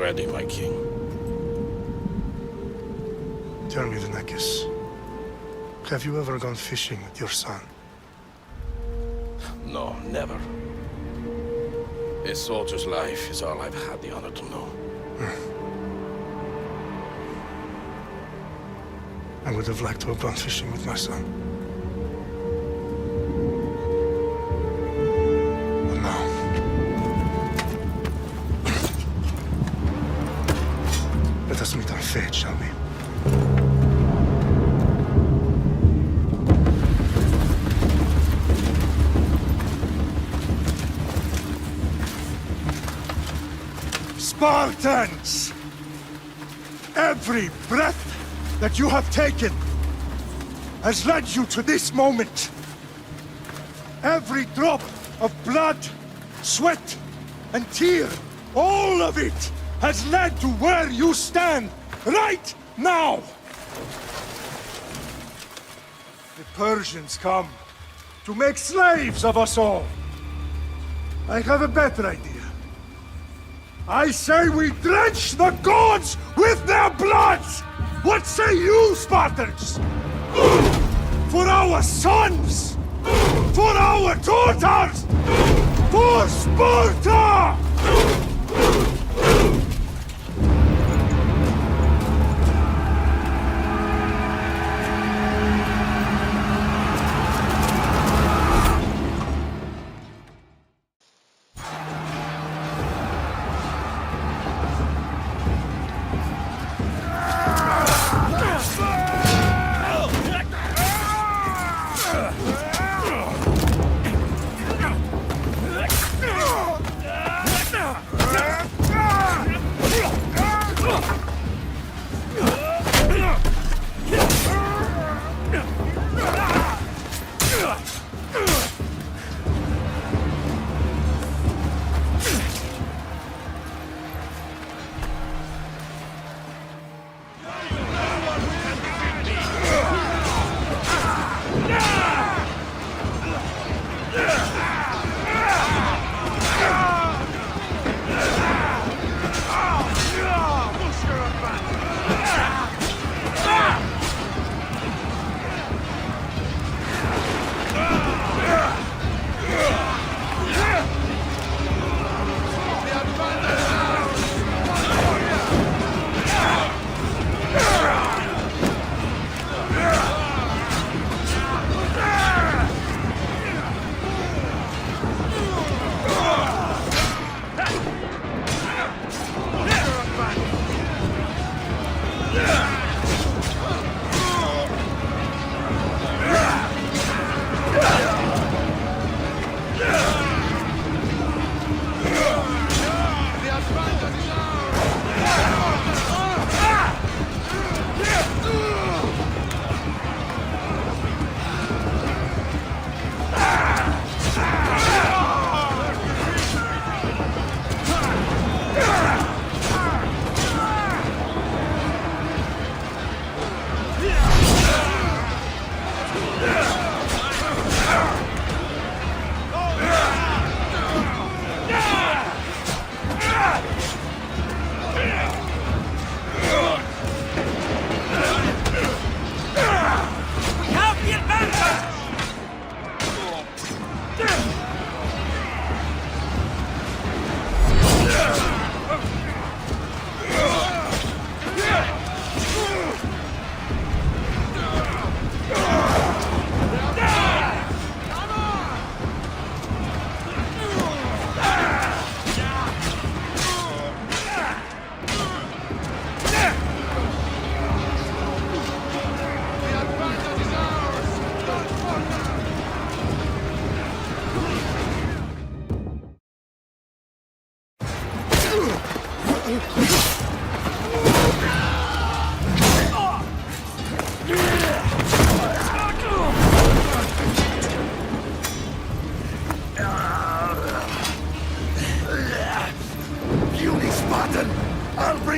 ready, my king. Tell me, Venekis, have you ever gone fishing with your son? No, never. A soldier's life is all I've had the honor to know. I would have liked to have gone fishing with my son. But now... Let us meet on fate, shall we? Spartans! Every breath that you have taken has led you to this moment. Every drop of blood, sweat, and tear, all of it has led to where you stand right now. The Persians come to make slaves of us all. I have a better idea. I say we drench the gods with their bloods! What say you, Spartans? For our sons! For our daughters! For Sparta!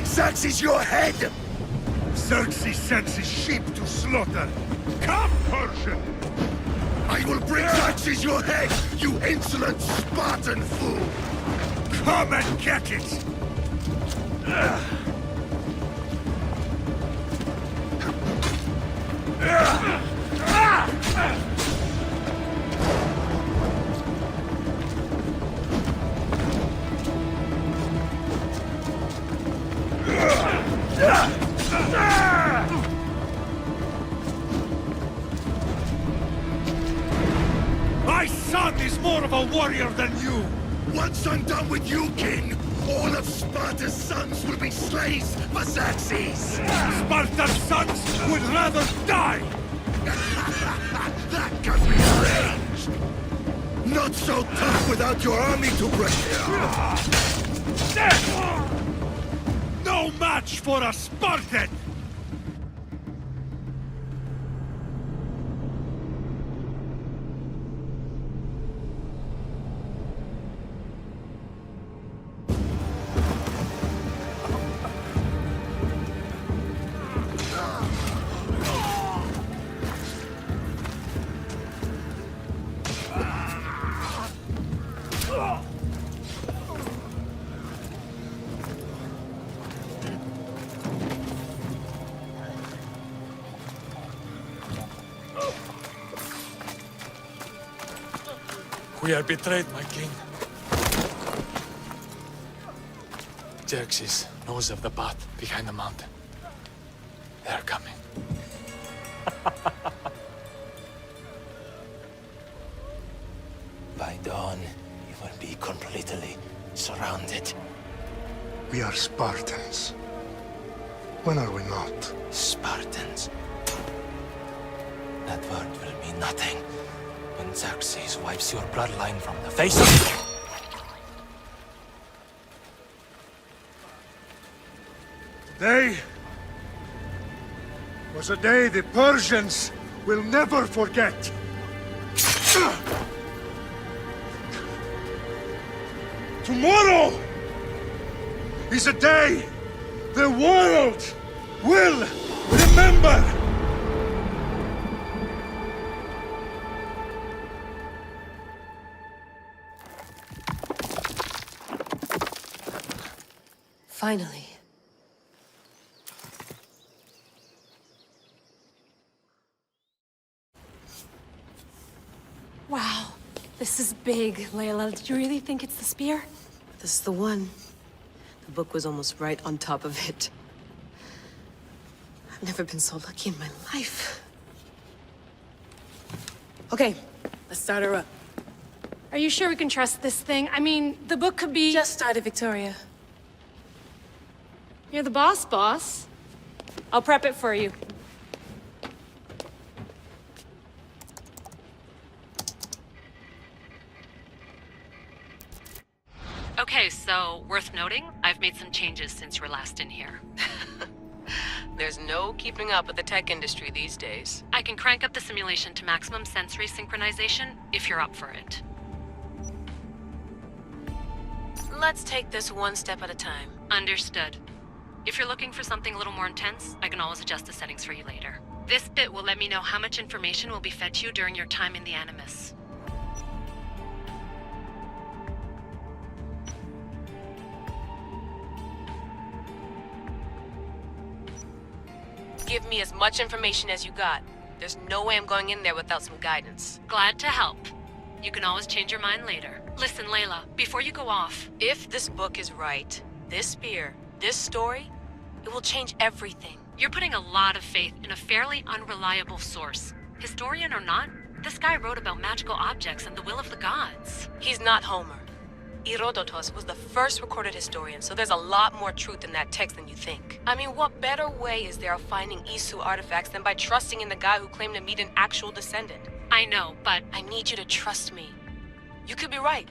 Xerxes your head! Xerxes sends his sheep to slaughter. Come, Persian! I will bring Xerxes your head, you insolent Spartan fool! Come and get it! My son is more of a warrior than you! Once I'm done with you, King, all of Sparta's sons will be slaves for Xerxes! Sparta's sons would rather die! That can be arranged! Not so tough without your army to prepare! No match for a Spartan! We are betrayed, my king. Xerxes knows of the path behind the mountain. They are coming. By dawn, you will be completely surrounded. We are Spartans. When are we not? Spartans. That word will mean nothing when Xerxes wipes your bloodline from the face of... Today was a day the Persians will never forget. Tomorrow is a day the world will remember. Finally. Wow, this is big, Layla. Did you really think it's the spear? This is the one. The book was almost right on top of it. I've never been so lucky in my life. Okay, let's start her up. Are you sure we can trust this thing? I mean, the book could be... Just started, Victoria. You're the boss. I'll prep it for you. Okay, so worth noting, I've made some changes since you were last in here. There's no keeping up with the tech industry these days. I can crank up the simulation to maximum sensory synchronization if you're up for it. Let's take this one step at a time. Understood. If you're looking for something a little more intense, I can always adjust the settings for you later. This bit will let me know how much information will be fed to you during your time in the Animus. Give me as much information as you got. There's no way I'm going in there without some guidance. Glad to help. You can always change your mind later. Listen, Layla, before you go off... If this book is right, this spear, this story, it will change everything. You're putting a lot of faith in a fairly unreliable source. Historian or not, this guy wrote about magical objects and the will of the gods. He's not Homer. Herodotus was the first recorded historian, so there's a lot more truth in that text than you think. I mean, what better way is there of finding Isu artifacts than by trusting in the guy who claimed to meet an actual descendant? I know, but... I need you to trust me. You could be right.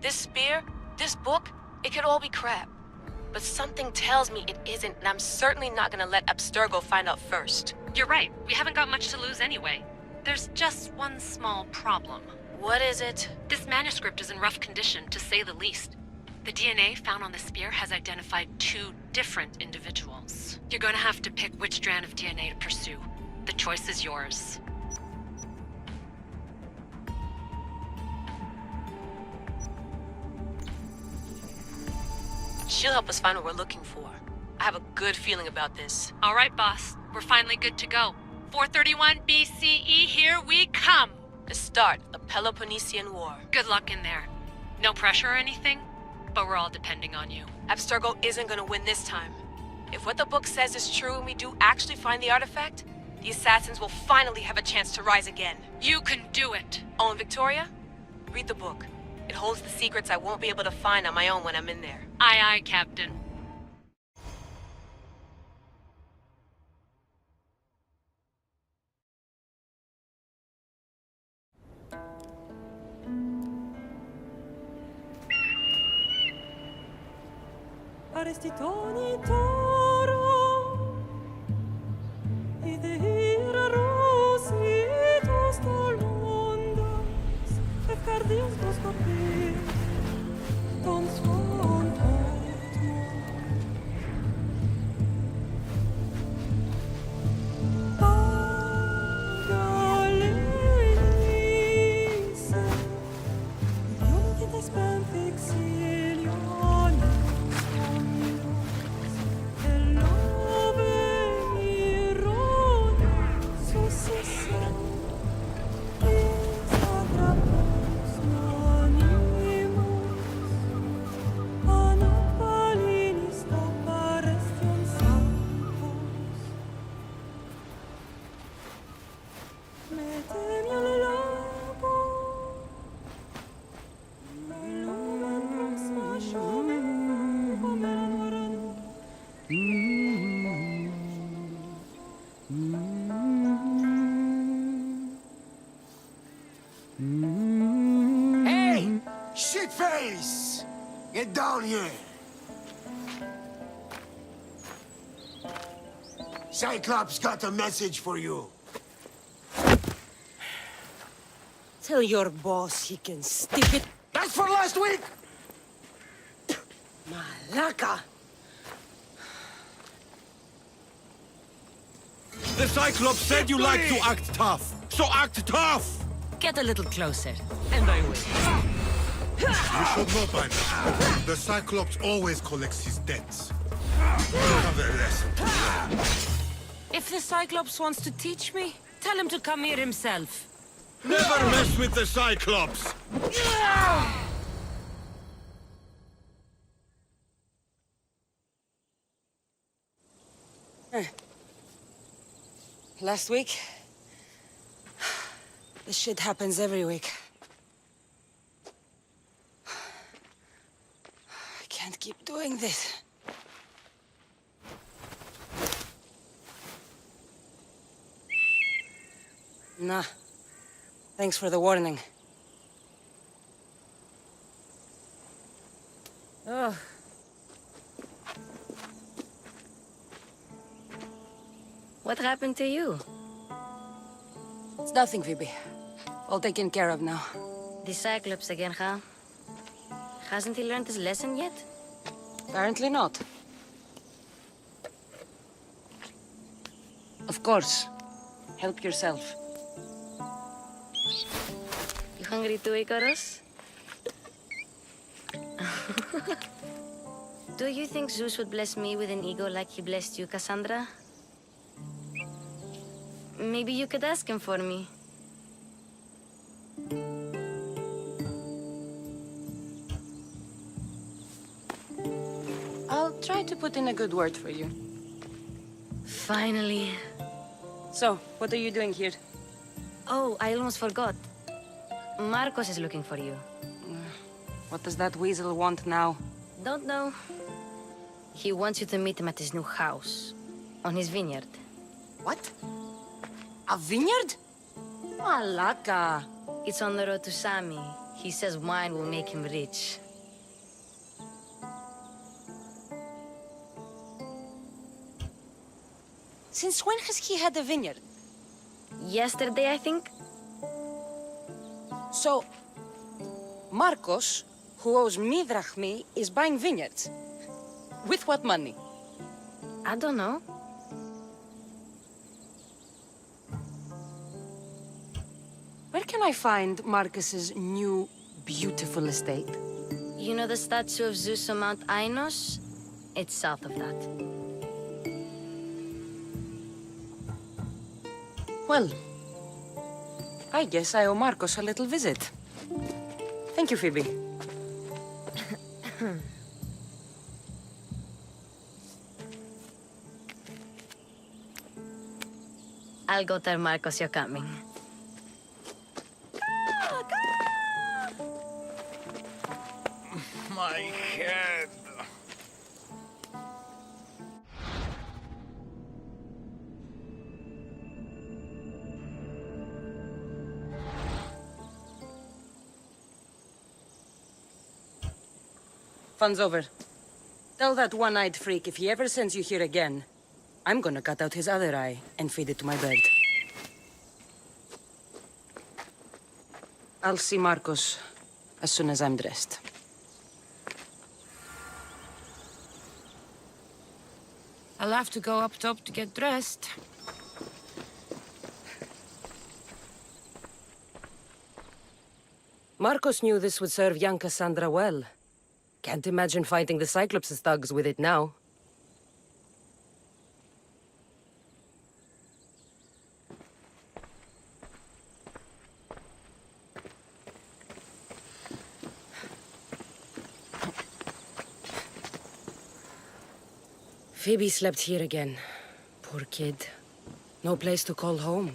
This spear, this book, it could all be crap. But something tells me it isn't, and I'm certainly not gonna let Abstergo find out first. You're right. We haven't got much to lose anyway. There's just one small problem. What is it? This manuscript is in rough condition, to say the least. The DNA found on the spear has identified 2 different individuals. You're gonna have to pick which strand of DNA to pursue. The choice is yours. She'll help us find what we're looking for. I have a good feeling about this. All right, boss. We're finally good to go. 431 BCE, here we come! The start of the Peloponnesian War. Good luck in there. No pressure or anything, but we're all depending on you. Abstergo isn't gonna win this time. If what the book says is true and we do actually find the artifact, the assassins will finally have a chance to rise again. You can do it! Oh, and Victoria? Read the book. It holds the secrets I won't be able to find on my own when I'm in there. Aye, aye, Captain. Arrestitoni toro idehira rositos tolondas efcardios goskopir ton svon Pagalese Idiom spam fixilion Hey! Shitface! Get down here! Cyclops got a message for you. Tell your boss he can stick it. That's for last week! Malaka! The Cyclops said you like to act tough, so act tough! Get a little closer, and I will. You should know by now. The Cyclops always collects his debts. You have a lesson to learn. If the Cyclops wants to teach me, tell him to come here himself. Never mess with the Cyclops! Last week? This shit happens every week. I can't keep doing this. Nah. Thanks for the warning. Oh. What happened to you? It's nothing, Phoebe. All taken care of now. The Cyclops again, huh? Hasn't he learned his lesson yet? Apparently not. Of course. Help yourself. You hungry too, Icarus? Do you think Zeus would bless me with an ego like he blessed you, Cassandra? Maybe you could ask him for me. I'll try to put in a good word for you. Finally. So, what are you doing here? Oh, I almost forgot. Marcos is looking for you. What does that weasel want now? Don't know. He wants you to meet him at his new house. On his vineyard. What? A vineyard? Malaka. It's on the road to Sami. He says wine will make him rich. Since when has he had a vineyard? Yesterday, I think? So, Marcos, who owes me drachmi, is buying vineyards. With what money? I don't know. Where can I find Marcus's new, beautiful estate? You know the statue of Zeus on Mount Ainos? It's south of that. Well, I guess I owe Marcos a little visit. Thank you, Phoebe. I'll go tell Marcos you're coming. My head. Fun's over. Tell that one-eyed freak if he ever sends you here again, I'm gonna cut out his other eye and feed it to my bird. I'll see Marcos as soon as I'm dressed. I'll have to go up top to get dressed. Marcos knew this would serve young Cassandra well. Can't imagine fighting the Cyclops' thugs with it now. Phoebe slept here again. Poor kid. No place to call home.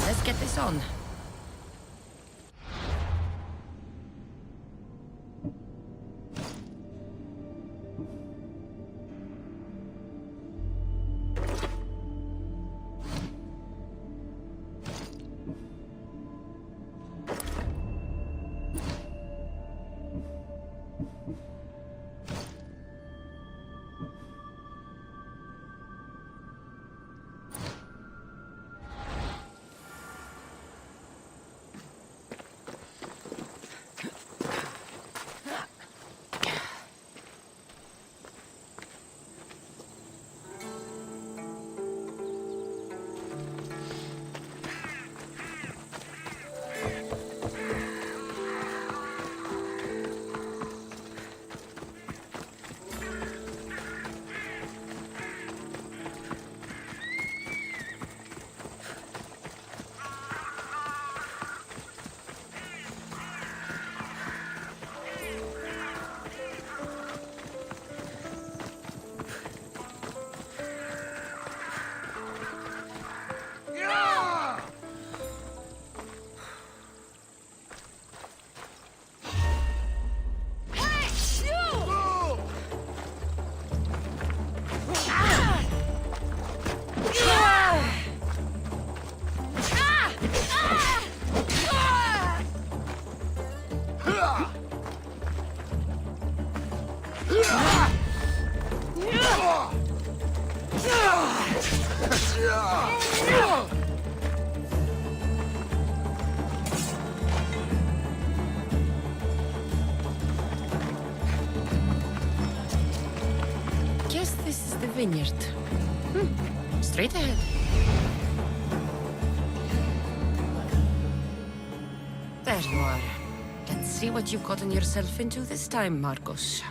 Let's get this on. Guess this is the vineyard. Straight ahead. There you are. Let's see what you've gotten yourself into this time, Marcos.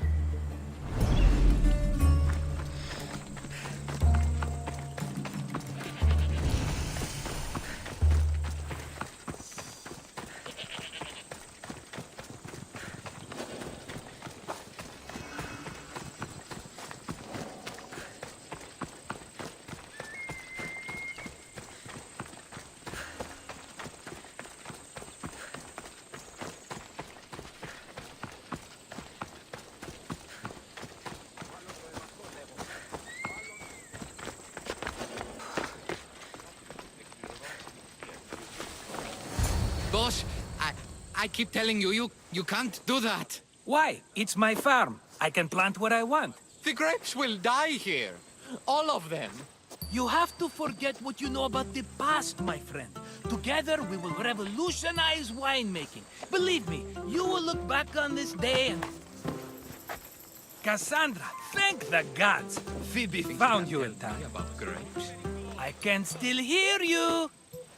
Boss, I keep telling you, you can't do that. Why? It's my farm. I can plant what I want. The grapes will die here. All of them. You have to forget what you know about the past, my friend. Together, we will revolutionize winemaking. Believe me, you will look back on this day and... Cassandra, thank the gods! Phoebe found you in time. I can still hear you!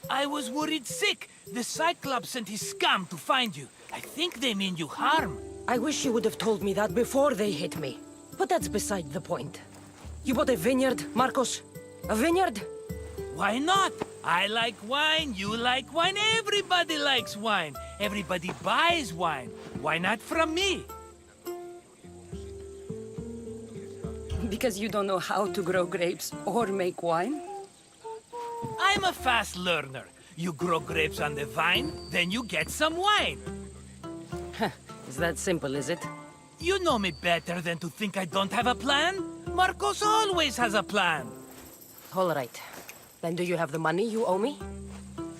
I was worried sick. The Cyclops sent his scum to find you. I think they mean you harm. I wish you would have told me that before they hit me. But that's beside the point. You bought a vineyard, Marcos? A vineyard? Why not? I like wine, you like wine, everybody likes wine. Everybody buys wine. Why not from me? Because you don't know how to grow grapes or make wine? I'm a fast learner. You grow grapes on the vine, then you get some wine. Is that simple, is it? You know me better than to think I don't have a plan. Marcos always has a plan. All right. Then do you have the money you owe me?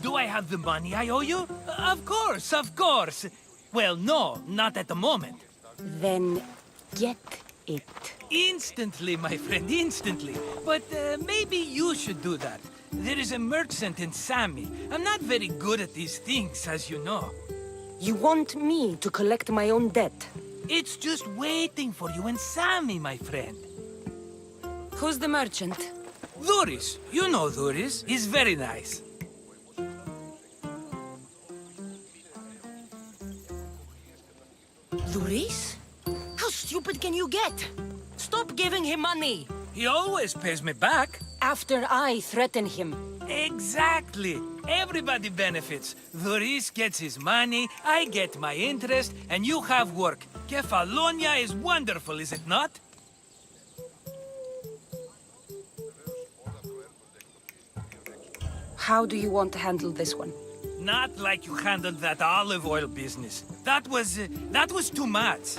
Do I have the money I owe you? Of course, of course. Well, no, not at the moment. Then get it. Instantly, my friend, instantly. But maybe you should do that. There is a merchant in Sami. I'm not very good at these things, as you know. You want me to collect my own debt? It's just waiting for you in Sami, my friend. Who's the merchant? Duris. You know Duris. He's very nice. Duris? How stupid can you get? Stop giving him money! He always pays me back. After I threaten him. Exactly. Everybody benefits. Duris gets his money, I get my interest, and you have work. Kefalonia is wonderful, is it not? How do you want to handle this one? Not like you handled that olive oil business. That was too much.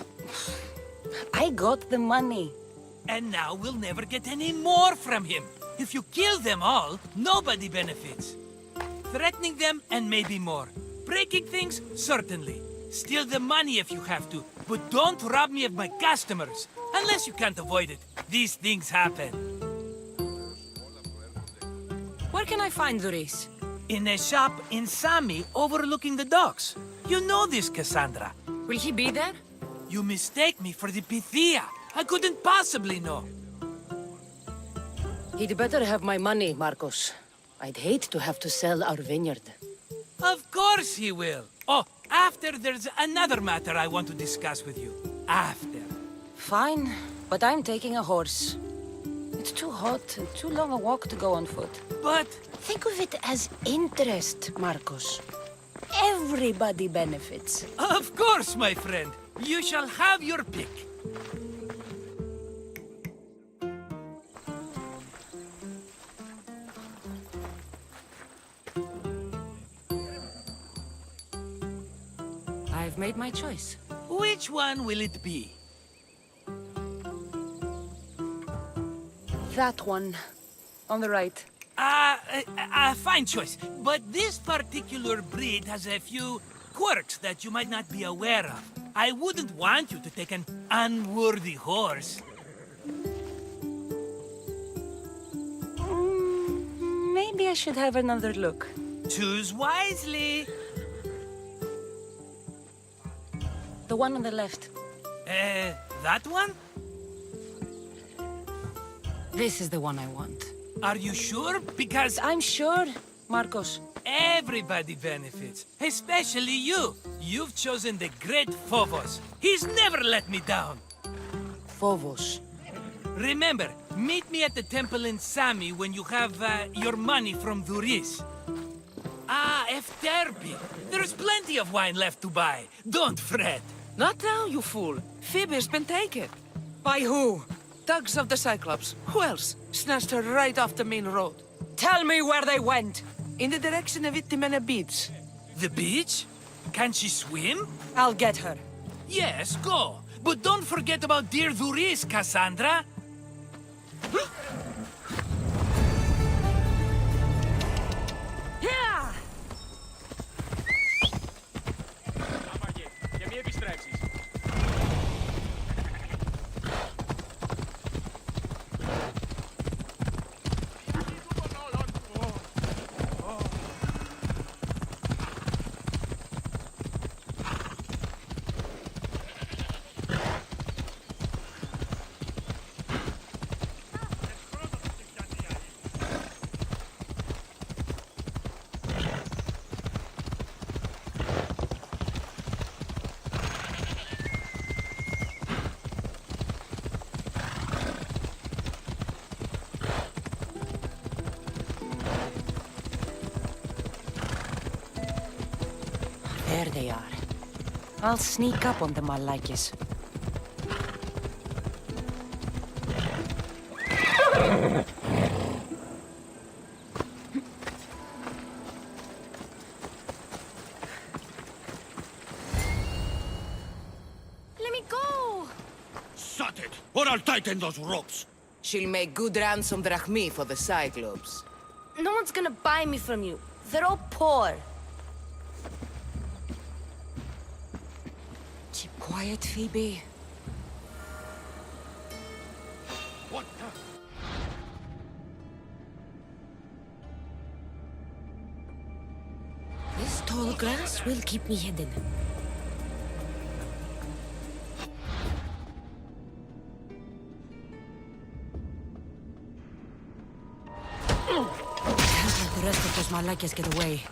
I got the money. And now we'll never get any more from him. If you kill them all, nobody benefits. Threatening them, and maybe more. Breaking things, certainly. Steal the money if you have to, but don't rob me of my customers. Unless you can't avoid it. These things happen. Where can I find Duris? In a shop in Sami, overlooking the docks. You know this, Cassandra. Will he be there? You mistake me for the Pythia. I couldn't possibly know. He'd better have my money, Marcos. I'd hate to have to sell our vineyard. Of course he will. Oh, after there's another matter I want to discuss with you. After. Fine, but I'm taking a horse. It's too hot and too long a walk to go on foot. But... Think of it as interest, Marcos. Everybody benefits. Of course, my friend. You shall have your pick. I've made my choice. Which one will it be? That one. On the right. Fine choice. But this particular breed has a few quirks that you might not be aware of. I wouldn't want you to take an unworthy horse. Maybe I should have another look. Choose wisely. The one on the left. That one? This is the one I want. Are you sure? Because I'm sure, Marcos. everybody benefits, especially you. You've chosen the great Phobos. He's never let me down. Phobos. Remember, meet me at the temple in Sami when you have your money from Duris. Ah, Efterpi. There's plenty of wine left to buy. Don't fret. Not now, you fool. Phoebe's been taken. By who? Thugs of the Cyclops. Who else? Snatched her right off the main road. Tell me where they went. In the direction of Itimena Beach. The beach? Can she swim? I'll get her. Yes, go. But don't forget about dear Duris, Cassandra. Yeah! There they are. I'll sneak up on them, Malakis. Let me go! Shut it, or I'll tighten those ropes. She'll make good ransom drachmi for the Cyclops. No one's gonna buy me from you. They're all poor. Keep quiet, Phoebe. What? This tall grass will keep me hidden. Can't let the rest of those Malakias get away.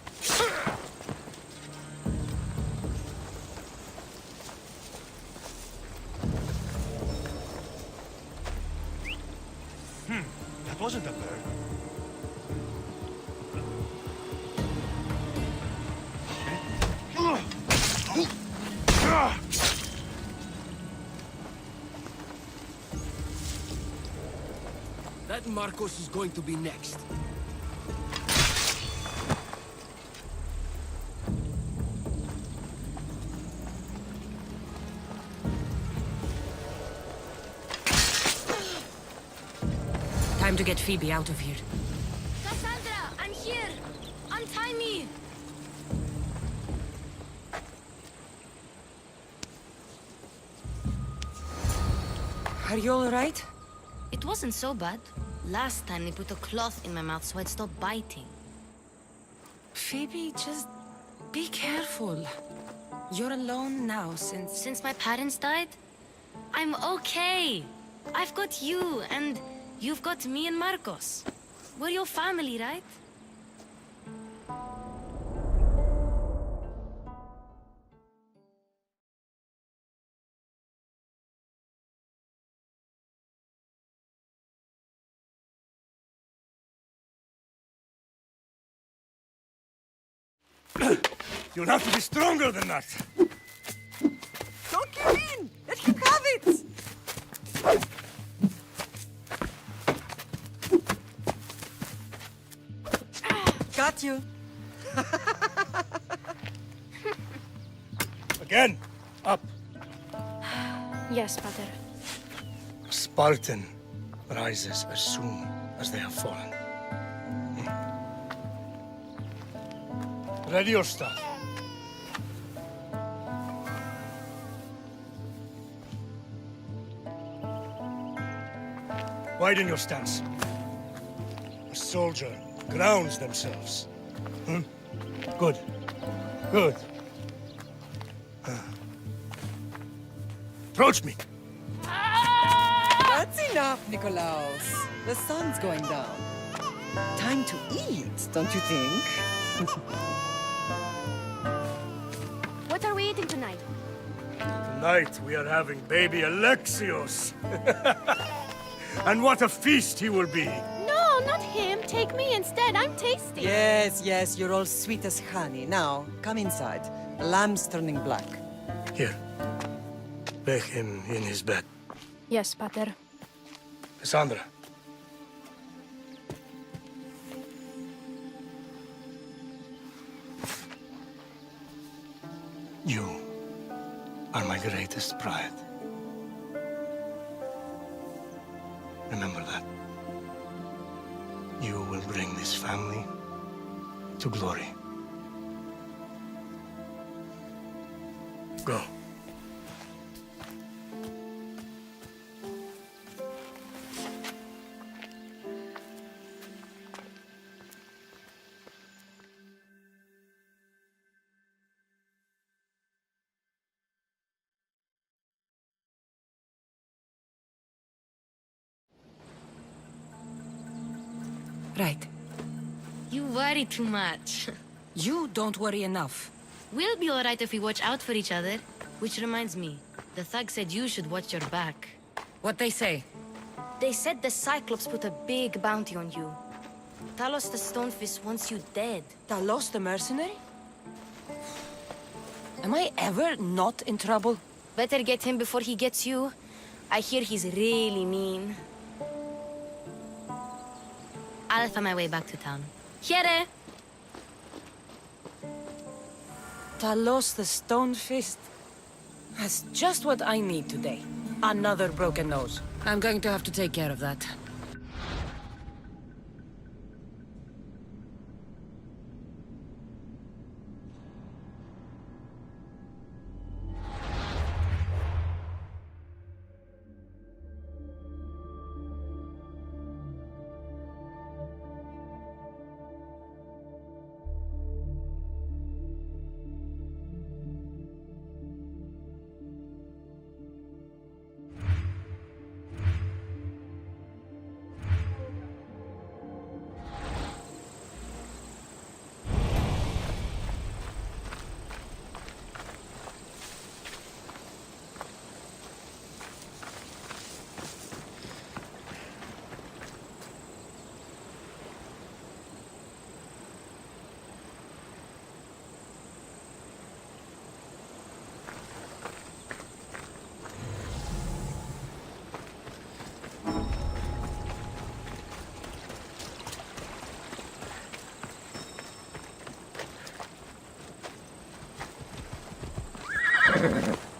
That wasn't a bird. That Marcos is going to be next. Time to get Phoebe out of here. Cassandra, I'm here! Untie me! Are you all right? It wasn't so bad. Last time they put a cloth in my mouth so I'd stop biting. Phoebe, just be careful. You're alone now Since my parents died? I'm okay. I've got you, and you've got me and Marcos. We're your family, right? You'll have to be stronger than that. Don't give in! Let him have it! Got you. Again, up. Yes, Father. A Spartan rises as soon as they have fallen. Ready your staff. Widen your stance. A soldier grounds themselves. Good. Good. Approach me. That's enough, Nikolaos. The sun's going down. Time to eat, don't you think? What are we eating tonight? Tonight we are having baby Alexios. And what a feast he will be. No, not him. Take me instead. I'm tasty. Yes, yes, you're all sweet as honey. Now, come inside. The lamb's turning black. Here. Lay him in his bed. Yes, Pater. Cassandra. You are my greatest pride. Remember that. You will bring this family to glory. Go. Right. You worry too much. You don't worry enough. We'll be alright if we watch out for each other. Which reminds me, the thug said you should watch your back. What they say? They said the Cyclops put a big bounty on you. Talos the Stonefist wants you dead. Talos the mercenary? Am I ever not in trouble? Better get him before he gets you. I hear he's really mean. I'll find my way back to town. Here! Talos the Stone Fist. That's just what I need today. Another broken nose. I'm going to have to take care of that.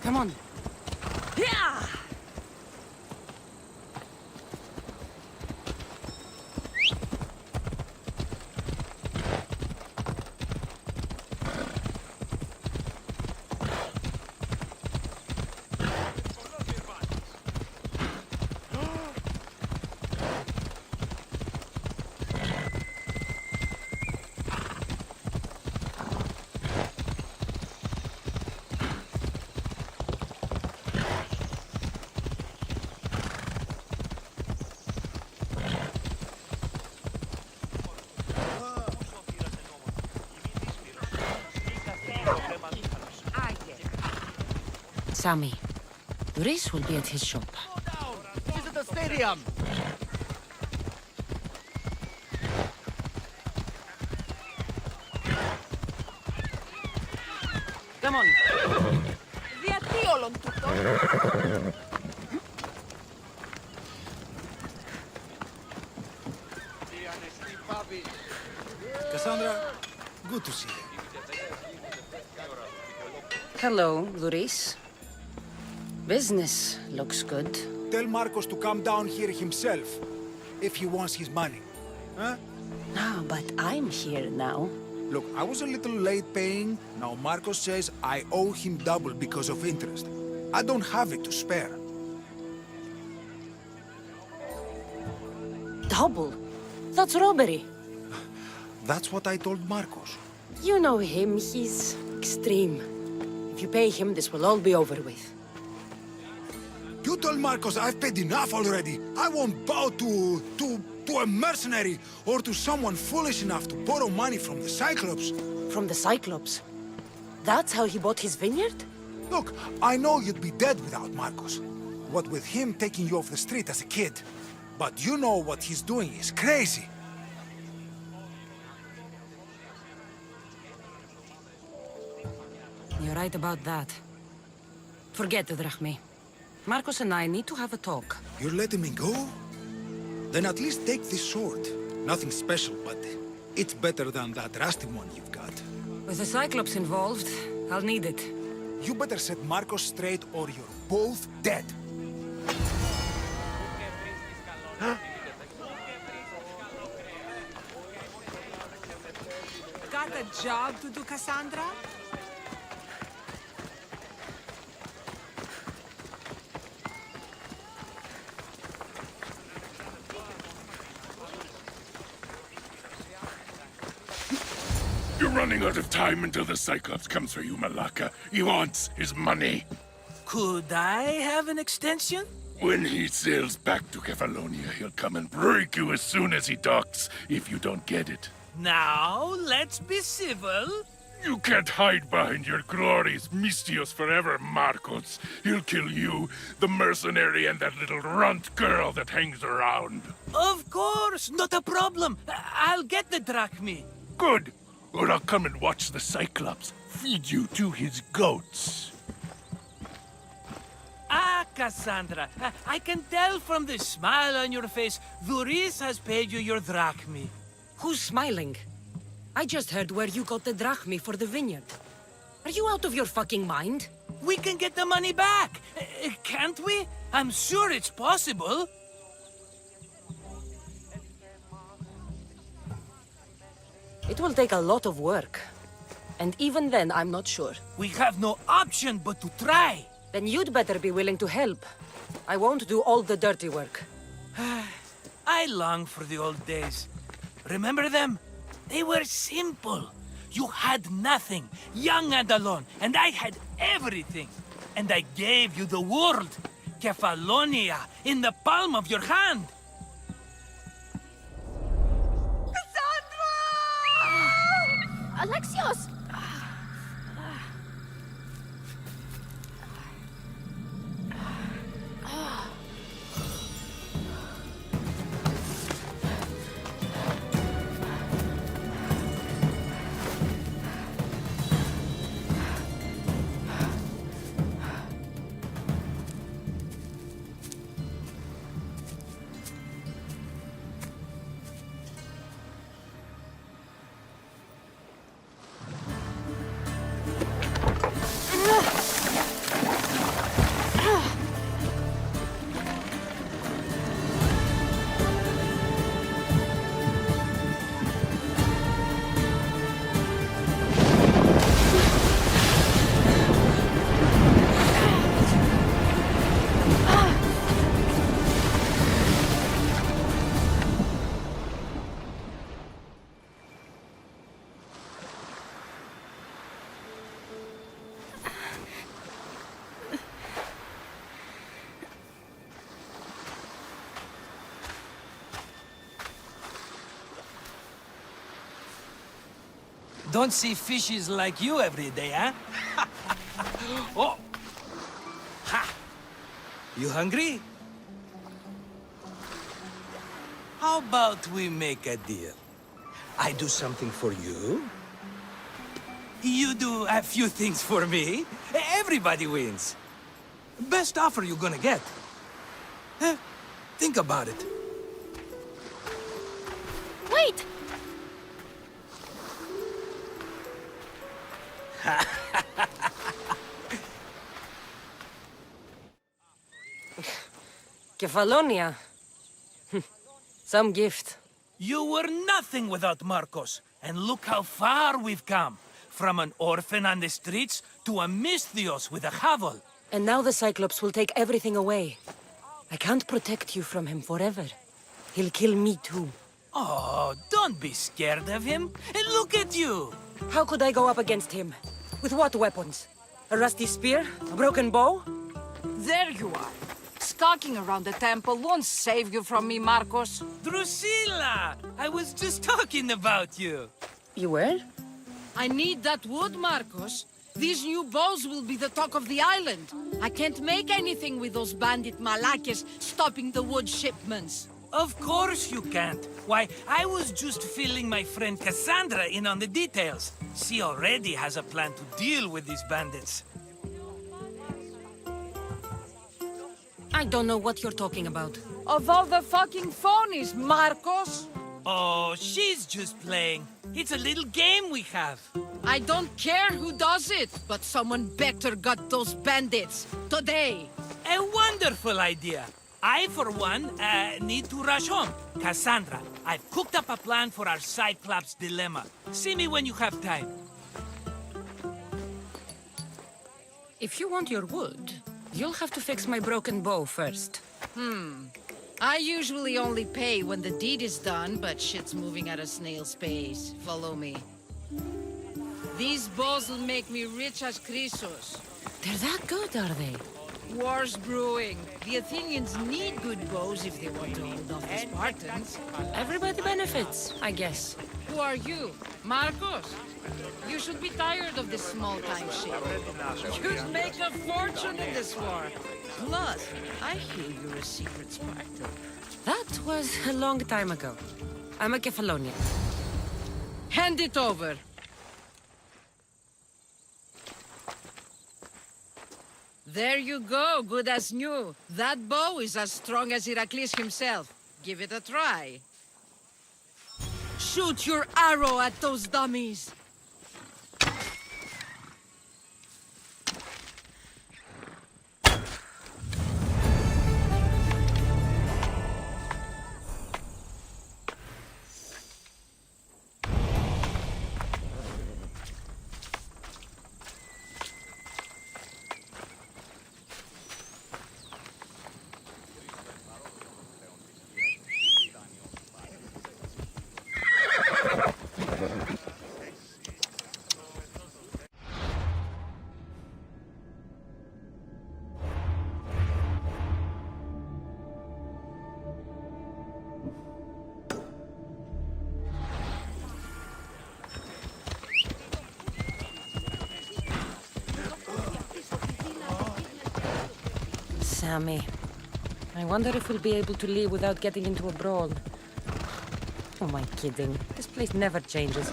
Come on. Yeah! Sammy, the race will be at his shop. He's at the stadium. Come on. Γιατί όλον τούτο? Cassandra, good to see you. Hello, Luis. Business looks good. Tell Marcos to come down here himself, if he wants his money. Huh? No, but I'm here now. Look, I was a little late paying. Now Marcos says I owe him double because of interest. I don't have it to spare. Double? That's robbery. That's what I told Marcos. You know him, he's extreme. If you pay him, this will all be over with. You told Marcos I've paid enough already. I won't bow to a mercenary or to someone foolish enough to borrow money from the Cyclops. From the Cyclops? That's how he bought his vineyard? Look, I know you'd be dead without Marcos. What with him taking you off the street as a kid. But you know what he's doing is crazy. You're right about that. Forget the drachme. Marcos and I need to have a talk. You're letting me go? Then at least take this sword. Nothing special, but it's better than that rusty one you've got. With the Cyclops involved, I'll need it. You better set Marcos straight or you're both dead. Got a job to do, Cassandra? You're running out of time until the Cyclops comes for you, Malaka. He wants his money. Could I have an extension? When he sails back to Kefalonia, he'll come and break you as soon as he docks, if you don't get it. Now, let's be civil. You can't hide behind your glories, Mistios forever, Marcos. He'll kill you, the mercenary, and that little runt girl that hangs around. Of course, not a problem. I'll get the drachme. Good. or I'll come and watch the Cyclops feed you to his goats. Ah, Cassandra, I can tell from the smile on your face, Duris has paid you your drachmi. Who's smiling? I just heard where you got the drachmi for the vineyard. Are you out of your fucking mind? We can get the money back, can't we? I'm sure it's possible. It will take a lot of work. And even then, I'm not sure. We have no option but to try. Then you'd better be willing to help. I won't do all the dirty work. I long for the old days. Remember them? They were simple. You had nothing, young and alone, and I had everything. And I gave you the world, Kefalonia, in the palm of your hand. Alexios! Don't see fishes like you every day, huh? Oh! Ha! You hungry? How about we make a deal? I do something for you. You do a few things for me. Everybody wins. Best offer you're gonna get. Think about it. Wait! Kefalonia. Some gift. You were nothing without Marcos, and look how far we've come. From an orphan on the streets to a Misthios with a hovel. And now the Cyclops will take everything away. I can't protect you from him forever. He'll kill me too. Oh, don't be scared of him. And look at you. How could I go up against him? With what weapons? A rusty spear? A broken bow? There you are. Skulking around the temple won't save you from me, Marcos. Drusilla! I was just talking about you. You were? I need that wood, Marcos. These new bows will be the talk of the island. I can't make anything with those bandit malakes stopping the wood shipments. Of course you can't. Why, I was just filling my friend Cassandra in on the details. She already has a plan to deal with these bandits. I don't know what you're talking about. Of all the fucking phonies, Marcos! Oh, she's just playing. It's a little game we have. I don't care who does it, but someone better got those bandits. Today! A wonderful idea. I, for one, need to rush home. Cassandra, I've cooked up a plan for our Cyclops dilemma. See me when you have time. If you want your wood, you'll have to fix my broken bow first. I usually only pay when the deed is done, but shit's moving at a snail's pace. Follow me. These bows will make me rich as Chrysos. They're that good, are they? War's brewing. The Athenians need good bows if they want to hold off the Spartans. Everybody benefits, I guess. Who are you? Marcos? You should be tired of this small-time shit. You'd make a fortune in this war. Plus, I hear you're a secret Spartan. That was a long time ago. I'm a Kefalonian. Hand it over. There you go, good as new. That bow is as strong as Heracles himself. Give it a try. Shoot your arrow at those dummies. Sammy. I wonder if we'll be able to leave without getting into a brawl. Oh, am I kidding? This place never changes.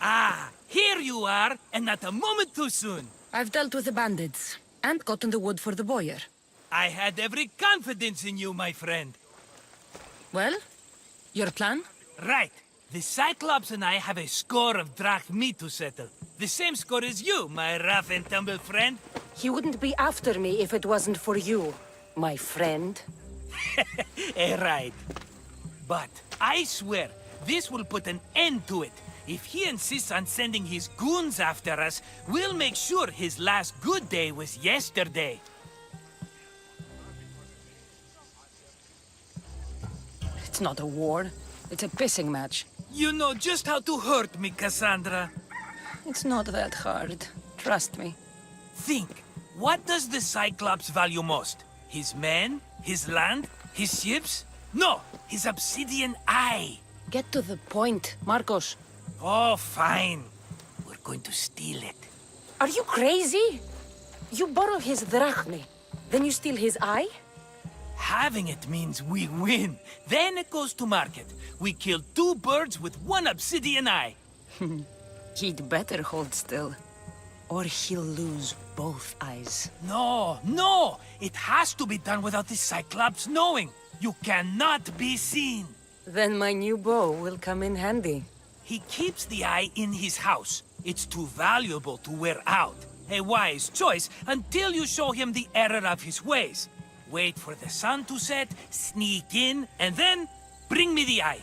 Ah, here you are, and not a moment too soon. I've dealt with the bandits, and gotten the wood for the boiler. I had every confidence in you, my friend. Well, your plan? Right. The Cyclops and I have a score of drachmi to settle. The same score as you, my rough and tumble friend. He wouldn't be after me if it wasn't for you, my friend. Right. But I swear, this will put an end to it. If he insists on sending his goons after us, we'll make sure his last good day was yesterday. It's not a war. It's a pissing match. You know just how to hurt me, Cassandra. It's not that hard. Trust me. Think. What does the Cyclops value most? His men? His land? His ships? No! His obsidian eye! Get to the point, Marcos. Oh, fine. We're going to steal it. Are you crazy? You borrow his drachmi, then you steal his eye? Having it means we win. Then it goes to market. We kill 2 birds with 1 obsidian eye. He'd better hold still, or he'll lose both eyes. No, no! It has to be done without the Cyclops knowing. You cannot be seen. Then my new bow will come in handy. He keeps the eye in his house. It's too valuable to wear out. A wise choice until you show him the error of his ways. Wait for the sun to set, sneak in, and then bring me the eye.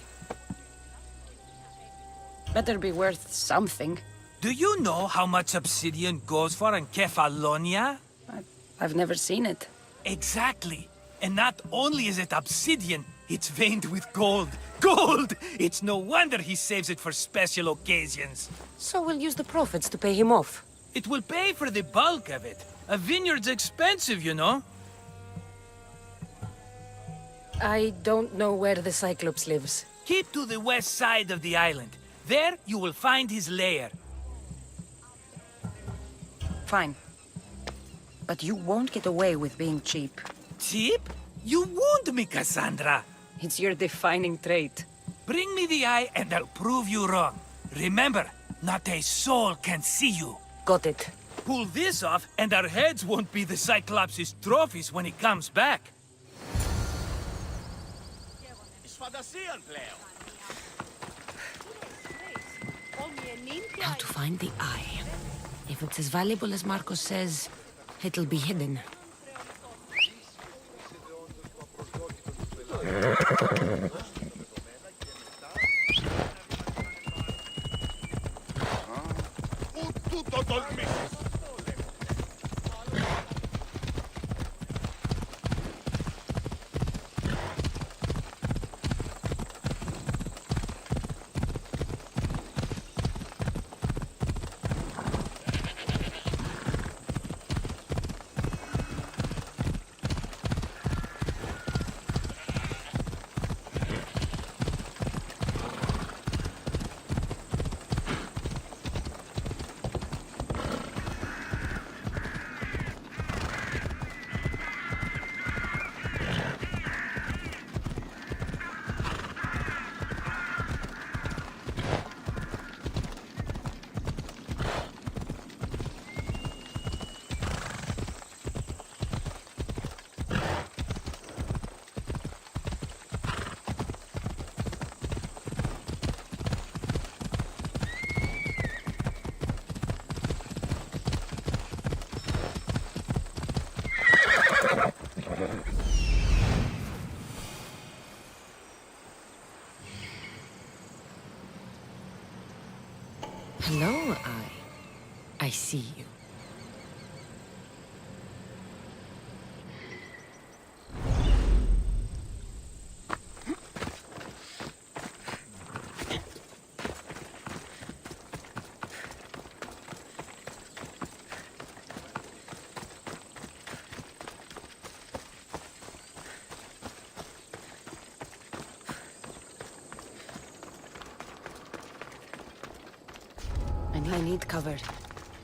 Better be worth something. Do you know how much obsidian goes for in Kefalonia? I've never seen it. Exactly. And not only is it obsidian, it's veined with gold. Gold! It's no wonder he saves it for special occasions. So we'll use the profits to pay him off. It will pay for the bulk of it. A vineyard's expensive, you know. I don't know where the Cyclops lives. Keep to the west side of the island. There, you will find his lair. Fine. But you won't get away with being cheap. Cheap? You wound me, Cassandra. It's your defining trait. Bring me the eye and I'll prove you wrong. Remember, not a soul can see you. Got it. Pull this off and our heads won't be the Cyclops' trophies when he comes back. How to find the eye. If it's as valuable as Marcos says, it'll be hidden. I see you. I need cover.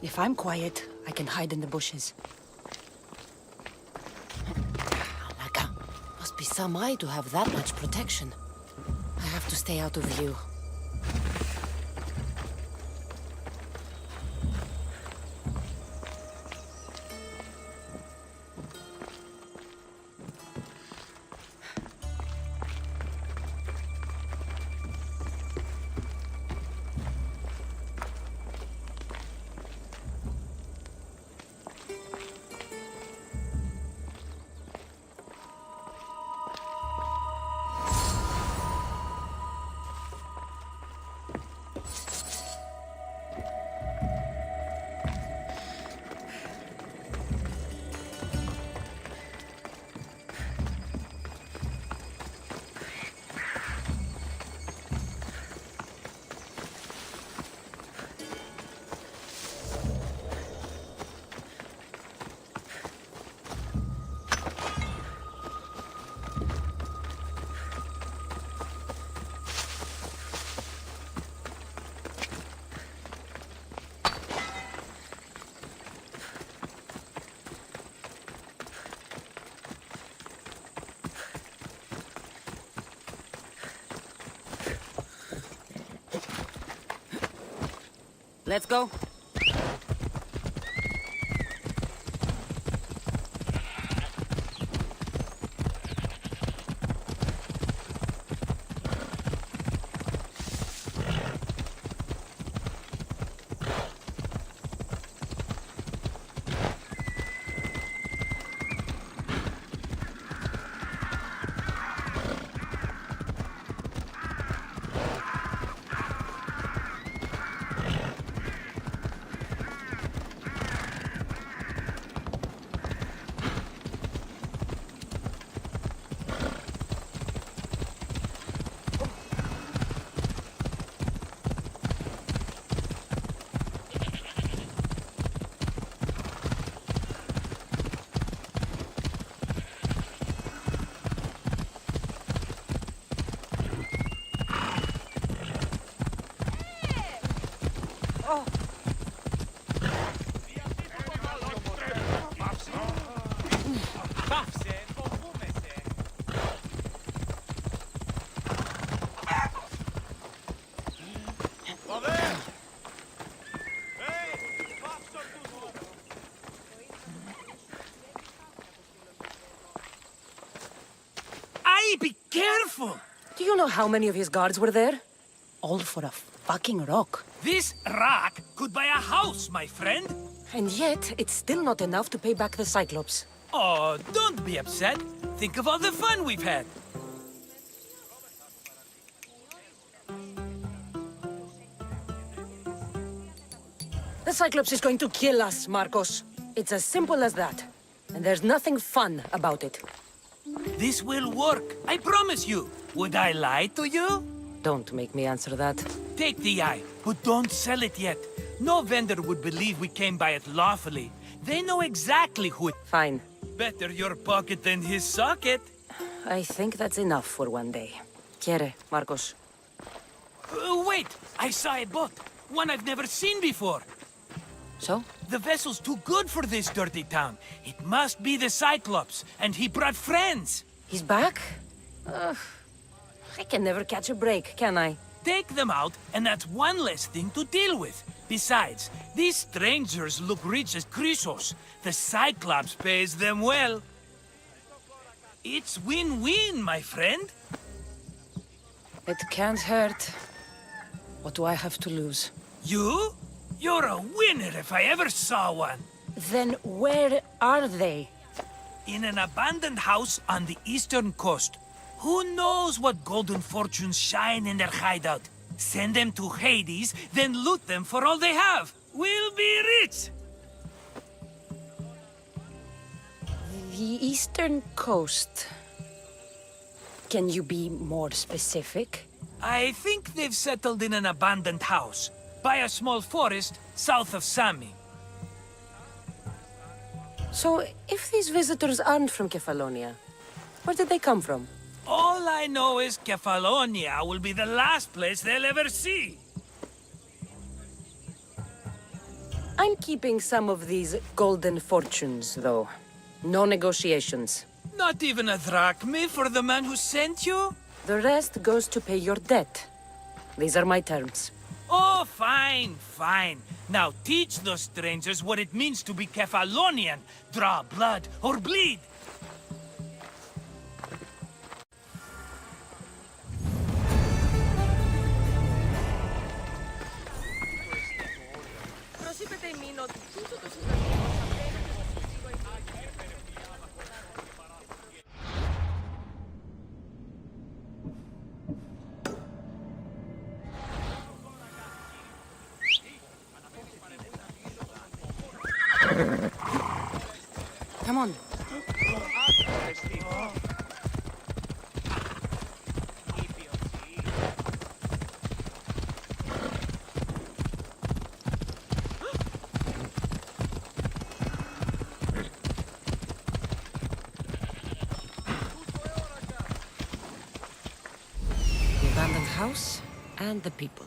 If I'm quiet, I can hide in the bushes. Alaka, must be some eye to have that much protection. I have to stay out of view. Let's go. Be careful! Do you know how many of his guards were there? All for a fucking rock. This rock could buy a house, my friend. And yet, it's still not enough to pay back the Cyclops. Oh, don't be upset. Think of all the fun we've had. The Cyclops is going to kill us, Marcos. It's as simple as that. And there's nothing fun about it. This will work, I promise you. Would I lie to you? Don't make me answer that. Take the eye, but don't sell it yet. No vendor would believe we came by it lawfully. They know exactly who it... Fine. Better your pocket than his socket. I think that's enough for one day. Quiere, Marcos. Wait! I saw a boat. One I've never seen before. So? The vessel's too good for this dirty town. It must be the Cyclops, and he brought friends. He's back? I can never catch a break, can I? Take them out, and that's one less thing to deal with. Besides, these strangers look rich as Chrysos. The Cyclops pays them well. It's win-win, my friend. It can't hurt. What do I have to lose? You? You're a winner if I ever saw one. Then where are they? In an abandoned house on the eastern coast. Who knows what golden fortunes shine in their hideout? Send them to Hades, then loot them for all they have. We'll be rich! eastern coast. Can you be more specific? I think they've settled in an abandoned house, by a small forest south of Sami. So, if these visitors aren't from Kefalonia, where did they come from? All I know is Kefalonia will be the last place they'll ever see. I'm keeping some of these golden fortunes, though. No negotiations. Not even a drachma for the man who sent you? The rest goes to pay your debt. These are my terms. Oh, fine, fine. Now teach those strangers what it means to be Kefalonian. Draw blood or bleed. Come on. The abandoned house and the people.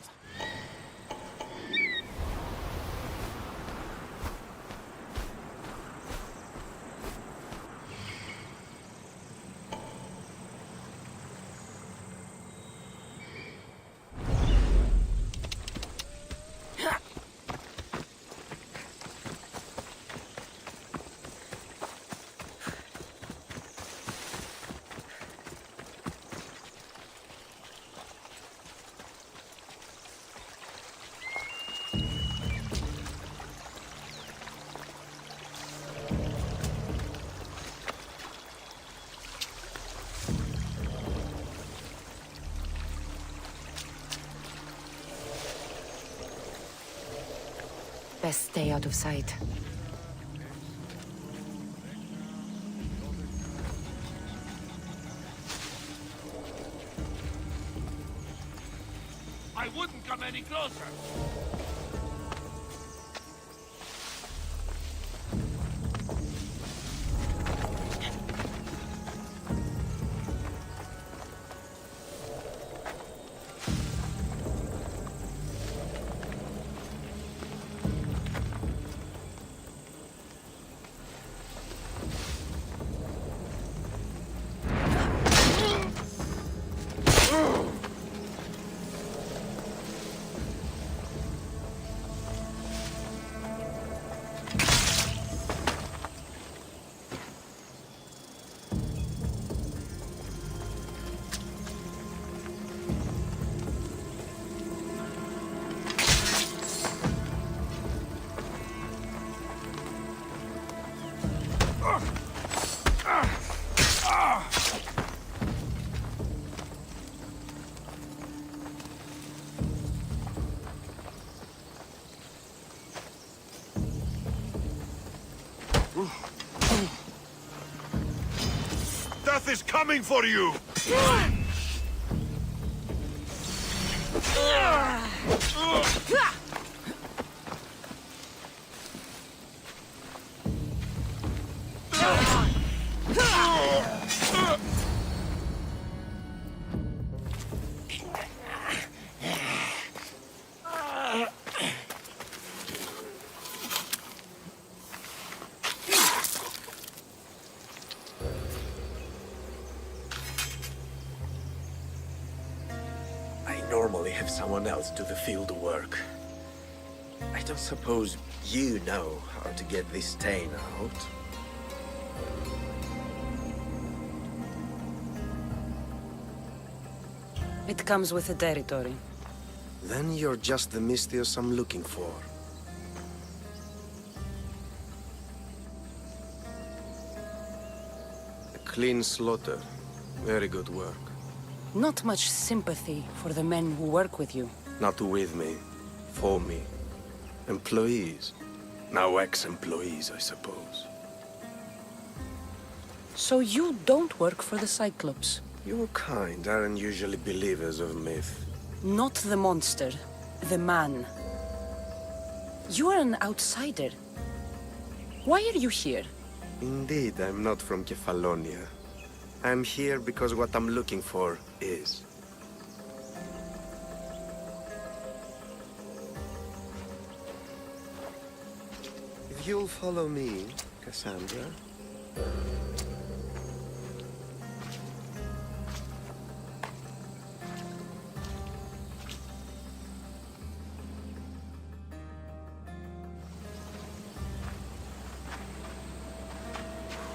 Best stay out of sight. I wouldn't come any closer. Death is coming for you! Normally have someone else do the field work. I don't suppose you know how to get this stain out. It comes with the territory. Then you're just the Mystios I'm looking for. A clean slaughter. Very good work. Not much sympathy for the men who work with you. Not with me. For me. Employees. Now ex-employees, I suppose. So you don't work for the Cyclops? Your kind aren't usually believers of myth. Not the monster, the man. You are an outsider. Why are you here? Indeed, I'm not from Kefalonia. I'm here because what I'm looking for is. If you'll follow me, Cassandra.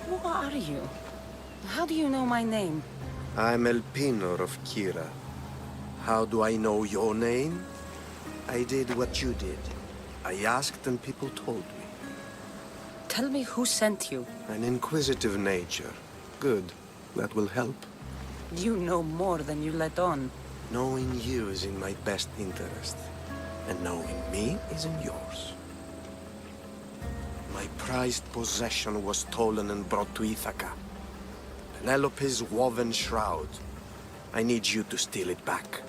Who are you? How do you know my name? I'm El Pinor of Kira. How do I know your name? I did what you did. I asked and people told me. Tell me who sent you. An inquisitive nature. Good. That will help. You know more than you let on. Knowing you is in my best interest. And knowing me is in yours. My prized possession was stolen and brought to Ithaca. Penelope's woven shroud. I need you to steal it back.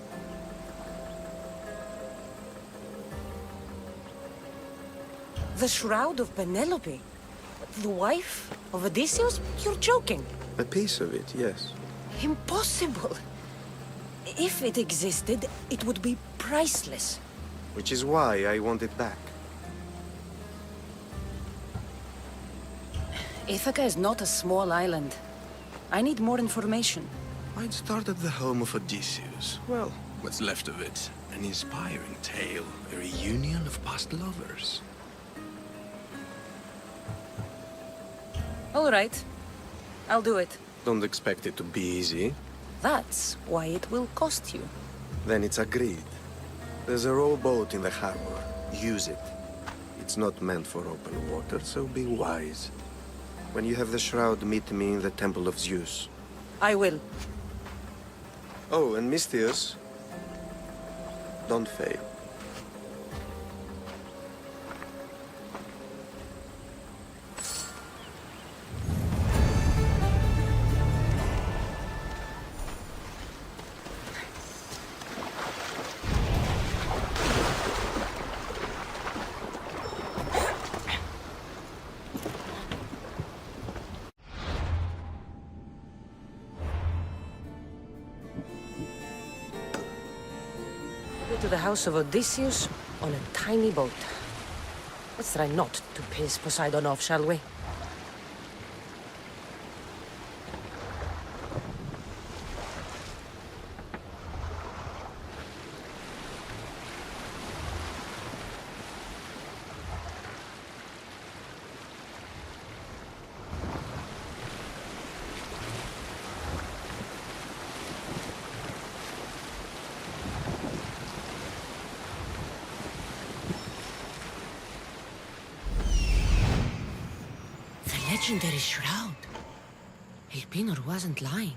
The shroud of Penelope? The wife of Odysseus? You're joking. A piece of it, yes. Impossible. If it existed, it would be priceless. Which is why I want it back. Ithaca is not a small island. I need more information. I'd start at the home of Odysseus. Well, what's left of it. An inspiring tale. A reunion of past lovers. All right. I'll do it. Don't expect it to be easy. That's why it will cost you. Then it's agreed. There's a rowboat in the harbor. Use it. It's not meant for open water, so be wise. When you have the shroud, meet me in the Temple of Zeus. I will. Oh, and Misthios, don't fail. Go to the house of Odysseus on a tiny boat. Let's try not to piss Poseidon off, shall we? Legendary shroud. El Pinor wasn't lying.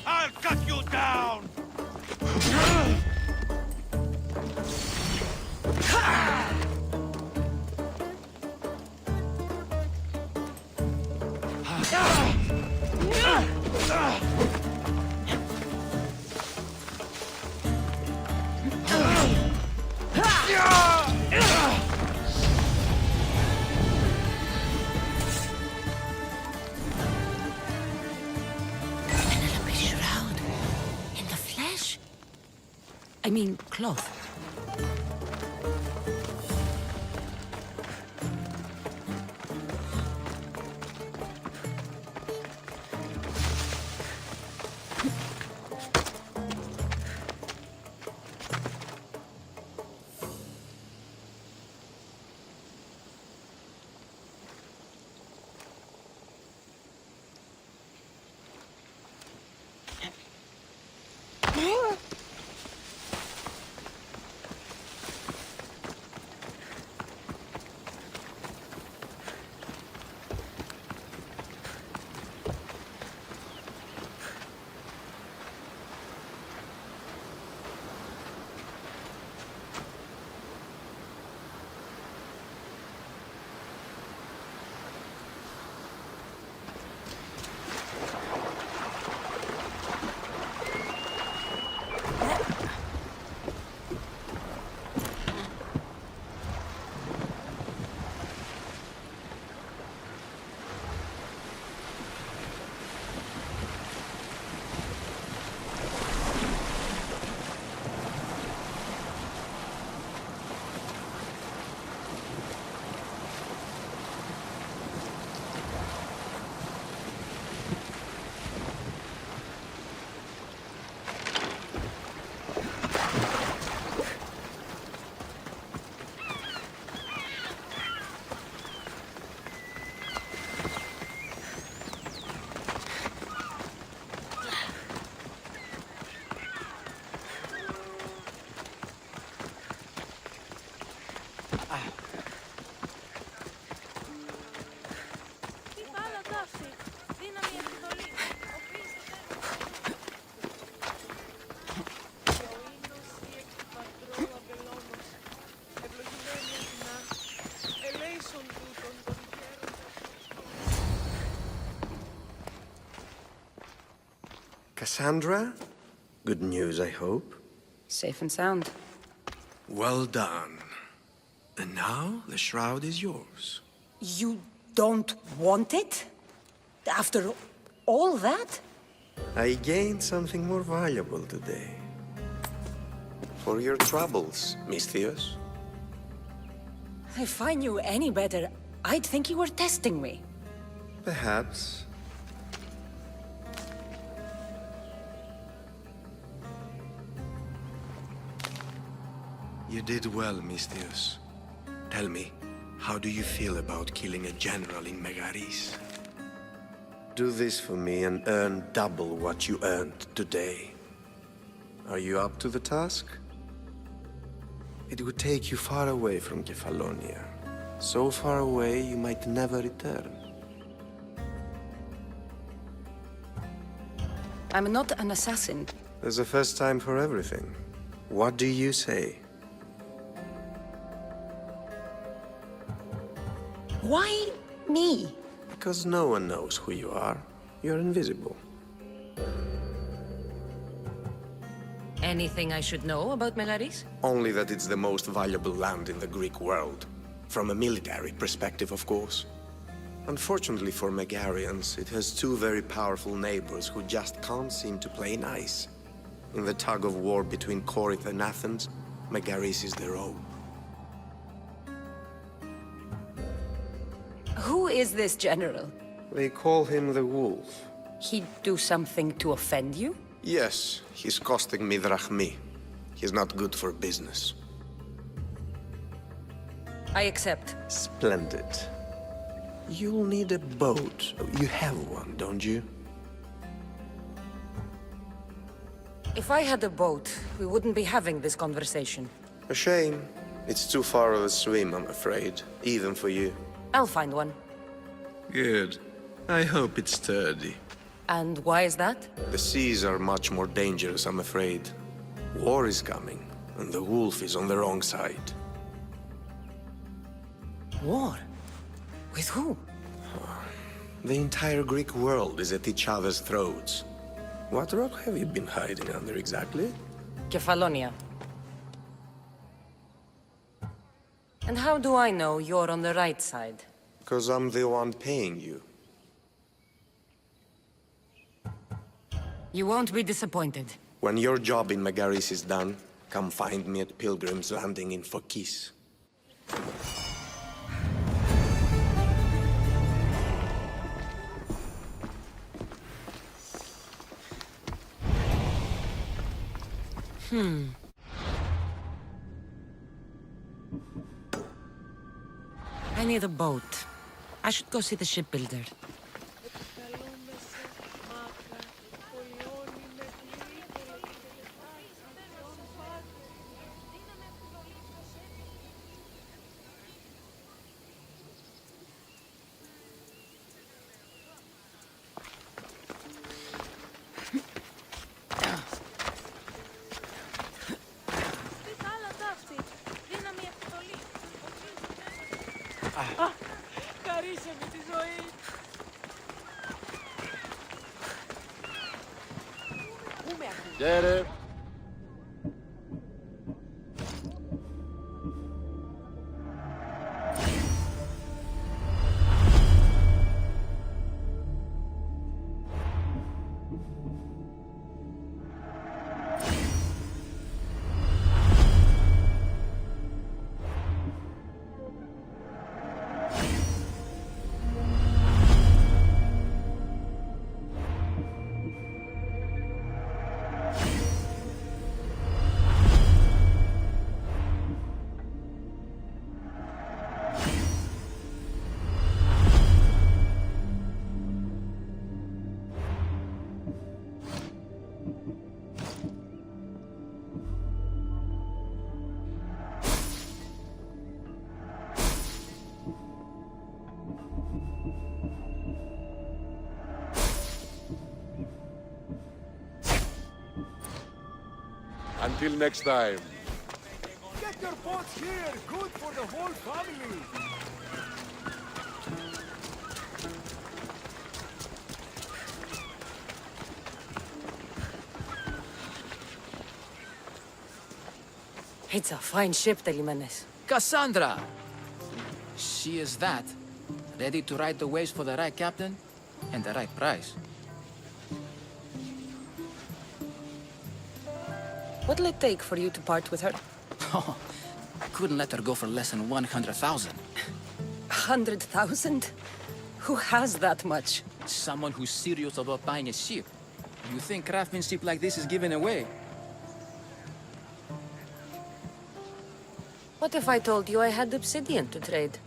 I'll cut you down! I mean, cloth. Cassandra? Good news, I hope. Safe and sound. Well done. And now, the shroud is yours. You don't want it? After all that? I gained something more valuable today. For your troubles, Misthios. If I knew any better, I'd think you were testing me. Perhaps. You did well, Misthios. Tell me, how do you feel about killing a general in Megaris? Do this for me and earn double what you earned today. Are you up to the task? It would take you far away from Kefalonia. So far away you might never return. I'm not an assassin. There's a first time for everything. What do you say? Why me? Because no one knows who you are. You're invisible. Anything I should know about Megaris? Only that it's the most valuable land in the Greek world. From a military perspective, of course. Unfortunately for Megarians, it has two very powerful neighbors who just can't seem to play nice. In the tug of war between Corinth and Athens, Megaris is their own. Who is this general? They call him the Wolf. He'd do something to offend you? Yes, he's costing me drachmi. He's not good for business. I accept. Splendid. You'll need a boat. You have one, don't you? If I had a boat, we wouldn't be having this conversation. A shame. It's too far of a swim, I'm afraid. Even for you. I'll find one. Good. I hope it's sturdy. And why is that? The seas are much more dangerous, I'm afraid. War is coming, and the wolf is on the wrong side. War? With who? The entire Greek world is at each other's throats. What rock have you been hiding under exactly? Kefalonia. And how do I know you're on the right side? Because I'm the one paying you. You won't be disappointed. When your job in Megaris is done, come find me at Pilgrim's Landing in Phokis. I need a boat. I should go see the shipbuilder. Χαρίσε με τη ζωή. Get it. Until next time. Get your boats here! Good for the whole family! It's a fine ship, Jimenez. Cassandra! She is that. Ready to ride the waves for the right captain and the right price. What'll it take for you to part with her? Oh, couldn't let her go for less than 100,000. 100,000? Who has that much? Someone who's serious about buying a ship. You think craftsmanship like this is given away? What if I told you I had obsidian to trade?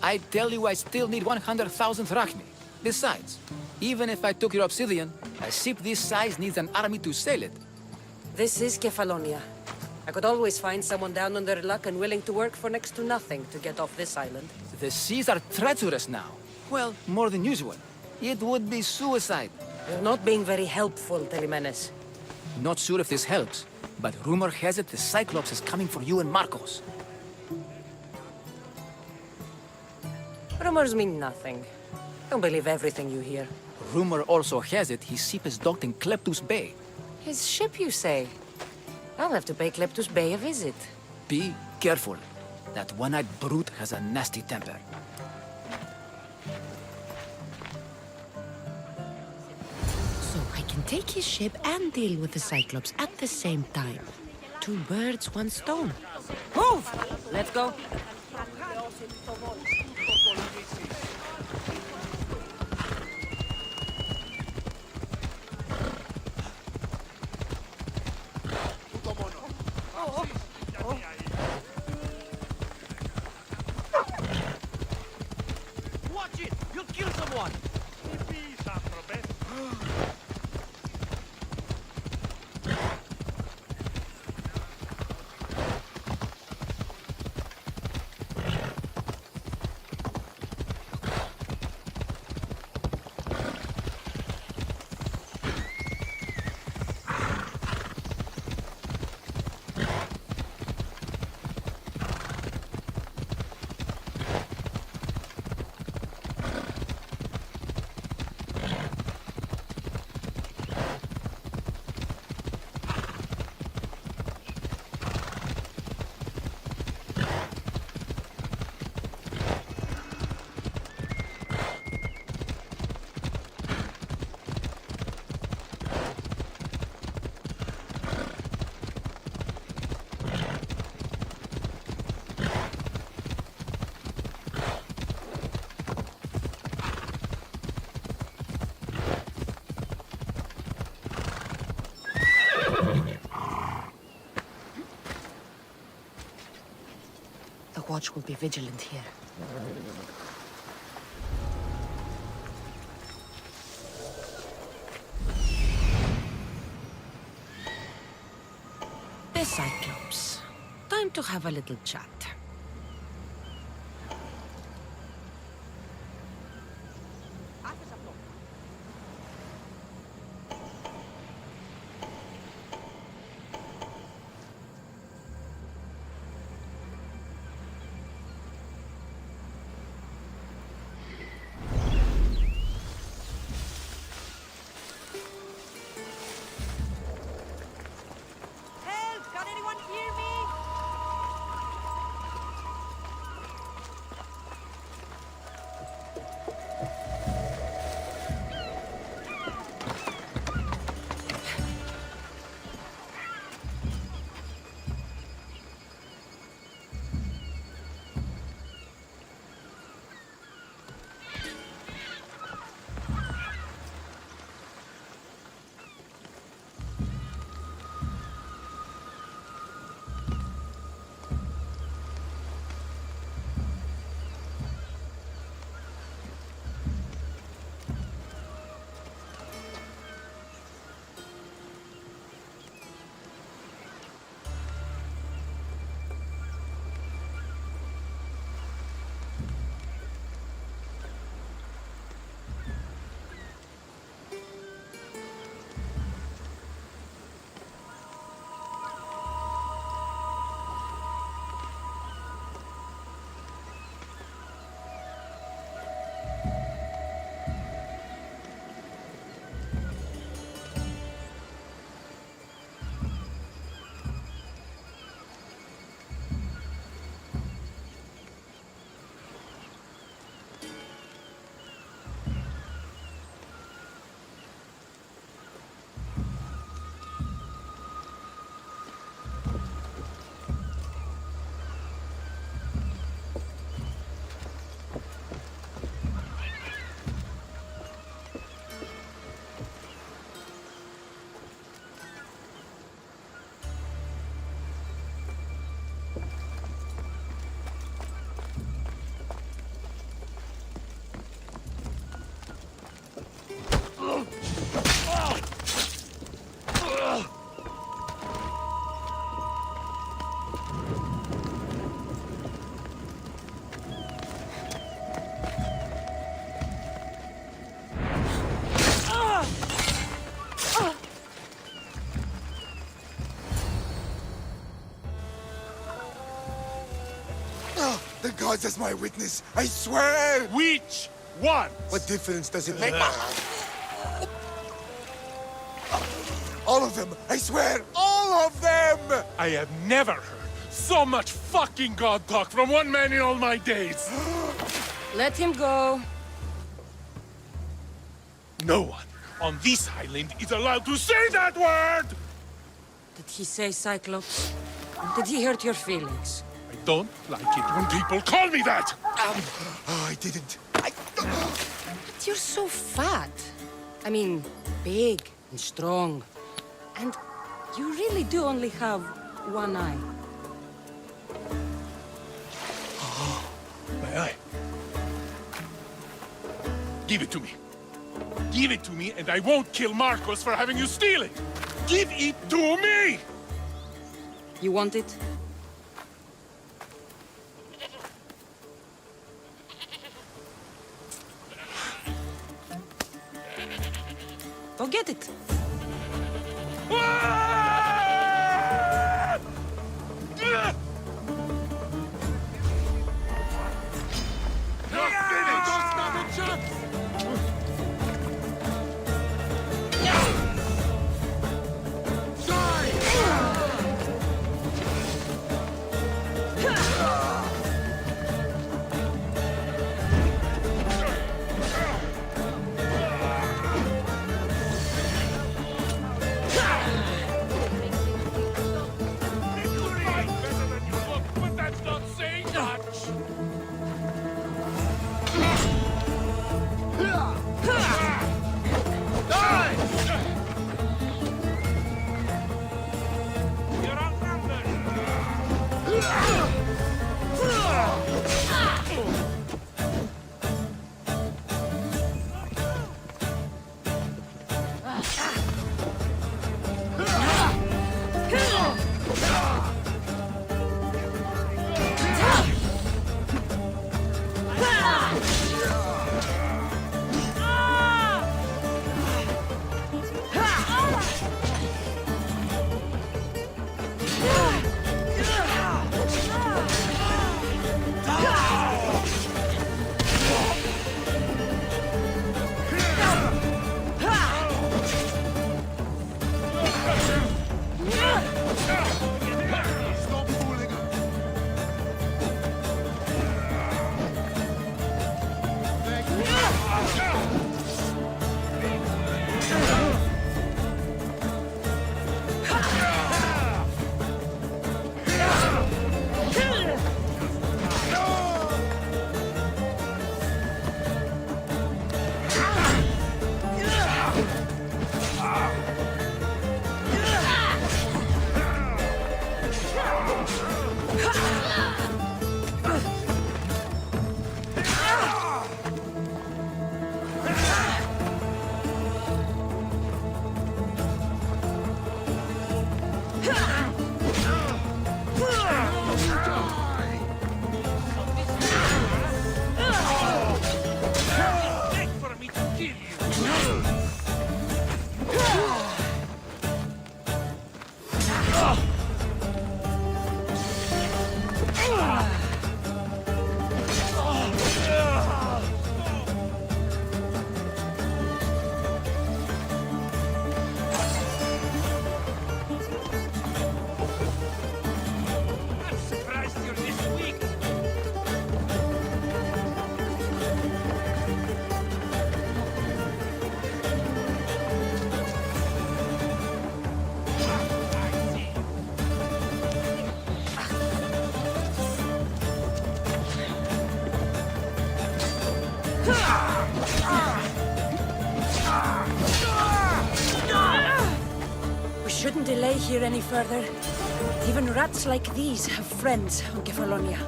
I tell you I still need 100,000 drachmi. Besides, even if I took your obsidian, a ship this size needs an army to sail it. This is Kefalonia. I could always find someone down on their luck and willing to work for next to nothing to get off this island. The seas are treacherous now. Well, more than usual. It would be suicide. You're not being very helpful, Jimenez. Not sure if this helps, but rumor has it the Cyclops is coming for you and Marcos. Rumors mean nothing. Don't believe everything you hear. Rumor also has it his ship is docked in Kleptus Bay. His ship, you say? I'll have to pay Kleptus Bay a visit. Be careful. That one-eyed brute has a nasty temper. So I can take his ship and deal with the Cyclops at the same time. 2 birds, 1 stone. Move! Let's go. Watch it! You'll kill someone! The watch will be vigilant here. The Cyclops. Time to have a little chat. gods as my witness. I swear! Which one? What difference does it make? All of them! I swear! All of them! I have never heard so much fucking god talk from one man in all my days. Let him go. No one on this island is allowed to say that word! Did he say Cyclops? Did he hurt your feelings? I don't like it when people call me that! Oh, I didn't. But you're so fat. I mean, big and strong. And you really do only have one eye. My eye. Give it to me. Give it to me, and I won't kill Marcos for having you steal it! Give it to me! You want it? Go get it. But that's not saying much! You're outnumbered! We shouldn't delay here any further. Even rats like these have friends on Kefalonia.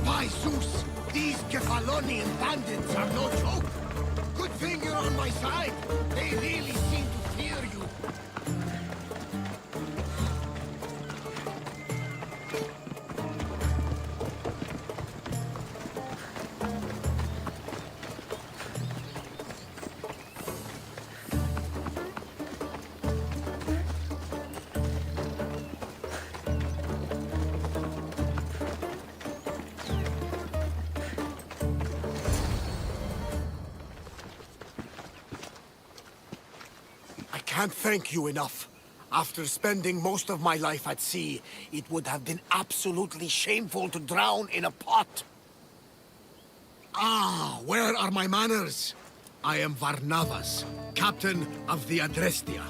By Zeus, these Kefalonian bandits are no joke. Good thing you're on my side. They really seem to fear you. can't thank you enough. After spending most of my life at sea, it would have been absolutely shameful to drown in a pot. Ah, where are my manners? I am Varnavas, captain of the Adrestia.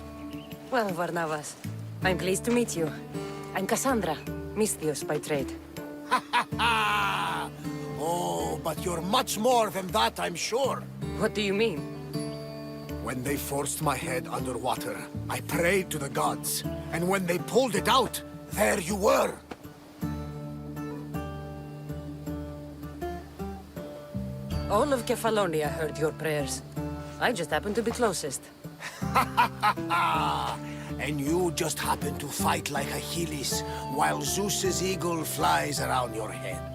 Well, Varnavas, I'm pleased to meet you. I'm Cassandra, Misthios by trade. Oh, but you're much more than that, I'm sure. What do you mean? When they forced my head underwater, I prayed to the gods. And when they pulled it out, there you were. All of Kefalonia heard your prayers. I just happened to be closest. And you just happen to fight like Achilles, while Zeus's eagle flies around your head.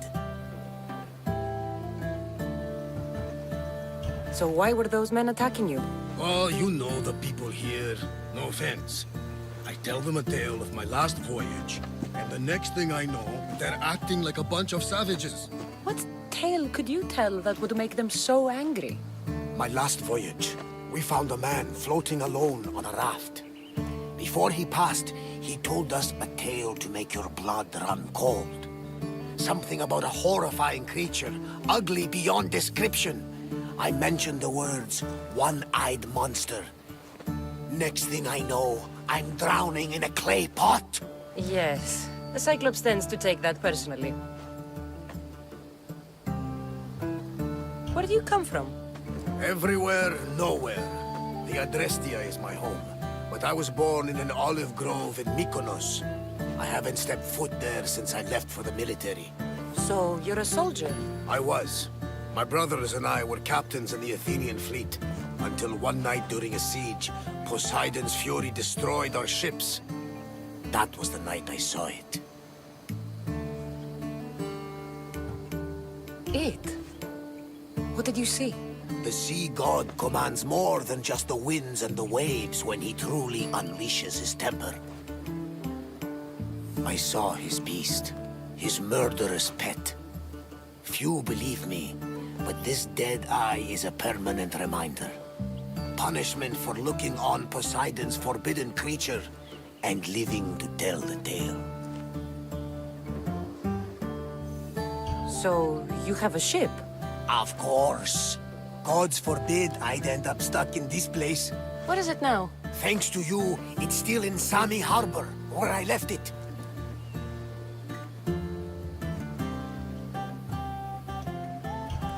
So why were those men attacking you? Oh, you know the people here. No offense. I tell them a tale of my last voyage, and the next thing I know, they're acting like a bunch of savages. What tale could you tell that would make them so angry? My last voyage, we found a man floating alone on a raft. Before he passed, he told us a tale to make your blood run cold. Something about a horrifying creature, ugly beyond description. I mentioned the words, one-eyed monster. Next thing I know, I'm drowning in a clay pot. Yes, the Cyclops tends to take that personally. Where do you come from? Everywhere, nowhere. The Adrestia is my home, but I was born in an olive grove in Mykonos. I haven't stepped foot there since I left for the military. So, you're a soldier? I was. My brothers and I were captains in the Athenian fleet, until one night during a siege, Poseidon's fury destroyed our ships. That was the night I saw it. It? What did you see? The sea god commands more than just the winds and the waves when he truly unleashes his temper. I saw his beast, his murderous pet. Few believe me, but this dead eye is a permanent reminder. Punishment for looking on Poseidon's forbidden creature and living to tell the tale. So, you have a ship? Of course. Gods forbid I'd end up stuck in this place. What is it now? Thanks to you, it's still in Sami Harbor, where I left it.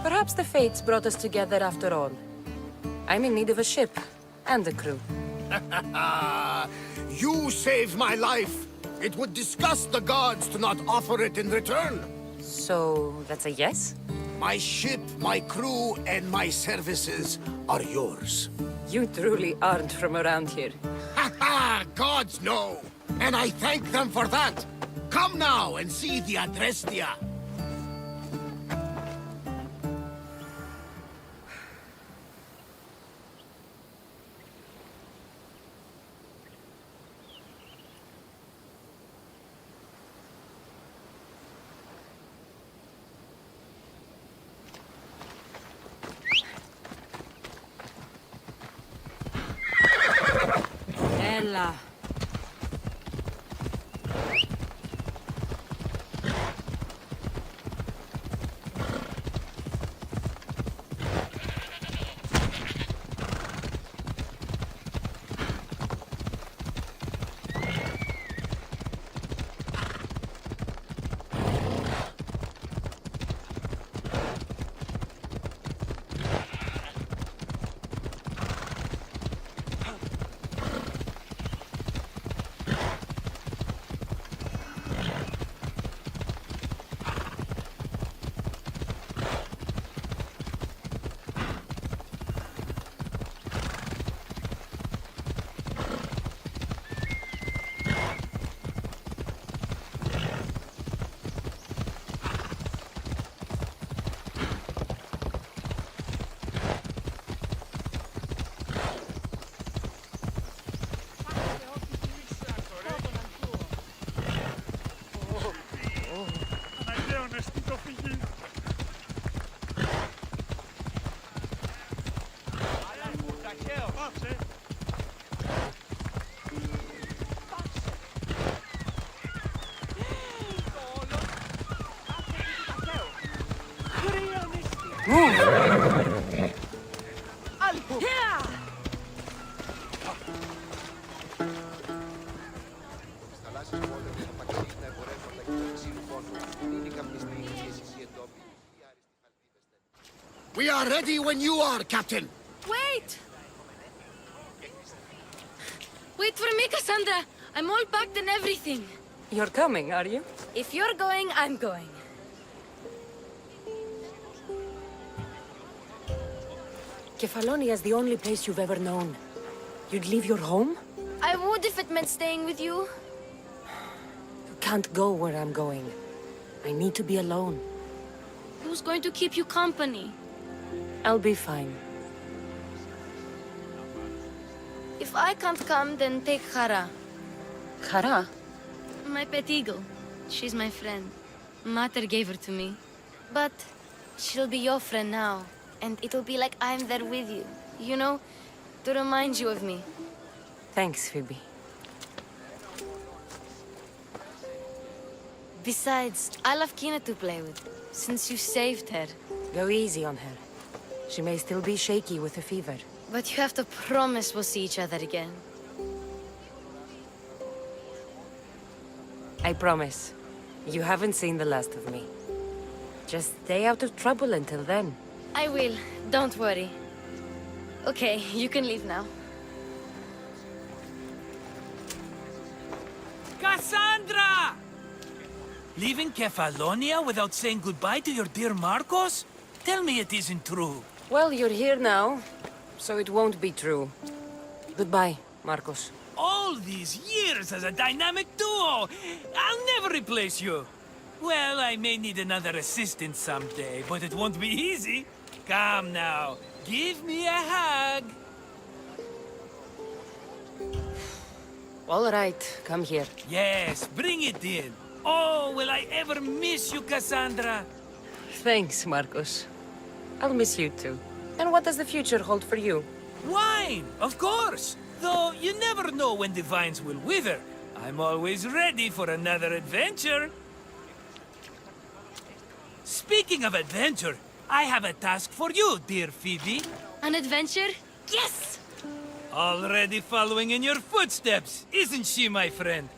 Perhaps the fates brought us together after all. I'm in need of a ship, and a crew. You saved my life! It would disgust the gods to not offer it in return! So, that's a yes? My ship, my crew, and my services are yours. You truly aren't from around here. Ha ha! Gods know! And I thank them for that! Come now and see the Adrestia! Ella. We are ready when you are, Captain. Wait! Wait for me, Cassandra. I'm all packed and everything. You're coming, are you? If you're going, I'm going. Kefalonia is the only place you've ever known. You'd leave your home? I would if it meant staying with you. You can't go where I'm going. I need to be alone. Who's going to keep you company? I'll be fine. If I can't come, then take Hara. Hara? My pet eagle. She's my friend. Mater gave her to me. But she'll be your friend now. And it'll be like I'm there with you. You know? To remind you of me. Thanks, Phoebe. Besides, I love Kina to play with. Since you saved her. Go easy on her. She may still be shaky with a fever. But you have to promise we'll see each other again. I promise. You haven't seen the last of me. Just stay out of trouble until then. I will. Don't worry. Okay, you can leave now. Cassandra! Leaving Kefalonia without saying goodbye to your dear Marcos? Tell me it isn't true. Well, you're here now, so it won't be true. Goodbye, Marcos. All these years as a dynamic duo! I'll never replace you! Well, I may need another assistant someday, but it won't be easy. Come now, give me a hug. All right, come here. Yes, bring it in. Oh, will I ever miss you, Cassandra? Thanks, Marcos. I'll miss you too. And what does the future hold for you? Wine, of course. Though you never know when the vines will wither. I'm always ready for another adventure. Speaking of adventure, I have a task for you, dear Phoebe. An adventure? Yes! Already following in your footsteps, isn't she, my friend?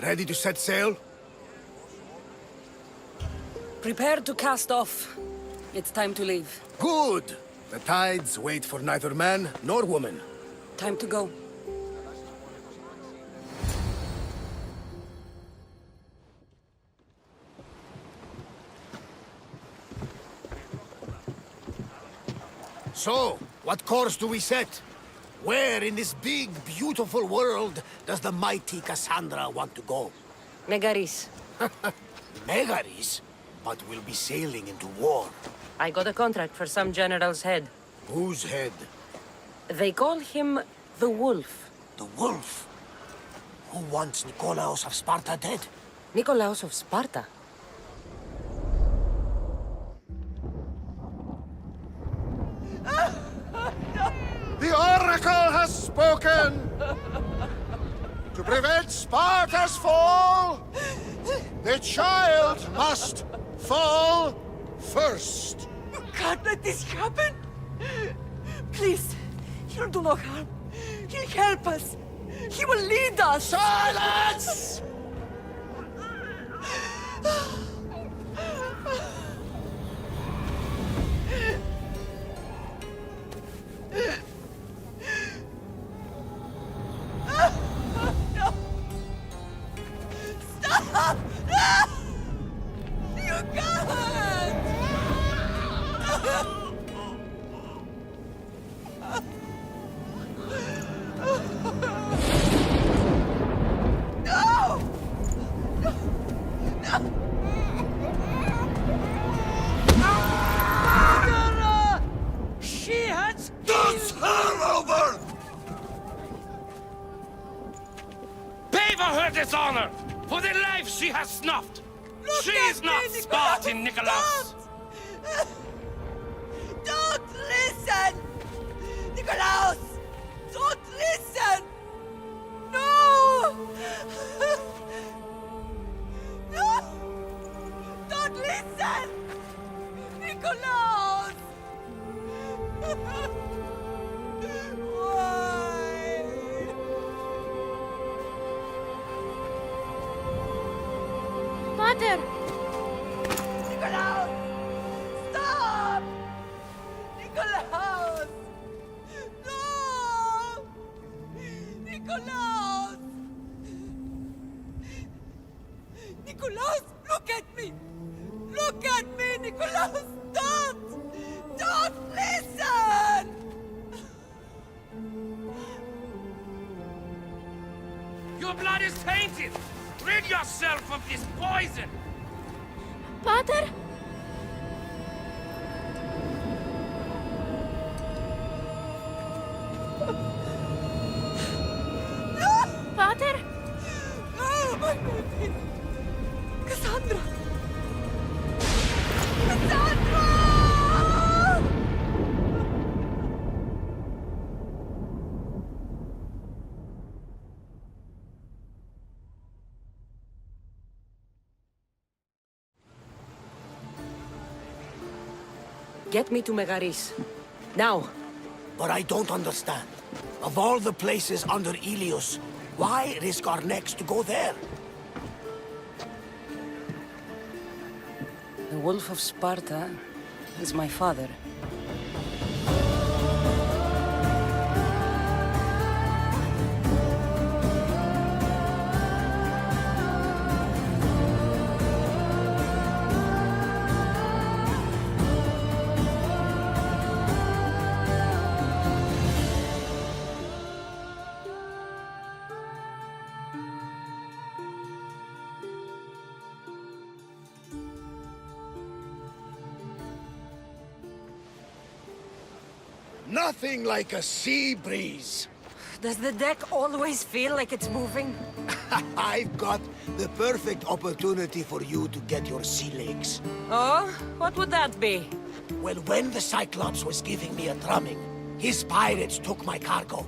Ready to set sail? Prepare to cast off. It's time to leave. Good! The tides wait for neither man nor woman. Time to go. So, what course do we set? Where in this big, beautiful world does the mighty Cassandra want to go? Megaris. Megaris? But we'll be sailing into war. I got a contract for some general's head. Whose head? They call him the Wolf. The Wolf? Who wants Nikolaos of Sparta dead? Nikolaos of Sparta? The Oracle has spoken! To prevent Sparta's fall, the child must fall first. You can't let this happen! Please, he'll do no harm. He'll help us. He will lead us! Silence! Stop! You can't! No! Murderer! She has Dance her over! Pay for her dishonor! For the life she has snuffed! She is not Spartan, Nikolaos! Don't listen! Nikolaos! Don't listen! No! No! listen! Nikolaus! Why? Mater! Nikolaus! Stop! Nikolaus! No! Nikolaus! Nikolaus, look at me! Look at me, Nikolaus! Don't! Don't listen! Your blood is tainted! Rid yourself of this poison! Pater? Pater? Oh, my baby! Cassandra! Cassandra! Get me to Megaris. Now. But I don't understand. Of all the places under Ilios, why risk our necks to go there? The Wolf of Sparta is my father. Nothing like a sea breeze. Does the deck always feel like it's moving? I've got the perfect opportunity for you to get your sea legs. Oh? What would that be? Well, when the Cyclops was giving me a drumming, his pirates took my cargo.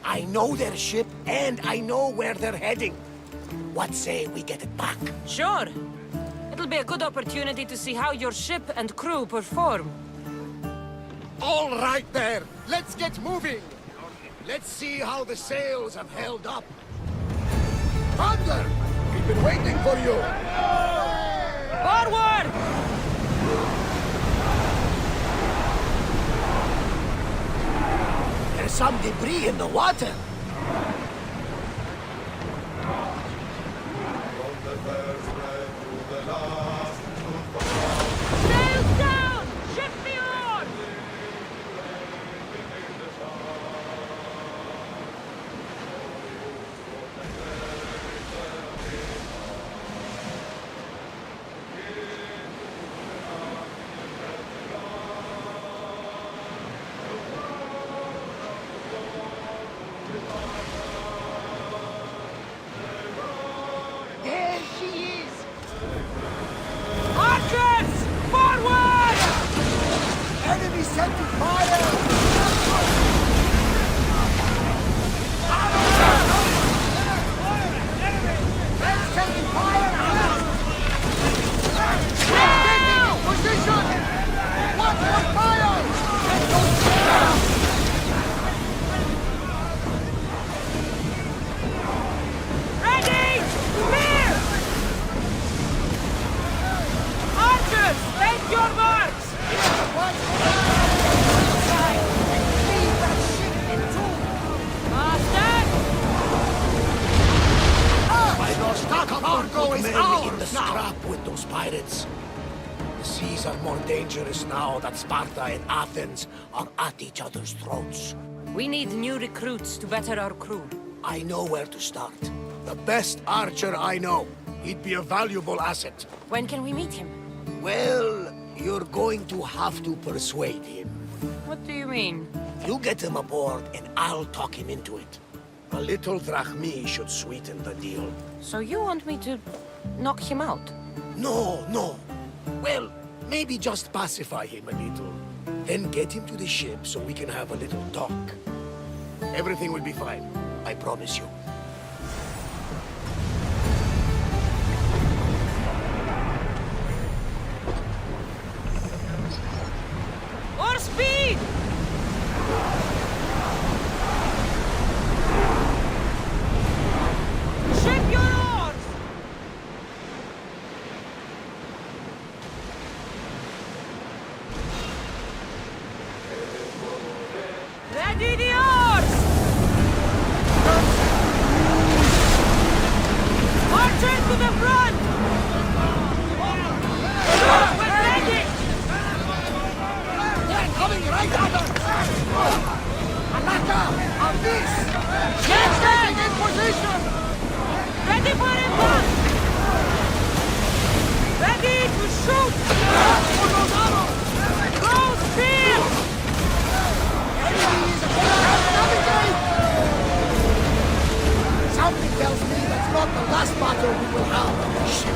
I know their ship, and I know where they're heading. What say we get it back? Sure. It'll be a good opportunity to see how your ship and crew perform. All right there, let's get moving. Let's see how the sails have held up. Thunder! We've been waiting for you! Forward! There's some debris in the water. Sails down! Shift the oars! There she is! Archers! Forward! Enemy setting fire! Let's taking fire! Taking position! Watch for fire! Ready! Clear! Archers, take your marks! Cargo is ours in the scrap with those pirates. The seas are more dangerous now that Sparta and Athens are at each other's throats. We need new recruits to better our crew. I know where to start. The best archer I know. He'd be a valuable asset. When can we meet him? Well, you're going to have to persuade him. What do you mean? You get him aboard and I'll talk him into it. A little drachmi should sweeten the deal. So you want me to knock him out? No, no. Well, maybe just pacify him a little. Then get him to the ship so we can have a little talk. Everything will be fine. I promise you. not the last battle we will have on this ship.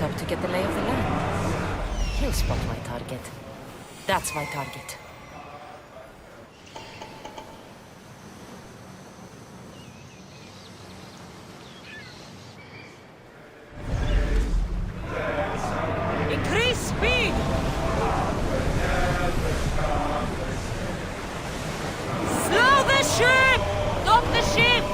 Up to get the lay of the land. He'll spot my target. That's my target. Increase speed! Slow the ship! Stop the ship!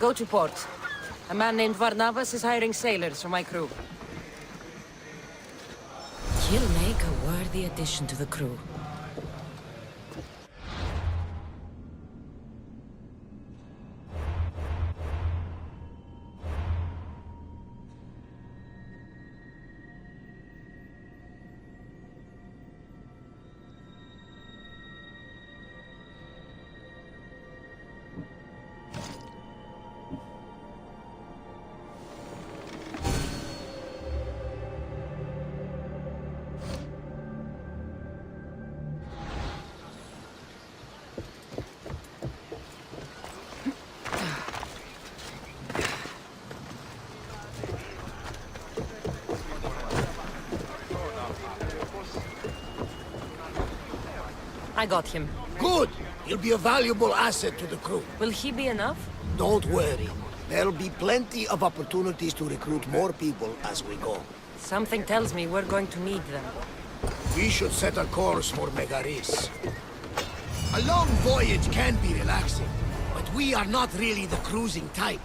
Go to port. A man named Varnavas is hiring sailors for my crew. He'll make a worthy addition to the crew. I got him. Good! He'll be a valuable asset to the crew. Will he be enough? Don't worry. There'll be plenty of opportunities to recruit more people as we go. Something tells me we're going to need them. We should set a course for Megaris. A long voyage can be relaxing, but we are not really the cruising type.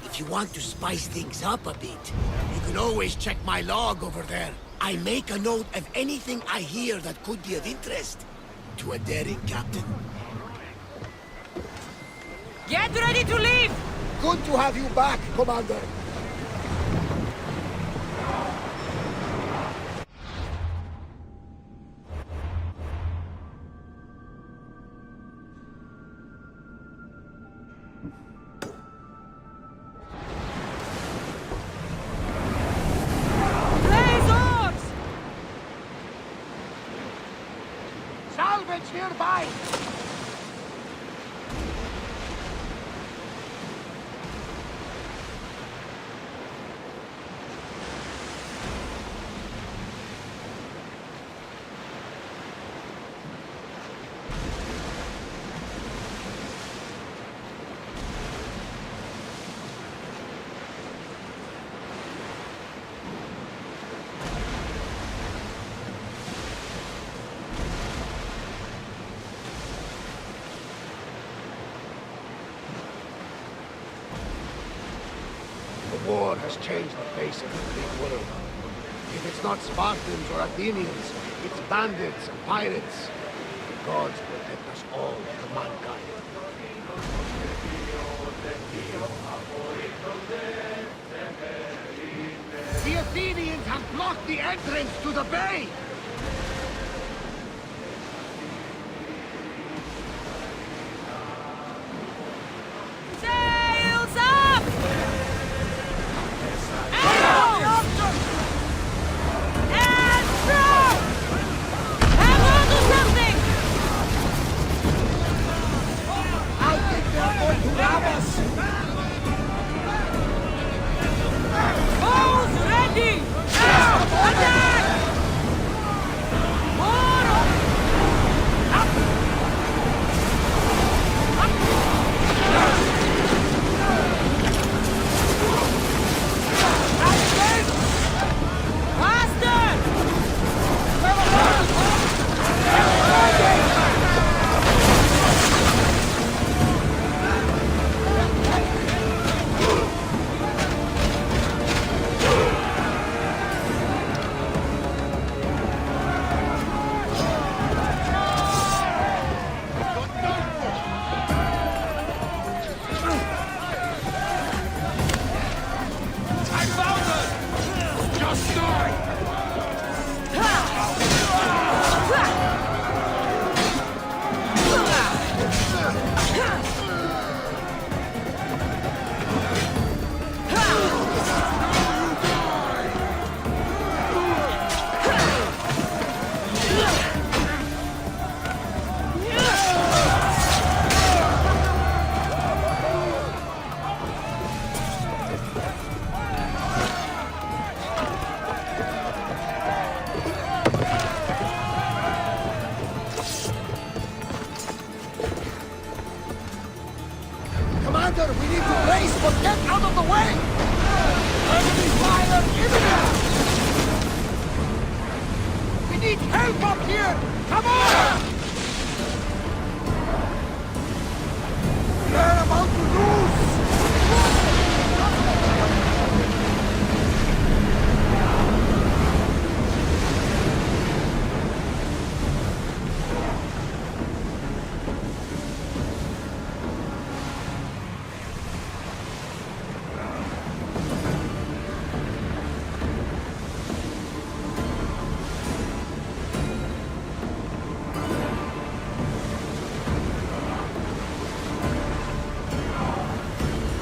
If you want to spice things up a bit, you can always check my log over there. I make a note of anything I hear that could be of interest to a daring captain. Get ready to leave! Good to have you back, Commander. Nearby! war has changed the face of the Greek world. If it's not Spartans or Athenians, it's bandits and pirates. The gods protect us all from mankind. The Athenians have blocked the entrance to the bay! Sails up! Out! And throw! Hang on to something! I think they're going to rob us! Bows ready! Attack! More! Up! Commander, we need to brace, but get out of the way! Enemy fire imminent! We need help up here! Come on! We're about to lose!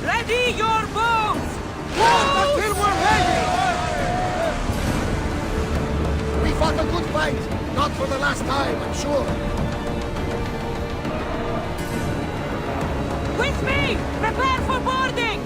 Ready your bows! Until we're ready! We fought a good fight. Not for the last time, I'm sure. With me! Prepare for boarding!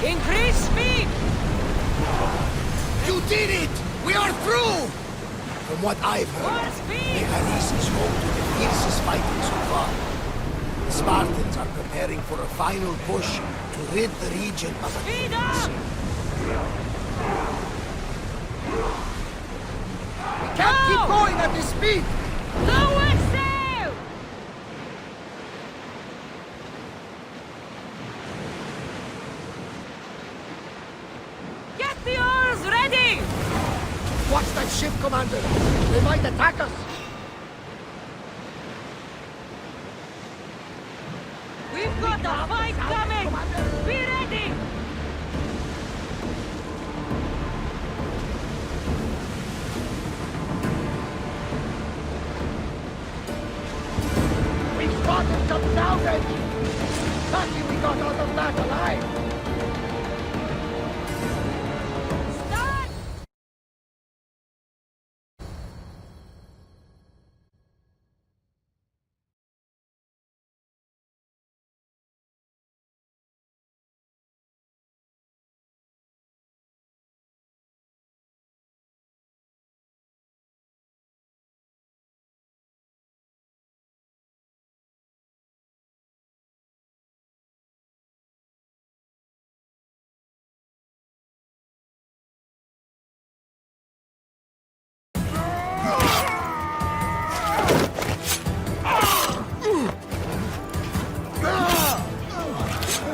Increase speed! You did it! We are through! From what I've heard, Megaris is home to the fiercest fighting so far. The Spartans are preparing for a final push to rid the region of Athens. We can't keep going at this speed! Lower sail! Get the oars ready! Watch that ship, Commander! They might attack us! We've got a fight coming! Be ready! We spotted some salvage! Lucky we got out of that alive!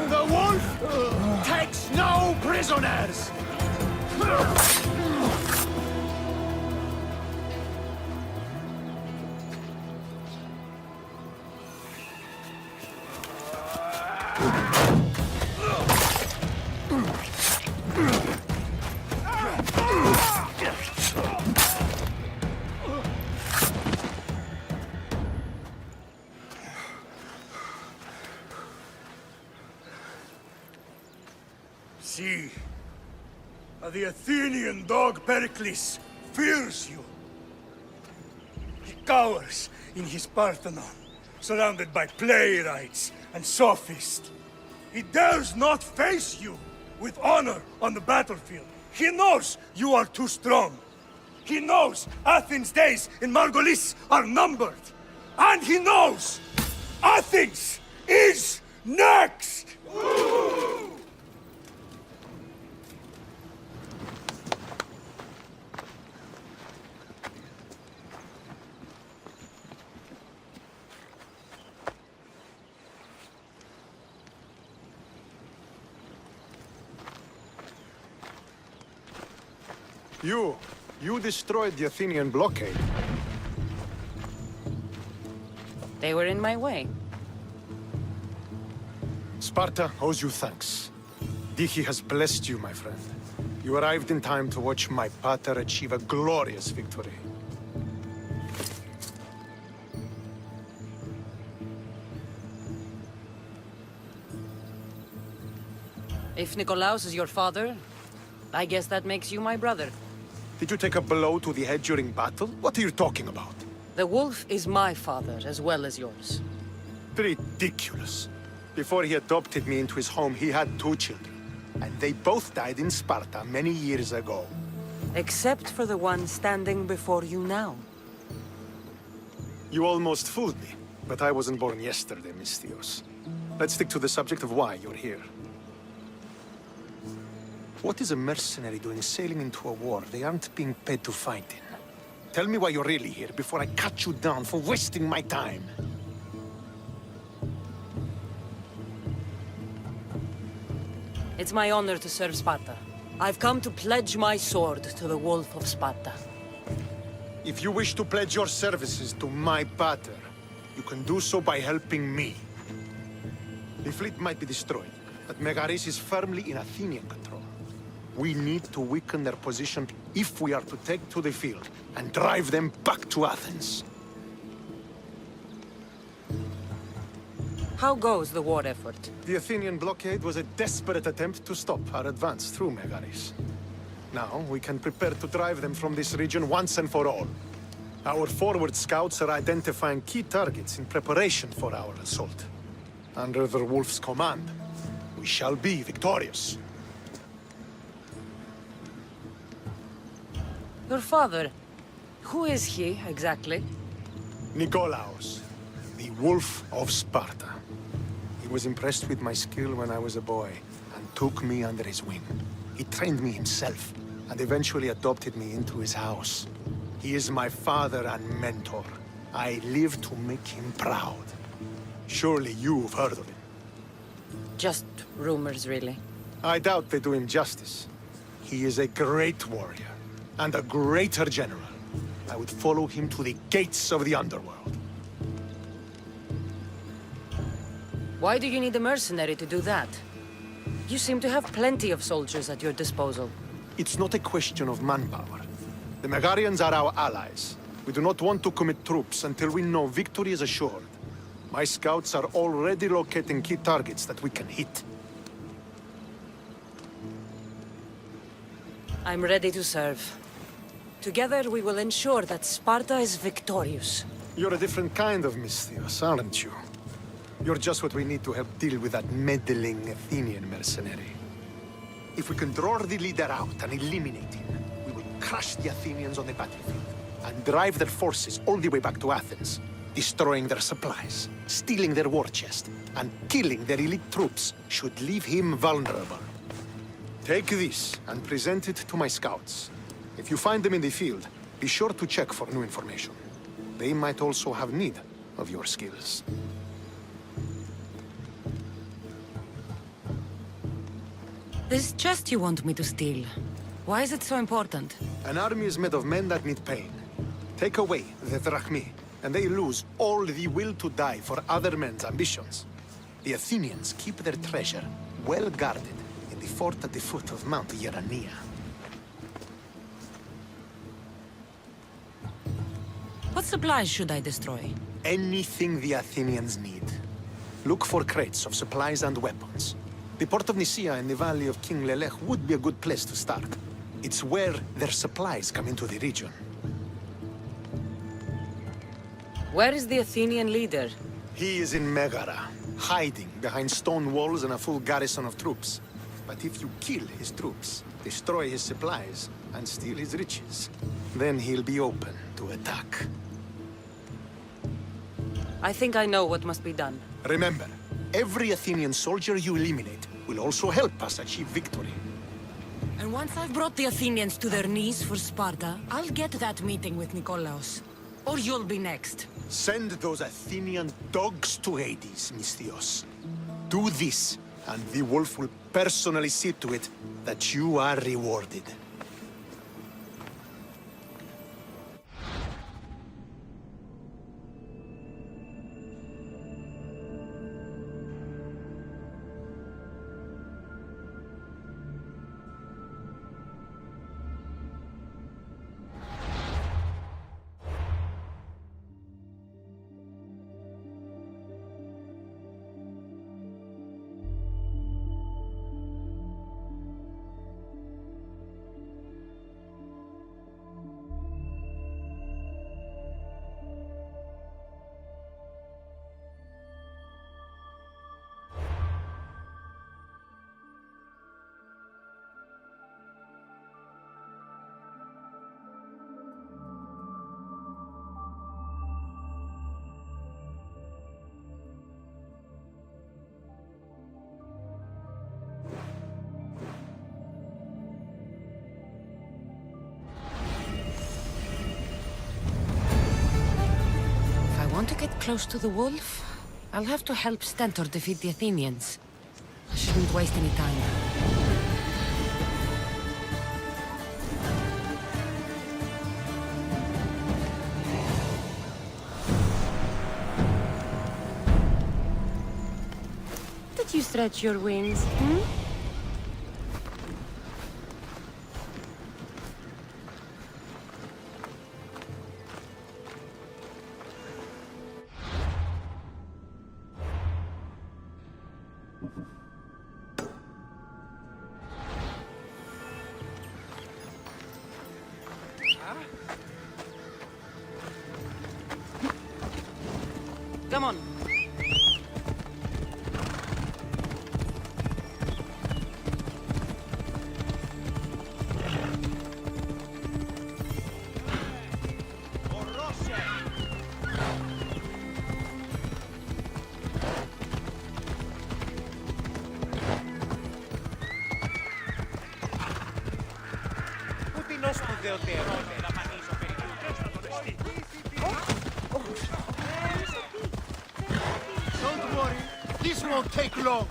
The wolf takes no prisoners! See, the Athenian dog Pericles fears you. He cowers in his Parthenon, surrounded by playwrights and sophists. He dares not face you with honor on the battlefield. He knows you are too strong. He knows Athens' days in Margolis are numbered. And he knows Athens is next! You destroyed the Athenian blockade. They were in my way. Sparta owes you thanks. Diki has blessed you, my friend. You arrived in time to watch my pater achieve a glorious victory. If Nikolaos is your father, I guess that makes you my brother. Did you take a blow to the head during battle? What are you talking about? The wolf is my father as well as yours. Ridiculous. Before he adopted me into his home, he had 2 children. And they both died in Sparta many years ago. Except for the one standing before you now. You almost fooled me, but I wasn't born yesterday, Mystios. Let's stick to the subject of why you're here. What is a mercenary doing sailing into a war they aren't being paid to fight in? Tell me why you're really here before I cut you down for wasting my time. It's my honor to serve Sparta. I've come to pledge my sword to the Wolf of Sparta. If you wish to pledge your services to my pater, you can do so by helping me. The fleet might be destroyed, but Megaris is firmly in Athenian control. We need to weaken their position if we are to take to the field and drive them back to Athens. How goes the war effort? The Athenian blockade was a desperate attempt to stop our advance through Megaris. Now, we can prepare to drive them from this region once and for all. Our forward scouts are identifying key targets in preparation for our assault. Under the Wolf's command, we shall be victorious. Your father. Who is he, exactly? Nikolaos, the Wolf of Sparta. He was impressed with my skill when I was a boy, and took me under his wing. He trained me himself, and eventually adopted me into his house. He is my father and mentor. I live to make him proud. Surely you've heard of him. Just rumors, really. I doubt they do him justice. He is a great warrior, and a greater general. I would follow him to the gates of the underworld. Why do you need a mercenary to do that? You seem to have plenty of soldiers at your disposal. It's not a question of manpower. The Megarians are our allies. We do not want to commit troops until we know victory is assured. My scouts are already locating key targets that we can hit. I'm ready to serve. Together we will ensure that Sparta is victorious. You're a different kind of Misthios, aren't you? You're just what we need to help deal with that meddling Athenian mercenary. If we can draw the leader out and eliminate him, we will crush the Athenians on the battlefield and drive their forces all the way back to Athens, destroying their supplies, stealing their war chest, and killing their elite troops should leave him vulnerable. Take this and present it to my scouts. If you find them in the field, be sure to check for new information. They might also have need of your skills. This chest you want me to steal, why is it so important? An army is made of men that need pain. Take away the drachmi, and they lose all the will to die for other men's ambitions. The Athenians keep their treasure well guarded in the fort at the foot of Mount Yerania. What supplies should I destroy? Anything the Athenians need. Look for crates of supplies and weapons. The port of Nicaea in the valley of King Lelech would be a good place to start. It's where their supplies come into the region. Where is the Athenian leader? He is in Megara, hiding behind stone walls and a full garrison of troops. But if you kill his troops, destroy his supplies, and steal his riches, then he'll be open to attack. I think I know what must be done. Remember, every Athenian soldier you eliminate will also help us achieve victory. And once I've brought the Athenians to their knees for Sparta, I'll get that meeting with Nikolaos. Or you'll be next. Send those Athenian dogs to Hades, Misthios. Do this, and the wolf will personally see to it that you are rewarded. Want to get close to the wolf? I'll have to help Stentor defeat the Athenians. I shouldn't waste any time. Did you stretch your wings, Come on. Don't worry, this won't take long.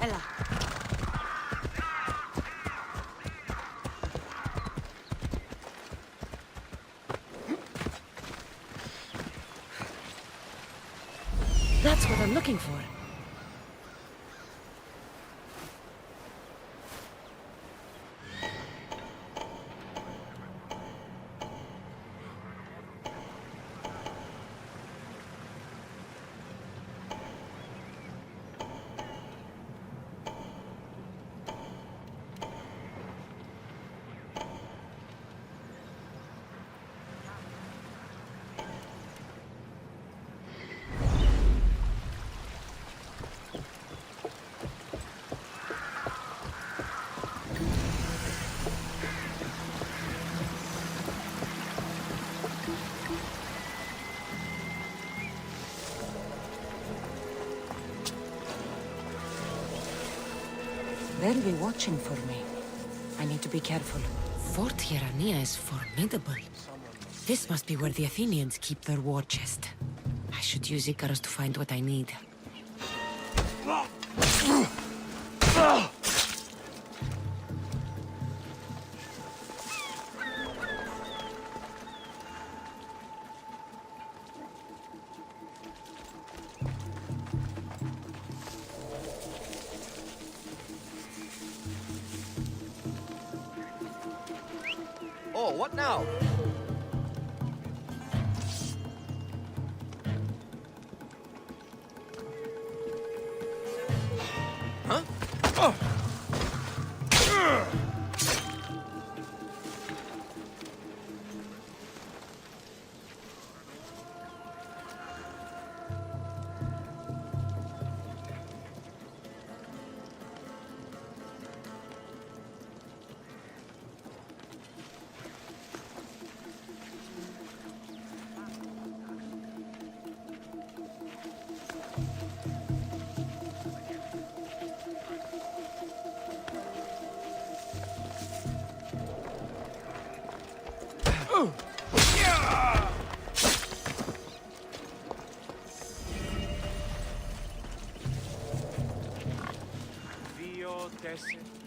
Ella. That's what I'm looking for. They'll be watching for me. I need to be careful. Fort Hierania is formidable. This must be where the Athenians keep their war chest. I should use Icarus to find what I need. Oh, what now? Huh? Oh.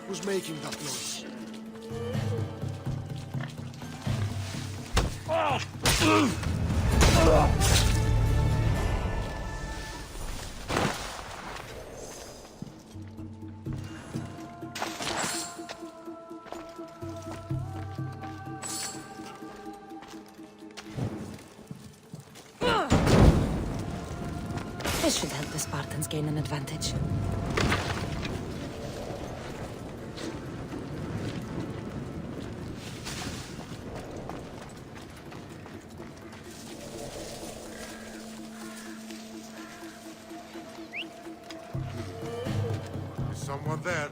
Who's making that noise? This should help the Spartans gain an advantage. Is someone there?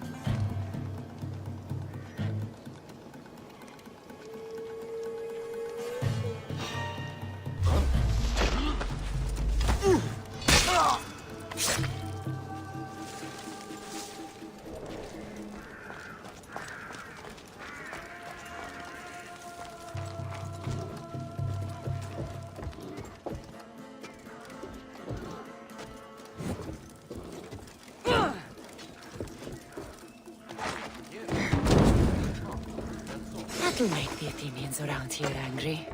That'll make the Athenians around here angry.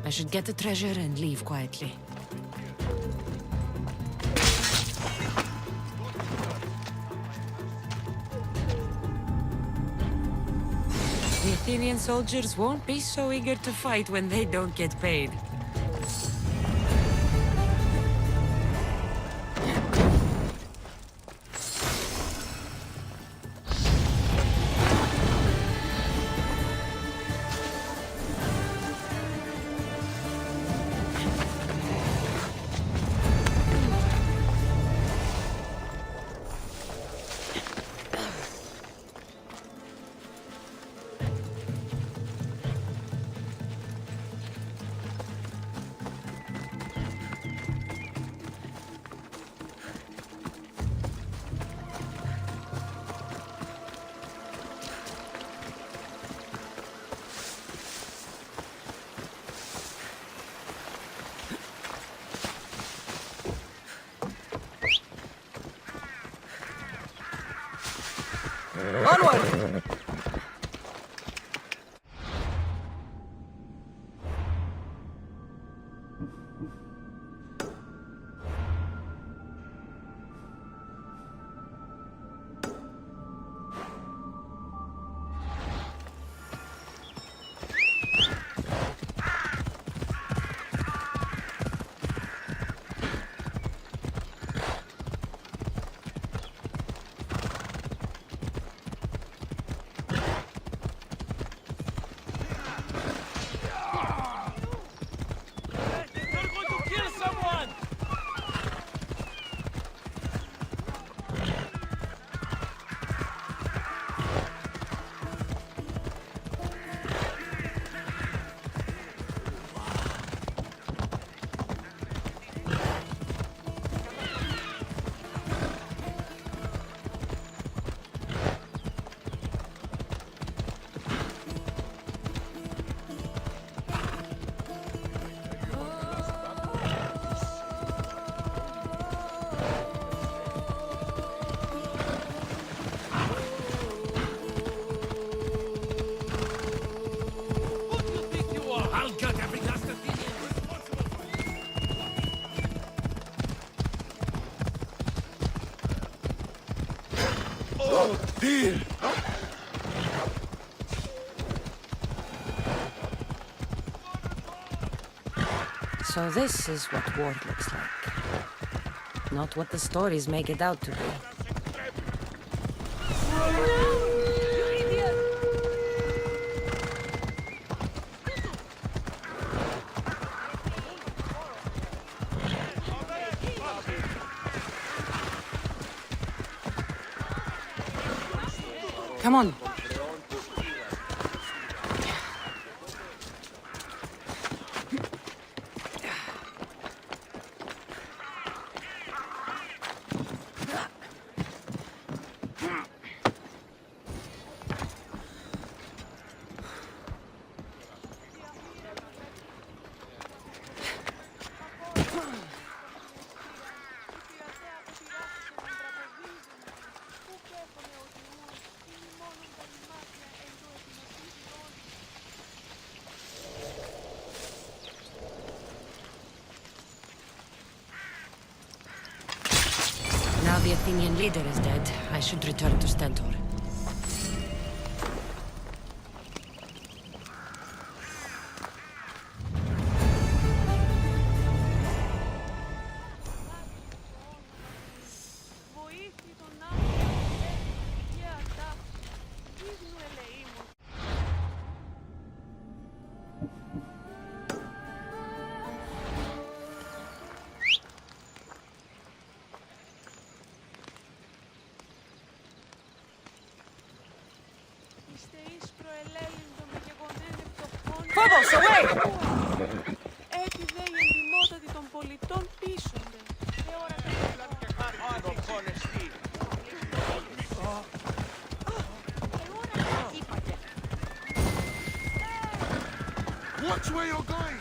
I should get the treasure and leave quietly. The Athenian soldiers won't be so eager to fight when they don't get paid. Onward! Dear! So this is what war looks like. Not what the stories make it out to be. Come on. Now the Athenian leader is dead, I should return to Stentor. Phobos, away! Έφυγε η εντυμότατη των πολιτών πίσονται. Watch where you're going!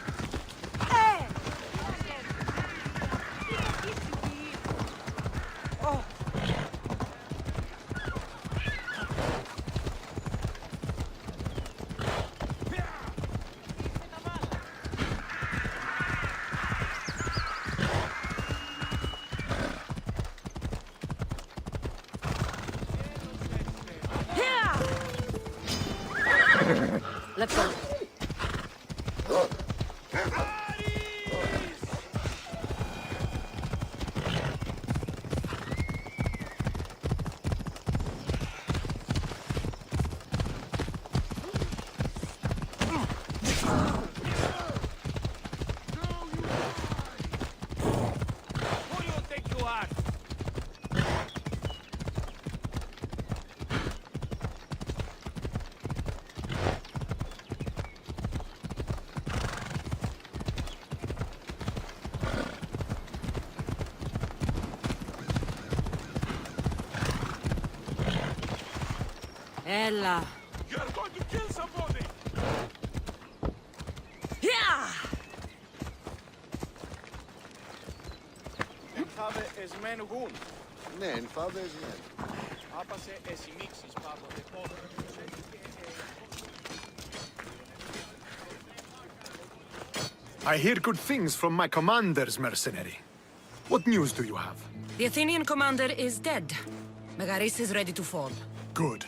Let's go. Ella. You're going to kill somebody! Yeah! Enfave esmen gun. Ναι, enfave esmen. Άπασε εσημίξεις πάντοτε πόδο. I hear good things from my commanders, mercenary. What news do you have? The Athenian commander is dead. Megaris is ready to fall. Good.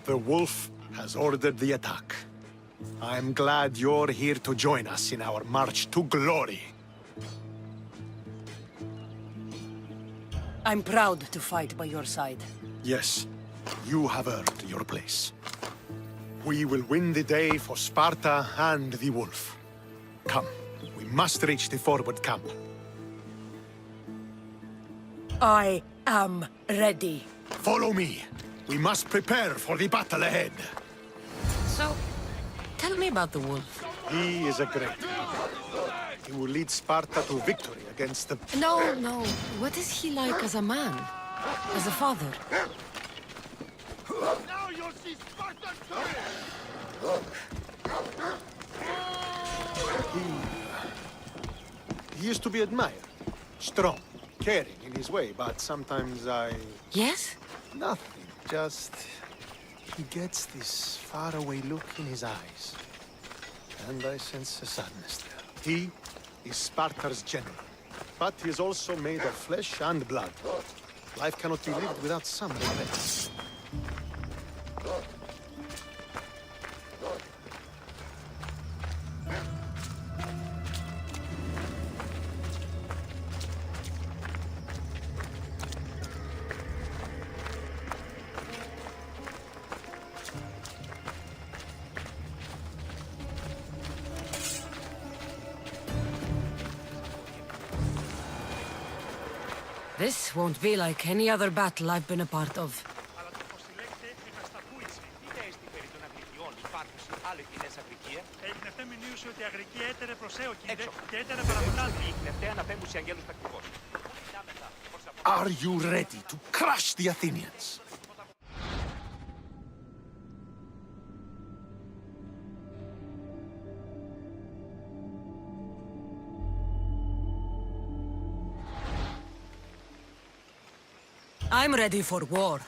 The wolf has ordered the attack. I'm glad you're here to join us in our march to glory. I'm proud to fight by your side. Yes, you have earned your place. We will win the day for Sparta and the wolf. Come, we must reach the forward camp. I am ready. Follow me. We must prepare for the battle ahead. So, tell me about the wolf. He is a great man. He will lead Sparta to victory against the... No. What is he like as a man? As a father? Now you'll see Spartan He used to be admired. Strong, caring in his way, but sometimes I... Yes? Nothing. Just... he gets this faraway look in his eyes. And I sense a sadness there. He is Sparta's general. But he is also made of flesh and blood. Life cannot be lived without some regret. This won't be like any other battle I've been a part of. Are you ready to crush the Athenians? I'm ready for war.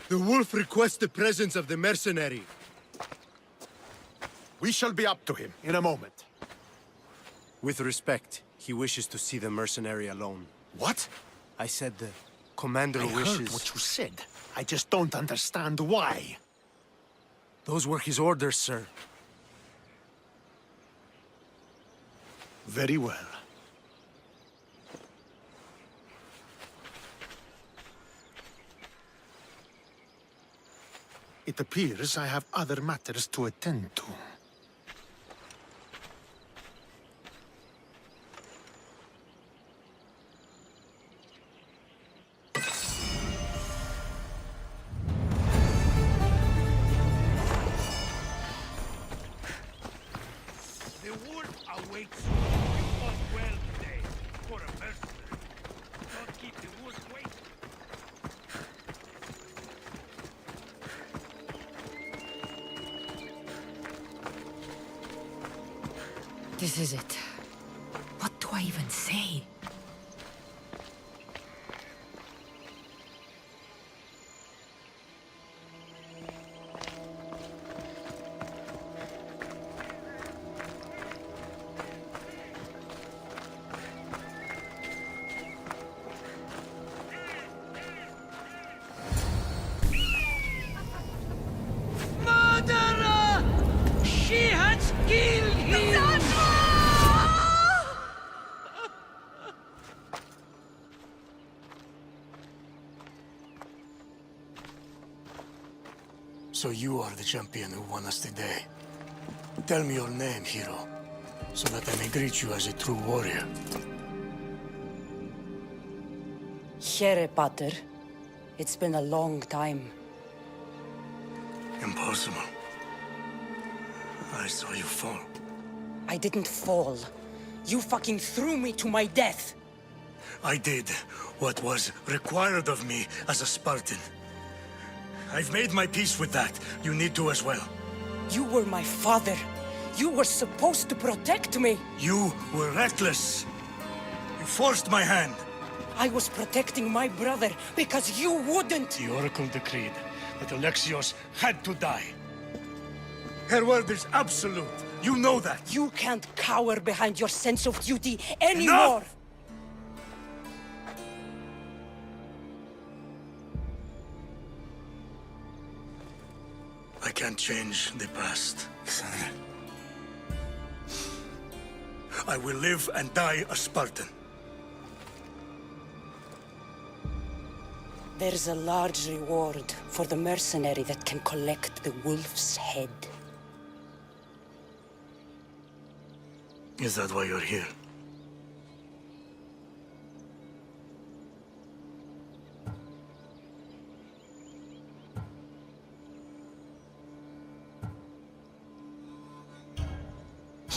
The wolf requests the presence of the mercenary. We shall be up to him in a moment. With respect, he wishes to see the mercenary alone. What? I said the commander wishes... I heard what you said. I just don't understand why. Those were his orders, sir. Very well. It appears I have other matters to attend to. The wolf awaits you. You fought well today for a mercenary. Don't keep the wolf waiting. This is it. What do I even say? Murderer! She has killed him! So you are the champion who won us today. Tell me your name, hero, so that I may greet you as a true warrior. Here, Pater. It's been a long time. Impossible. I saw you fall. I didn't fall. You fucking threw me to my death. I did what was required of me as a Spartan. I've made my peace with that. You need to as well. You were my father. You were supposed to protect me. You were reckless. You forced my hand. I was protecting my brother because you wouldn't. The Oracle decreed that Alexios had to die. Her word is absolute. You know that. You can't cower behind your sense of duty anymore. Enough! I can't change the past, Cassandra. I will live and die a Spartan. There's a large reward for the mercenary that can collect the wolf's head. Is that why you're here?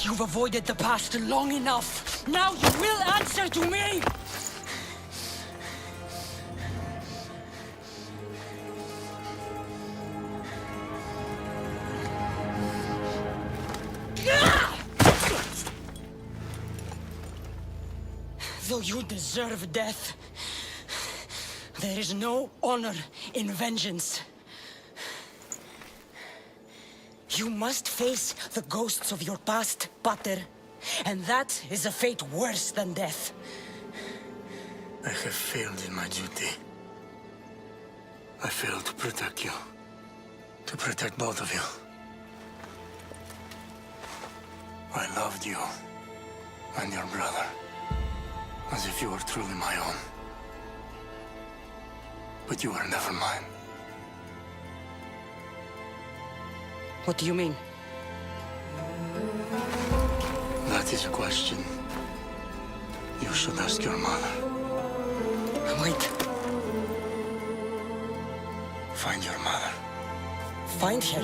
You've avoided the past long enough. Now you will answer to me! Though you deserve death, there is no honor in vengeance. You must face the ghosts of your past, Pater, and that is a fate worse than death. I have failed in my duty. I failed to protect you. To protect both of you. I loved you and your brother as if you were truly my own. But you were never mine. What do you mean? That is a question you should ask your mother. Wait. Find your mother. Find her?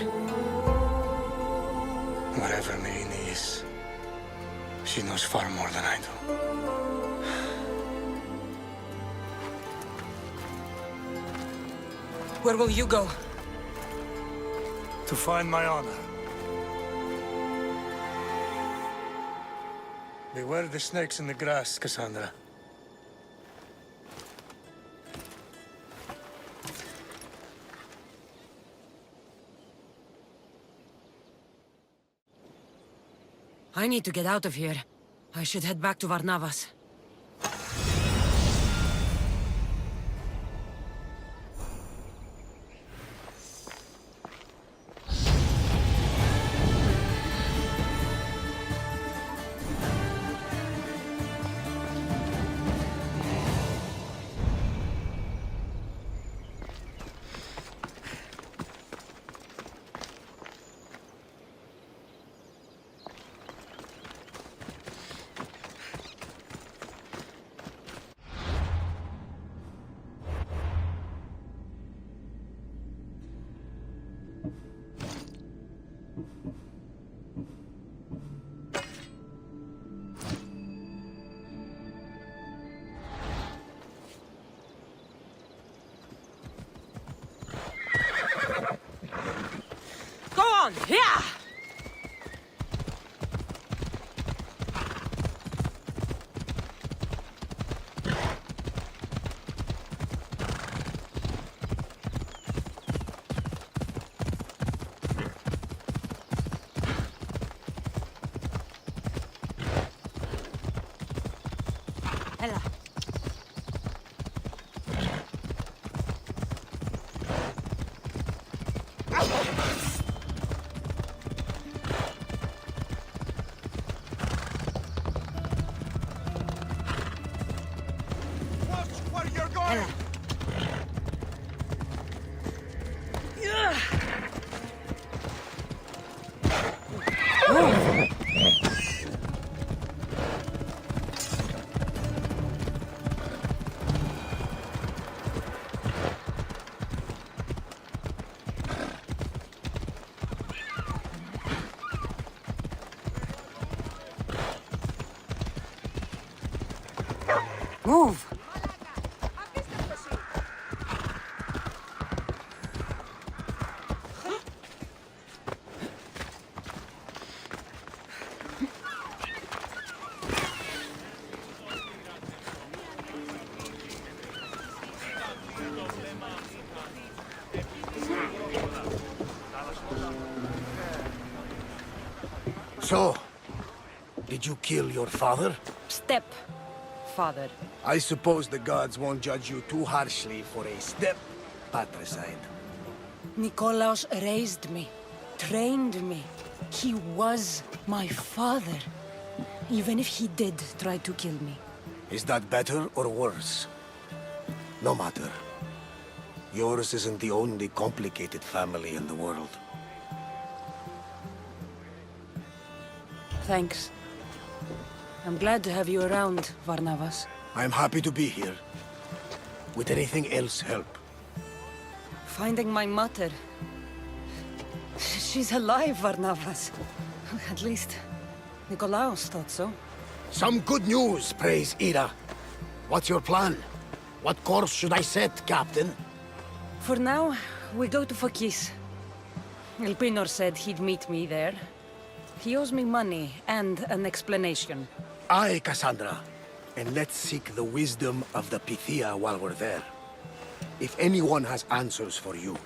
Wherever Melini is, she knows far more than I do. Where will you go? To find my honor. Beware the snakes in the grass, Cassandra. I need to get out of here. I should head back to Varnavas. Yeah! Ella. Move! So, did you kill your father? Step, father. I suppose the gods won't judge you too harshly for a step patricide. Nikolaos raised me, trained me. He was my father. Even if he did try to kill me. Is that better or worse? No matter. Yours isn't the only complicated family in the world. Thanks. I'm glad to have you around, Varnavas. I'm happy to be here. Would anything else help? Finding my mother. She's alive, Varnavas. At least, Nikolaos thought so. Some good news, praise Ira. What's your plan? What course should I set, Captain? For now, we go to Phokis. Elpinor said he'd meet me there. He owes me money and an explanation. Aye, Cassandra. And let's seek the wisdom of the Pythia while we're there. If anyone has answers for you,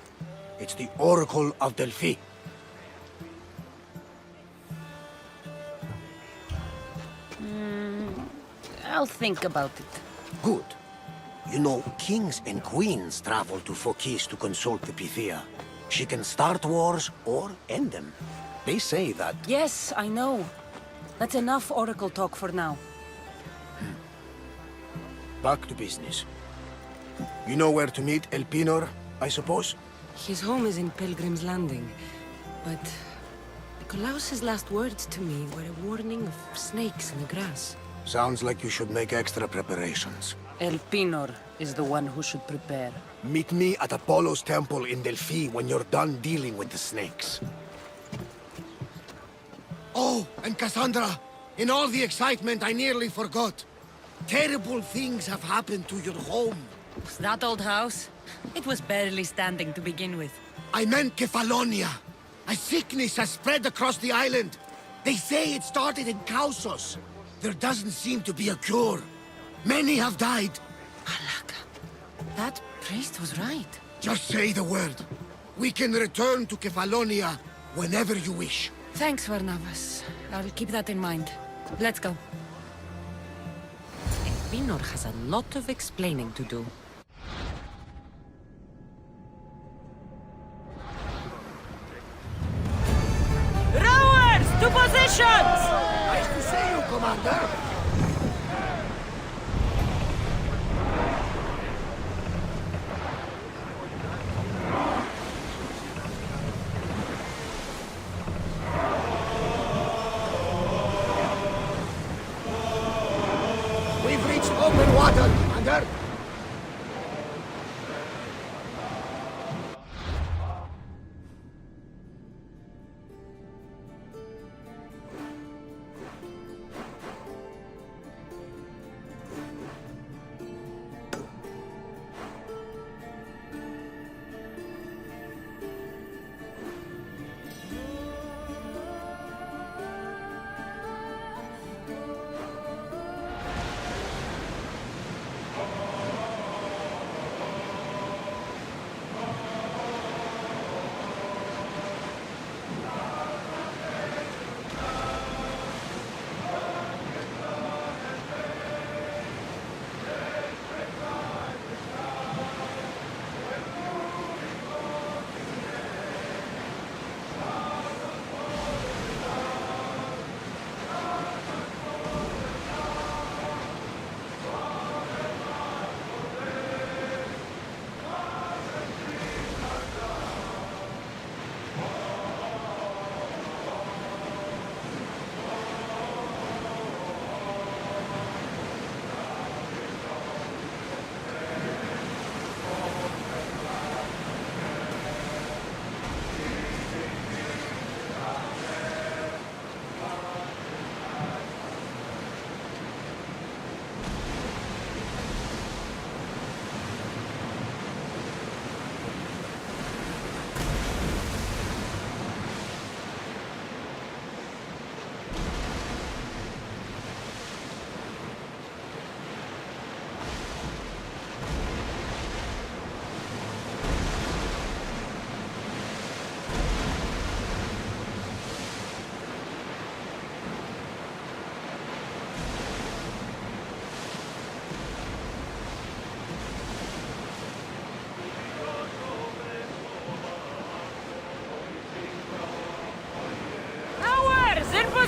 it's the Oracle of Delphi. I'll think about it. Good. You know, kings and queens travel to Phokis to consult the Pythia. She can start wars or end them. They say that... Yes, I know. That's enough oracle talk for now. Back to business. You know where to meet Elpinor, I suppose? His home is in Pilgrim's Landing, but Nikolaos' last words to me were a warning of snakes in the grass. Sounds like you should make extra preparations. Elpinor is the one who should prepare. Meet me at Apollo's temple in Delphi when you're done dealing with the snakes. Oh, and Cassandra, in all the excitement, I nearly forgot. Terrible things have happened to your home. That old house? It was barely standing to begin with. I meant Kefalonia. A sickness has spread across the island. They say it started in Kausos. There doesn't seem to be a cure. Many have died. That priest was right. Just say the word. We can return to Kefalonia whenever you wish. Thanks, Varnavas. I'll keep that in mind. Let's go. Elpinor has a lot of explaining to do. Rowers, to positions! Nice to see you, Commander. We've reached open water, Commander.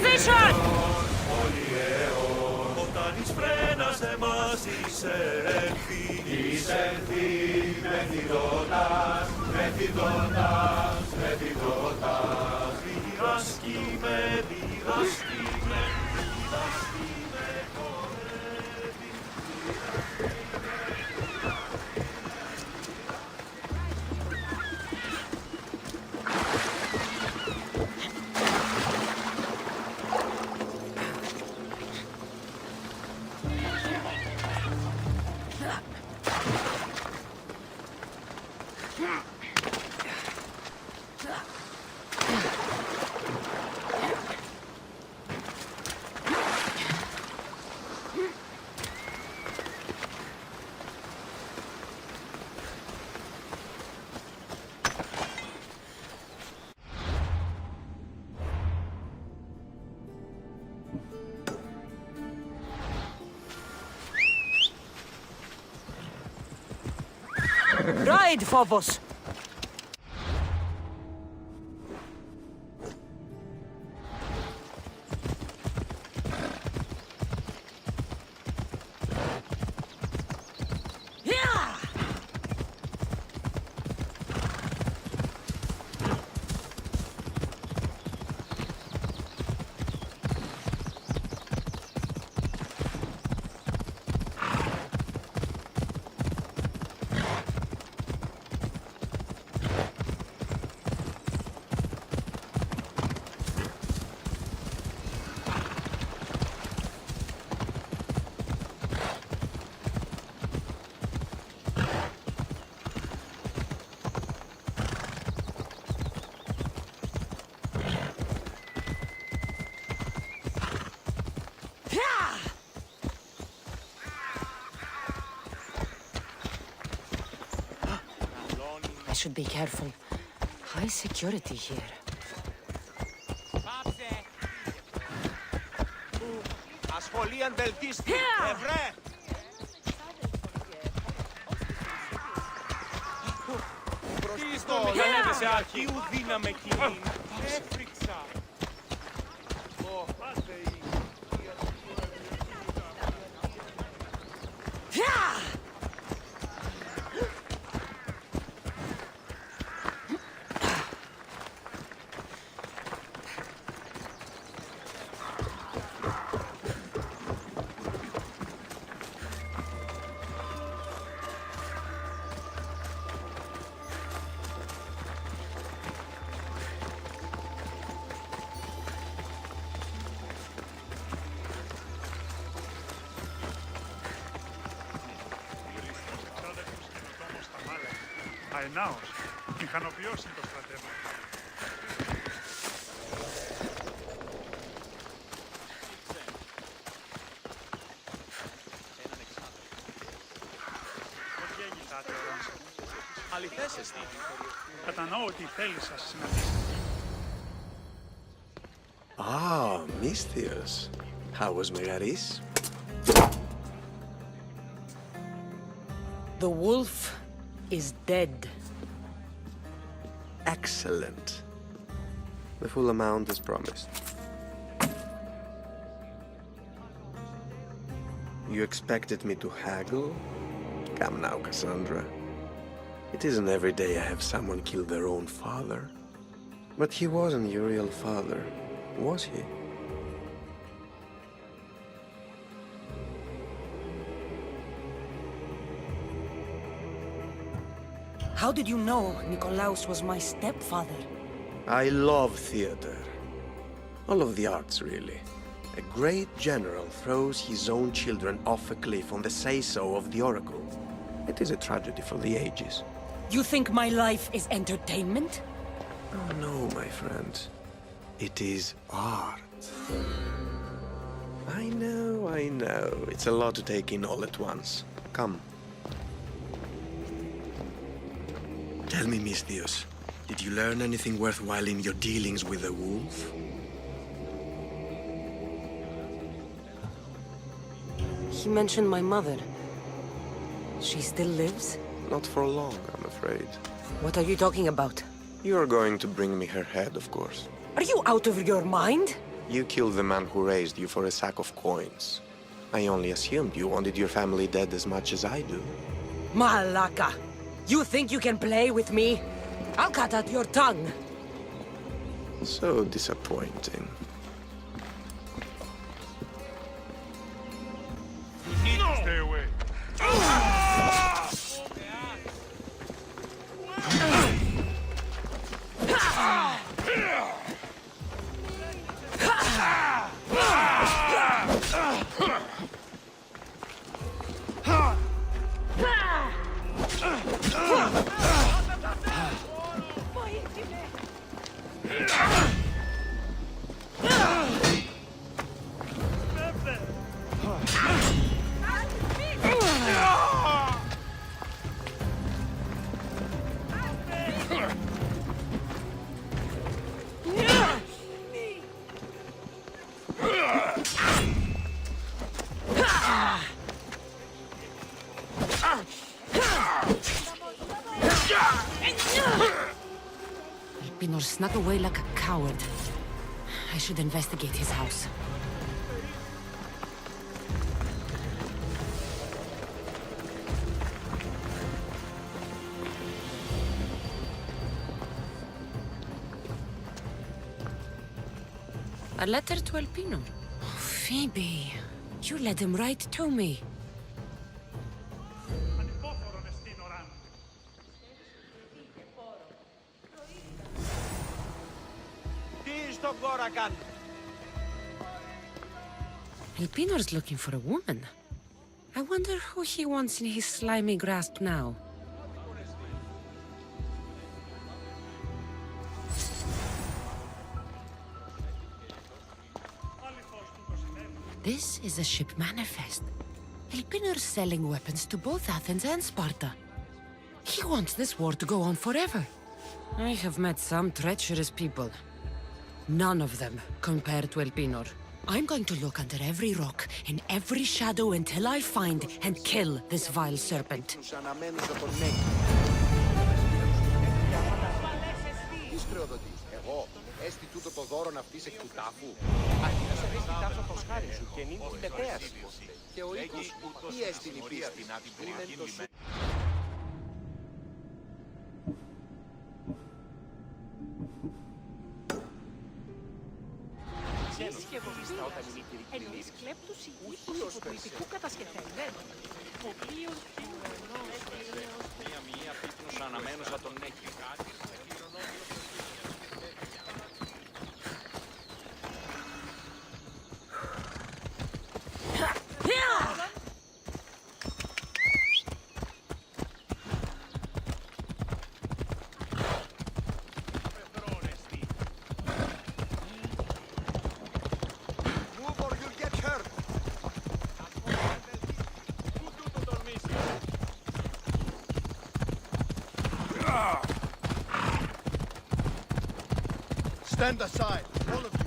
position! Ride, Phobos! I should be careful. High security here. Ασχολίαν βελτίστη. Ευρέ! Προστίστο, δεν σε αρχείου δύναμε κοινή. Έφρυξα. Αενάως, μηχανοποιός είναι το στρατεύμα. Αληθές εστί. Κατανοώ ότι θέλει σας συναντήσει. Ah, Misthios. How was Megaris? The wolf is dead. Excellent. The full amount is promised. You expected me to haggle? Come now, Cassandra. It isn't every day I have someone kill their own father. But he wasn't your real father, was he? How did you know Nikolaos was my stepfather? I love theater. All of the arts, really. A great general throws his own children off a cliff on the say-so of the oracle. It is a tragedy for the ages. You think my life is entertainment? Oh, no, my friend. It is art. I know. It's a lot to take in all at once. Come. Tell me, Misthios, did you learn anything worthwhile in your dealings with the wolf? He mentioned my mother. She still lives? Not for long, I'm afraid. What are you talking about? You're going to bring me her head, of course. Are you out of your mind? You killed the man who raised you for a sack of coins. I only assumed you wanted your family dead as much as I do. Malaka! You think you can play with me? I'll cut out your tongue! So disappointing. You need to stay away. Pinor snuck away like a coward. I should investigate his house. A letter to Elpino. Oh, Phoebe, you led him right to me. Elpinor's looking for a woman. I wonder who he wants in his slimy grasp now. This is a ship manifest. Elpinor's selling weapons to both Athens and Sparta. He wants this war to go on forever. I have met some treacherous people. None of them compare to Elpinor. I'm going to look under every rock, in every shadow until I find and kill this vile serpent. Έστι τούτο το δώρο αυτής εκ του τάφου. Αρχικά σε βρίσκει τάφο προς χάρη σου και νύν την μετέαση. Και ο οίκος τι έστειν η πίστη. Ήμεν το σου. Εννοείς κλέπτους ηγείτους υποτιμητικού κατασκευαίνουν. Μοπλίος του ενός Μία πίπνος αναμένουσα τον έχει. Stand aside, all of you.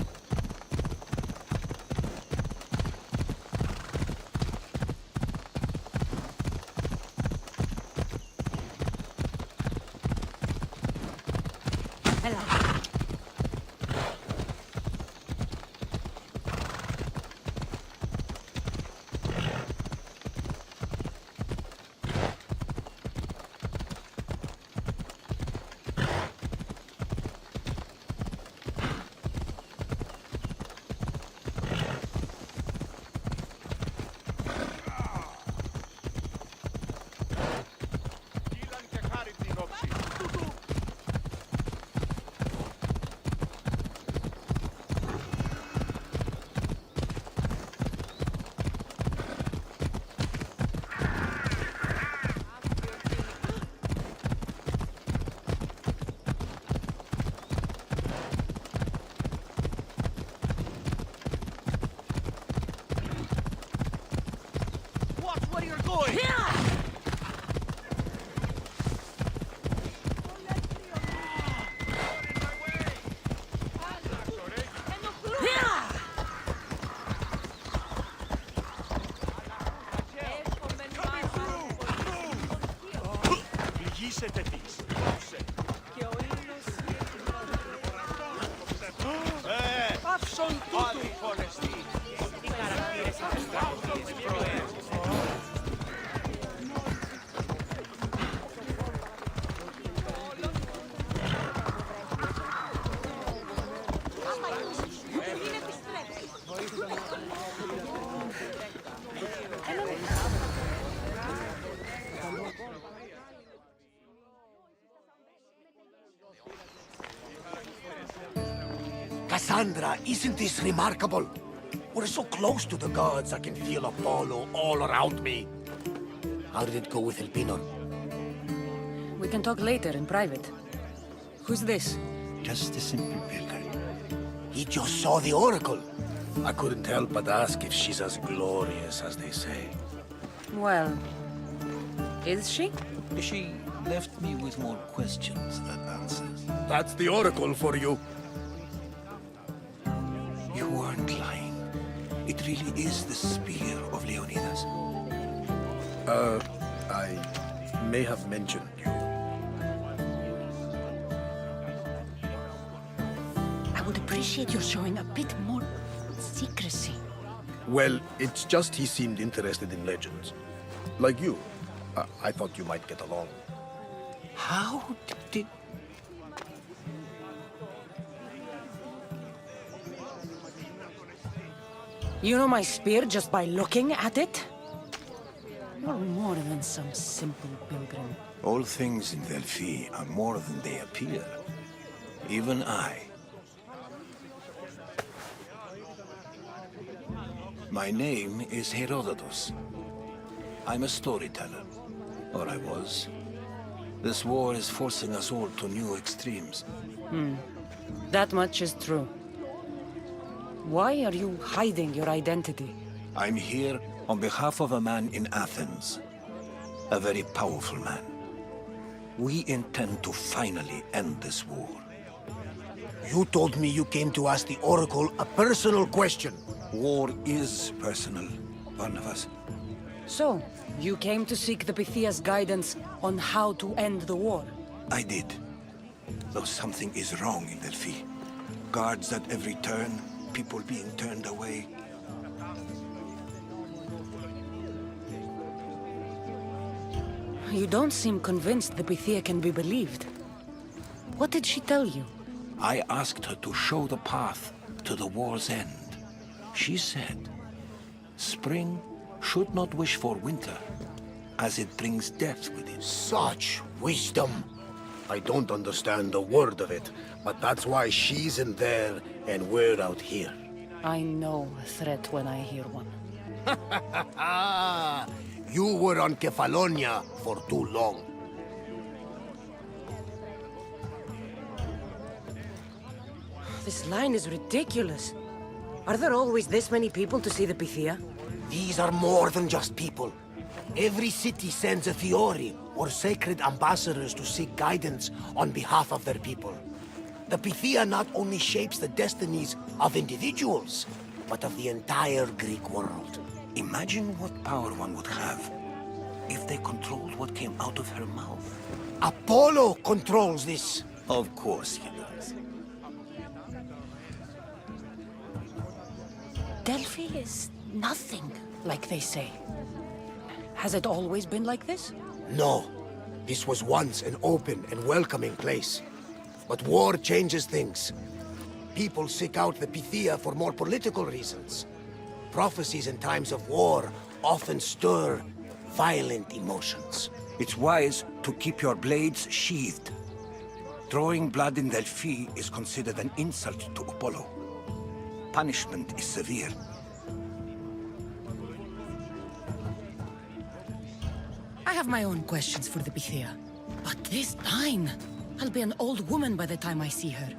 son tutu. Cassandra, isn't this remarkable? We're so close to the gods, I can feel Apollo all around me. How did it go with Elpinor? We can talk later in private. Who's this? Just a simple pilgrim. He just saw the oracle. I couldn't help but ask if she's as glorious as they say. Well, is she? She left me with more questions than answers. That's the oracle for you. You weren't lying. It really is the spear of Leonidas. I may have mentioned you. I would appreciate your showing a bit more secrecy. Well, it's just he seemed interested in legends. Like you. I thought you might get along. How did... You know my spear just by looking at it? You're more than some simple pilgrim. All things in Delphi are more than they appear. Even I. My name is Herodotus. I'm a storyteller. Or I was. This war is forcing us all to new extremes. That much is true. Why are you hiding your identity? I'm here on behalf of a man in Athens. A very powerful man. We intend to finally end this war. You told me you came to ask the oracle a personal question. War is personal, Barnabas. So, you came to seek the Pythia's guidance on how to end the war? I did. Though something is wrong in Delphi. Guards at every turn, people being turned away. You don't seem convinced the Pythia can be believed. What did she tell you? I asked her to show the path to the war's end. She said, spring should not wish for winter, as it brings death with it. Such wisdom! I don't understand a word of it, but that's why she's in there and we're out here. I know a threat when I hear one. You were on Kefalonia for too long. This line is ridiculous. Are there always this many people to see the Pythia? These are more than just people. Every city sends a Fiori, or sacred ambassadors to seek guidance on behalf of their people. The Pythia not only shapes the destinies of individuals, but of the entire Greek world. Imagine what power one would have if they controlled what came out of her mouth. Apollo controls this. Of course he does. Delphi is nothing, like they say. Has it always been like this? No. This was once an open and welcoming place. But war changes things. People seek out the Pythia for more political reasons. Prophecies in times of war often stir violent emotions. It's wise to keep your blades sheathed. Drawing blood in Delphi is considered an insult to Apollo. Punishment is severe. I have my own questions for the Pythia. But this time, I'll be an old woman by the time I see her.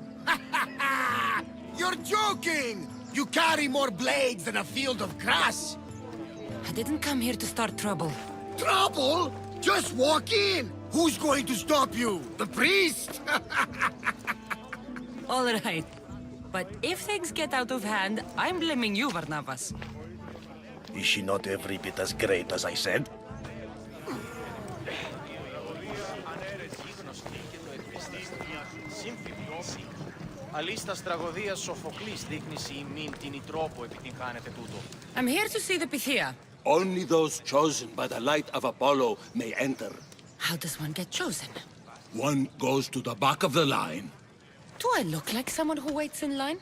You're joking! You carry more blades than a field of grass! I didn't come here to start trouble. Trouble? Just walk in! Who's going to stop you? The priest? All right. But if things get out of hand, I'm blaming you, Barnabas. Is she not every bit as great as I said? Αλίστας τραγωδίας Σοφοκλής δείκνυση ημίν την ητρόπο επιτυγχάνετε τούτο. I'm here to see the Pythia. Only those chosen by the light of Apollo may enter. How does one get chosen? One goes to the back of the line. Do I look like someone who waits in line?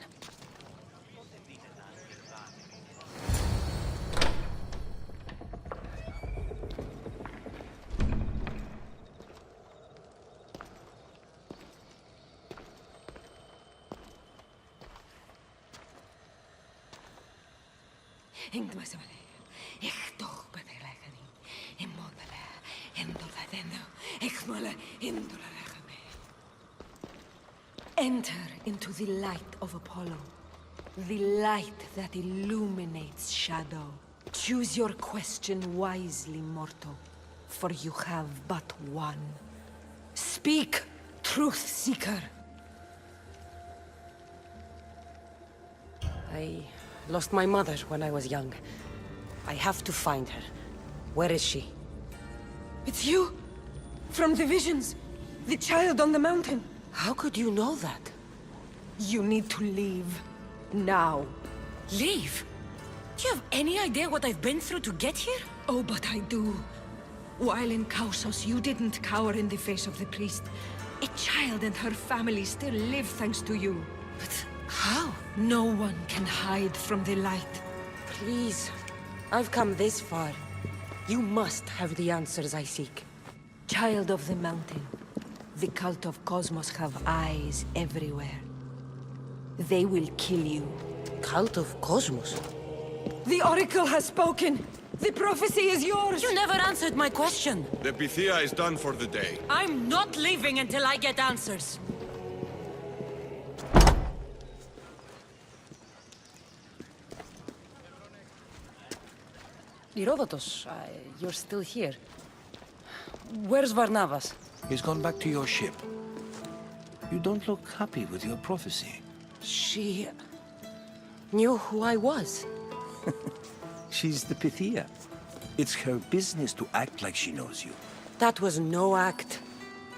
Enter into the light of Apollo, the light that illuminates shadow. Choose your question wisely, mortal, for you have but one. Speak, truth seeker. I lost my mother when I was young. I have to find her. Where is she? It's you! From the visions! The child on the mountain! How could you know that? You need to leave. Now. Leave? Do you have any idea what I've been through to get here? Oh, but I do. While in Kausos, you didn't cower in the face of the priest. A child and her family still live thanks to you. But how? No one can hide from the light. Please. I've come this far. You must have the answers I seek. Child of the mountain. The cult of Cosmos have eyes everywhere. They will kill you. Cult of Cosmos? The Oracle has spoken! The prophecy is yours! You never answered my question! The Pythia is done for the day. I'm not leaving until I get answers! Herodotus, you're still here. Where's Varnavas? He's gone back to your ship. You don't look happy with your prophecy. She knew who I was. She's the Pythia. It's her business to act like she knows you. That was no act.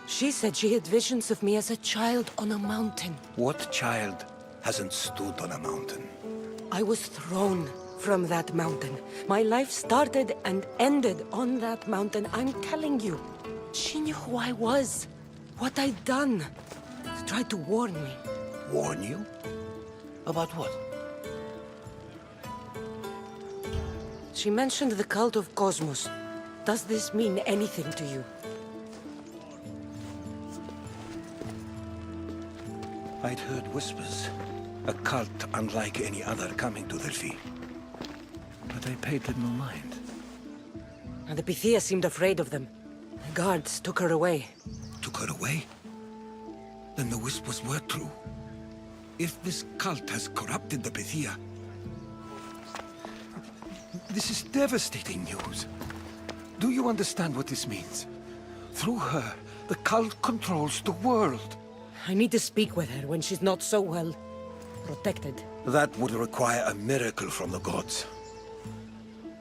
She said she had visions of me as a child on a mountain. What child hasn't stood on a mountain? I was thrown from that mountain. My life started and ended on that mountain, I'm telling you. She knew who I was, what I'd done. She tried to warn me. Warn you? About what? She mentioned the cult of Cosmos. Does this mean anything to you? I'd heard whispers. A cult unlike any other coming to Delphi. But I paid them no mind. And the Pythia seemed afraid of them. The guards took her away. Took her away? Then the whispers were true. If this cult has corrupted the Pythia... This is devastating news. Do you understand what this means? Through her, the cult controls the world. I need to speak with her when she's not so well protected. That would require a miracle from the gods.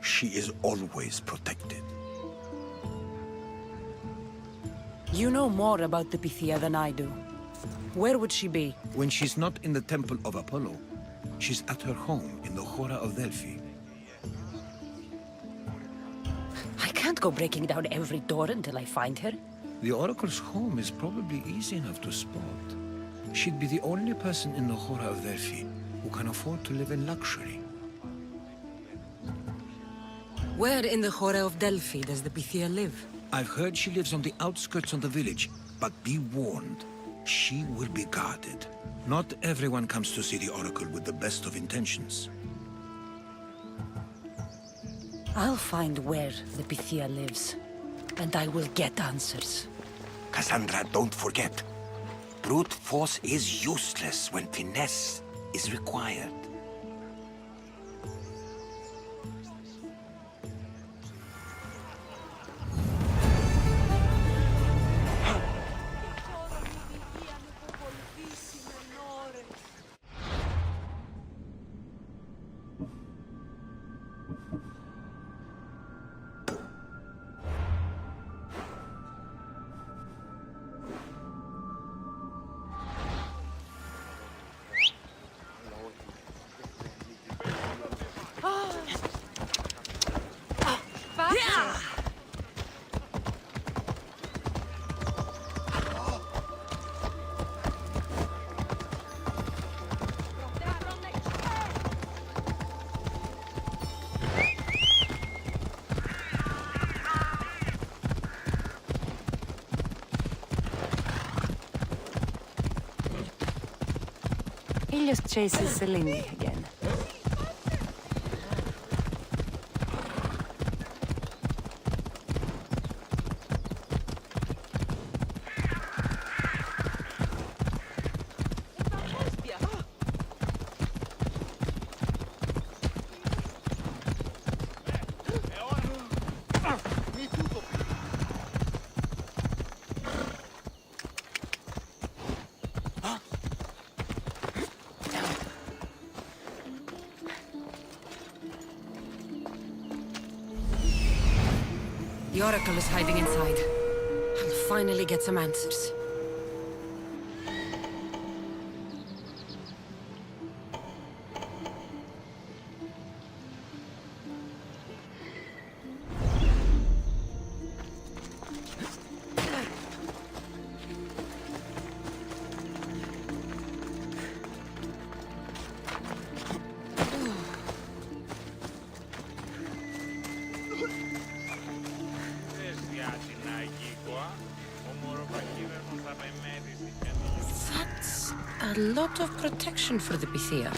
She is always protected. You know more about the Pythia than I do. Where would she be? When she's not in the temple of Apollo, she's at her home in the Hora of Delphi. I can't go breaking down every door until I find her. The Oracle's home is probably easy enough to spot. She'd be the only person in the Hora of Delphi who can afford to live in luxury. Where in the Hora of Delphi does the Pythia live? I've heard she lives on the outskirts of the village, but be warned, she will be guarded. Not everyone comes to see the Oracle with the best of intentions. I'll find where the Pythia lives, and I will get answers. Cassandra, don't forget. Brute force is useless when finesse is required. He just chases Selene again. The Oracle is hiding inside. I'll finally get some answers. That's a lot of protection for the Pythia.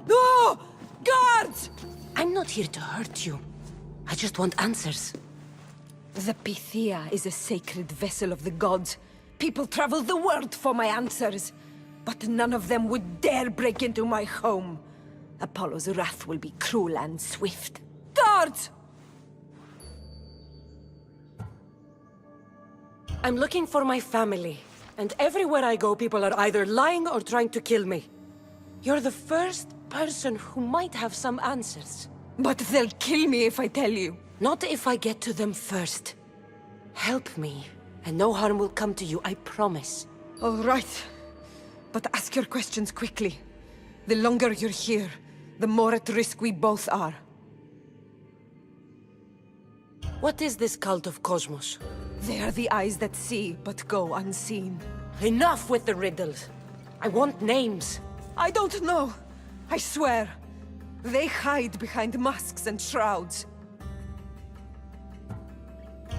No! Guards! I'm not here to hurt you. I just want answers. The Pythia is a sacred vessel of the gods. People travel the world for my answers. But none of them would dare break into my home. Apollo's wrath will be cruel and swift. Guards! I'm looking for my family. And everywhere I go, people are either lying or trying to kill me. You're the first person who might have some answers. But they'll kill me if I tell you. Not if I get to them first. Help me, and no harm will come to you, I promise. All right. But ask your questions quickly. The longer you're here, the more at risk we both are. What is this cult of Cosmos? They are the eyes that see, but go unseen. Enough with the riddles. I want names. I don't know. I swear. They hide behind masks and shrouds.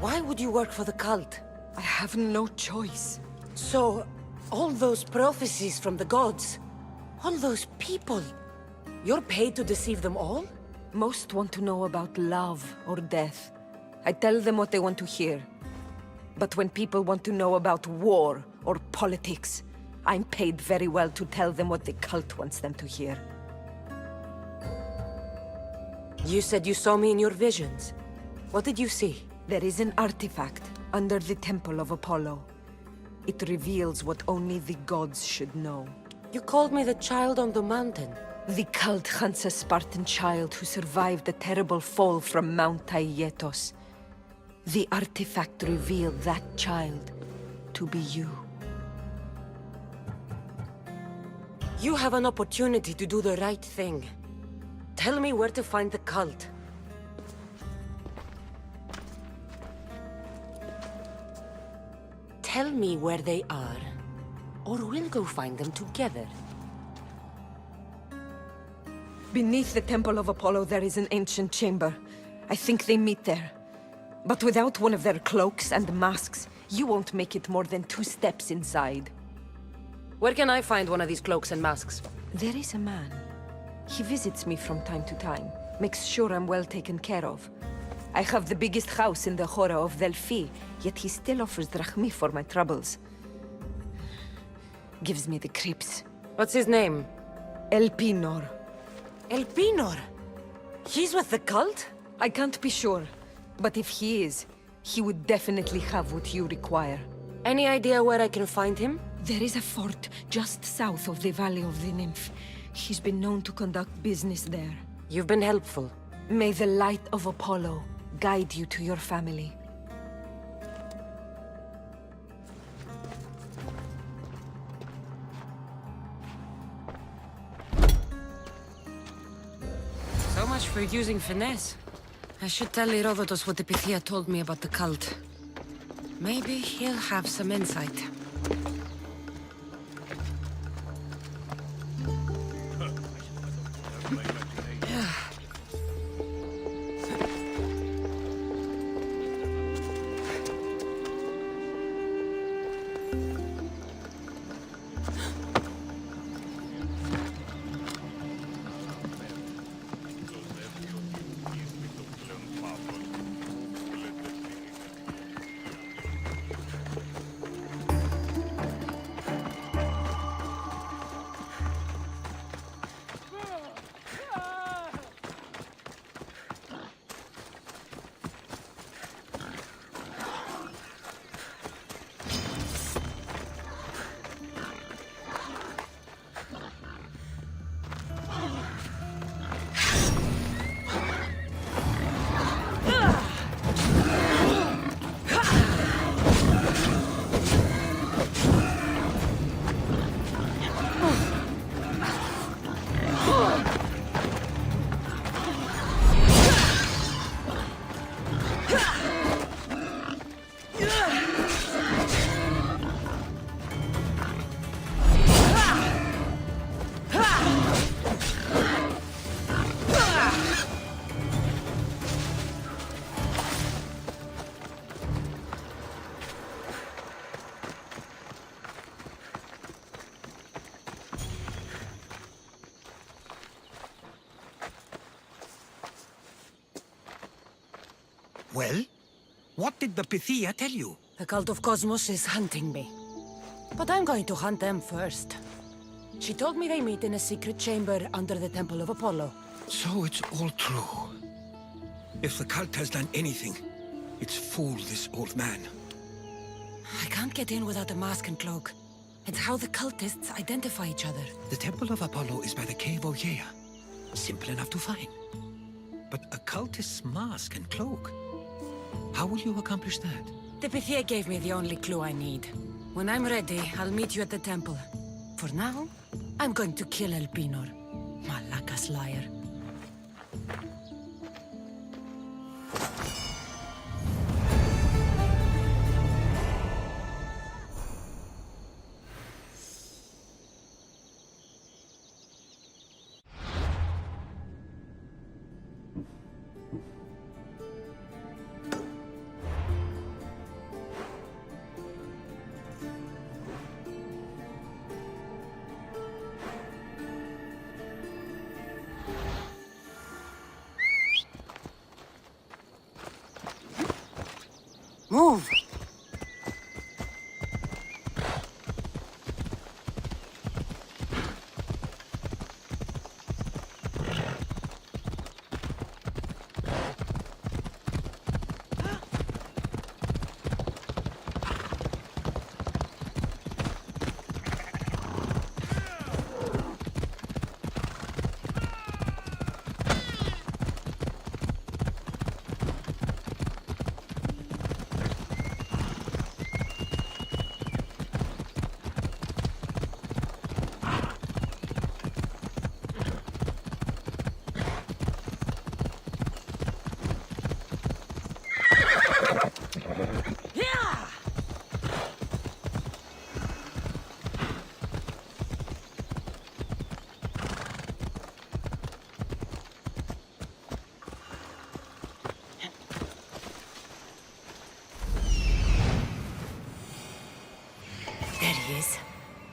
Why would you work for the cult? I have no choice. So, all those prophecies from the gods, all those people, you're paid to deceive them all? Most want to know about love or death. I tell them what they want to hear. But when people want to know about war or politics, I'm paid very well to tell them what the cult wants them to hear. You said you saw me in your visions. What did you see? There is an artifact under the Temple of Apollo. It reveals what only the gods should know. You called me the child on the mountain. The cult hunts a Spartan child who survived a terrible fall from Mount Aietos. The artifact revealed that child to be you. You have an opportunity to do the right thing. Tell me where to find the cult. Tell me where they are, or we'll go find them together. Beneath the Temple of Apollo there is an ancient chamber. I think they meet there. But without one of their cloaks and masks, you won't make it more than 2 steps inside. Where can I find one of these cloaks and masks? There is a man. He visits me from time to time, makes sure I'm well taken care of. I have the biggest house in the Hora of Delphi, yet he still offers drachmi for my troubles. Gives me the creeps. What's his name? Elpinor. Elpinor? He's with the cult? I can't be sure, but if he is, he would definitely have what you require. Any idea where I can find him? There is a fort just south of the Valley of the Nymph. He's been known to conduct business there. You've been helpful. May the light of Apollo guide you to your family. So, So much for using finesse. I should tell Herodotus what the Pythia told me about the cult. Maybe he'll have some insight. Well? What did the Pythia tell you? The cult of Cosmos is hunting me. But I'm going to hunt them first. She told me they meet in a secret chamber under the Temple of Apollo. So it's all true. If the cult has done anything, it's fooled this old man. I can't get in without a mask and cloak. It's how the cultists identify each other. The Temple of Apollo is by the Cave Ogyea. Simple enough to find. But a cultist's mask and cloak? How will you accomplish that? The Pythia gave me the only clue I need. When I'm ready, I'll meet you at the temple. For now, I'm going to kill Elpinor. Malakas liar. Move! There he is,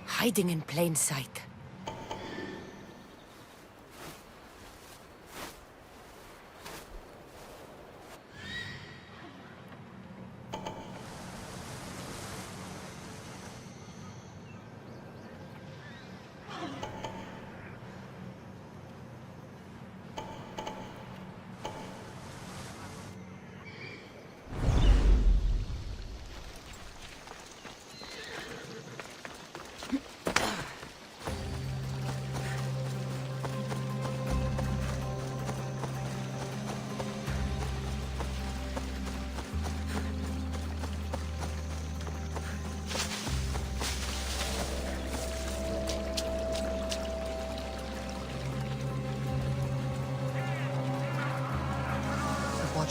hiding in plain sight.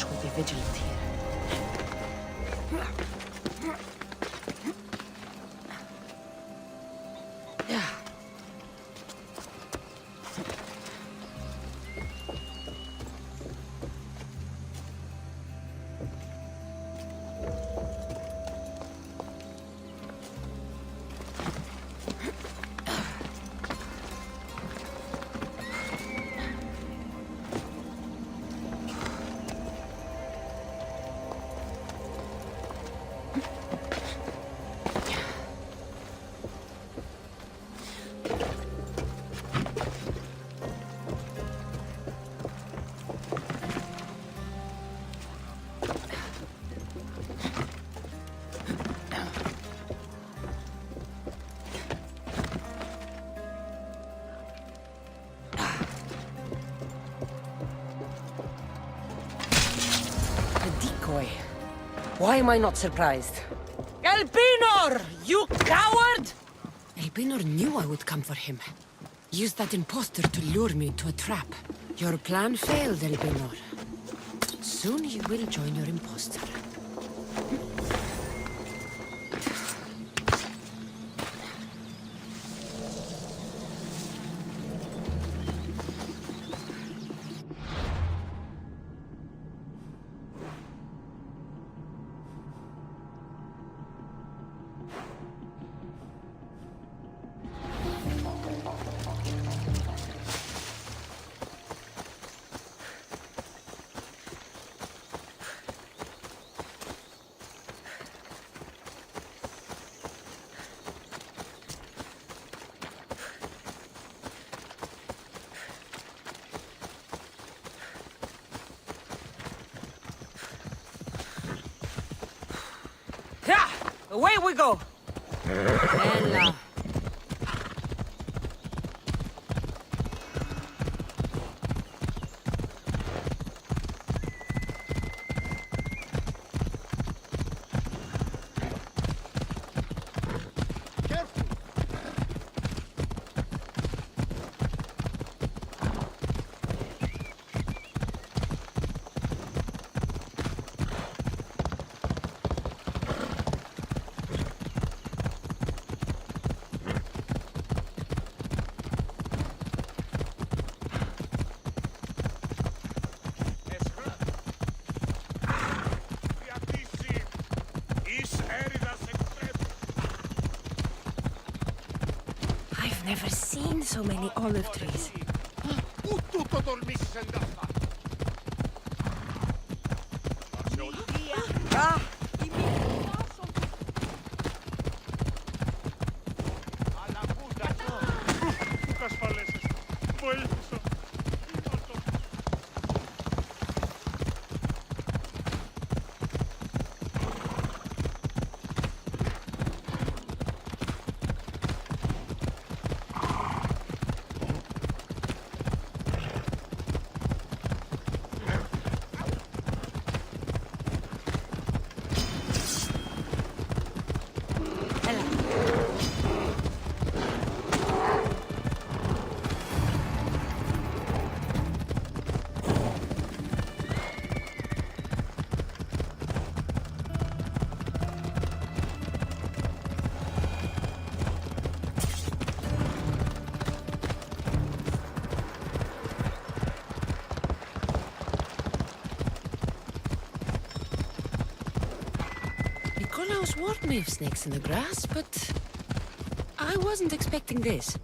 Watch will be vigilant here. Why am I not surprised? Elpinor! You coward! Elpinor knew I would come for him. Used that imposter to lure me into a trap. Your plan failed, Elpinor. Soon you will join your imposter. Away we go! Bella. I've never seen so many olive trees. Nikolaos warned me of snakes in the grass, but I wasn't expecting this.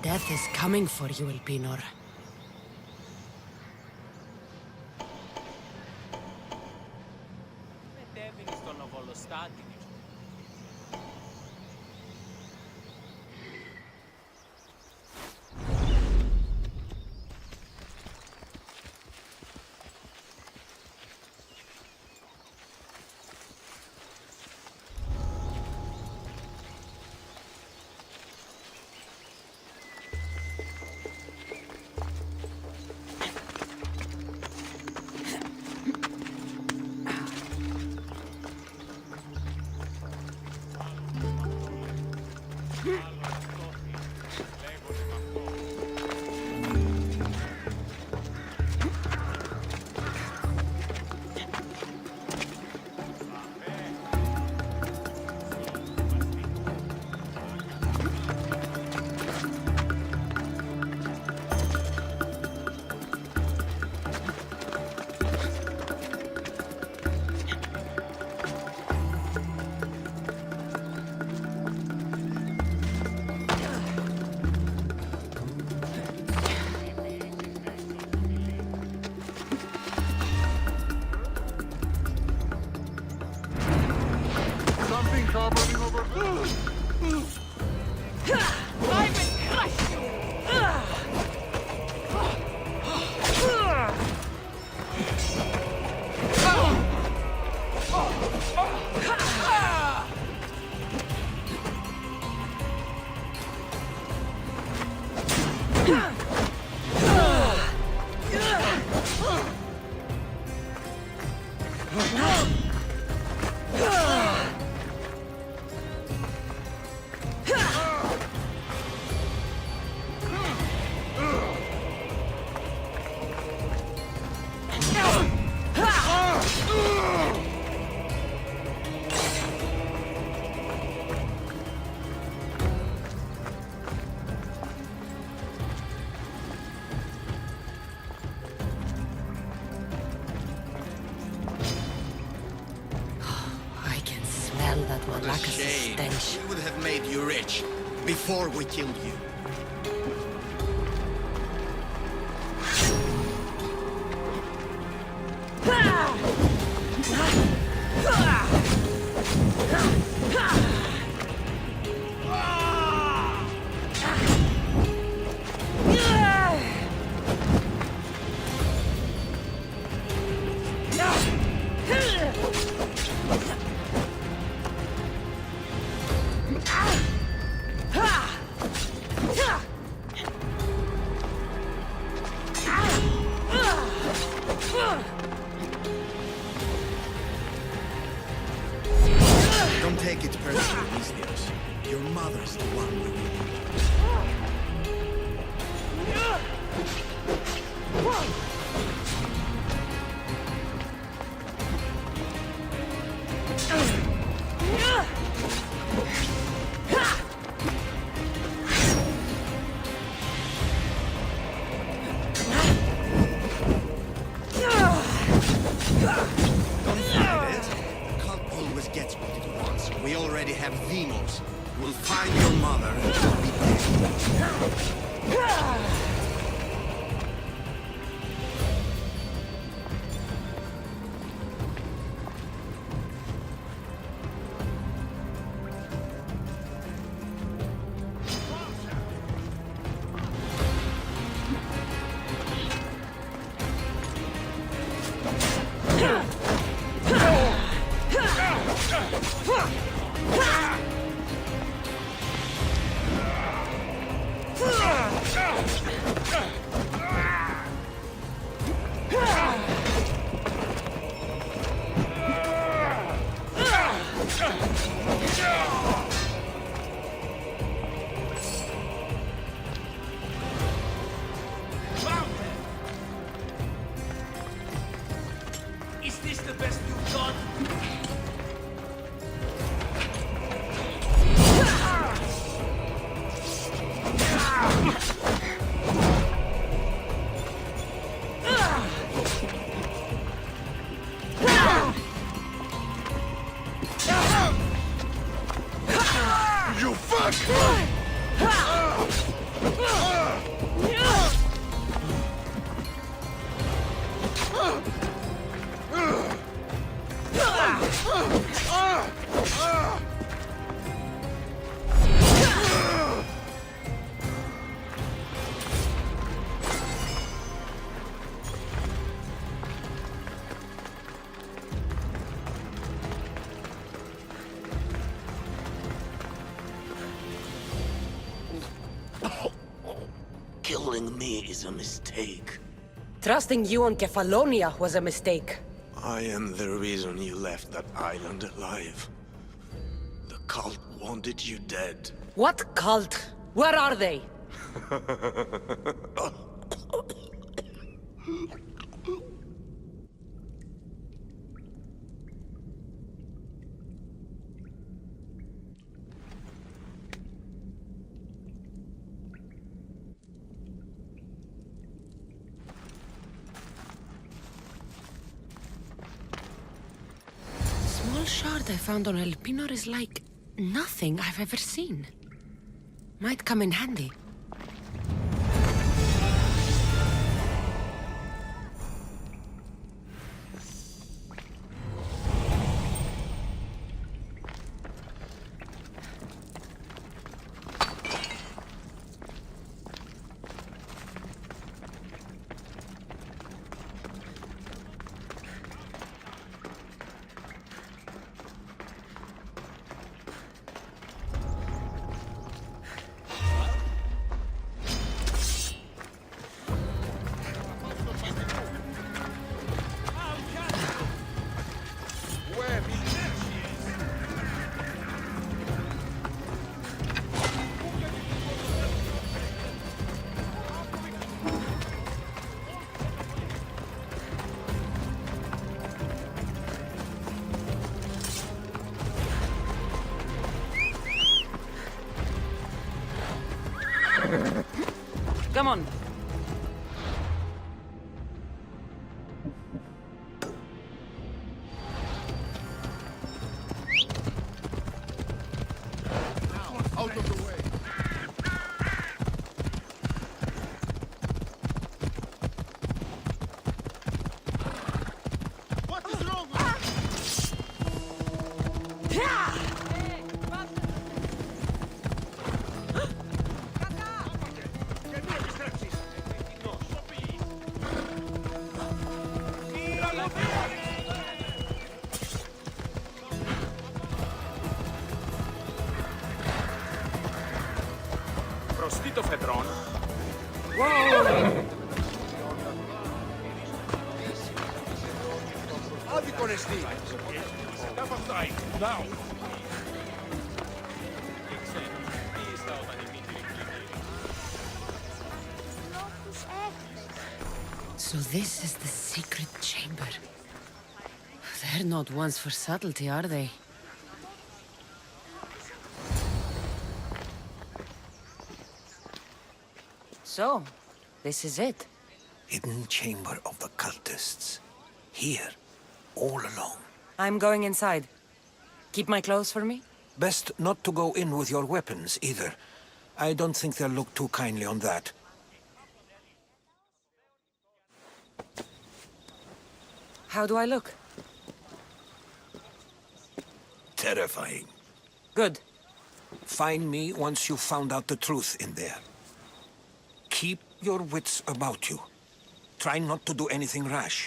Death is coming for you, Elpinor. I've been crushed! What a shame. We would have made you rich before we killed you. Don't take it personally, Mistios. Your mother's the one we need. Gets what it wants. We already have Demos. We'll find your mother and she'll be dead. Is this the best you've done? You fuck! Killing me is a mistake. Trusting you on Kefalonia was a mistake. I am the reason you left that island alive. The cult wanted you dead. What cult? Where are they? Small shard I found on El Pinor is like nothing I've ever seen. Might come in handy. Come on. Out of the way. What is wrong? Προστεί το φεδρόν. Άδικον εστί. Now! So this is the secret chamber. They're not ones for subtlety, are they? So, this is it. Hidden chamber of the cultists. Here, all alone. I'm going inside. Keep my clothes for me? Best not to go in with your weapons, either. I don't think they'll look too kindly on that. How do I look? Terrifying. Good. Find me once you've found out the truth in there. Keep your wits about you. Try not to do anything rash.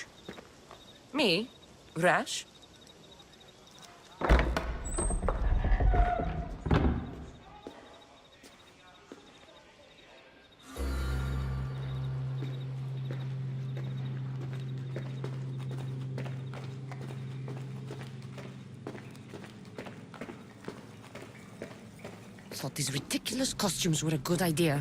Me? Rash? Thought these ridiculous costumes were a good idea.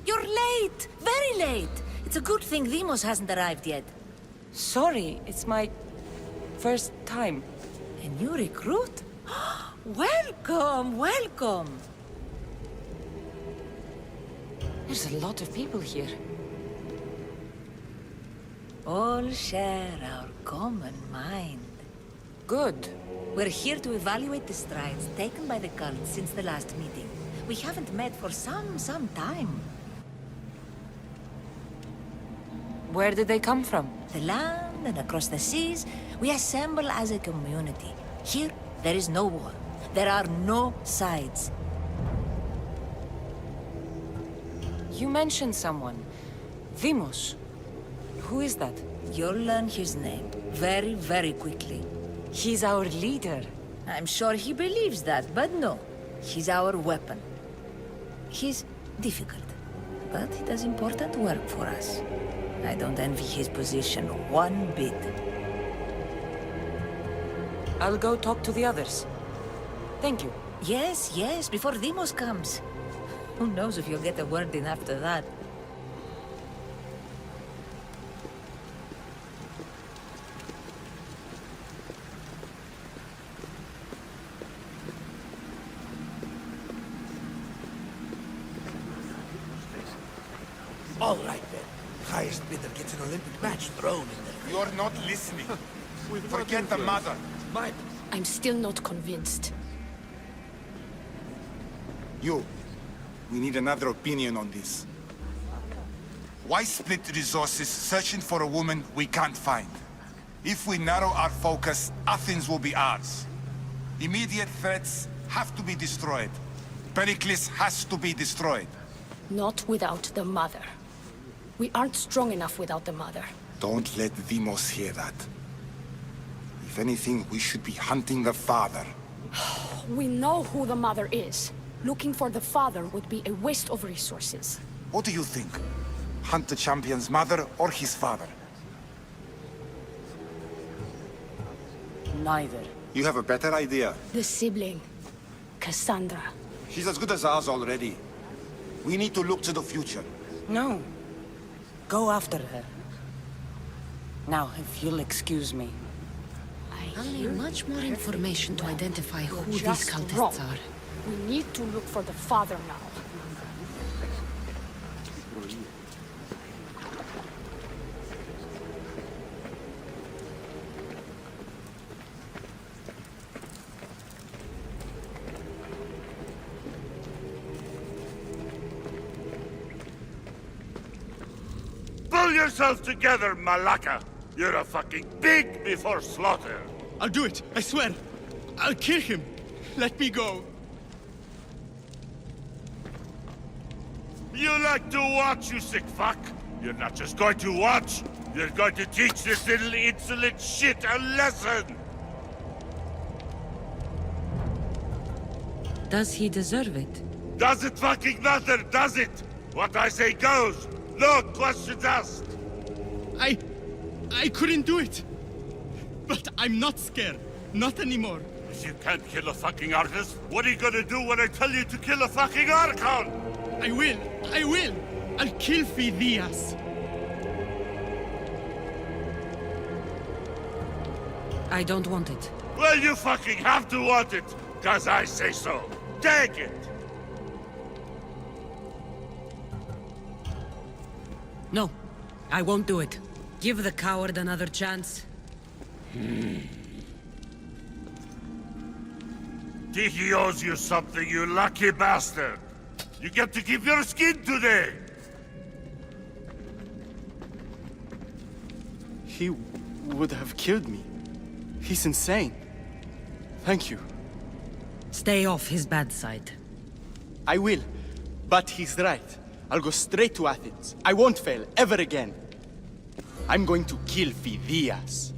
You're late! Very late! It's a good thing Demos hasn't arrived yet. Sorry, it's my first time. A new recruit? Welcome, welcome! There's a lot of people here. All share our common mind. Good. We're here to evaluate the strides taken by the cult since the last meeting. We haven't met for some time. Where did they come from? The land and across the seas, we assemble as a community. Here, there is no war. There are no sides. You mentioned someone. Vimos. Who is that? You'll learn his name very, very quickly. He's our leader. I'm sure he believes that, but no. He's our weapon. He's difficult, but he does important work for us. I don't envy his position one bit. I'll go talk to the others. Thank you. Yes, yes, before Demos comes. Who knows if you'll get a word in after that. All right, then. Highest bidder gets an Olympic match thrown in there. You're not listening. Forget the mother. I'm still not convinced. You. We need another opinion on this. Why split resources searching for a woman we can't find? If we narrow our focus, Athens will be ours. Immediate threats have to be destroyed. Pericles has to be destroyed. Not without the mother. We aren't strong enough without the mother. Don't let Demos hear that. If If anything, we should be hunting the father. We know who the mother is. Looking for the father would be a waste of resources. What do you think? Hunt the champion's mother or his father? Neither. You have a better idea. The sibling, Cassandra. She's as good as ours already. We need to look to the future. No. Go after her. Now, if you'll excuse me. I'll need much more information to identify who these Just cultists wrong. are. We need to look for the father now. Pull yourself together, Malaka! You're a fucking pig before slaughter! I'll do it, I swear. I'll kill him. Let me go. You like to watch, you sick fuck? You're not just going to watch, you're going to teach this little insolent shit a lesson! Does he deserve it? Does it fucking matter, does it? What I say goes. No questions asked. I couldn't do it. But I'm not scared. Not anymore. If you can't kill a fucking artist, what are you gonna do when I tell you to kill a fucking Archon? I will. I will. I'll kill Phidias. I don't want it. Well, you fucking have to want it, cause I say so. Take it! No, I won't do it. Give the coward another chance. Tiki owes you something, you lucky bastard! You get to keep your skin today! He would have killed me. He's insane. Thank you. Stay off his bad side. I will. But he's right. I'll go straight to Athens. I won't fail, ever again. I'm going to kill Phidias.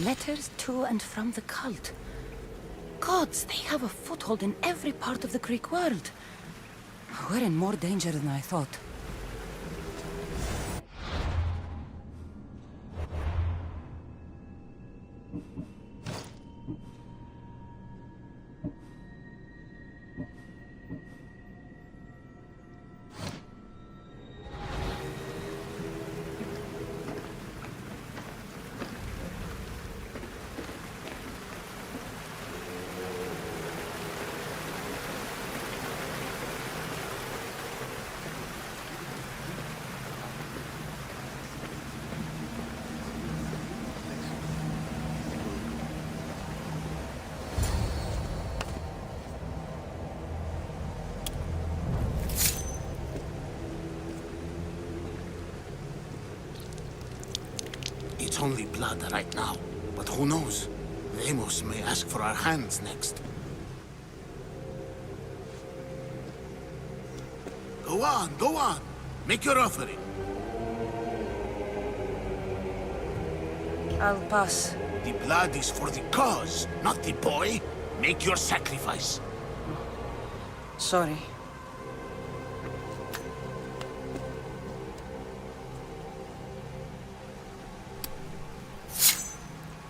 Letters to and from the cult. Gods, they have a foothold in every part of the Greek world. We're in more danger than I thought. It's only blood right now, but who knows? Amos may ask for our hands next. Go on, go on. Make your offering. I'll pass. The blood is for the cause, not the boy. Make your sacrifice. Sorry.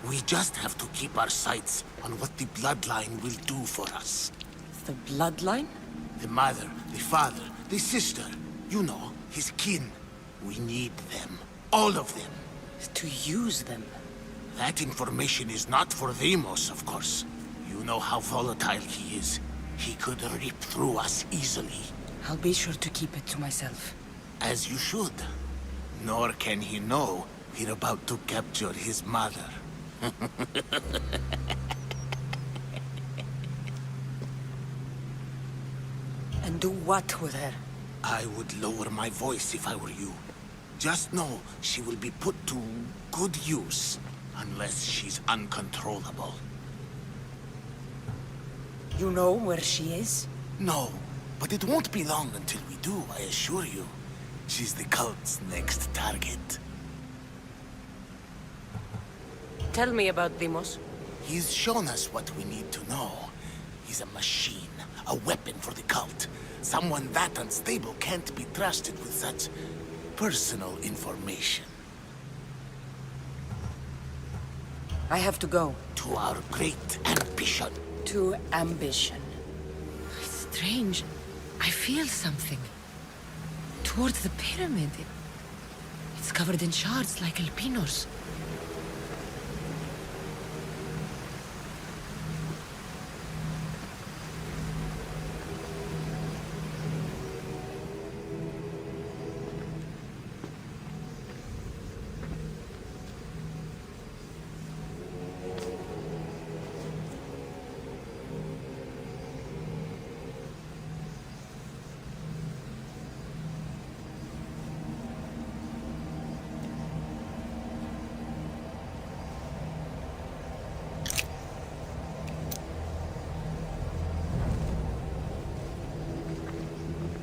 We just have to keep our sights on what the bloodline will do for us. The bloodline? The mother, the father, the sister. You know, his kin. We need them. All of them. To use them. That information is not for Deimos, of course. You know how volatile he is. He could rip through us easily. I'll be sure to keep it to myself. As you should. Nor can he know we're about to capture his mother. And do what with her? I would lower my voice if I were you. Just know she will be put to good use, unless she's uncontrollable. You know where she is? No, but it won't be long until we do, I assure you. She's the cult's next target. Tell me about Deimos. He's shown us what we need to know. He's a machine, a weapon for the cult. Someone that unstable can't be trusted with such personal information. I have to go. To our great ambition. To ambition. Strange. I feel something. Towards the pyramid. It's covered in shards like Elpinos.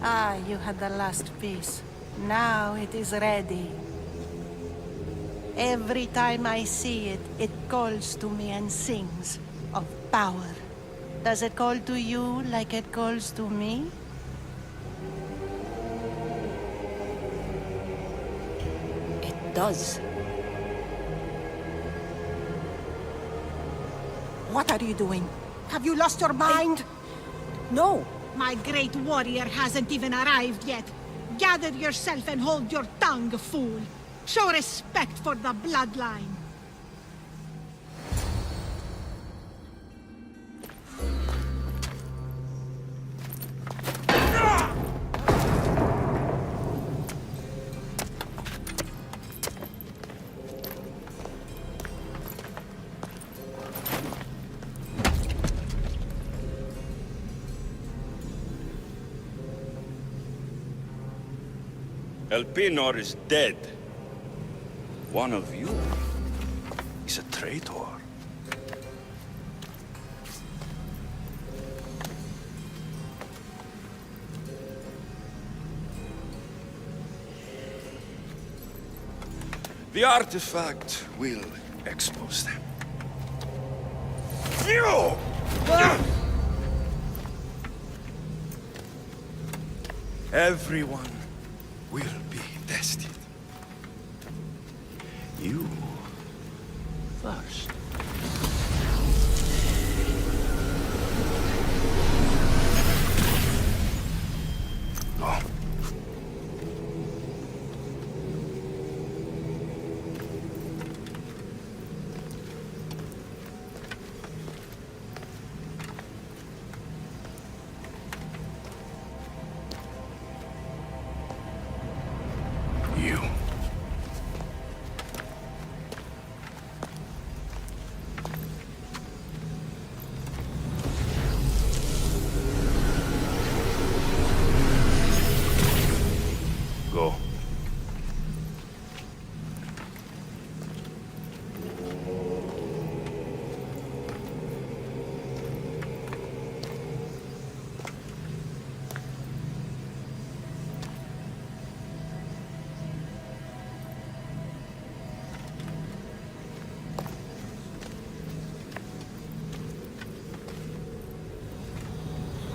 Ah, you had the last piece. Now it is ready. Every time I see it, it calls to me and sings of power. Does it call to you like it calls to me? It does. What are you doing? Have you lost your mind? No. My great warrior hasn't even arrived yet. Gather yourself and hold your tongue, fool. Show respect for the bloodline. Elpinor is dead. One of you is a traitor. The artifact will expose them. You! Everyone will be tested. You first. No. You. Go.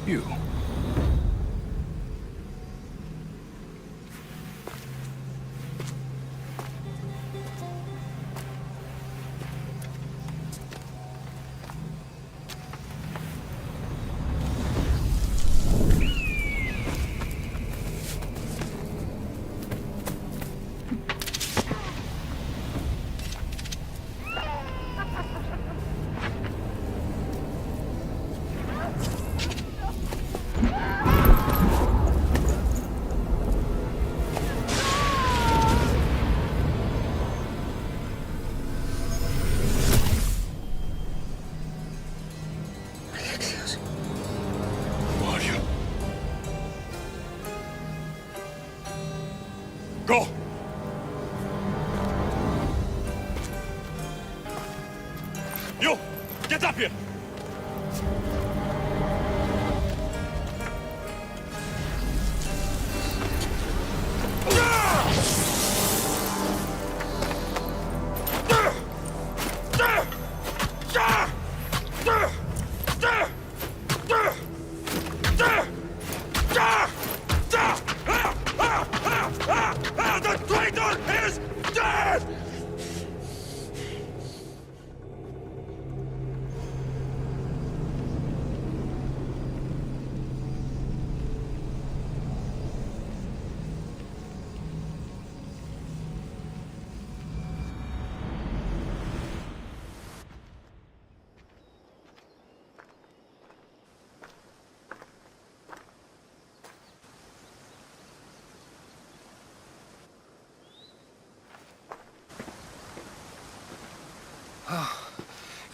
You. You! Get up here! The traitor is dead!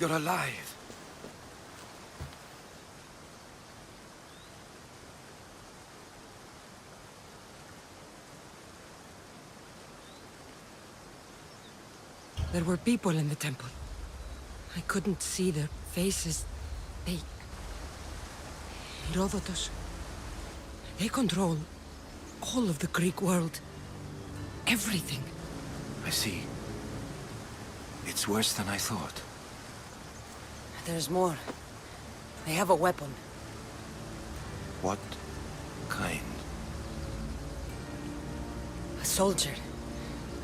You're alive. There were people in the temple. I couldn't see their faces. They... Herodotus. They control all of the Greek world. Everything. I see. It's worse than I thought. There's more. They have a weapon. What kind? A soldier.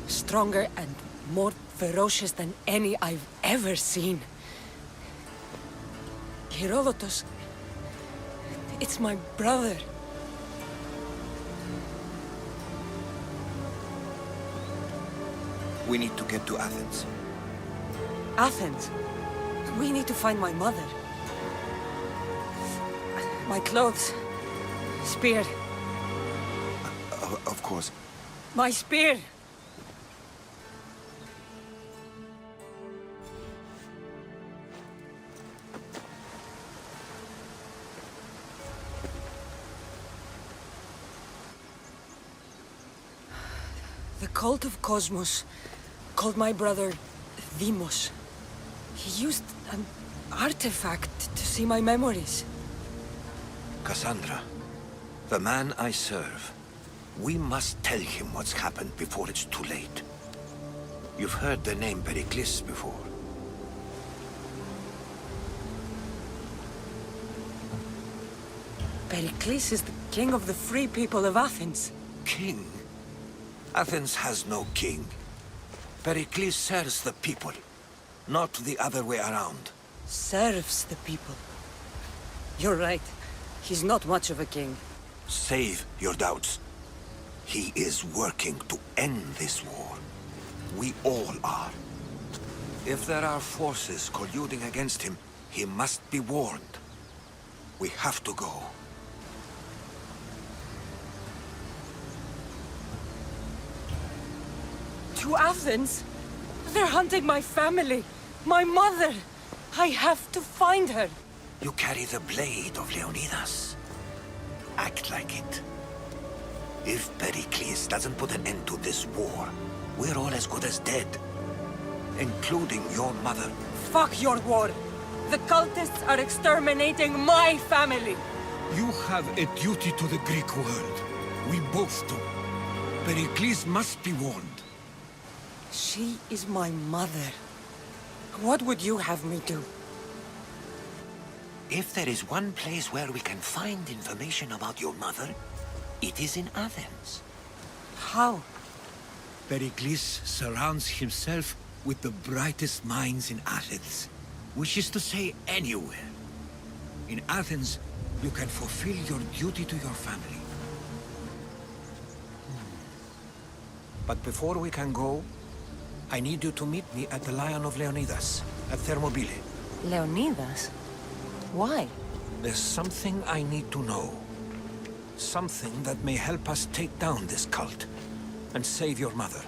Stronger and more ferocious than any I've ever seen. Herodotus... It's my brother. We need to get to Athens. Athens? We need to find my mother. My clothes. Spear. Of course. My spear! The cult of Cosmos called my brother Deimos. He used an artifact to see my memories. Cassandra, the man I serve. We must tell him what's happened before it's too late. You've heard the name Pericles before. Pericles is the king of the free people of Athens. King? Athens has no king. Pericles serves the people, not the other way around. Serves the people. You're right. He's not much of a king. Save your doubts. He is working to end this war. We all are. If there are forces colluding against him, he must be warned. We have to go. To Athens? They're hunting my family. My mother. I have to find her. You carry the blade of Leonidas. Act like it. If Pericles doesn't put an end to this war, we're all as good as dead. Including your mother. Fuck your war. The cultists are exterminating my family. You have a duty to the Greek world. We both do. Pericles must be warned. She is my mother. What would you have me do? If there is one place where we can find information about your mother, it is in Athens. How? Pericles surrounds himself with the brightest minds in Athens. Which is to say, anywhere. In Athens, you can fulfill your duty to your family. But before we can go, I need you to meet me at the Lion of Leonidas, at Thermopylae. Leonidas? Why? There's something I need to know. Something that may help us take down this cult and save your mother.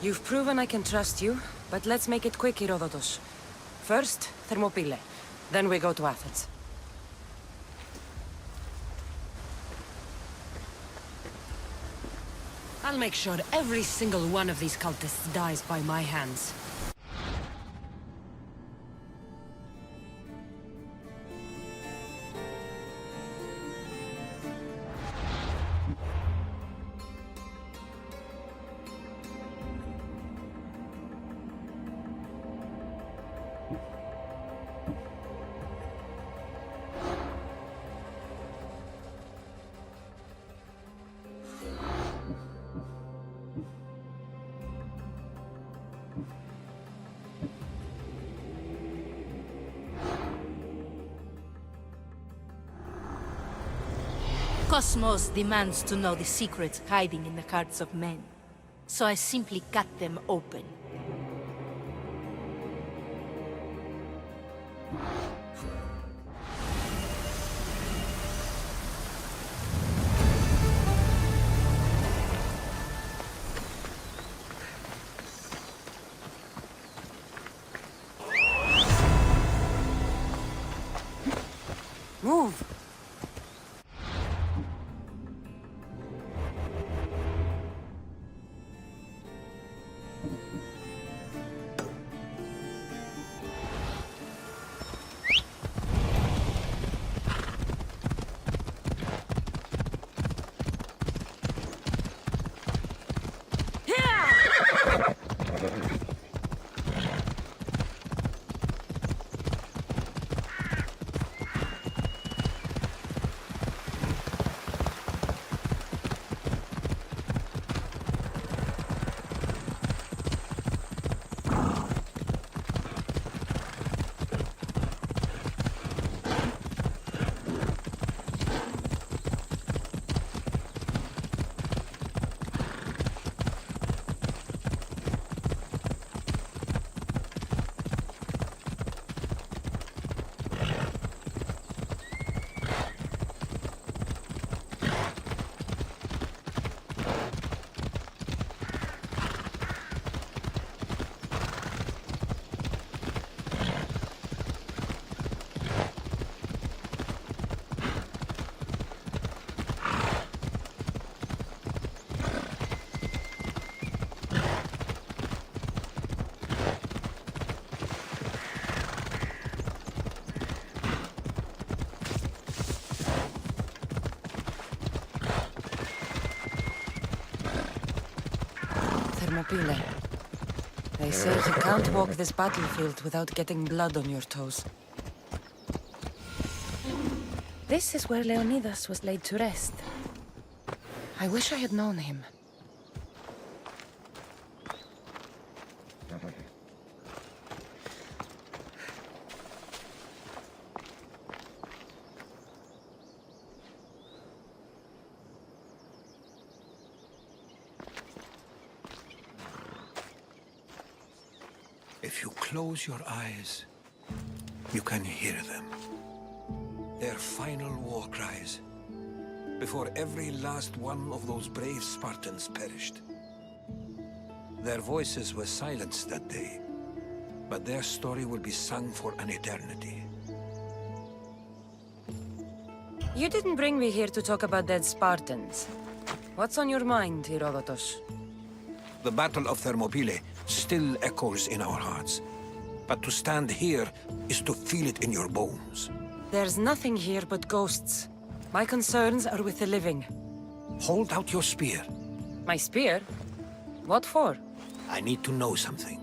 You've proven I can trust you, but let's make it quick, Herodotus. First, Thermopylae. Then we go to Athens. I'll make sure every single one of these cultists dies by my hands. Cosmos demands to know the secrets hiding in the hearts of men. So I simply cut them open. Move! Thermopylae. They say you can't walk this battlefield without getting blood on your toes. This is where Leonidas was laid to rest. I wish I had known him. If you close your eyes, you can hear them. Their final war cries, before every last one of those brave Spartans perished. Their voices were silenced that day, but their story will be sung for an eternity. You didn't bring me here to talk about dead Spartans. What's on your mind, Herodotus? The Battle of Thermopylae still echoes in our hearts. But to stand here is to feel it in your bones. There's nothing here but ghosts. My concerns are with the living. Hold out your spear. My spear? What for? I need to know something.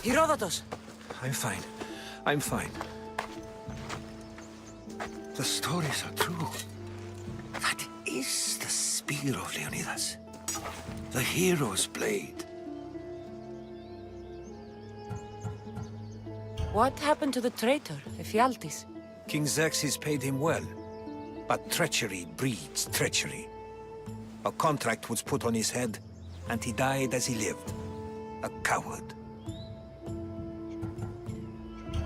Herodotus! I'm fine. I'm fine. The stories are true. That is the spear of Leonidas. The hero's blade. What happened to the traitor, Ephialtes? King Xerxes paid him well. But treachery breeds treachery. A contract was put on his head, and he died as he lived. A coward.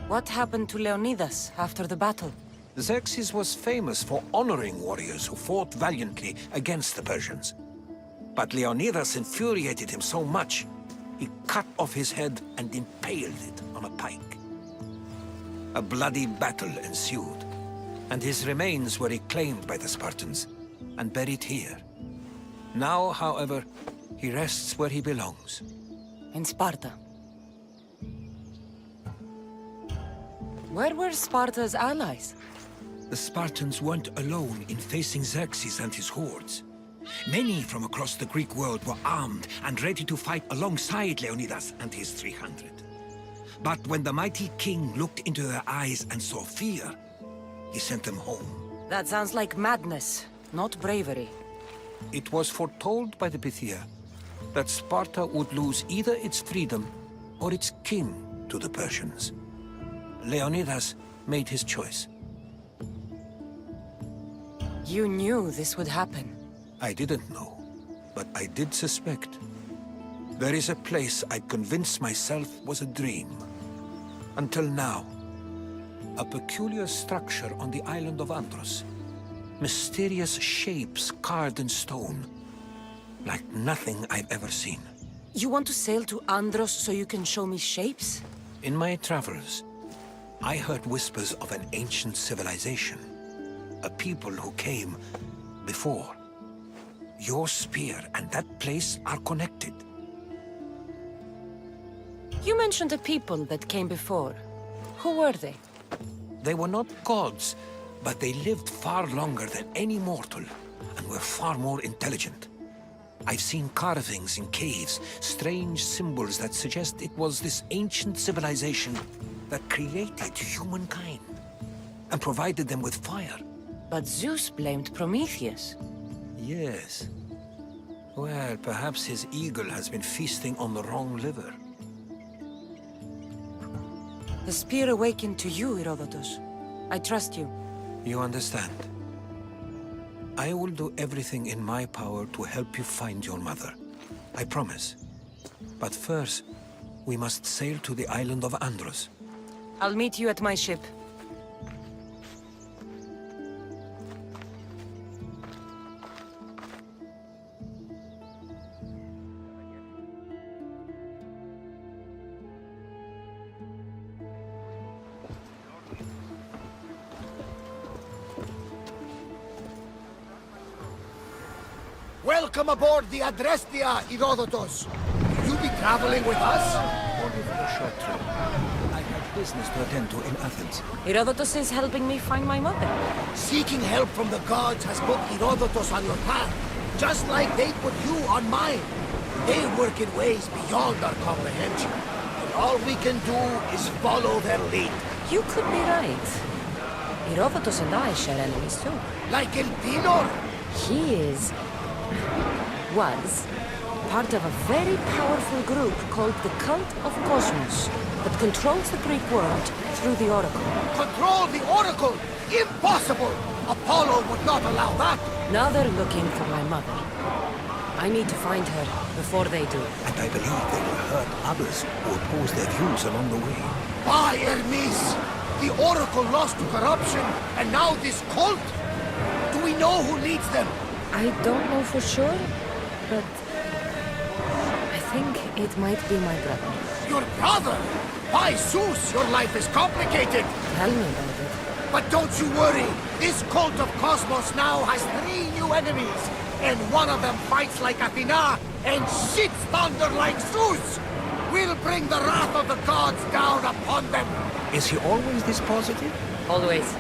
What happened to Leonidas after the battle? Xerxes was famous for honoring warriors who fought valiantly against the Persians. But Leonidas infuriated him so much, he cut off his head and impaled it on a pike. A bloody battle ensued, and his remains were reclaimed by the Spartans and buried here. Now, however, he rests where he belongs. In Sparta. Where were Sparta's allies? The Spartans weren't alone in facing Xerxes and his hordes. Many from across the Greek world were armed and ready to fight alongside Leonidas and his 300. But when the mighty king looked into their eyes and saw fear, he sent them home. That sounds like madness, not bravery. It was foretold by the Pythia that Sparta would lose either its freedom or its king to the Persians. Leonidas made his choice. You knew this would happen. I didn't know, but I did suspect. There is a place I'd convinced myself was a dream. Until now. A peculiar structure on the island of Andros. Mysterious shapes carved in stone. Like nothing I've ever seen. You want to sail to Andros so you can show me shapes? In my travels, I heard whispers of an ancient civilization. A people who came before. Your spear and that place are connected. You mentioned a people that came before. Who were they? They were not gods, but they lived far longer than any mortal, and were far more intelligent. I've seen carvings in caves, strange symbols that suggest it was this ancient civilization that created humankind, and provided them with fire. But Zeus blamed Prometheus. Yes. Well, perhaps his eagle has been feasting on the wrong liver. The spear awakened to you, Herodotus. I trust you. You understand. I will do everything in my power to help you find your mother. I promise. But first, we must sail to the island of Andros. I'll meet you at my ship. Welcome aboard the Adrestia, Herodotus. Will you be traveling with us? Only for a short trip. I have business to attend to in Athens. Herodotus is helping me find my mother. Seeking help from the gods has put Herodotus on your path, just like they put you on mine. They work in ways beyond our comprehension, and all we can do is follow their lead. You could be right. Herodotus and I share enemies too. Like Elpinor? He was part of a very powerful group called the Cult of Cosmos that controls the Greek world through the Oracle. Control the Oracle? Impossible! Apollo would not allow that! Now they're looking for my mother. I need to find her before they do. And I believe they will hurt others who oppose their views along the way. By Hermes! The Oracle lost to corruption, and now this cult? Do we know who leads them? I don't know for sure, but I think it might be my brother. Your brother? By Zeus, your life is complicated! Tell me about it. But don't you worry, this cult of Cosmos now has 3 new enemies, and one of them fights like Athena and shits thunder like Zeus! We'll bring the wrath of the gods down upon them! Is he always this positive? Always.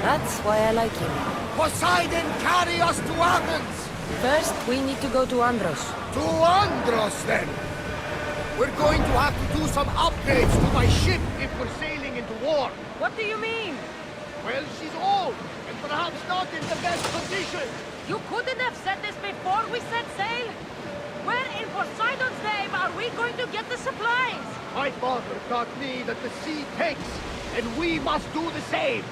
That's why I like him. Poseidon, carry us to Athens! First, we need to go to Andros. To Andros, then! We're going to have to do some upgrades to my ship if we're sailing into war. What do you mean? Well, she's old, and perhaps not in the best condition. You couldn't have said this before we set sail? Where in Poseidon's name are we going to get the supplies? My father taught me that the sea takes, and we must do the same.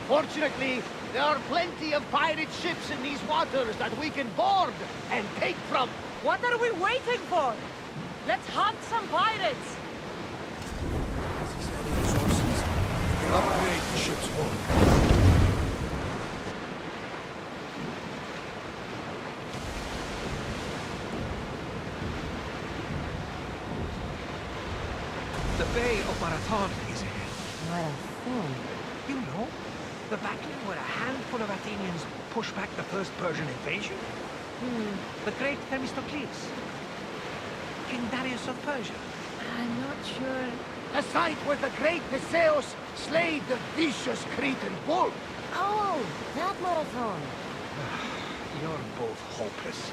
Fortunately, there are plenty of pirate ships in these waters that we can board and take from. What are we waiting for? Let's hunt some pirates! Resources. Upgrade the ship's hull. The Bay of Marathon is ahead. Marathon? You know, the battle where a handful of Athenians pushed back the first Persian invasion? The great Themistocles. King Darius of Persia. I'm not sure. The site where the great Theseus slayed the vicious Cretan bull. Oh, that Marathon. You're both hopeless.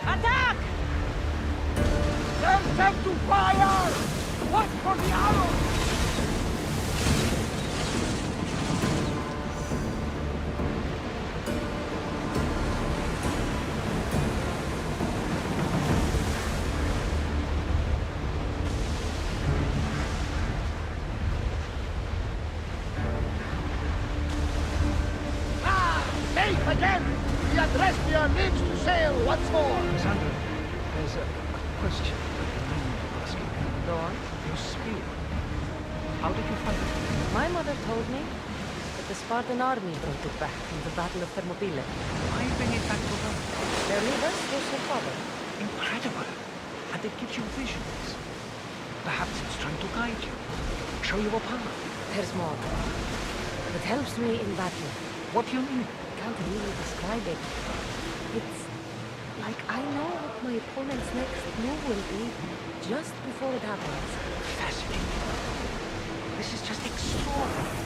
Attack! Send them to fire! Watch for the arrows! Safe again! The Adrestia lives to sail once more! Sandra, there's a question I need to ask you. Go on. Your spear. How did you find it? My mother told me that the Spartan army brought it back from the Battle of Thermopylae. Why bring it back to her? Their leader was her father. Incredible. And it gives you visions. Perhaps it's trying to guide you. Show you a path. There's more. It helps me in battle. What do you mean? I can't really describe it. It's like I know what my opponent's next move will be just before it happens. Fascinating. This is just extraordinary.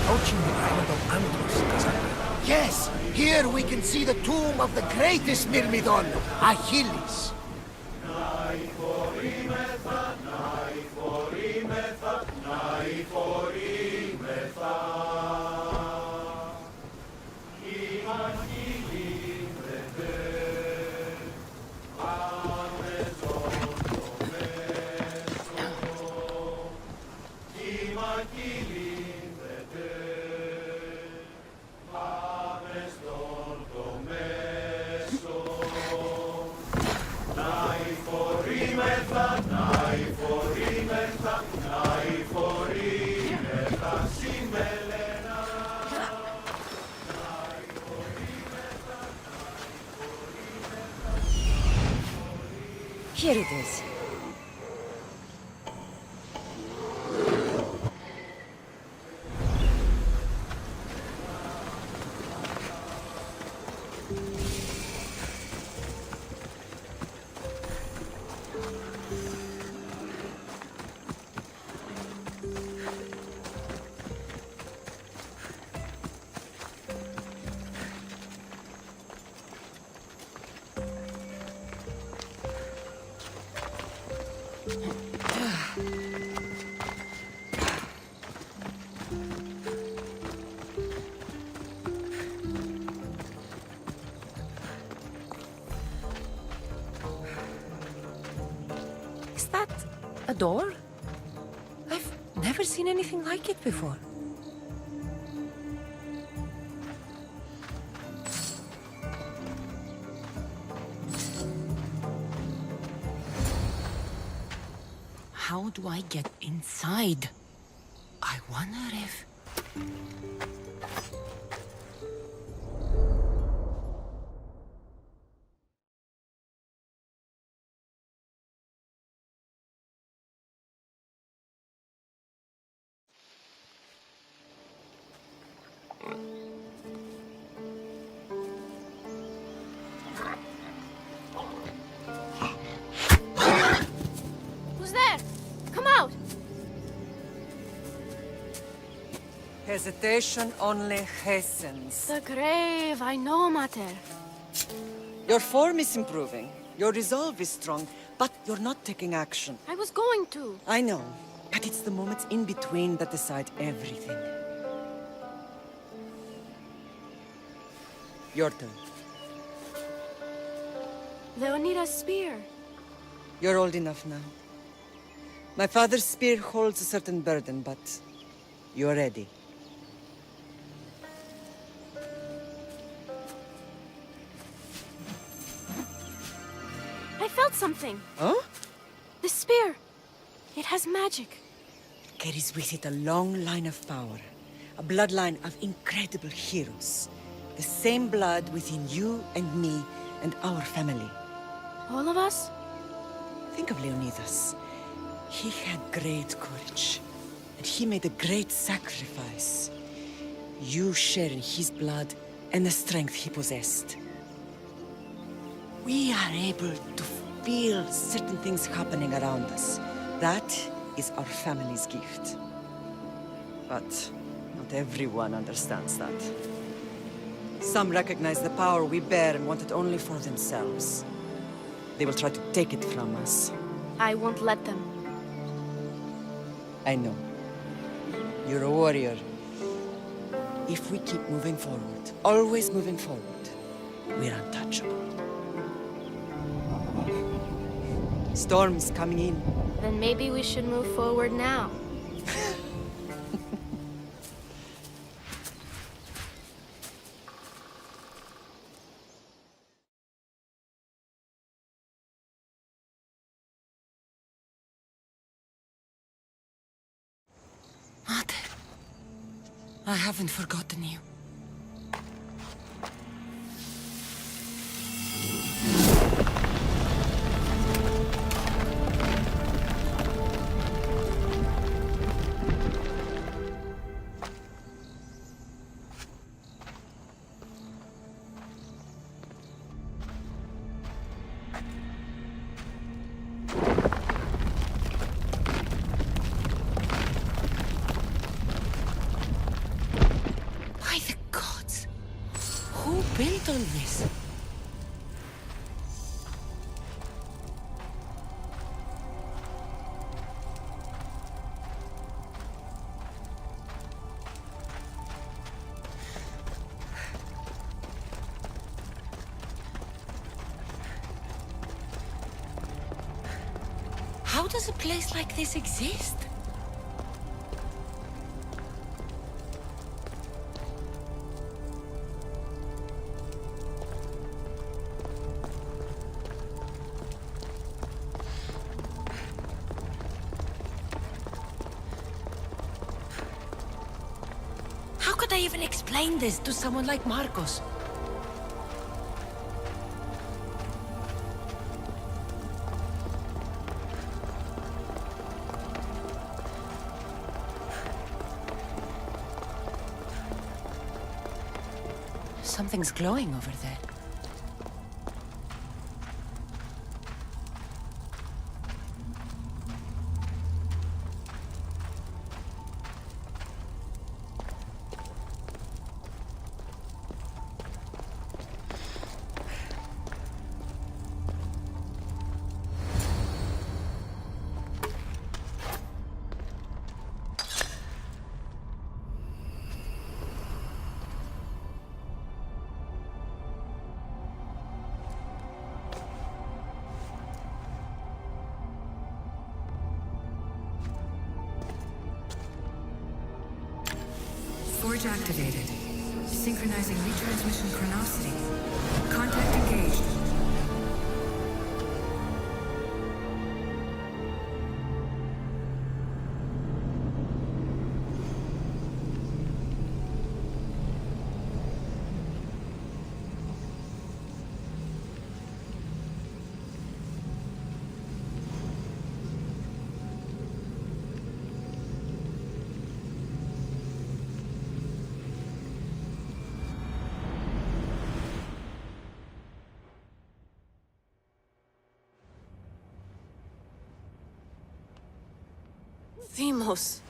Approaching the island of Andros, Cassandra. Yes! Here we can see the tomb of the greatest Myrmidon, Achilles. Here it is. Is that a door? I've never seen anything like it before. How do I get inside? I wonder if... Hesitation only hastens. The grave, I know, Mater. Your form is improving. Your resolve is strong, but you're not taking action. I was going to. I know, but it's the moments in between that decide everything. Your turn. Leonida's spear. You're old enough now. My father's spear holds a certain burden, but you're ready. I felt something. Huh? The spear. It has magic. It carries with it a long line of power. A bloodline of incredible heroes. The same blood within you and me and our family. All of us? Think of Leonidas. He had great courage. And he made a great sacrifice. You share in his blood and the strength he possessed. We are able to feel certain things happening around us. That is our family's gift. But not everyone understands that. Some recognize the power we bear and want it only for themselves. They will try to take it from us. I won't let them. I know. You're a warrior. If we keep moving forward, always moving forward, we're untouchable. Storm's coming in. Then maybe we should move forward now. Mate, I haven't forgotten you. By the gods! Who built all this? How does a place like this exist? How could I even explain this to someone like Marcos? Something's glowing over there. Forge activated. Synchronizing retransmission chronicity. Contact engaged. Themos.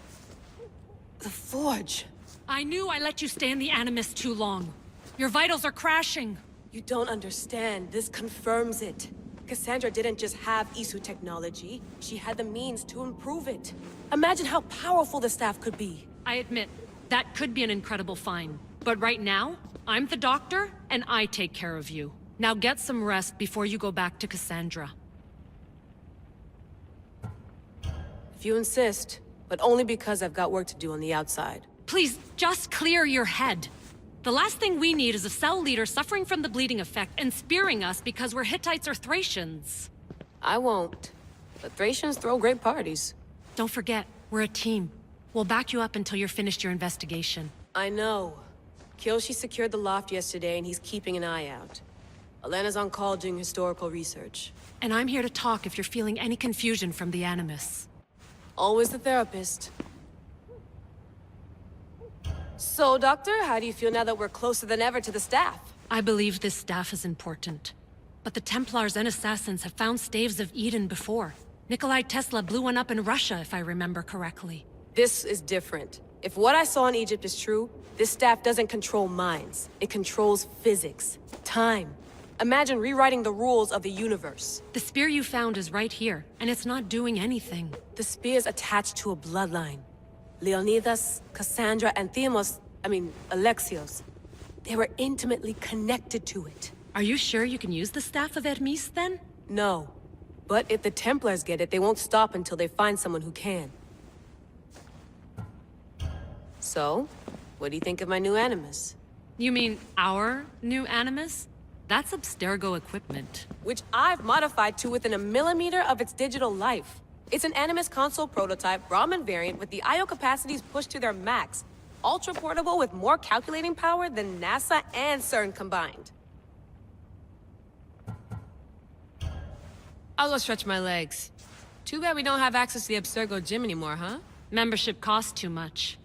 The Forge. I knew I let you stay in the Animus too long. Your vitals are crashing. You don't understand. This confirms it. Cassandra didn't just have Isu technology. She had the means to improve it. Imagine how powerful the staff could be. I admit, that could be an incredible find. But right now, I'm the doctor, and I take care of you. Now get some rest before you go back to Cassandra. If you insist, but only because I've got work to do on the outside. Please, just clear your head. The last thing we need is a cell leader suffering from the bleeding effect and spearing us because we're Hittites or Thracians. I won't. But Thracians throw great parties. Don't forget, we're a team. We'll back you up until you're finished your investigation. I know. Kyoshi secured the loft yesterday and he's keeping an eye out. Elena's on call doing historical research. And I'm here to talk if you're feeling any confusion from the Animus. Always the therapist. So, Doctor, how do you feel now that we're closer than ever to the staff? I believe this staff is important. But the Templars and Assassins have found staves of Eden before. Nikolai Tesla blew one up in Russia, if I remember correctly. This is different. If what I saw in Egypt is true, this staff doesn't control minds. It controls physics, time. Imagine rewriting the rules of the universe. The spear you found is right here, and it's not doing anything. The spear's attached to a bloodline. Leonidas, Cassandra, and Alexios. They were intimately connected to it. Are you sure you can use the Staff of Hermes, then? No. But if the Templars get it, they won't stop until they find someone who can. So, what do you think of my new Animus? You mean our new Animus? That's Abstergo equipment. Which I've modified to within a millimeter of its digital life. It's an Animus console prototype, Brahmin variant with the I/O capacities pushed to their max. Ultra portable with more calculating power than NASA and CERN combined. I'll go stretch my legs. Too bad we don't have access to the Abstergo gym anymore, huh? Membership costs too much.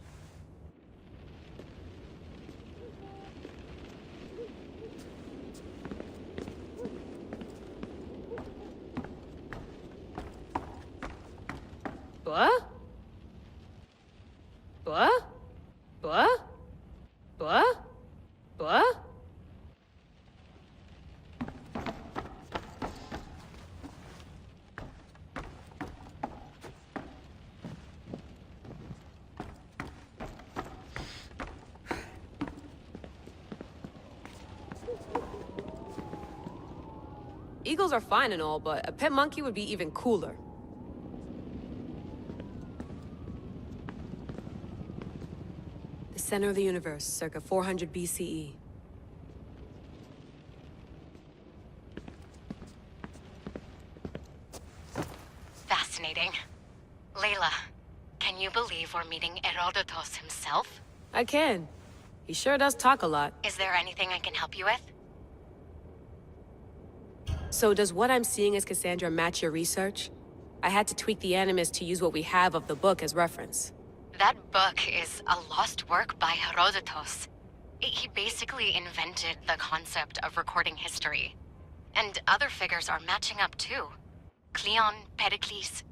What? What? What? What? What? Eagles are fine and all, but a pet monkey would be even cooler. The center of the universe, circa 400 BCE. Fascinating. Layla, can you believe we're meeting Herodotus himself? I can. He sure does talk a lot. Is there anything I can help you with? So does what I'm seeing as Cassandra match your research? I had to tweak the Animus to use what we have of the book as reference. That book is a lost work by Herodotus. He basically invented the concept of recording history. And other figures are matching up too. Cleon, Pericles.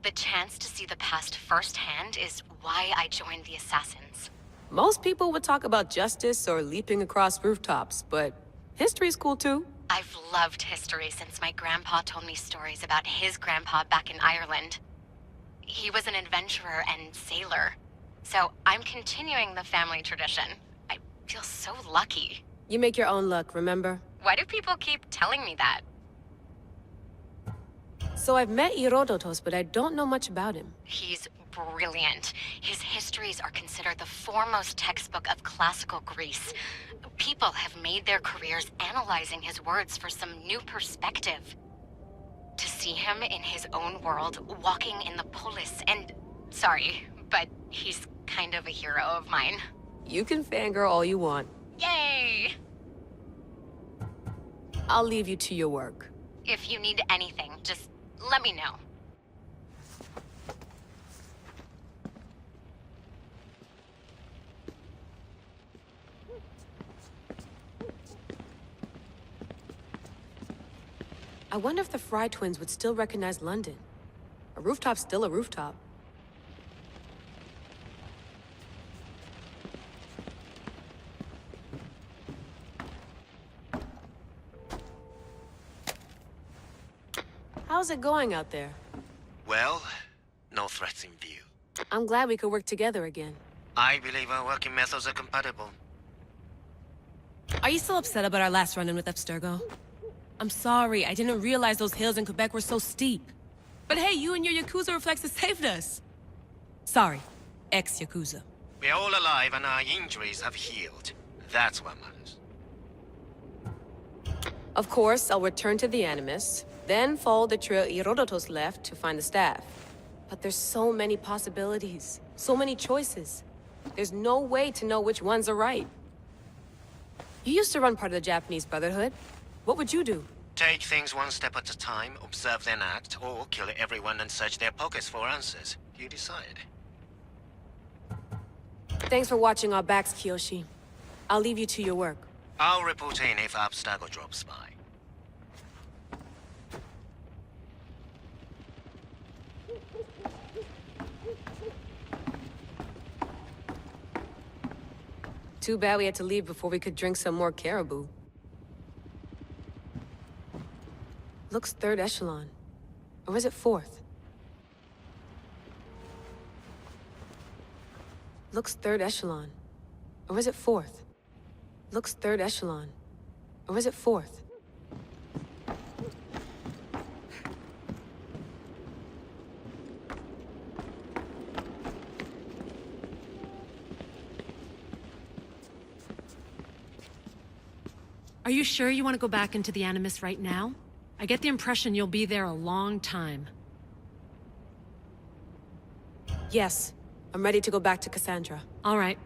The chance to see the past firsthand is why I joined the Assassins. Most people would talk about justice or leaping across rooftops, but history's cool too. I've loved history since my grandpa told me stories about his grandpa back in Ireland. He was an adventurer and sailor, so I'm continuing the family tradition. I feel so lucky. You make your own luck, remember? Why do people keep telling me that? So I've met Herodotus, but I don't know much about him. He's brilliant. His histories are considered the foremost textbook of classical Greece. People have made their careers analyzing his words for some new perspective. To see him in his own world, walking in the polis, and... Sorry, but he's kind of a hero of mine. You can fangirl all you want. Yay! I'll leave you to your work. If you need anything, just let me know. I wonder if the Fry twins would still recognize London. A rooftop's still a rooftop. How's it going out there? Well, no threats in view. I'm glad we could work together again. I believe our working methods are compatible. Are you still upset about our last run-in with Abstergo? I'm sorry, I didn't realize those hills in Quebec were so steep. But hey, you and your Yakuza reflexes saved us. Sorry, ex-Yakuza. We're all alive and our injuries have healed. That's what matters. Of course, I'll return to the Animus, then follow the trail Herodotus left to find the staff. But there's so many possibilities, so many choices. There's no way to know which ones are right. You used to run part of the Japanese Brotherhood. What would you do? Take things one step at a time, observe then act, or kill everyone and search their pockets for answers. You decide. Thanks for watching our backs, Kiyoshi. I'll leave you to your work. I'll report in if Abstergo drops by. Too bad we had to leave before we could drink some more caribou. Looks third echelon. Or is it fourth? Looks third echelon. Or is it fourth? Looks third echelon. Or is it fourth? Are you sure you want to go back into the Animus right now? I get the impression you'll be there a long time. Yes. I'm ready to go back to Cassandra. All right.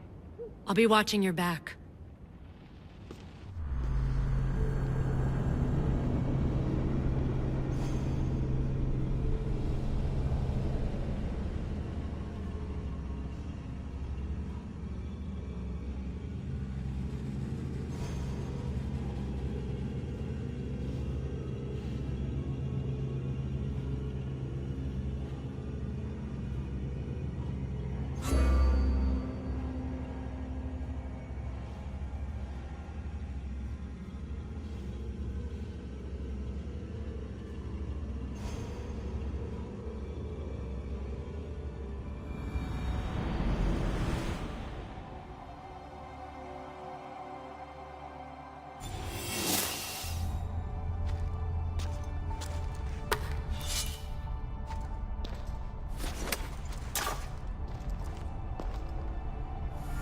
I'll be watching your back.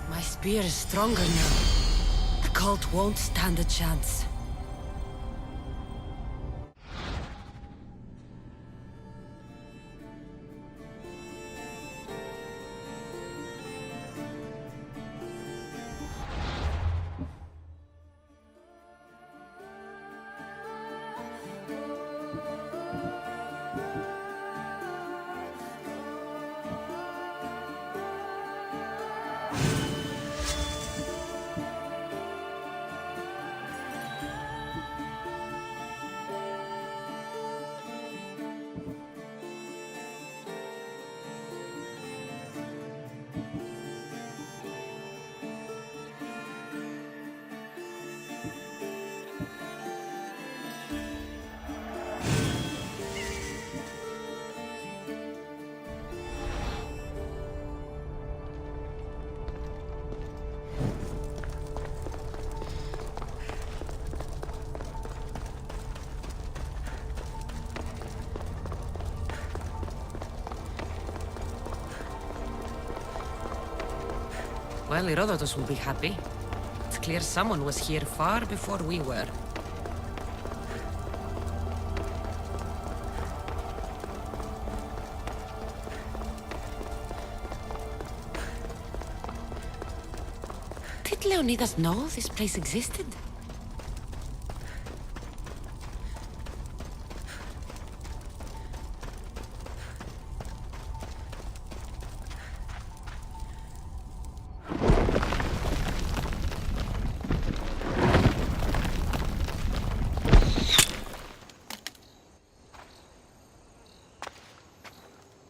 My spear is stronger now. The cult won't stand a chance. Well, Herodotus will be happy. It's clear someone was here far before we were. Did Leonidas know this place existed?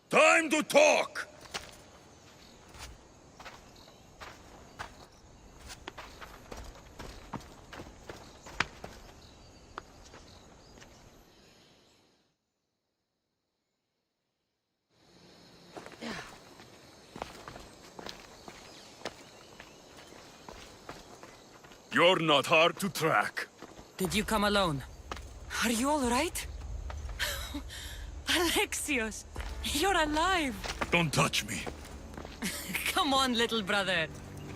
Time to talk! You're not hard to track. Did you come alone? Are you all right? Alexios, you're alive! Don't touch me. Come on, little brother.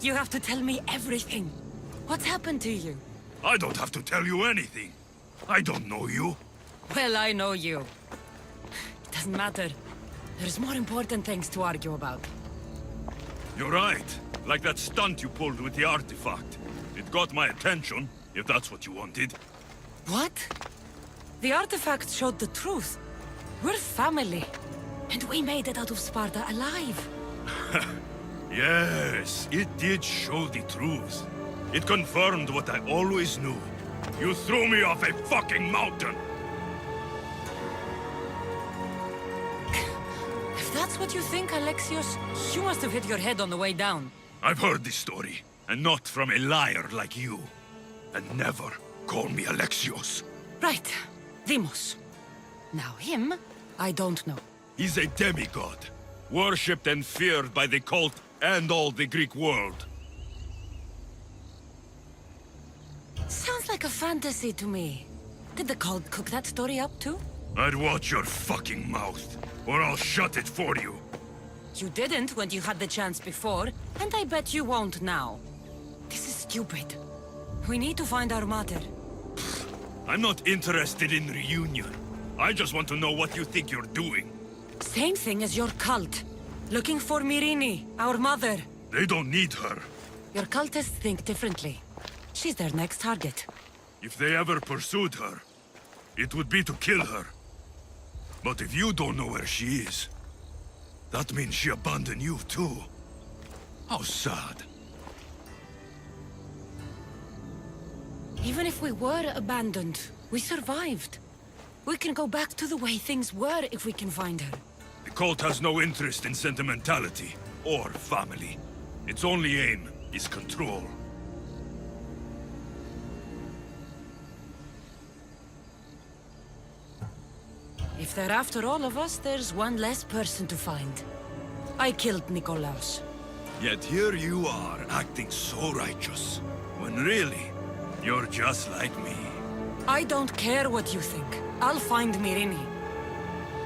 You have to tell me everything. What's happened to you? I don't have to tell you anything. I don't know you. Well, I know you. It doesn't matter. There's more important things to argue about. You're right. Like that stunt you pulled with the artifact. It got my attention, if that's what you wanted. What? The artifact showed the truth. We're family. And we made it out of Sparta alive. Yes, it did show the truth. It confirmed what I always knew. You threw me off a fucking mountain! If that's what you think, Alexios, you must have hit your head on the way down. I've heard this story, and not from a liar like you. And never call me Alexios. Right. Demos. Now him, I don't know. He's a demigod, worshipped and feared by the cult and all the Greek world. Sounds like a fantasy to me. Did the cult cook that story up too? I'd watch your fucking mouth, or I'll shut it for you. You didn't when you had the chance before, and I bet you won't now. This is stupid. We need to find our mother. I'm not interested in reunion. I just want to know what you think you're doing. Same thing as your cult. Looking for Myrrine, our mother. They don't need her. Your cultists think differently. She's their next target. If they ever pursued her, it would be to kill her. But if you don't know where she is, that means she abandoned you too. How sad. Even if we were abandoned, we survived. We can go back to the way things were if we can find her. The cult has no interest in sentimentality or family. Its only aim is control. If they're after all of us, there's one less person to find. I killed Nikolaos. Yet here you are, acting so righteous, when really, you're just like me. I don't care what you think. I'll find Myrrine.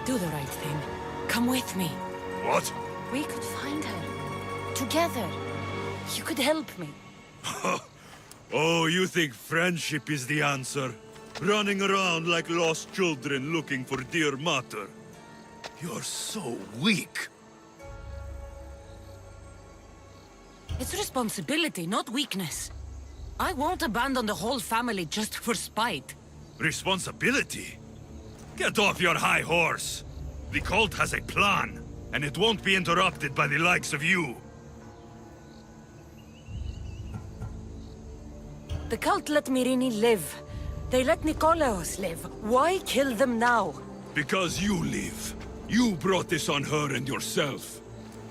Do the right thing. Come with me. What? We could find her. Together. You could help me. Oh, you think friendship is the answer? Running around like lost children looking for dear mater. You're so weak. It's responsibility, not weakness. I won't abandon the whole family just for spite. Responsibility? Get off your high horse. The cult has a plan, and it won't be interrupted by the likes of you. The cult let Myrrine live. They let Nikolaos live. Why kill them now? Because you live. You brought this on her and yourself.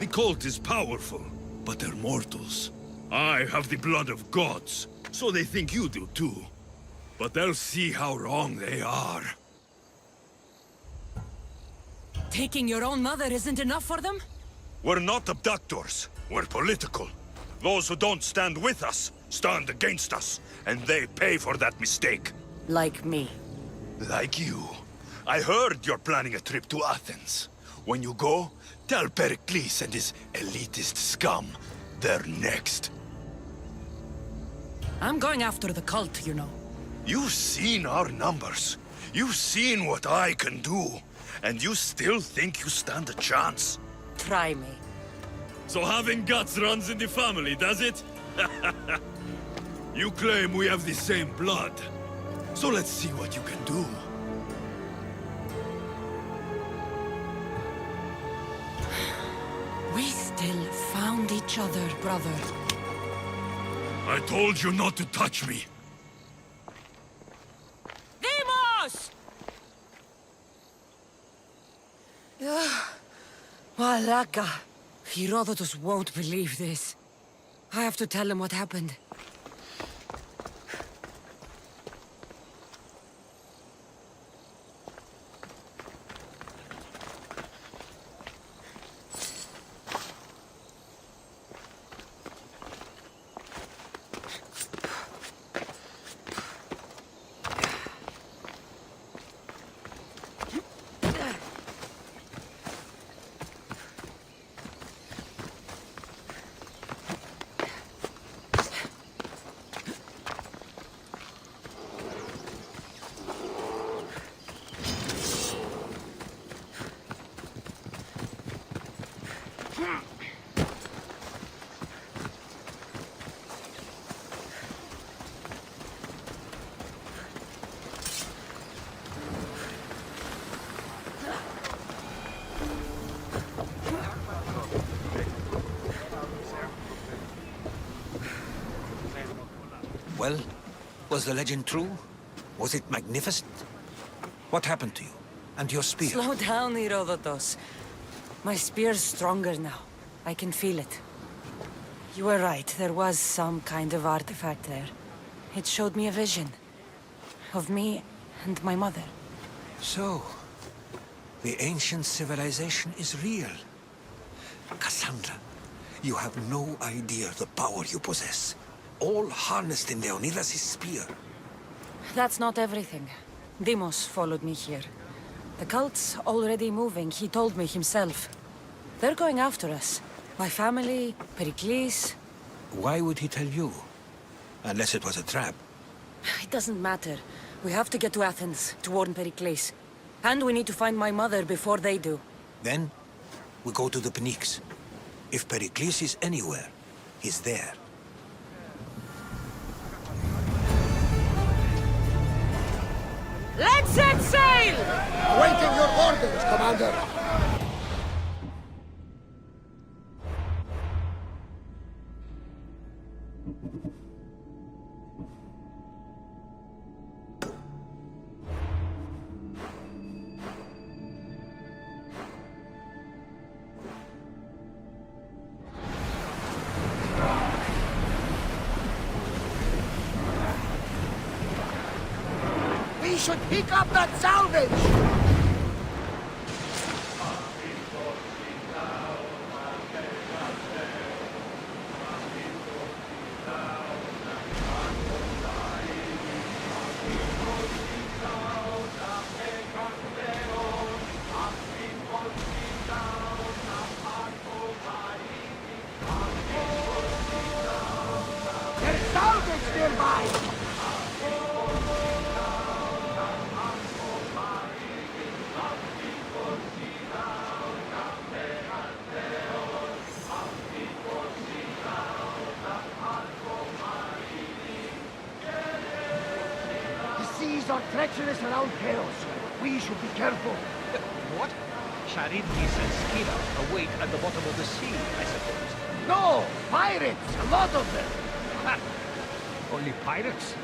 The cult is powerful, but they're mortals. I have the blood of gods, so they think you do too. But they'll see how wrong they are. Taking your own mother isn't enough for them? We're not abductors. We're political. Those who don't stand with us stand against us, and they pay for that mistake. Like me. Like you. I heard you're planning a trip to Athens. When you go, tell Pericles and his elitist scum they're next. I'm going after the cult, you know. You've seen our numbers. You've seen what I can do. And you still think you stand a chance? Try me. So having guts runs in the family, does it? You claim we have the same blood. So let's see what you can do. We still found each other, brother. I told you not to touch me. Demos! Malaka. Herodotus won't believe this. I have to tell him what happened. Well, was the legend true? Was it magnificent? What happened to you? And your spear? Slow down, Herodotus. My spear's stronger now. I can feel it. You were right, there was some kind of artifact there. It showed me a vision. Of me and my mother. So, the ancient civilization is real. Cassandra, you have no idea the power you possess. All harnessed in Leonidas' spear. That's not everything. Deimos followed me here. The cult's already moving, he told me himself. They're going after us. My family, Pericles. Why would he tell you? Unless it was a trap. It doesn't matter. We have to get to Athens, to warn Pericles. And we need to find my mother before they do. Then, we go to the Pnyx. If Pericles is anywhere, he's there. Let's set sail! Awaiting your orders, Commander. We should pick up that salvage! There's salvage nearby! Are treacherous around chaos. We should be careful. What? Charybdis and Scylla await at the bottom of the sea, I suppose. No! Pirates! A lot of them! Ha! Only pirates?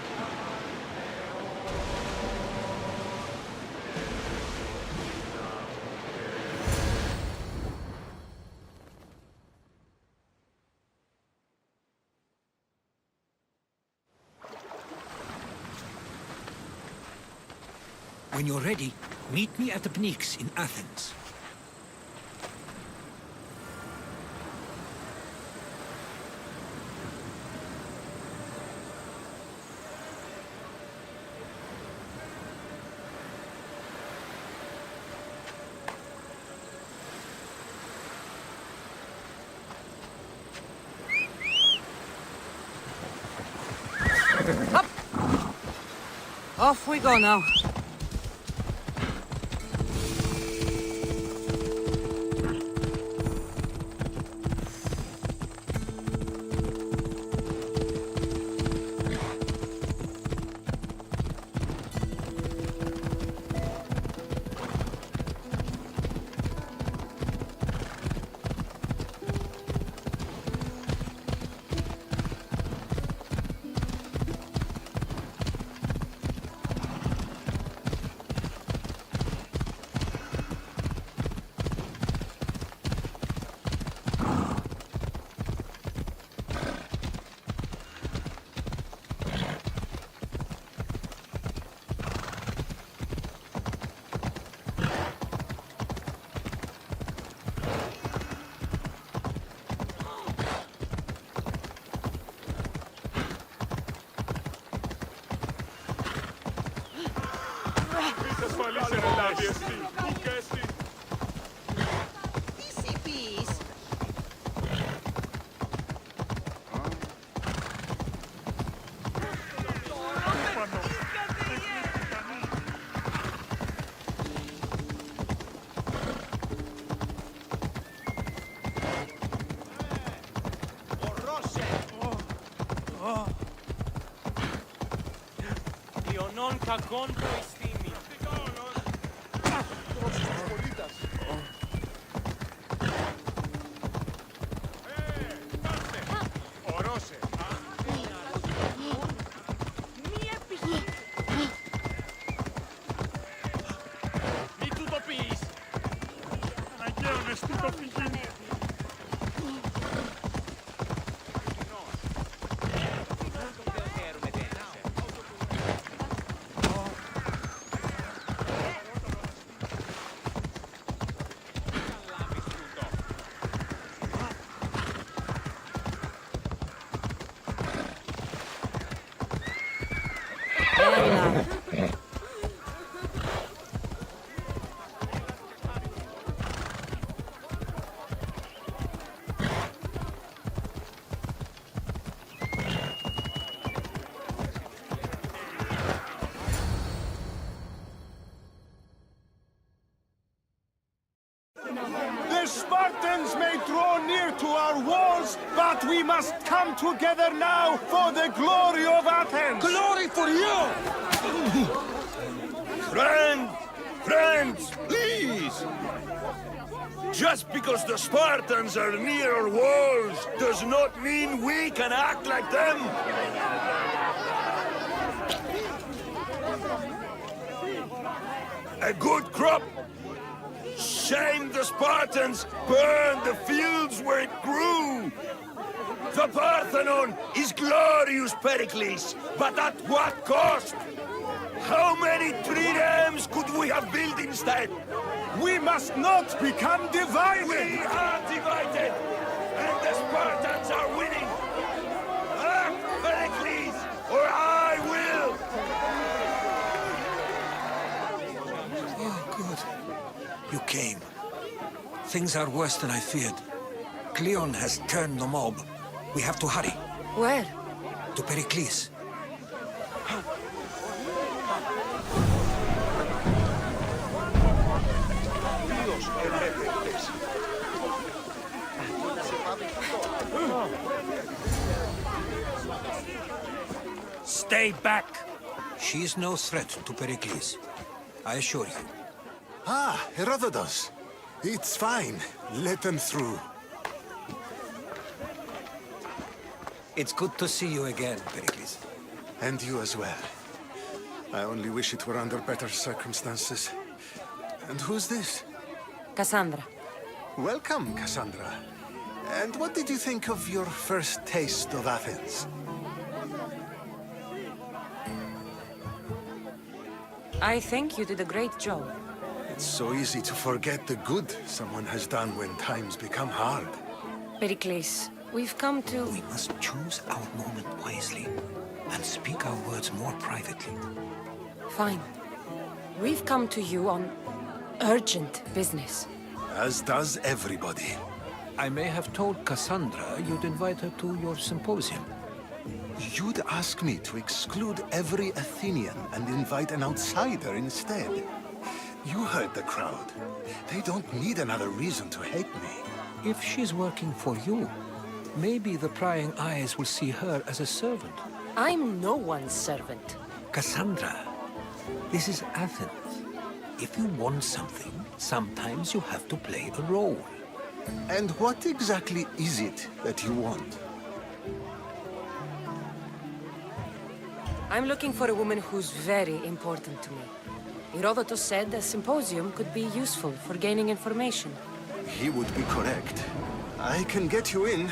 When you're ready, meet me at the Pnyx in Athens. Up! Off we go now. non κακόν προαισθήμη. must come together now for the glory of Athens! Glory for you! Friends, please! Just because the Spartans are near our walls does not mean we can act like them! A good crop! Shame the Spartans burned the fields where it grew! The Parthenon is glorious, Pericles, but at what cost? How many triremes could we have built instead? We must not become divided! We are divided! And the Spartans are winning! Act, Pericles, or I will! Oh, good. You came. Things are worse than I feared. Cleon has turned the mob. We have to hurry. Where? To Pericles. Stay back! She's no threat to Pericles. I assure you. Ah, Herodotus. It's fine. Let them through. It's good to see you again, Pericles. And you as well. I only wish it were under better circumstances. And who's this? Cassandra. Welcome, Cassandra. And what did you think of your first taste of Athens? I think you did a great job. It's so easy to forget the good someone has done when times become hard. Pericles, we've come to... We must choose our moment wisely and speak our words more privately. Fine. We've come to you on urgent business. As does everybody. I may have told Cassandra you'd invite her to your symposium. You'd ask me to exclude every Athenian and invite an outsider instead. You heard the crowd. They don't need another reason to hate me. If she's working for you, maybe the prying eyes will see her as a servant. I'm no one's servant. Cassandra, this is Athens. If you want something, sometimes you have to play a role. And what exactly is it that you want? I'm looking for a woman who's very important to me. Herodotus said a symposium could be useful for gaining information. He would be correct. I can get you in,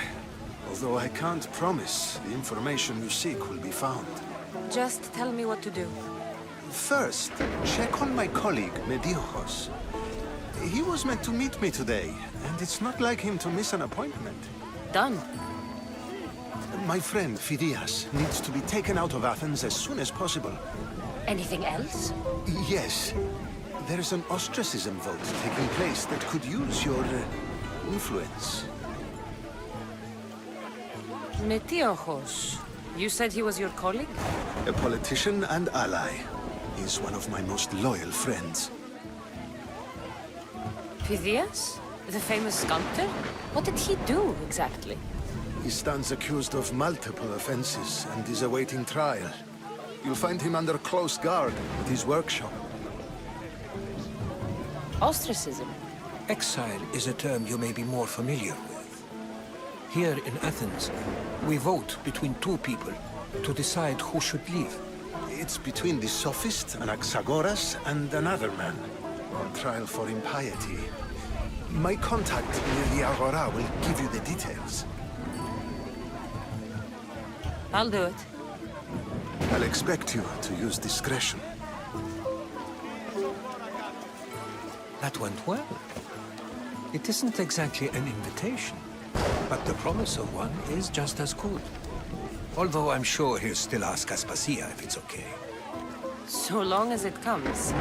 although I can't promise the information you seek will be found. Just tell me what to do. First, check on my colleague, Mediocos. He was meant to meet me today, and it's not like him to miss an appointment. Done. My friend, Phidias, needs to be taken out of Athens as soon as possible. Anything else? Yes. There's an ostracism vote taking place that could use your influence. Metiochos. You said he was your colleague? A politician and ally. He's one of my most loyal friends. Phidias? The famous sculptor? What did he do, exactly? He stands accused of multiple offenses and is awaiting trial. You'll find him under close guard at his workshop. Ostracism? Exile is a term you may be more familiar with. Here in Athens, we vote between two people to decide who should leave. It's between the sophist Anaxagoras and another man on trial for impiety. My contact near the Agora will give you the details. I'll do it. I'll expect you to use discretion. That went well. It isn't exactly an invitation, but the promise of one is just as good. Although I'm sure he'll still ask Aspasia if it's okay. So long as it comes.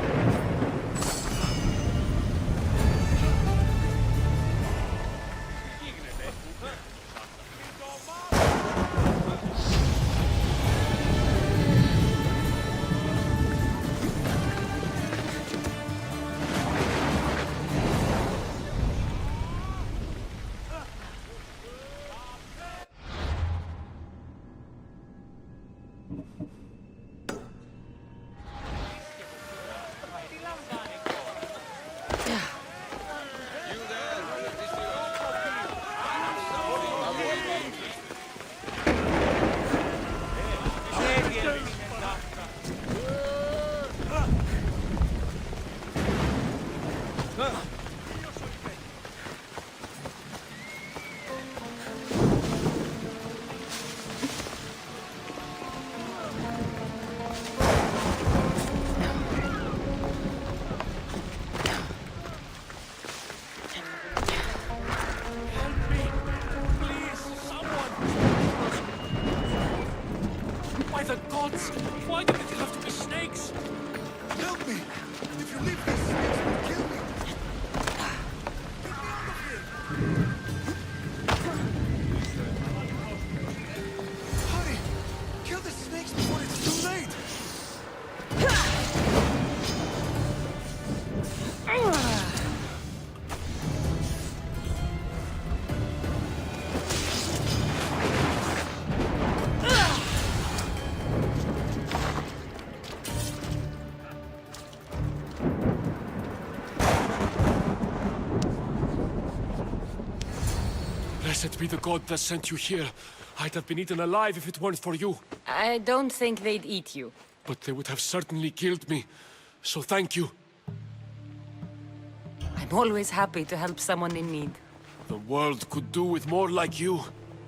By the gods! Why did it have to be snakes? Help me! If you leave these snakes, will kill me! Hurry! Kill the snakes before it's too late! Blessed be the god that sent you here. I'd have been eaten alive if it weren't for you. I don't think they'd eat you. But they would have certainly killed me. So thank you. I'm always happy to help someone in need. The world could do with more like you.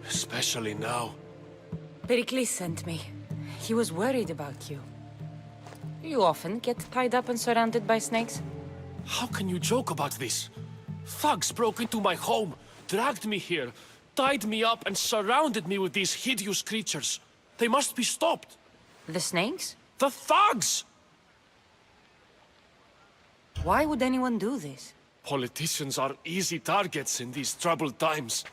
Especially now. Pericles sent me. He was worried about you. You often get tied up and surrounded by snakes? How can you joke about this? Thugs broke into my home, dragged me here, tied me up and surrounded me with these hideous creatures. They must be stopped. The snakes? The thugs! Why would anyone do this? Politicians are easy targets in these troubled times.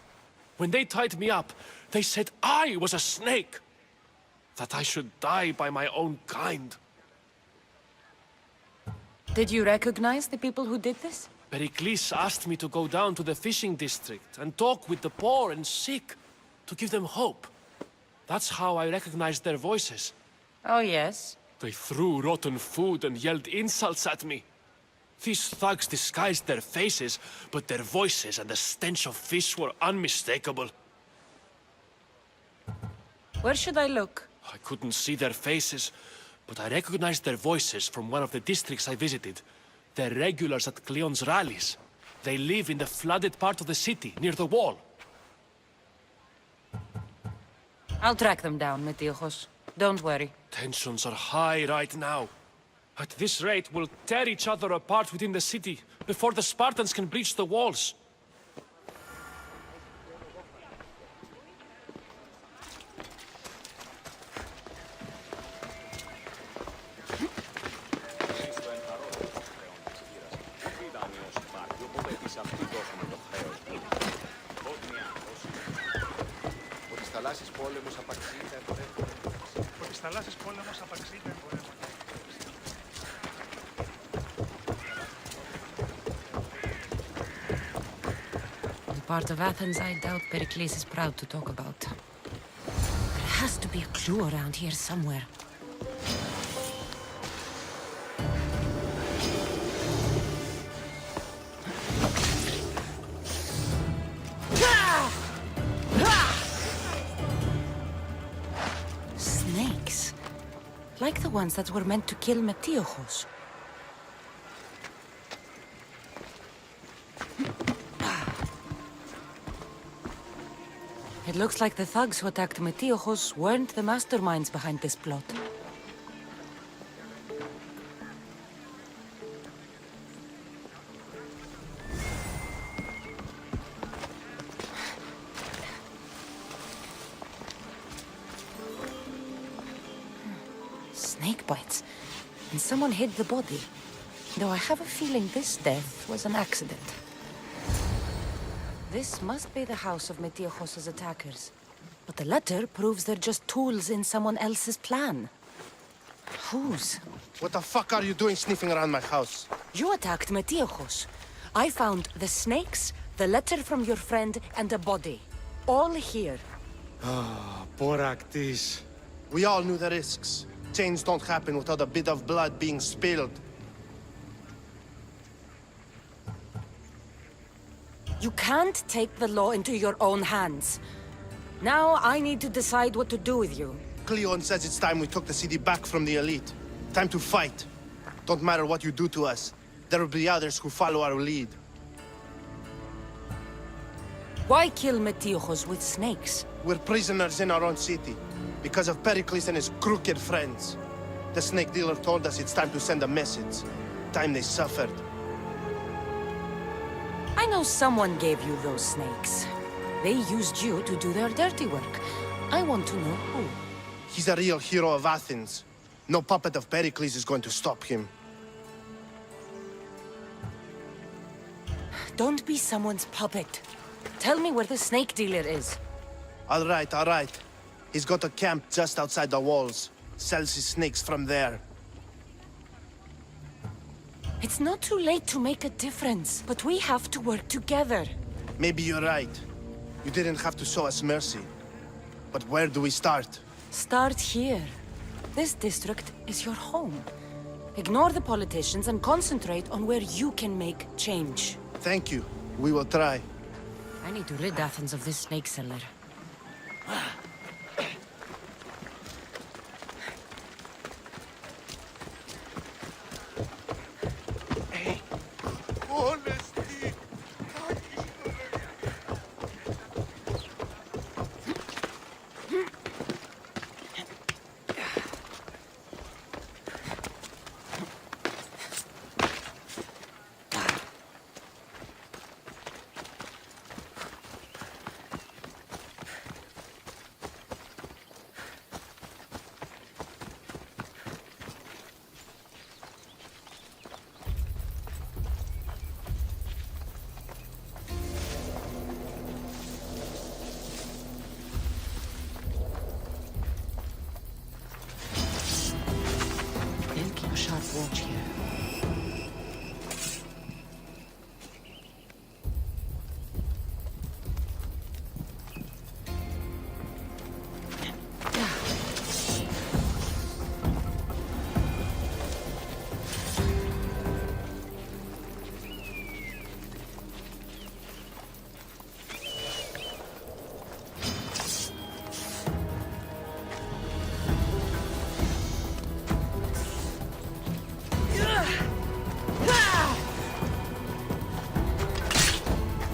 When they tied me up, they said I was a snake. That I should die by my own kind. Did you recognize the people who did this? Pericles asked me to go down to the fishing district and talk with the poor and sick, to give them hope. That's how I recognized their voices. Oh, yes? They threw rotten food and yelled insults at me. These thugs disguised their faces, but their voices and the stench of fish were unmistakable. Where should I look? I couldn't see their faces, but I recognized their voices from one of the districts I visited. They're regulars at Cleon's rallies. They live in the flooded part of the city, near the wall. I'll track them down, Metiojos. Don't worry. Tensions are high right now. At this rate, we'll tear each other apart within the city, before the Spartans can breach the walls. The part of Athens I doubt Pericles is proud to talk about. There has to be a clue around here somewhere. Snakes. Like the ones that were meant to kill Metiojos. It looks like the thugs who attacked Metiojos weren't the masterminds behind this plot. Snake bites. And someone hid the body. Though I have a feeling this death was an accident. This must be the house of Metiojos' attackers. But the letter proves they're just tools in someone else's plan. Whose? What the fuck are you doing sniffing around my house? You attacked Metiojos. I found the snakes, the letter from your friend, and a body. All here. Ah, poor Actis. We all knew the risks. Change don't happen without a bit of blood being spilled. You can't take the law into your own hands. Now I need to decide what to do with you. Cleon says it's time we took the city back from the elite. Time to fight. Don't matter what you do to us. There will be others who follow our lead. Why kill Metiojos with snakes? We're prisoners in our own city, because of Pericles and his crooked friends. The snake dealer told us it's time to send a message. Time they suffered. I know someone gave you those snakes. They used you to do their dirty work. I want to know who. He's a real hero of Athens. No puppet of Pericles is going to stop him. Don't be someone's puppet. Tell me where the snake dealer is. All right. He's got a camp just outside the walls. Sells his snakes from there. It's not too late to make a difference, but we have to work together. Maybe you're right. You didn't have to show us mercy. But where do we start? Start here. This district is your home. Ignore the politicians and concentrate on where you can make change. Thank you. We will try. I need to rid Athens of this snake seller. Honesty! Sharp watch here.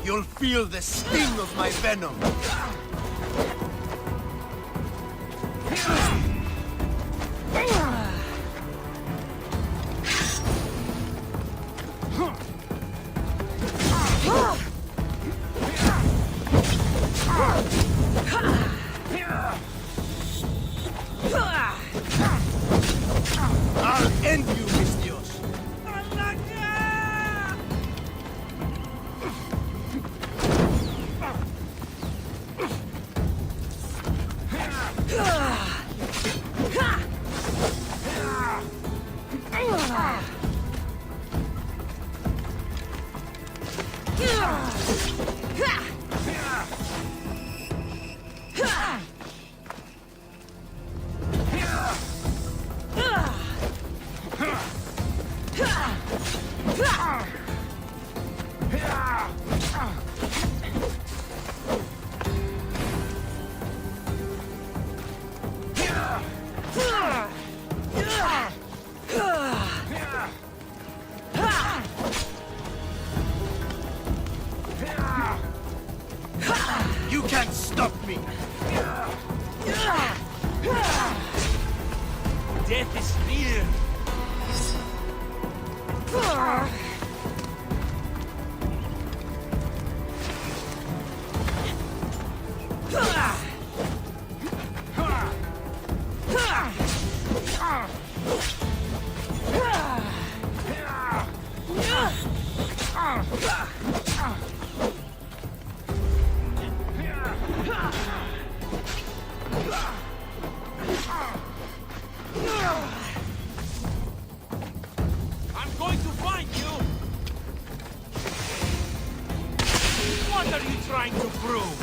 You'll feel the sting of my venom. I'll end you, Mistios. You can't stop me! Death is near! I'm going to find you! What are you trying to prove?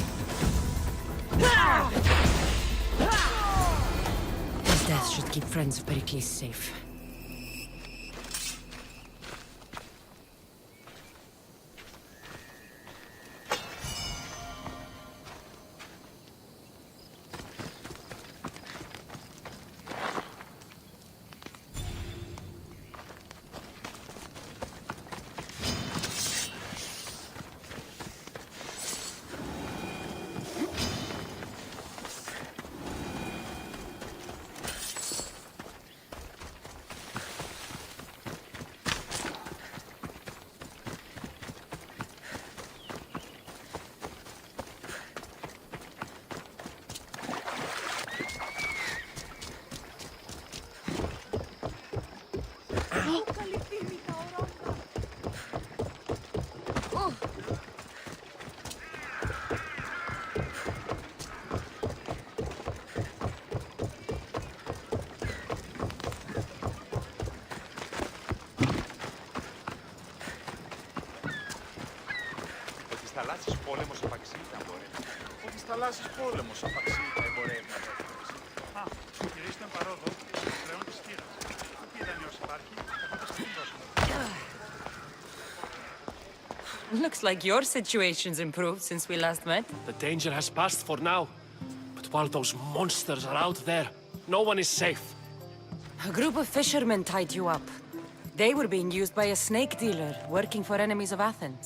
should keep friends of Pericles safe. θαλάσσης πόλεμος απαξί να μπορεί. Ότι θαλάσσης πόλεμος απαξί να εμπορεύει να βρει. Α, γυρίστε παρόδο, πλέον της χείρας. Τι ιδανιός υπάρχει, εγώ θα σας δώσω. Looks like your situation's improved since we last met. The danger has passed for now. But while those monsters are out there, no one is safe. A group of fishermen tied you up. They were being used by a snake dealer working for enemies of Athens.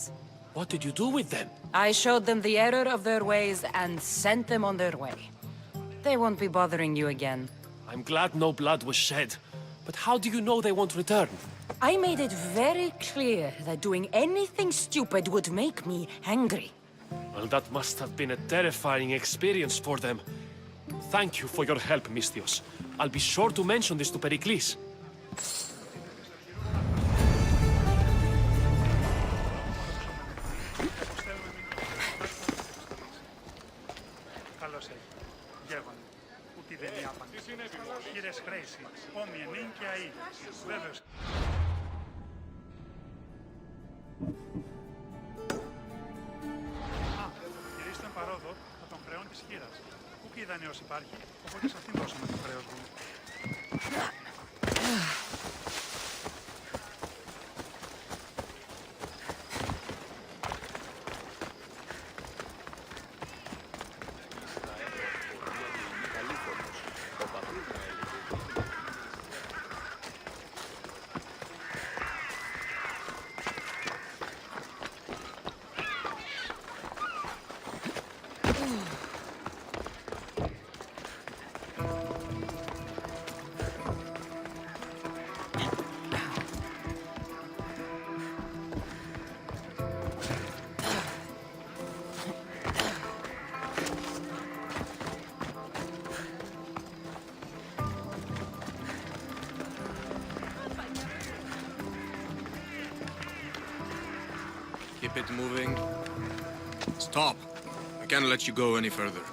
What did you do with them? I showed them the error of their ways and sent them on their way. They won't be bothering you again. I'm glad no blood was shed. But how do you know they won't return? I made it very clear that doing anything stupid would make me angry. Well, that must have been a terrifying experience for them. Thank you for your help, Mystios. I'll be sure to mention this to Pericles. Καλώς έχει. Γεύανε. Ούτε δεν διάπανε. Χείρες χρέση. Όμοι ενήν και αή. Βέβαιος. Α, γυρίστε παρόδο από τον χρεών της χείρας. Πού και ιδανιός υπάρχει, οπότε σε αυτήν δώσαμε το χρέος μου. Keep it moving. Stop! I can't let you go any further.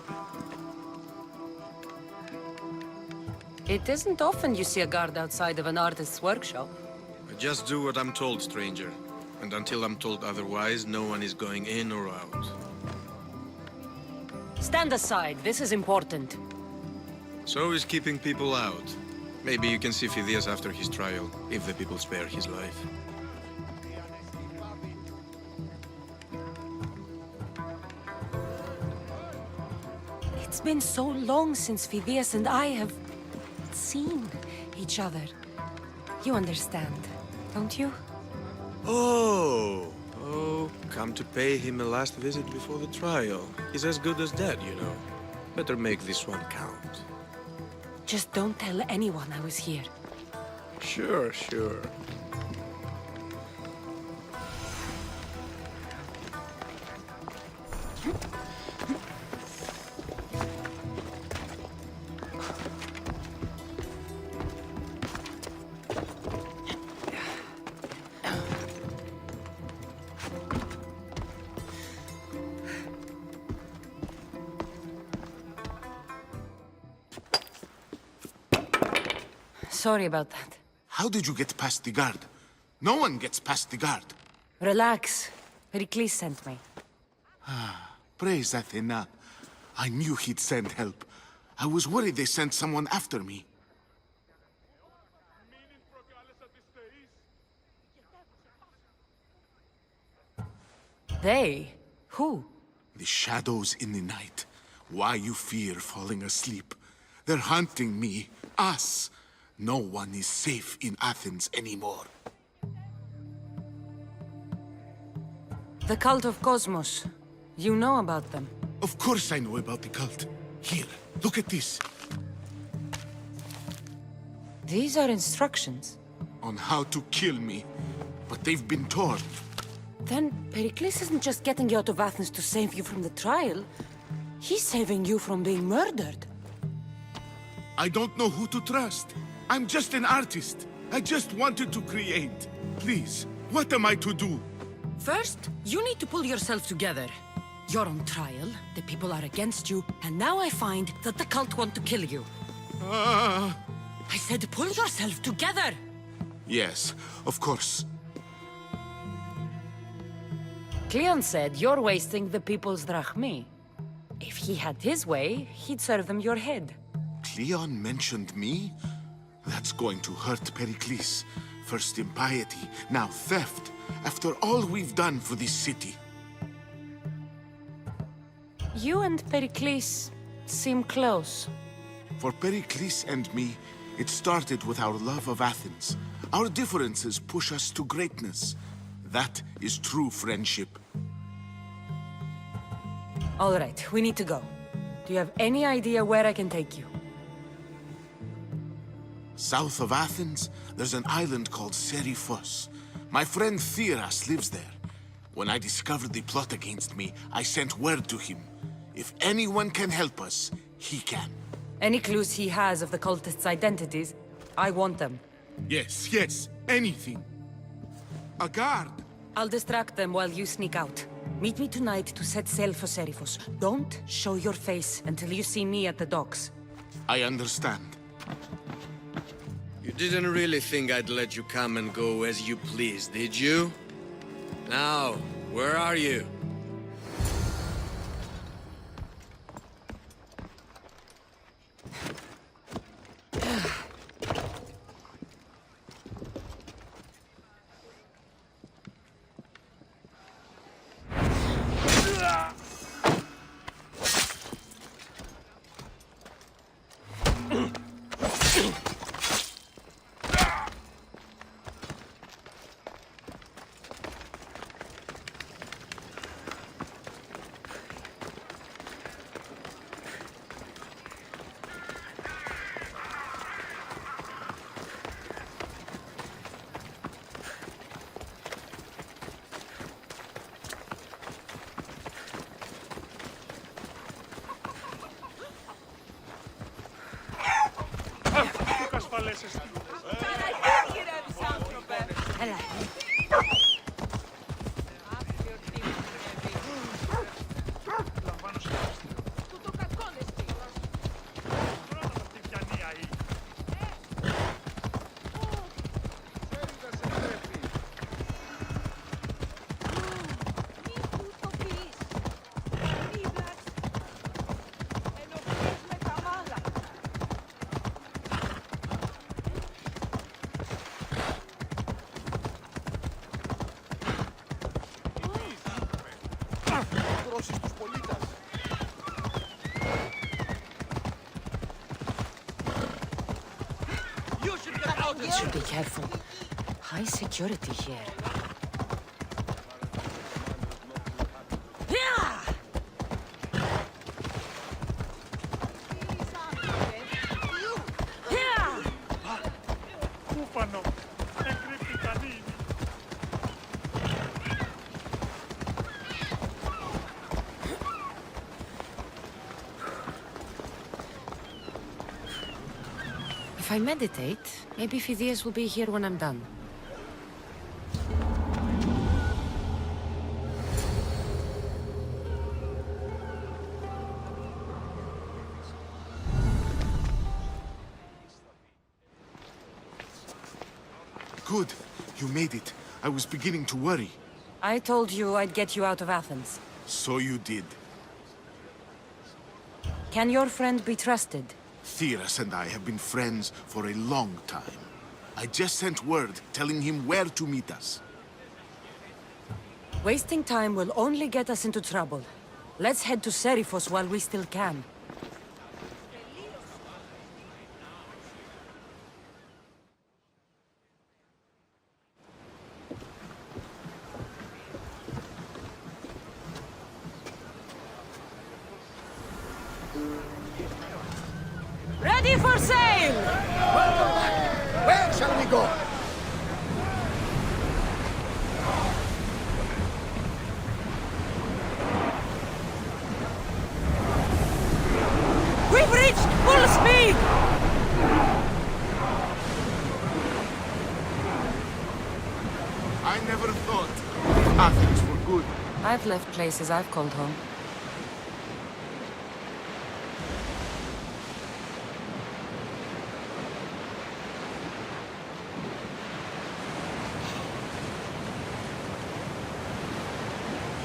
It isn't often you see a guard outside of an artist's workshop. I just do what I'm told, stranger. And until I'm told otherwise, no one is going in or out. Stand aside, this is important. So is keeping people out. Maybe you can see Phidias after his trial, if the people spare his life. It's been so long since Phidias and I have seen each other. You understand, don't you? Oh! Oh, come to pay him a last visit before the trial. He's as good as dead, you know. Better make this one count. Just don't tell anyone I was here. Sure, sure. Sorry about that. How did you get past the guard? No one gets past the guard. Relax. Pericles sent me. Praise Athena. I knew he'd send help. I was worried they sent someone after me. They? Who? The shadows in the night. Why you fear falling asleep? They're hunting me, us. No one is safe in Athens anymore. The cult of Cosmos. You know about them? Of course I know about the cult. Here, look at this. These are instructions. On how to kill me. But they've been torn. Then Pericles isn't just getting you out of Athens to save you from the trial. He's saving you from being murdered. I don't know who to trust. I'm just an artist. I just wanted to create. Please, what am I to do? First, you need to pull yourself together. You're on trial, the people are against you, and now I find that the cult want to kill you. I said pull yourself together! Yes, of course. Cleon said you're wasting the people's drachmi. If he had his way, he'd serve them your head. Cleon mentioned me? That's going to hurt Pericles. First impiety, now theft. After all we've done for this city. You and Pericles seem close. For Pericles and me, it started with our love of Athens. Our differences push us to greatness. That is true friendship. All right, we need to go. Do you have any idea where I can take you? South of Athens, there's an island called Seriphos. My friend Theras lives there. When I discovered the plot against me, I sent word to him. If anyone can help us, he can. Any clues he has of the cultists' identities, I want them. Yes, yes, anything. A guard! I'll distract them while you sneak out. Meet me tonight to set sail for Seriphos. Don't show your face until you see me at the docks. I understand. You didn't really think I'd let you come and go as you please, did you? Now, where are you? You should be careful. High security here. If I meditate, maybe Phidias will be here when I'm done. Good. You made it. I was beginning to worry. I told you I'd get you out of Athens. So you did. Can your friend be trusted? Theras and I have been friends for a long time. I just sent word telling him where to meet us. Wasting time will only get us into trouble. Let's head to Serifos while we still can. Ready for sail! Welcome back. Where shall we go? We've reached full speed! I never thought Athens were good. I've left places I've called home.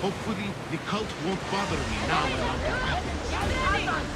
Hopefully, the cult won't bother me now I'm out of Athens.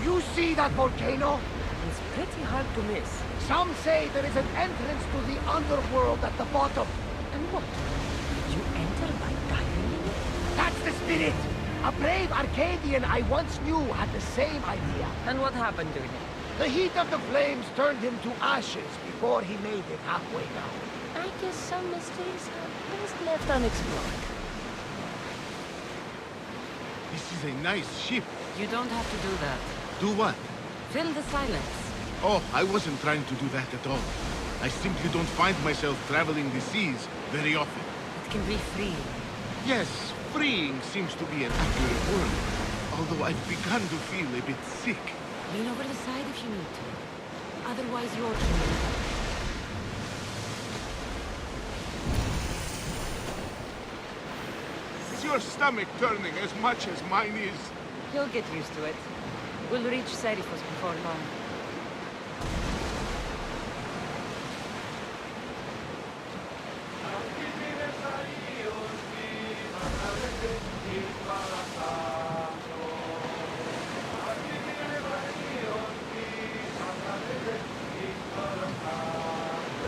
You see that volcano? It's pretty hard to miss. Some say there is an entrance to the underworld at the bottom. And what? You enter by diving? That's the spirit! A brave Arcadian I once knew had the same idea. And what happened to him? The heat of the flames turned him to ashes before he made it halfway down. I guess some mysteries are best left unexplored. This is a nice ship. You don't have to do that. Do what? Fill the silence. Oh, I wasn't trying to do that at all. I simply don't find myself traveling the seas very often. It can be freeing. Yes, freeing seems to be an accurate word. Although I've begun to feel a bit sick. Lean over the side if you need to. Otherwise, you're killing. Is your stomach turning as much as mine is? He'll get used to it. We'll reach Serifos before long.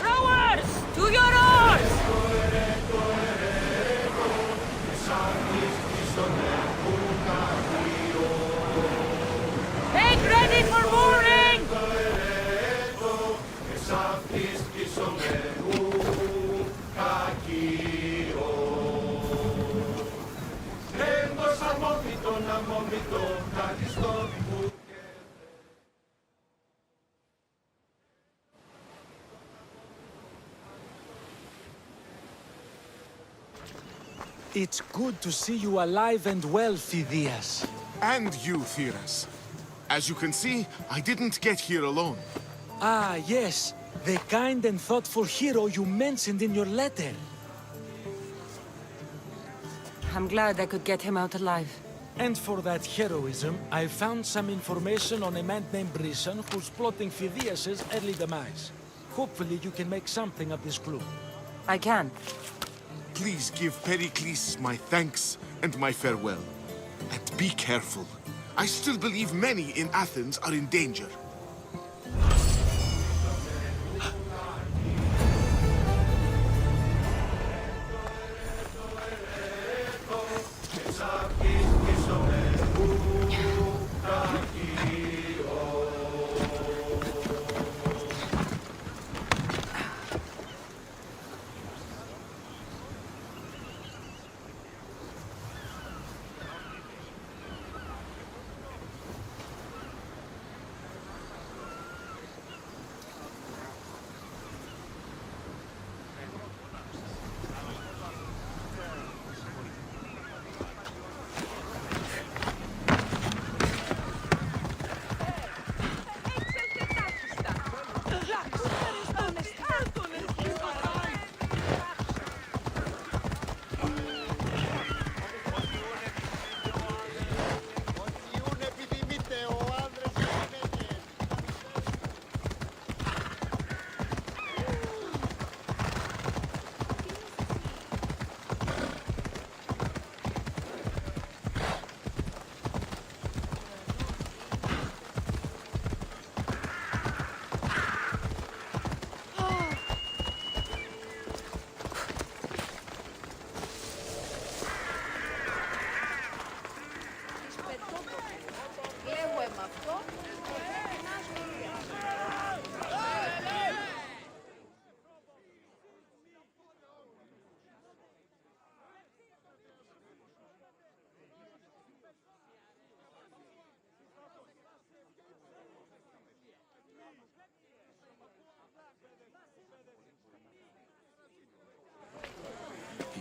Rowers! To your oars! Take ready for mooring! It's good to see you alive and well, Phidias. And you, Theras. As you can see, I didn't get here alone. Ah, yes. The kind and thoughtful hero you mentioned in your letter. I'm glad I could get him out alive. And for that heroism, I found some information on a man named Brisson who's plotting Phidias' early demise. Hopefully you can make something of this clue. I can. Please give Pericles my thanks and my farewell. And be careful. I still believe many in Athens are in danger.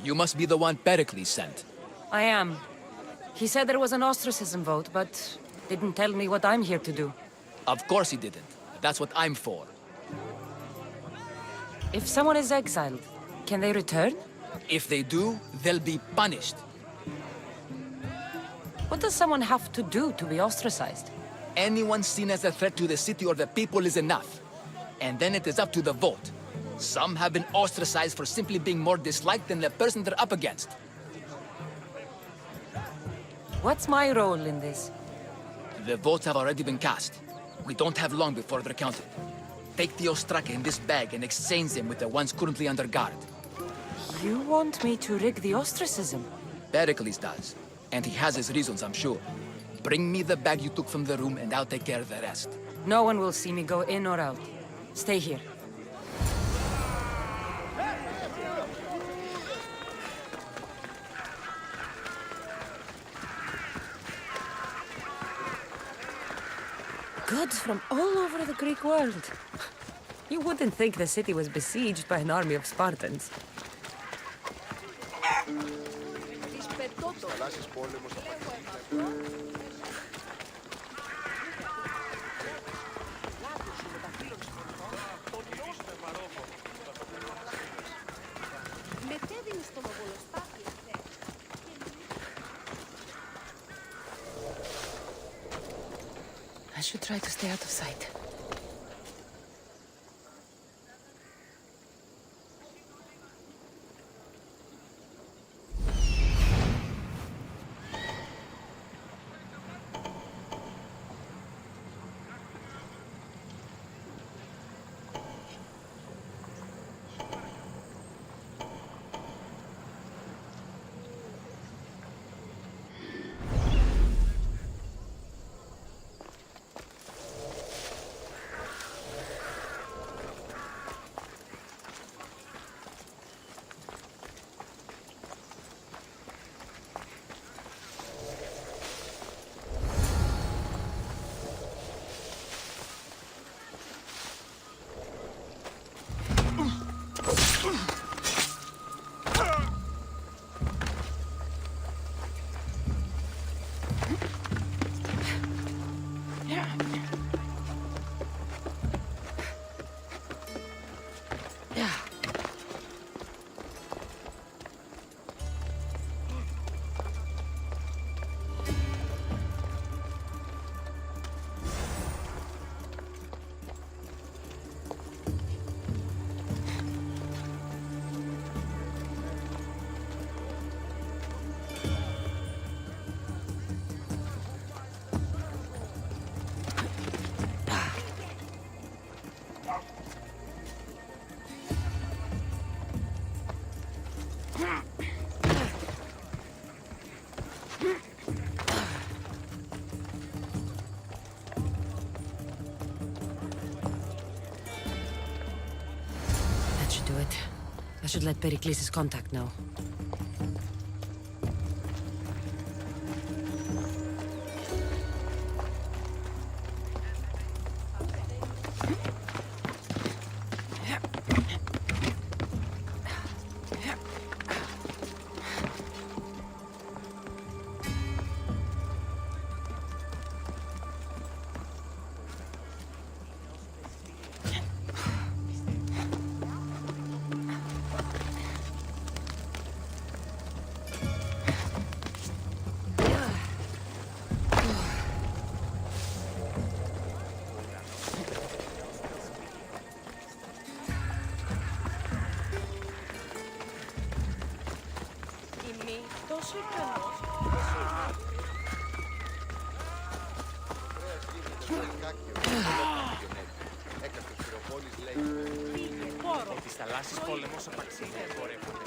You must be the one Pericles sent. I am. He said there was an ostracism vote, but didn't tell me what I'm here to do. Of course he didn't. That's what I'm for. If someone is exiled, can they return? If they do, they'll be punished. What does someone have to do to be ostracized? Anyone seen as a threat to the city or the people is enough. And then it is up to the vote. Some have been ostracized for simply being more disliked than the person they're up against. What's my role in this? The votes have already been cast. We don't have long before they're counted. Take the ostraka in this bag and exchange them with the ones currently under guard. You want me to rig the ostracism? Pericles does. And he has his reasons, I'm sure. Bring me the bag you took from the room and I'll take care of the rest. No one will see me go in or out. Stay here. Gods from all over the Greek world. You wouldn't think the city was besieged by an army of Spartans. I should try to stay out of sight. I should let Pericles' contact know. Της θαλάσσης πόλεμος απαξίγια εμπορεύονται.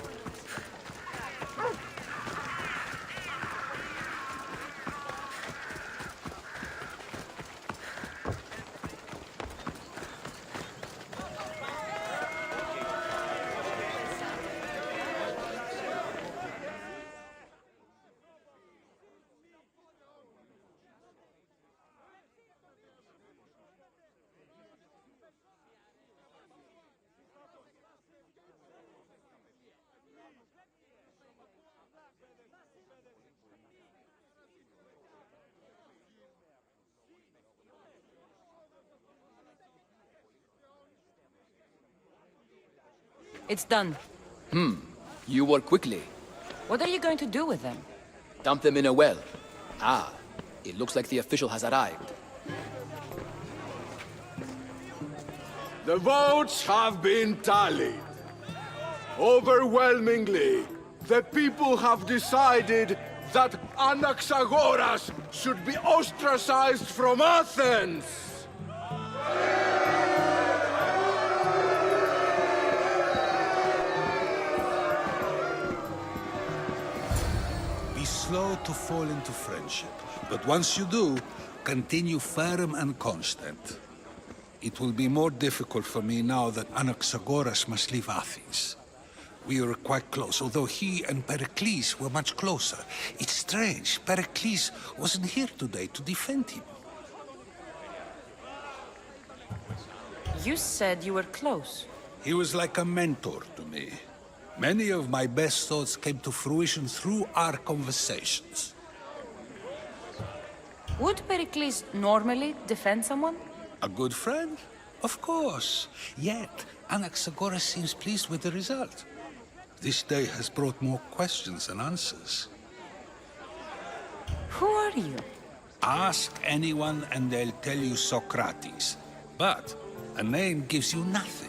It's done. You work quickly. What are you going to do with them? Dump them in a well. Ah, it looks like the official has arrived. The votes have been tallied. Overwhelmingly, the people have decided that Anaxagoras should be ostracized from Athens! Be slow to fall into friendship, but once you do, continue firm and constant. It will be more difficult for me now that Anaxagoras must leave Athens. We were quite close, although he and Pericles were much closer. It's strange, Pericles wasn't here today to defend him. You said you were close. He was like a mentor to me. Many of my best thoughts came to fruition through our conversations. Would Pericles normally defend someone? A good friend? Of course. Yet, Anaxagoras seems pleased with the result. This day has brought more questions than answers. Who are you? Ask anyone and they'll tell you Socrates. But a name gives you nothing.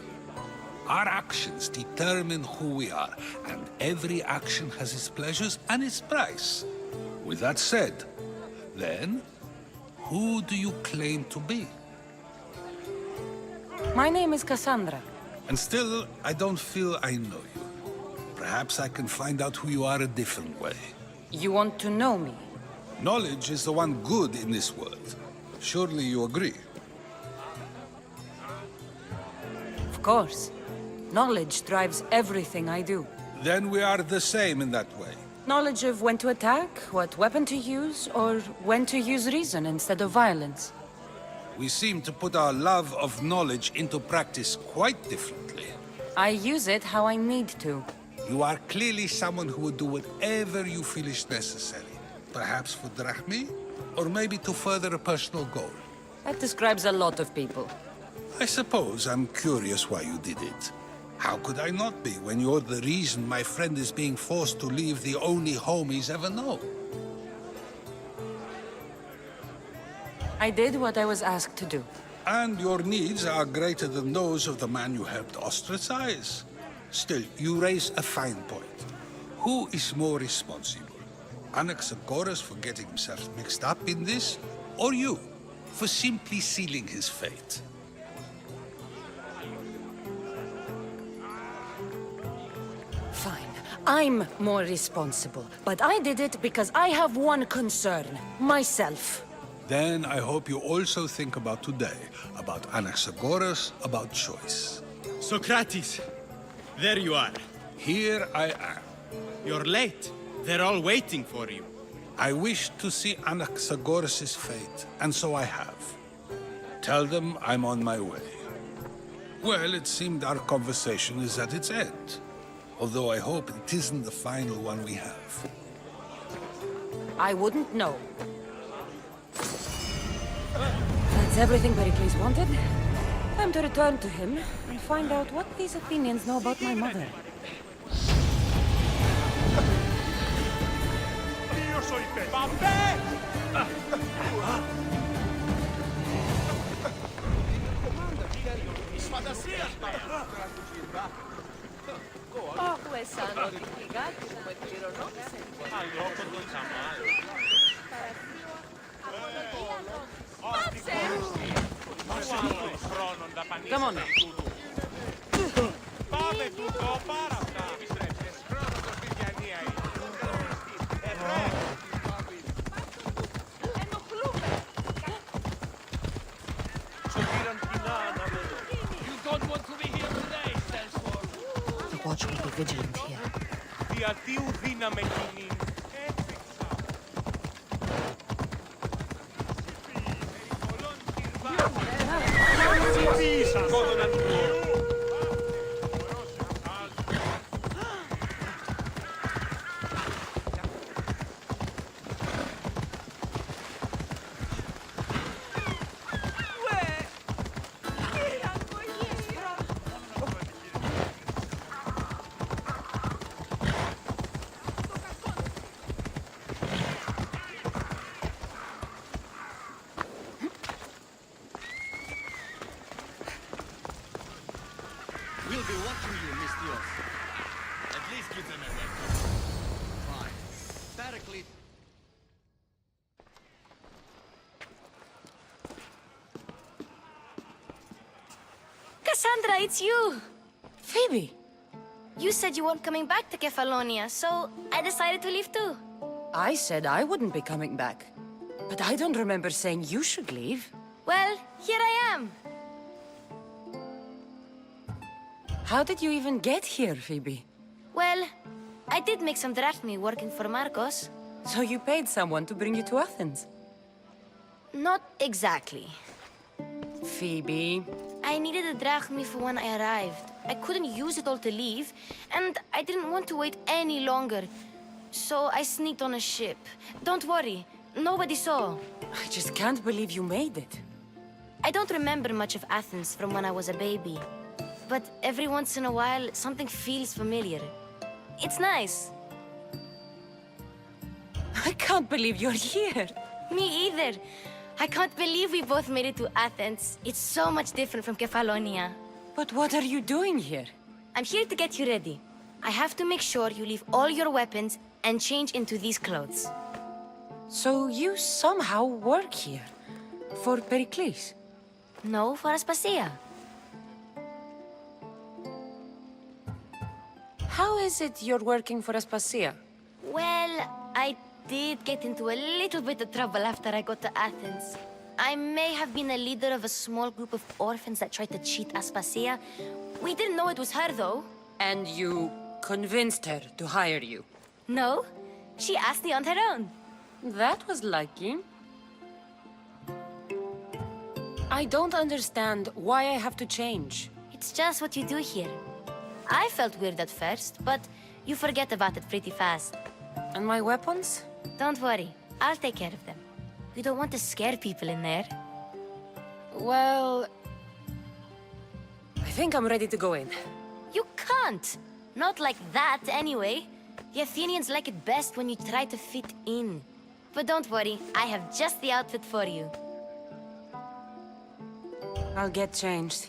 Our actions determine who we are, and every action has its pleasures and its price. With that said, then, who do you claim to be? My name is Cassandra. And still, I don't feel I know you. Perhaps I can find out who you are a different way. You want to know me? Knowledge is the one good in this world. Surely you agree? Of course. Knowledge drives everything I do. Then we are the same in that way. Knowledge of when to attack, what weapon to use, or when to use reason instead of violence. We seem to put our love of knowledge into practice quite differently. I use it how I need to. You are clearly someone who would do whatever you feel is necessary. Perhaps for drachmi, or maybe to further a personal goal. That describes a lot of people. I suppose I'm curious why you did it. How could I not be when you're the reason my friend is being forced to leave the only home he's ever known? I did what I was asked to do. And your needs are greater than those of the man you helped ostracize. Still, you raise a fine point. Who is more responsible? Anaxagoras for getting himself mixed up in this, or you, for simply sealing his fate? Fine. I'm more responsible, but I did it because I have one concern. Myself. Then I hope you also think about today, about Anaxagoras, about choice. Socrates, there you are. Here I am. You're late. They're all waiting for you. I wish to see Anaxagoras' fate, and so I have. Tell them I'm on my way. Well, it seemed our conversation is at its end. Although I hope it isn't the final one we have. I wouldn't know. That's everything Pericles wanted. Time to return to him and find out what these Athenians know about my mother. Io sono il Vabbè! Όπου εσάνω ότι φυγάτε με κληρονόμησε. Αλλιώς τον τσαμάλι. Πάψε! Χρόνων τα Come on. Πάμε τούτο, πάρα αυτά. Επιστρέψεις. Χρόνος το σπιτιανία είναι. Ενοχλούμε! Σου πήραν κοινά να με δω. You don't want to be here today, Selsford. The watch will be vigilant here. Διατίου δύναμε κοινή. Έφυξα. Give them a weapon. Fine. Directly. Cassandra, it's you! Phoebe! You said you weren't coming back to Kefalonia, so I decided to leave too. I said I wouldn't be coming back. But I don't remember saying you should leave. Well, here I am. How did you even get here, Phoebe? Well, I did make some drachmi working for Marcos. So you paid someone to bring you to Athens? Not exactly. Phoebe... I needed a drachmi for when I arrived. I couldn't use it all to leave, and I didn't want to wait any longer. So I sneaked on a ship. Don't worry, nobody saw. I just can't believe you made it. I don't remember much of Athens from when I was a baby. But every once in a while, something feels familiar. It's nice. I can't believe you're here. Me either. I can't believe we both made it to Athens. It's so much different from Kefalonia. But what are you doing here? I'm here to get you ready. I have to make sure you leave all your weapons and change into these clothes. So you somehow work here? For Pericles? No, for Aspasia. How is it you're working for Aspasia? Well, I did get into a little bit of trouble after I got to Athens. I may have been a leader of a small group of orphans that tried to cheat Aspasia. We didn't know it was her, though. And you convinced her to hire you? No, she asked me on her own. That was lucky. I don't understand why I have to change. It's just what you do here. I felt weird at first, but you forget about it pretty fast. And my weapons? Don't worry, I'll take care of them. We don't want to scare people in there. Well... I think I'm ready to go in. You can't! Not like that, anyway. The Athenians like it best when you try to fit in. But don't worry, I have just the outfit for you. I'll get changed.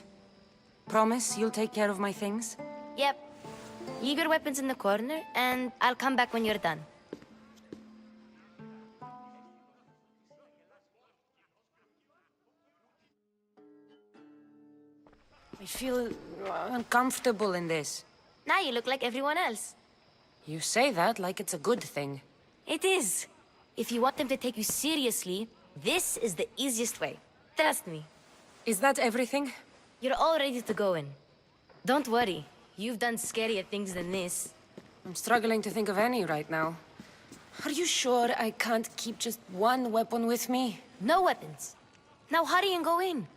Promise you'll take care of my things? Yep. Leave your weapons in the corner, and I'll come back when you're done. I feel uncomfortable in this. Now you look like everyone else. You say that like it's a good thing. It is. If you want them to take you seriously, this is the easiest way. Trust me. Is that everything? You're all ready to go in. Don't worry. You've done scarier things than this. I'm struggling to think of any right now. Are you sure I can't keep just one weapon with me? No weapons. Now hurry and go in.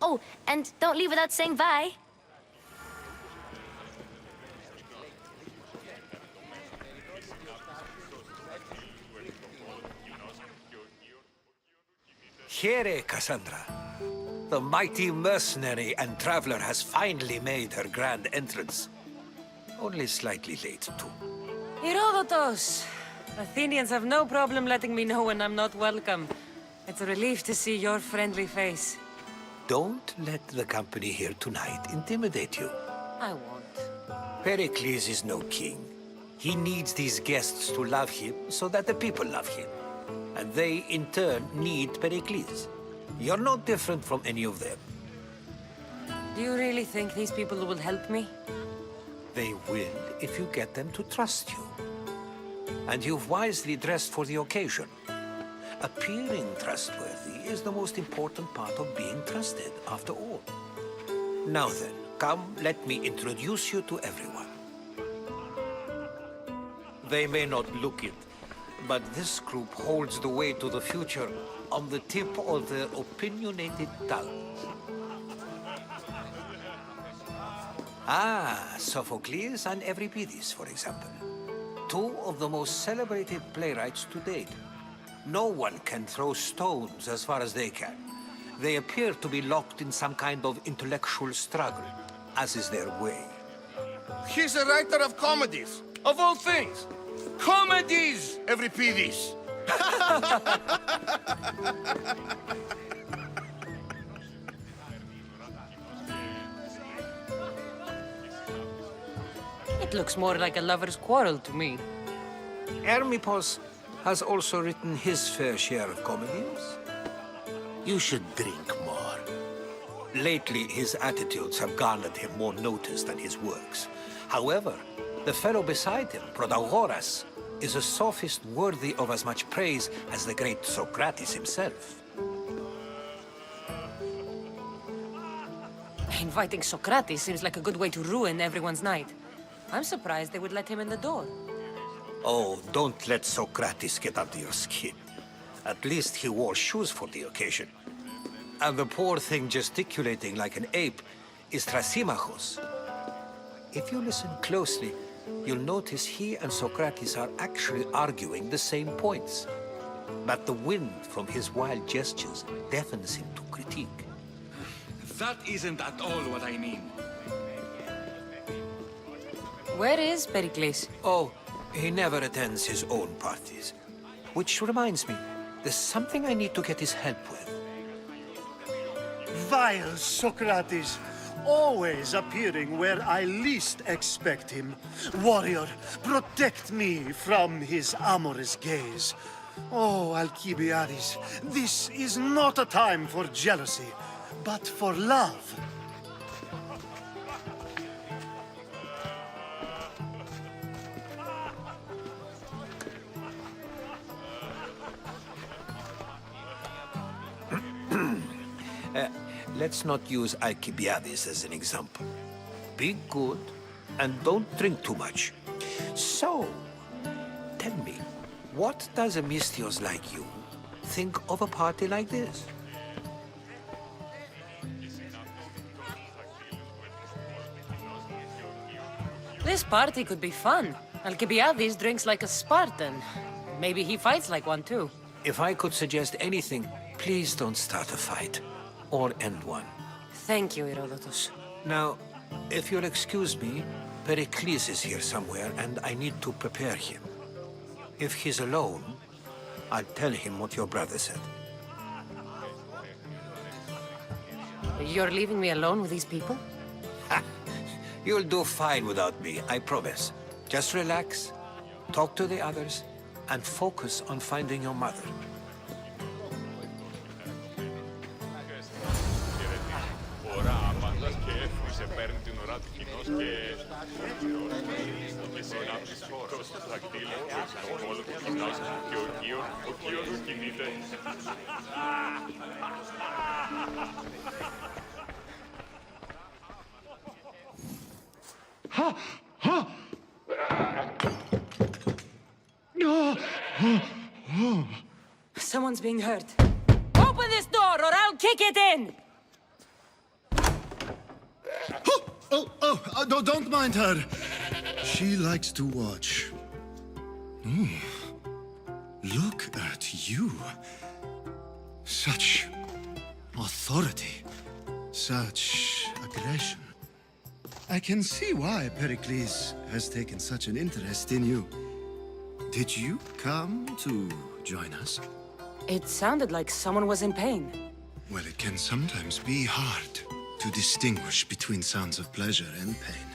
Oh, and don't leave without saying bye. Here, Cassandra. The mighty mercenary and traveler has finally made her grand entrance. Only slightly late, too. Herodotos! Athenians have no problem letting me know when I'm not welcome. It's a relief to see your friendly face. Don't let the company here tonight intimidate you. I won't. Pericles is no king. He needs these guests to love him so that the people love him. And they, in turn, need Pericles. You're no different from any of them. Do you really think these people will help me? They will if you get them to trust you. And you've wisely dressed for the occasion. Appearing trustworthy is the most important part of being trusted, after all. Now then, come, let me introduce you to everyone. They may not look it, but this group holds the way to the future on the tip of their opinionated tongues. Ah, Sophocles and Euripides, for example. Two of the most celebrated playwrights to date. No one can throw stones as far as they can. They appear to be locked in some kind of intellectual struggle, as is their way. He's a writer of comedies, of all things. Comedies, Euripides. It That looks more like a lover's quarrel to me. Hermippos has also written his fair share of comedies. You should drink more. Lately, his attitudes have garnered him more notice than his works. However, the fellow beside him, Protagoras, is a sophist worthy of as much praise as the great Socrates himself. Inviting Socrates seems like a good way to ruin everyone's night. I'm surprised they would let him in the door. Oh, don't let Socrates get under your skin. At least he wore shoes for the occasion. And the poor thing gesticulating like an ape is Thrasymachos. If you listen closely, you'll notice he and Socrates are actually arguing the same points. But the wind from his wild gestures deafens him to critique. That isn't at all what I mean. Where is Pericles? Oh, he never attends his own parties. Which reminds me, there's something I need to get his help with. Vile Socrates, always appearing where I least expect him. Warrior, protect me from his amorous gaze. Oh, Alcibiades, this is not a time for jealousy, but for love. Let's not use Alcibiades as an example. Be good, and don't drink too much. So, tell me, what does a Mystios like you think of a party like this? This party could be fun. Alcibiades drinks like a Spartan. Maybe he fights like one too. If I could suggest anything, please don't start a fight. Or end one. Thank you, Herodotus. Now, if you'll excuse me, Pericles is here somewhere, and I need to prepare him. If he's alone, I'll tell him what your brother said. You're leaving me alone with these people? You'll do fine without me, I promise. Just relax, talk to the others, and focus on finding your mother. Someone's being hurt. Open this door or I'll kick it in! Oh, don't mind her. She likes to watch. Look at you. Such authority. Such aggression. I can see why Pericles has taken such an interest in you. Did you come to join us? It sounded like someone was in pain. Well, it can sometimes be hard to distinguish between sounds of pleasure and pain.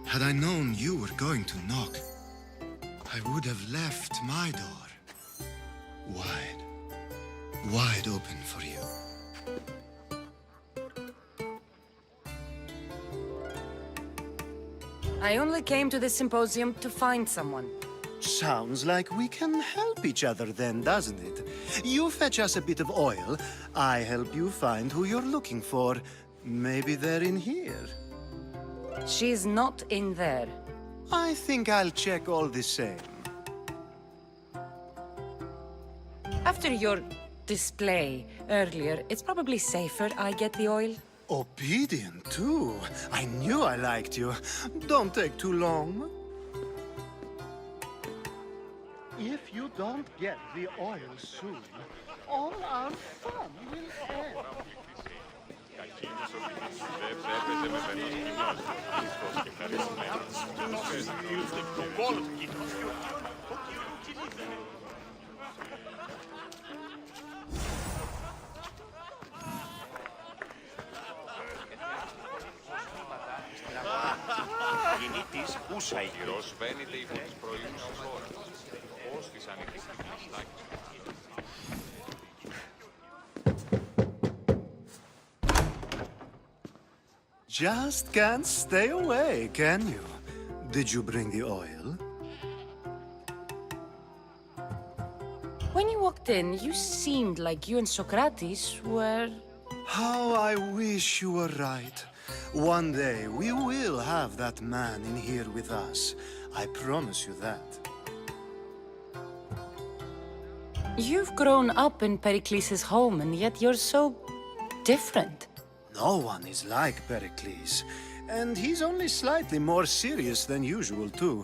Had I known you were going to knock, I would have left my door wide open for you. I only came to this symposium to find someone. Sounds like we can help each other then, doesn't it? You fetch us a bit of oil, I help you find who you're looking for. Maybe they're in here. She's not in there. I think I'll check all the same. After your display earlier, it's probably safer I get the oil. Obedient, too. I knew I liked you. Don't take too long. If you don't get the oil soon, all our fun will end. Γεννήτης Πούσα η γυρός φαίνεται υπό τις προηγούμενες χώρες. Πώς τις ανοιχτήσεις τις χαστάγες. Just can't stay away, can you? Did you bring the oil? When you walked in, you seemed like you and Socrates were... How I wish you were right. One day, we will have that man in here with us. I promise you that. You've grown up in Pericles' home, and yet you're so different. No one is like Pericles. And he's only slightly more serious than usual, too.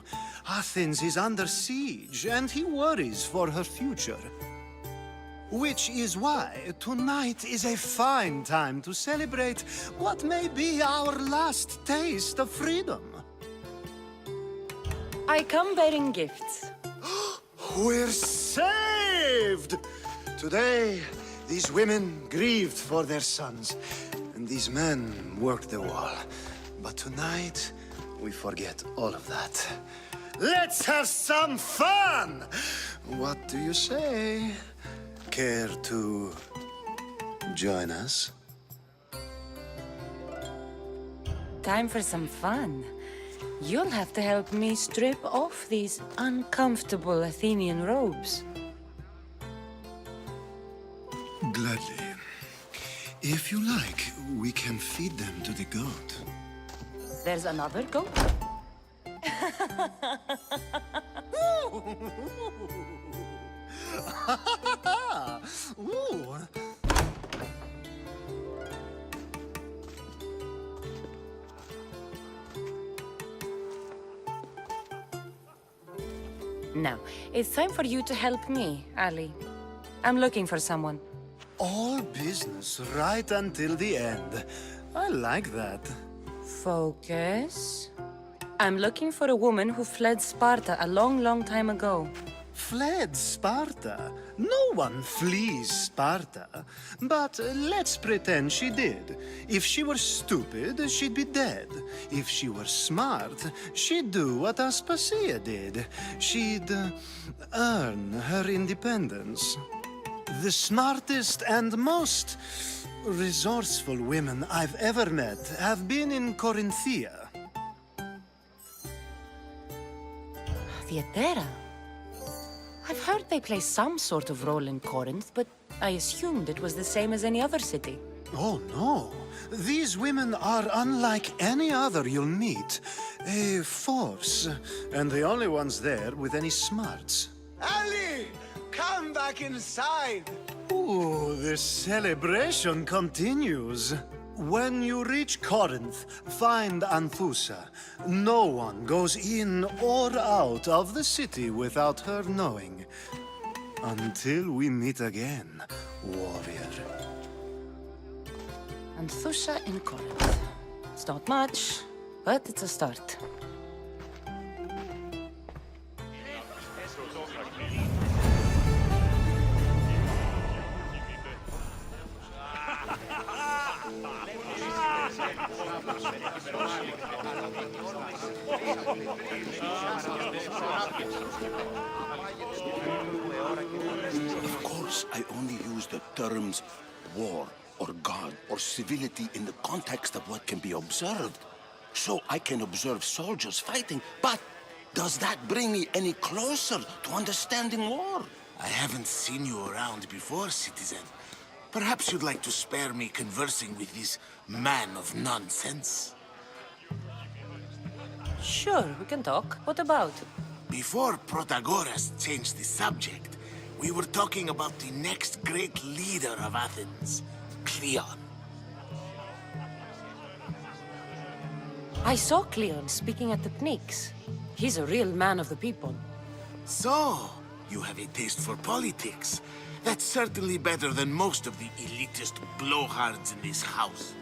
Athens is under siege, and he worries for her future. Which is why tonight is a fine time to celebrate what may be our last taste of freedom. I come bearing gifts. We're saved! Today, these women grieved for their sons, and these men worked the wall. But tonight, we forget all of that. Let's have some fun! What do you say? Care to join us? Time for some fun. You'll have to help me strip off these uncomfortable Athenian robes. Gladly. If you like, we can feed them to the goat. There's another goat? Ooh. Now, it's time for you to help me, Ali. I'm looking for someone. All business right until the end. I like that. Focus. I'm looking for a woman who fled Sparta a long, long time ago. Fled Sparta? No one flees Sparta. But let's pretend she did. If she were stupid, she'd be dead. If she were smart, she'd do what Aspasia did. She'd earn her independence. The smartest and most resourceful women I've ever met have been in Corinthia. Theatera? I've heard they play some sort of role in Corinth, but I assumed it was the same as any other city. Oh, no. These women are unlike any other you'll meet. A force, and the only ones there with any smarts. Ali! Come back inside! Ooh, the celebration continues. When you reach Corinth, find Anthusa. No one goes in or out of the city without her knowing. Until we meet again, warrior. Anthusa in Corinth. It's not much, but it's a start. Of course, I only use the terms war or God or civility in the context of what can be observed. So I can observe soldiers fighting, but does that bring me any closer to understanding war? I haven't seen you around before, citizen. Perhaps you'd like to spare me conversing with this man of nonsense? Sure, we can talk. What about? Before Protagoras changed the subject, we were talking about the next great leader of Athens, Cleon. I saw Cleon speaking at the Pnyx. He's a real man of the people. So, you have a taste for politics. That's certainly better than most of the elitist blowhards in this house.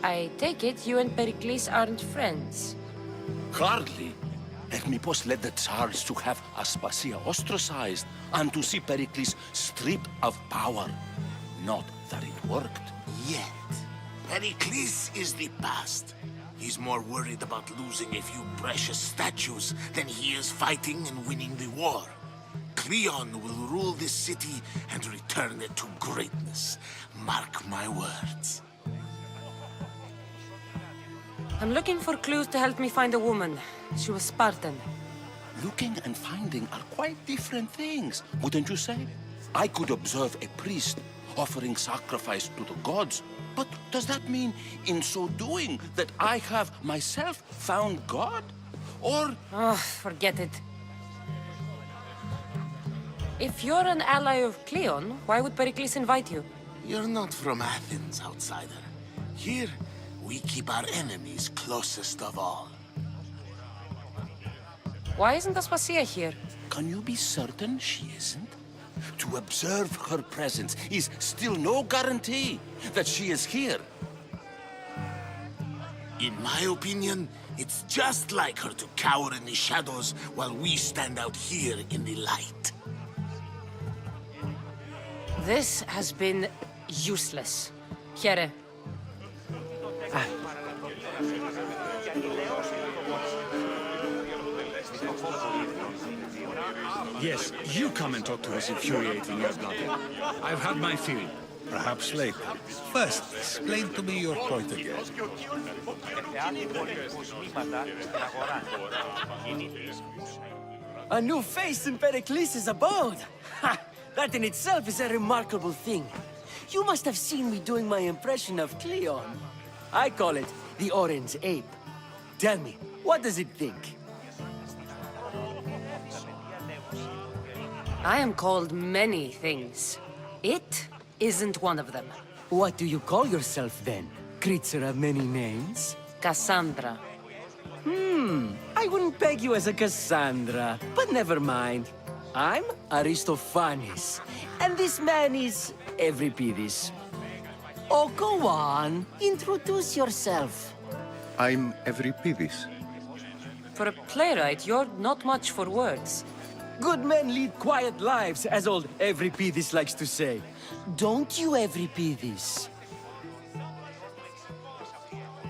I take it you and Pericles aren't friends. Hardly. Hermippos led the Tsars to have Aspasia ostracized and to see Pericles stripped of power. Not that it worked. Yet. Pericles is the past. He's more worried about losing a few precious statues than he is fighting and winning the war. Cleon will rule this city and return it to greatness. Mark my words. I'm looking for clues to help me find a woman. She was Spartan. Looking and finding are quite different things, wouldn't you say? I could observe a priest offering sacrifice to the gods, but does that mean, in so doing, that I have myself found God? Or... Oh, forget it. If you're an ally of Cleon, why would Pericles invite you? You're not from Athens, outsider. Here, we keep our enemies closest of all. Why isn't Aspasia here? Can you be certain she isn't? To observe her presence is still no guarantee that she is here. In my opinion, it's just like her to cower in the shadows while we stand out here in the light. This has been useless. Here. Yes, you come and talk to this infuriating young-blooded. I've had my fill. Perhaps later. First, explain to me your point again. A new face in Pericles' abode! Ha! That in itself is a remarkable thing. You must have seen me doing my impression of Cleon. I call it the Orange Ape. Tell me, what does it think? I am called many things. It isn't one of them. What do you call yourself then? Creature of many names? Cassandra. I wouldn't peg you as a Cassandra, but never mind. I'm Aristophanes, and this man is Euripides. Oh, go on. Introduce yourself. I'm Euripides. For a playwright, you're not much for words. Good men lead quiet lives, as old Euripides likes to say. Don't you, Euripides?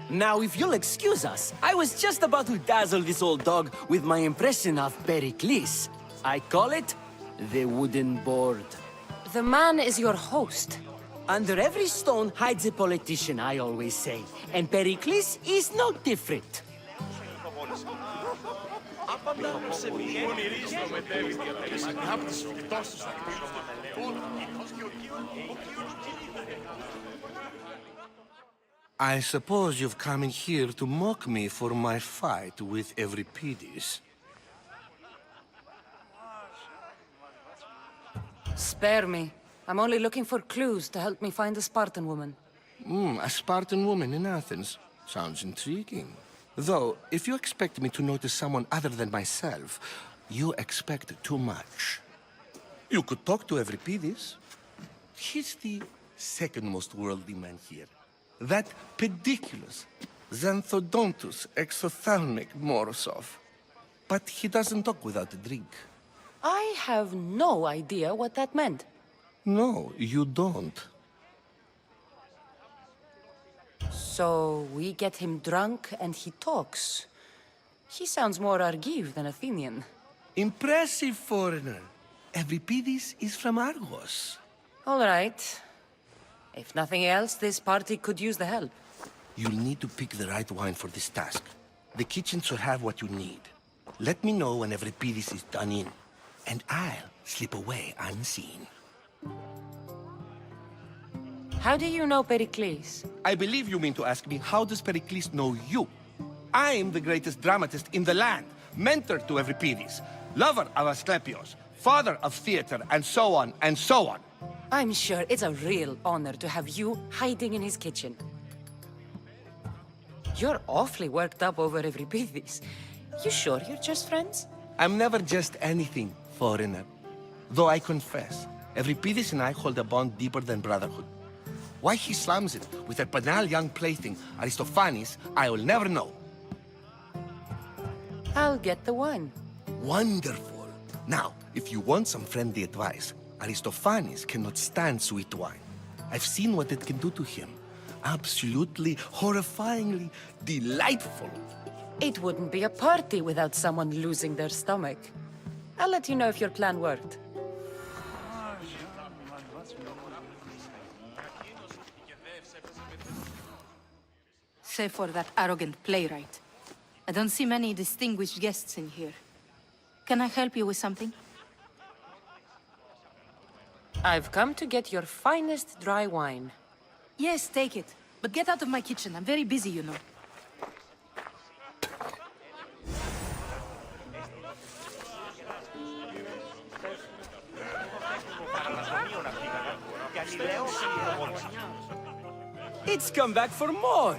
Now, if you'll excuse us, I was just about to dazzle this old dog with my impression of Pericles. I call it the wooden board. The man is your host. Under every stone hides a politician, I always say. And Pericles is no different. I suppose you've come in here to mock me for my fight with Euripides. Spare me. I'm only looking for clues to help me find a Spartan woman. A Spartan woman in Athens. Sounds intriguing. Though, if you expect me to notice someone other than myself, you expect too much. You could talk to Euripides. He's the second most worldly man here. That pediculous Xanthodontus exophthalmic Morosov. But he doesn't talk without a drink. I have no idea what that meant. No, you don't. So we get him drunk and he talks. He sounds more Argive than Athenian. Impressive foreigner. Euripides is from Argos. All right. If nothing else, this party could use the help. You'll need to pick the right wine for this task. The kitchen should have what you need. Let me know when Euripides is done in, and I'll slip away unseen. How do you know Pericles? I believe you mean to ask me, how does Pericles know you? I'm the greatest dramatist in the land, mentor to Euripides, lover of Asclepios, father of theater, and so on, and so on. I'm sure it's a real honor to have you hiding in his kitchen. You're awfully worked up over Euripides. You sure you're just friends? I'm never just anything, foreigner. Though I confess, Euripides and I hold a bond deeper than brotherhood. Why he slams it with a banal young plaything, Aristophanes, I will never know. I'll get the wine. Wonderful. Now, if you want some friendly advice, Aristophanes cannot stand sweet wine. I've seen what it can do to him. absolutely, horrifyingly delightful. It wouldn't be a party without someone losing their stomach. I'll let you know if your plan worked. Save for that arrogant playwright. I don't see many distinguished guests in here. Can I help you with something? I've come to get your finest dry wine. Yes, take it. But get out of my kitchen. I'm very busy, you know. It's come back for more.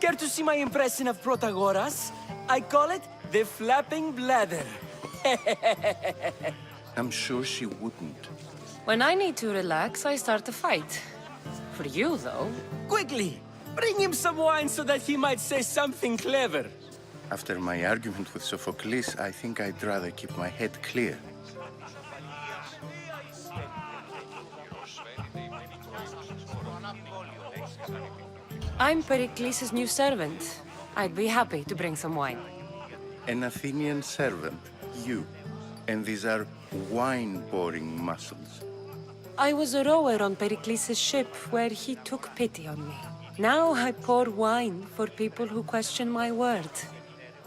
Care to see my impression of Protagoras? I call it the flapping bladder. I'm sure she wouldn't. When I need to relax, I start a fight. For you, though. Quickly! Bring him some wine so that he might say something clever. After my argument with Sophocles, I think I'd rather keep my head clear. I'm Pericles' new servant. I'd be happy to bring some wine. An Athenian servant, you. And these are wine-pouring muscles. I was a rower on Pericles' ship where he took pity on me. Now I pour wine for people who question my word.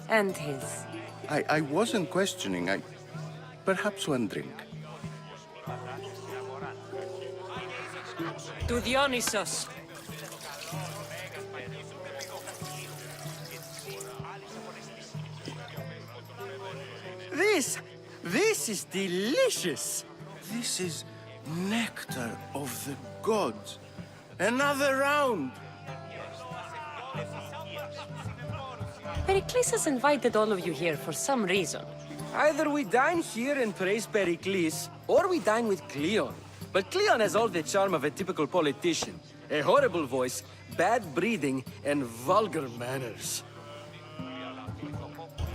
And his. I wasn't questioning. Perhaps one drink. To Dionysos. This is delicious. This is nectar of the gods. Another round. Pericles has invited all of you here for some reason. Either we dine here and praise Pericles, or we dine with Cleon. But Cleon has all the charm of a typical politician. A horrible voice, bad breeding, and vulgar manners.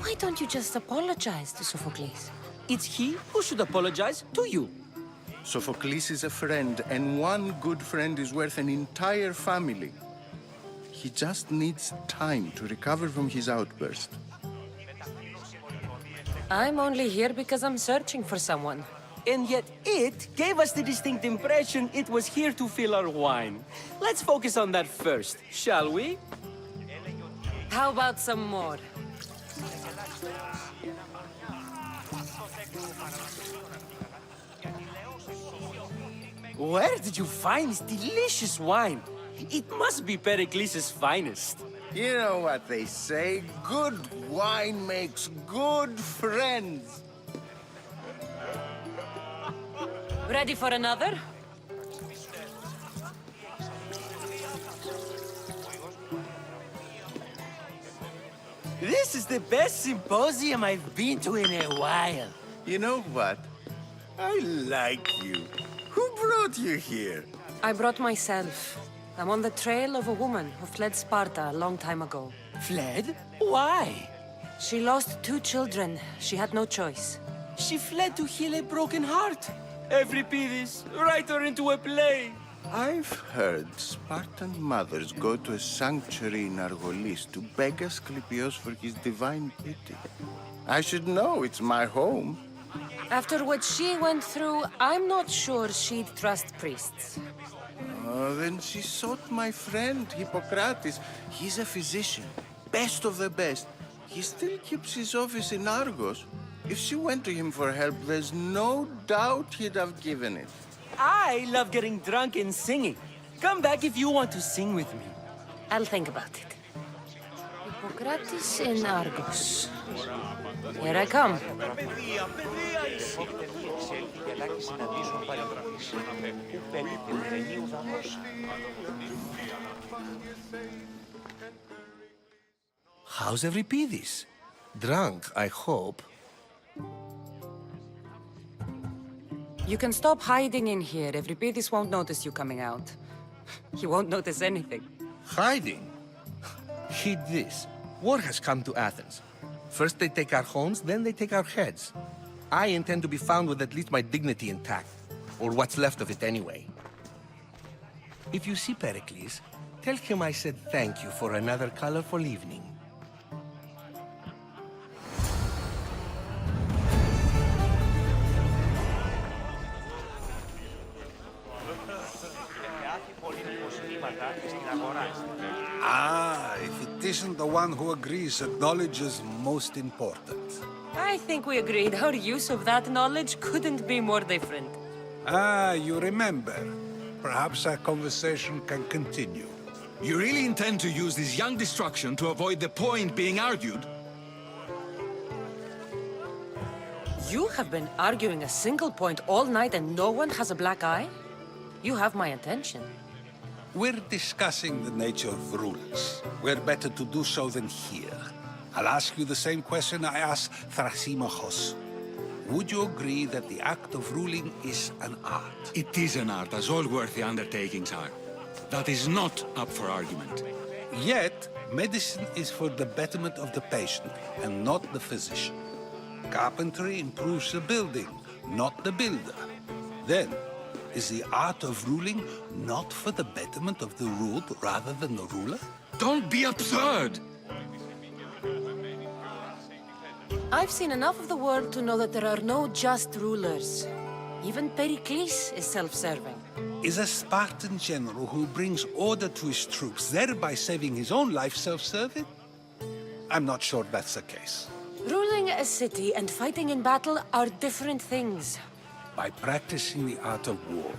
Why don't you just apologize to Sophocles? It's he who should apologize to you. Sophocles is a friend, and one good friend is worth an entire family. He just needs time to recover from his outburst. I'm only here because I'm searching for someone. And yet it gave us the distinct impression it was here to fill our wine. Let's focus on that first, shall we? How about some more? Where did you find this delicious wine? It must be Pericles' finest. You know what they say, good wine makes good friends. Ready for another? This is the best symposium I've been to in a while. You know what? I like you. Who brought you here? I brought myself. I'm on the trail of a woman who fled Sparta a long time ago. Fled? Why? She lost 2 children. She had no choice. She fled to heal a broken heart. Euripides, write her into a play. I've heard Spartan mothers go to a sanctuary in Argolis to beg Asclepios for his divine pity. I should know, it's my home. After what she went through, I'm not sure she'd trust priests. Oh, then she sought my friend, Hippocrates. He's a physician, best of the best. He still keeps his office in Argos. If she went to him for help, there's no doubt he'd have given it. I love getting drunk and singing. Come back if you want to sing with me. I'll think about it. Hippocrates in Argos. Here I come. How's Euripides? Drunk, I hope. You can stop hiding in here. Euripides won't notice you coming out. He won't notice anything. Hiding? Heed this. War has come to Athens. First they take our homes, then they take our heads. I intend to be found with at least my dignity intact. Or what's left of it anyway. If you see Pericles, Tell him I said thank you for another colorful evening. Ah, if it isn't the one who agrees that knowledge is most important. I think we agreed our use of that knowledge couldn't be more different. Ah, you remember. Perhaps our conversation can continue. You really intend to use this young destruction to avoid the point being argued? You have been arguing a single point all night and no one has a black eye? You have my attention. We're discussing the nature of rules. We're better to do so than here. I'll ask you the same question I asked Thrasimachos. Would you agree that the act of ruling is an art? It is an art, as all worthy undertakings are. That is not up for argument. Yet, medicine is for the betterment of the patient and not the physician. Carpentry improves the building, not the builder. Then, is the art of ruling not for the betterment of the ruled rather than the ruler? Don't be absurd! I've seen enough of the world to know that there are no just rulers. Even Pericles is self-serving. Is a Spartan general who brings order to his troops, thereby saving his own life, self-serving? I'm not sure that's the case. Ruling a city and fighting in battle are different things. By practicing the art of war,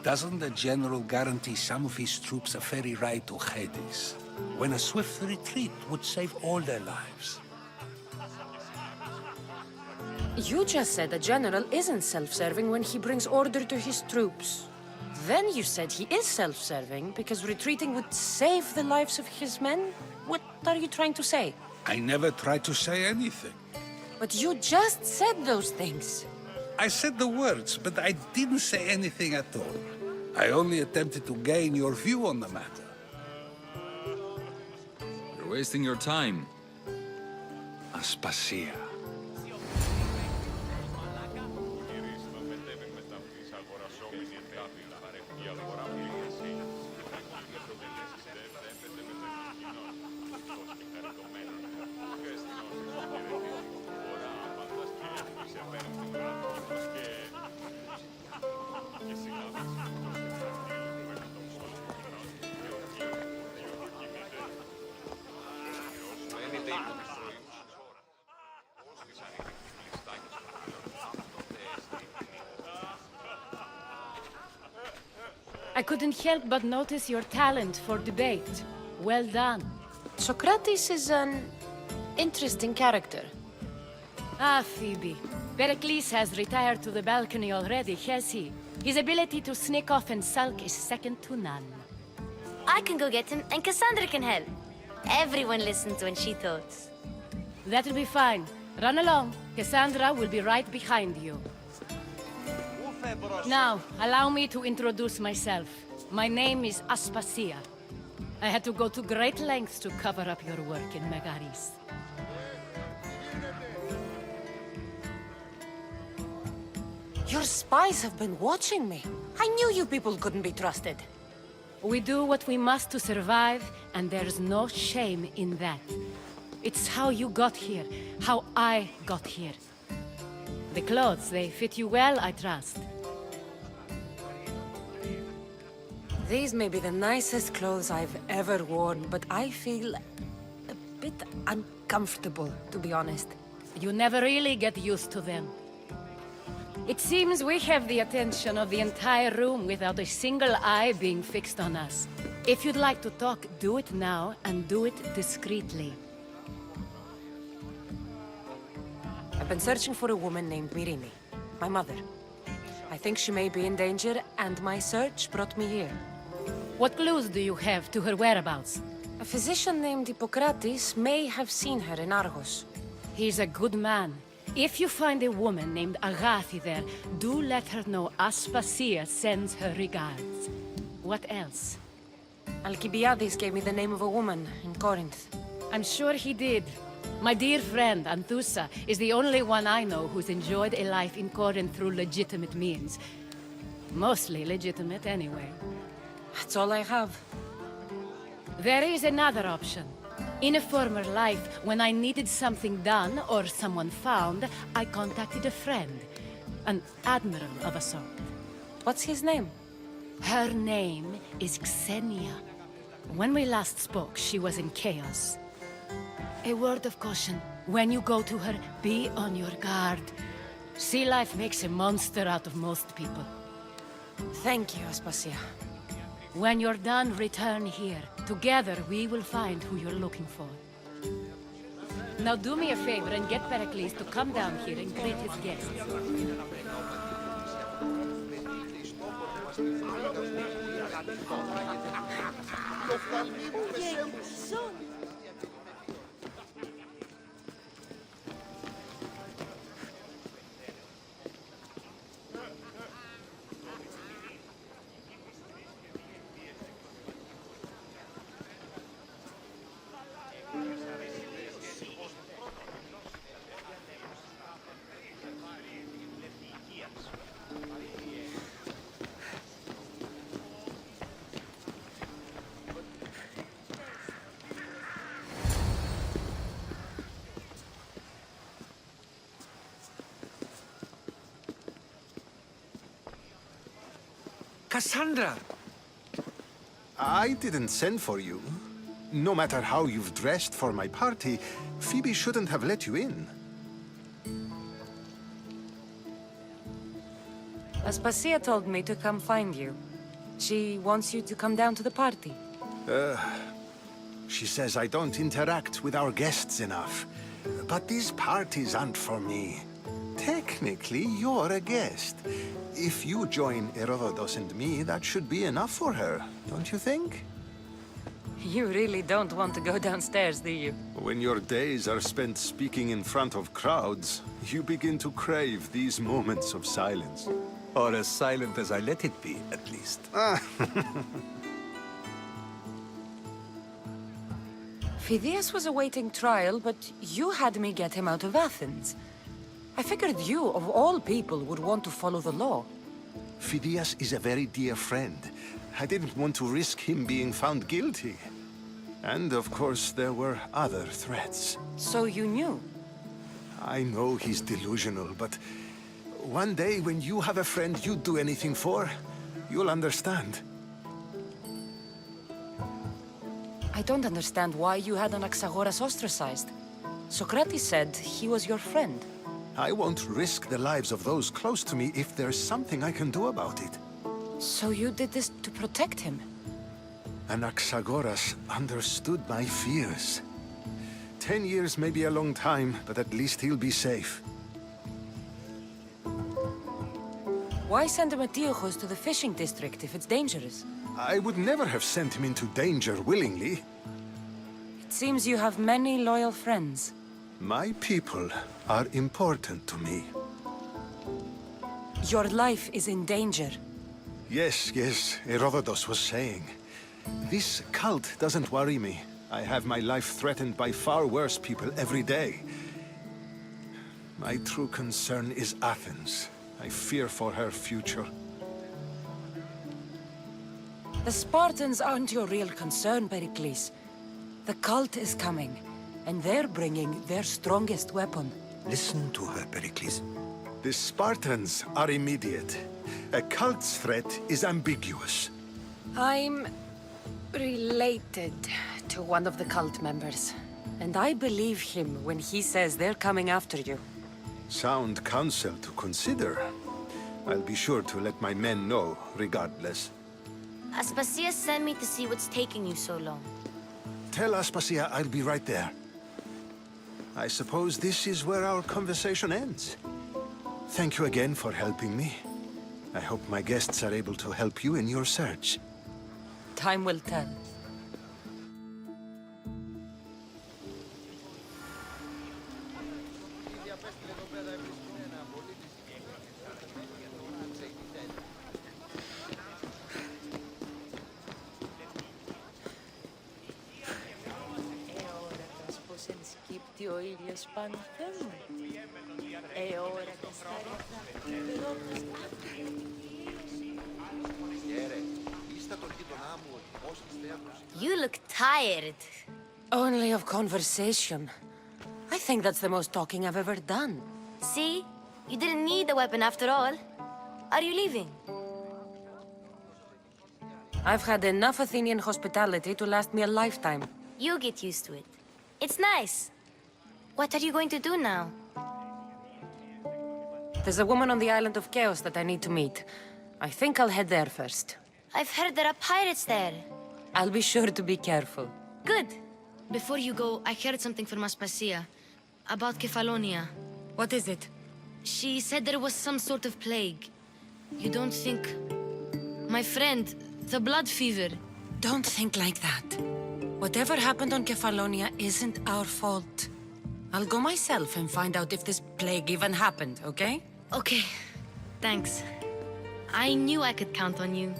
doesn't the general guarantee some of his troops a ferry ride to Hades, when a swift retreat would save all their lives? You just said a general isn't self-serving when he brings order to his troops. Then you said he is self-serving because retreating would save the lives of his men? What are you trying to say? I never tried to say anything. But you just said those things. I said the words, but I didn't say anything at all. I only attempted to gain your view on the matter. You're wasting your time. Aspasia. I couldn't help but notice your talent for debate. Well done. Socrates is an interesting character. Ah, Phoebe. Pericles has retired to the balcony already, has he? His ability to sneak off and sulk is second to none. I can go get him, and Cassandra can help. Everyone listens when she talks. That'll be fine. Run along. Cassandra will be right behind you. Now, allow me to introduce myself. My name is Aspasia. I had to go to great lengths to cover up your work in Megaris. Your spies have been watching me. I knew you people couldn't be trusted. We do what we must to survive, and there's no shame in that. It's how you got here, how I got here. The clothes, they fit you well, I trust. These may be the nicest clothes I've ever worn, but I feel a bit uncomfortable, to be honest. You never really get used to them. It seems we have the attention of the entire room without a single eye being fixed on us. If you'd like to talk, do it now, and do it discreetly. I've been searching for a woman named Myrine, my mother. I think she may be in danger, and my search brought me here. What clues do you have to her whereabouts? A physician named Hippocrates may have seen her in Argos. He's a good man. If you find a woman named Agathi there, do let her know Aspasia sends her regards. What else? Alcibiades gave me the name of a woman in Corinth. I'm sure he did. My dear friend, Anthusa, is the only one I know who's enjoyed a life in Corinth through legitimate means. Mostly legitimate, anyway. That's all I have. There is another option. In a former life, when I needed something done or someone found, I contacted a friend. An admiral of a sort. What's his name? Her name is Xenia. When we last spoke, she was in chaos. A word of caution. When you go to her, be on your guard. Sea life makes a monster out of most people. Thank you, Aspasia. When you're done, return here. Together, we will find who you're looking for. Now do me a favor and get Pericles to come down here and greet his guests. Cassandra! I didn't send for you. No matter how you've dressed for my party, Phoebe shouldn't have let you in. Aspasia told me to come find you. She wants you to come down to the party. She says I don't interact with our guests enough. But these parties aren't for me. Technically, you're a guest. If you join Herodotus and me, that should be enough for her, don't you think? You really don't want to go downstairs, do you? When your days are spent speaking in front of crowds, you begin to crave these moments of silence. Or as silent as I let it be, at least. Phidias was awaiting trial, but you had me get him out of Athens. I figured you, of all people, would want to follow the law. Phidias is a very dear friend. I didn't want to risk him being found guilty. And, of course, there were other threats. So you knew? I know he's delusional, but one day when you have a friend you'd do anything for, you'll understand. I don't understand why you had Anaxagoras ostracized. Socrates said he was your friend. I won't risk the lives of those close to me if there's something I can do about it. So you did this to protect him? Anaxagoras understood my fears. 10 years may be a long time, but at least he'll be safe. Why send Emetiochos to the fishing district if it's dangerous? I would never have sent him into danger willingly. It seems you have many loyal friends. My people are important to me. Your life is in danger. Yes, Herodotus was saying. This cult doesn't worry me. I have my life threatened by far worse people every day. My true concern is Athens. I fear for her future. The Spartans aren't your real concern, Pericles. The cult is coming, and they're bringing their strongest weapon. Listen to her, Pericles. The Spartans are immediate. A cult's threat is ambiguous. I'm related to one of the cult members, and I believe him when he says they're coming after you. Sound counsel to consider. I'll be sure to let my men know, regardless. Aspasia sent me to see what's taking you so long. Tell Aspasia I'll be right there. I suppose this is where our conversation ends. Thank you again for helping me. I hope my guests are able to help you in your search. Time will tell. Ο ήλιος πάνω Θεού. Ώρα τα στάρια θα Γέρε, πείστε τον γείτονά μου ότι You look tired. Only of conversation. I think that's the most talking I've ever done. See? You didn't need the weapon after all. Are you leaving? I've had enough Athenian hospitality to last me a lifetime. You get used to it. It's nice. What are you going to do now? There's a woman on the island of Chaos that I need to meet. I think I'll head there first. I've heard there are pirates there. I'll be sure to be careful. Good. Before you go, I heard something from Aspasia. About Kefalonia. What is it? She said there was some sort of plague. You don't think... My friend, the blood fever. Don't think like that. Whatever happened on Kefalonia isn't our fault. I'll go myself and find out if this plague even happened, okay? Okay. Thanks. I knew I could count on you.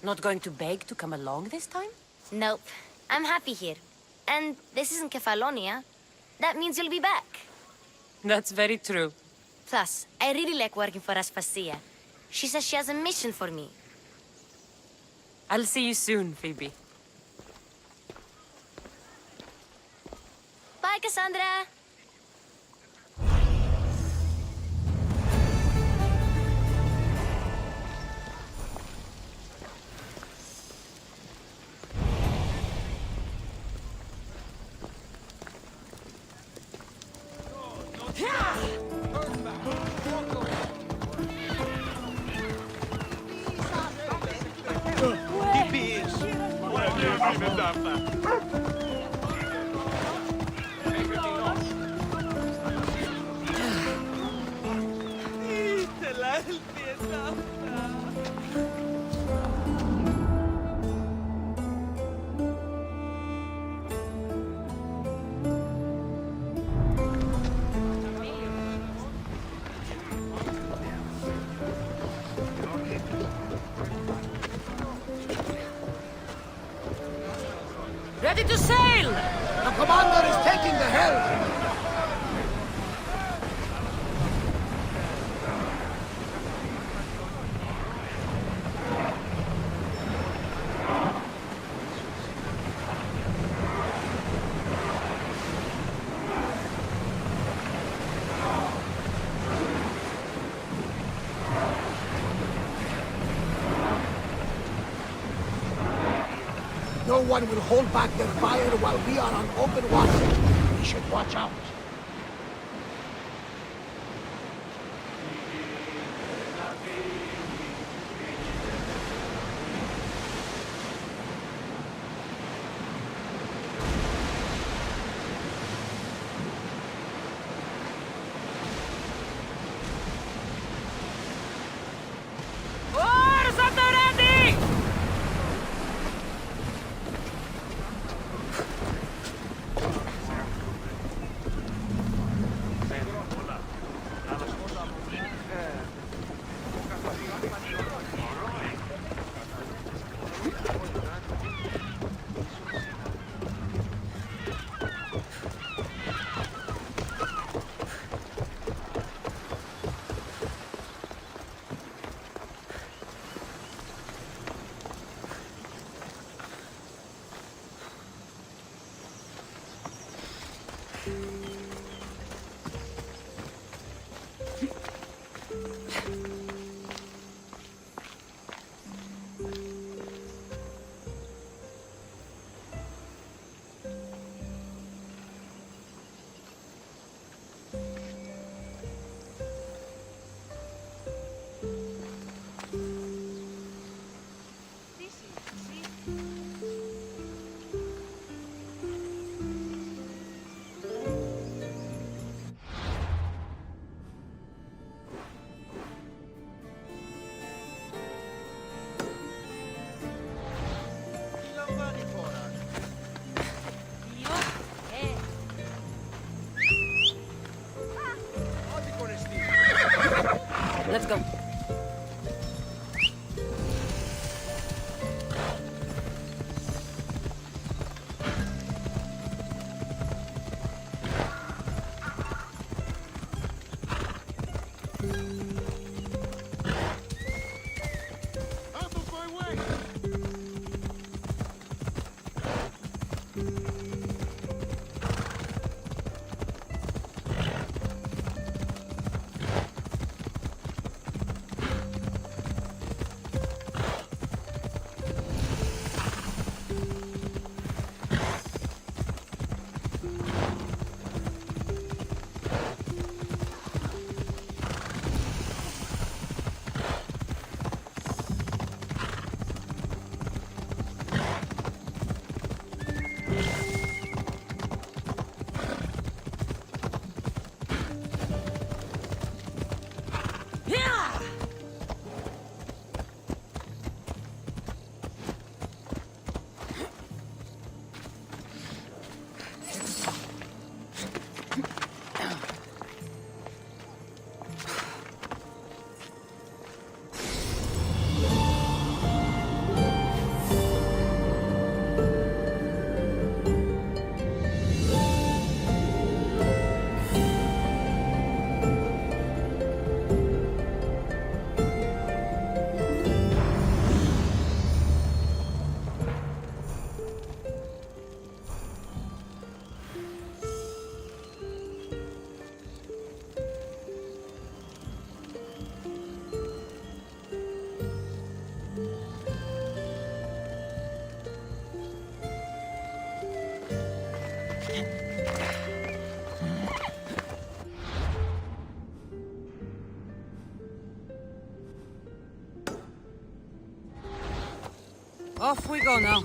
Not going to beg to come along this time? Nope. I'm happy here. And this isn't Kefalonia. That means you'll be back. That's very true. Plus, I really like working for Aspasia. She says she has a mission for me. I'll see you soon, Phoebe. Bye, Cassandra! Ready to sail! The commander is taking the helm! No one will hold back their fire while we are on open water. We should watch out. Oars at the ready! Let's go. Off we go now.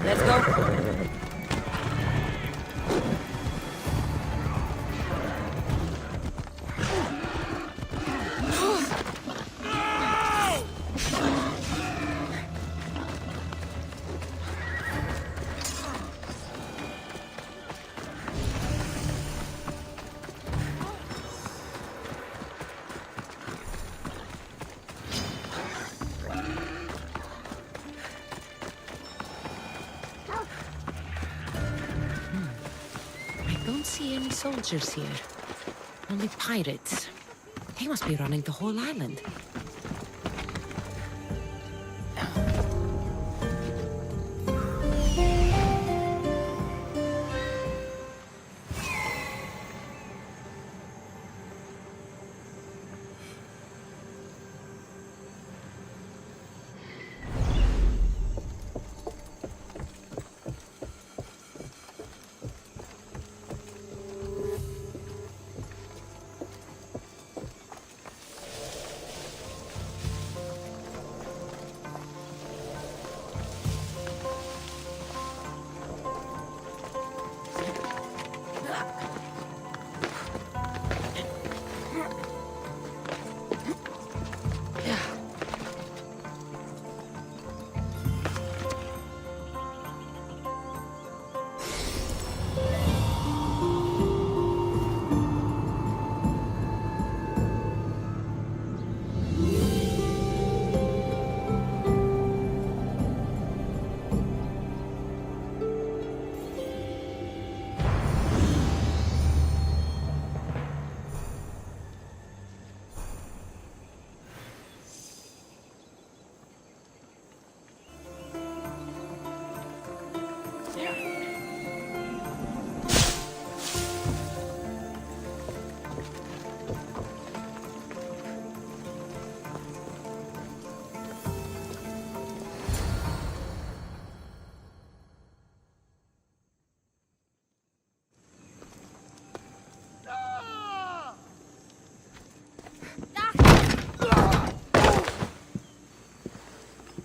Let's go. Don't see any soldiers here. Only pirates. They must be running the whole island.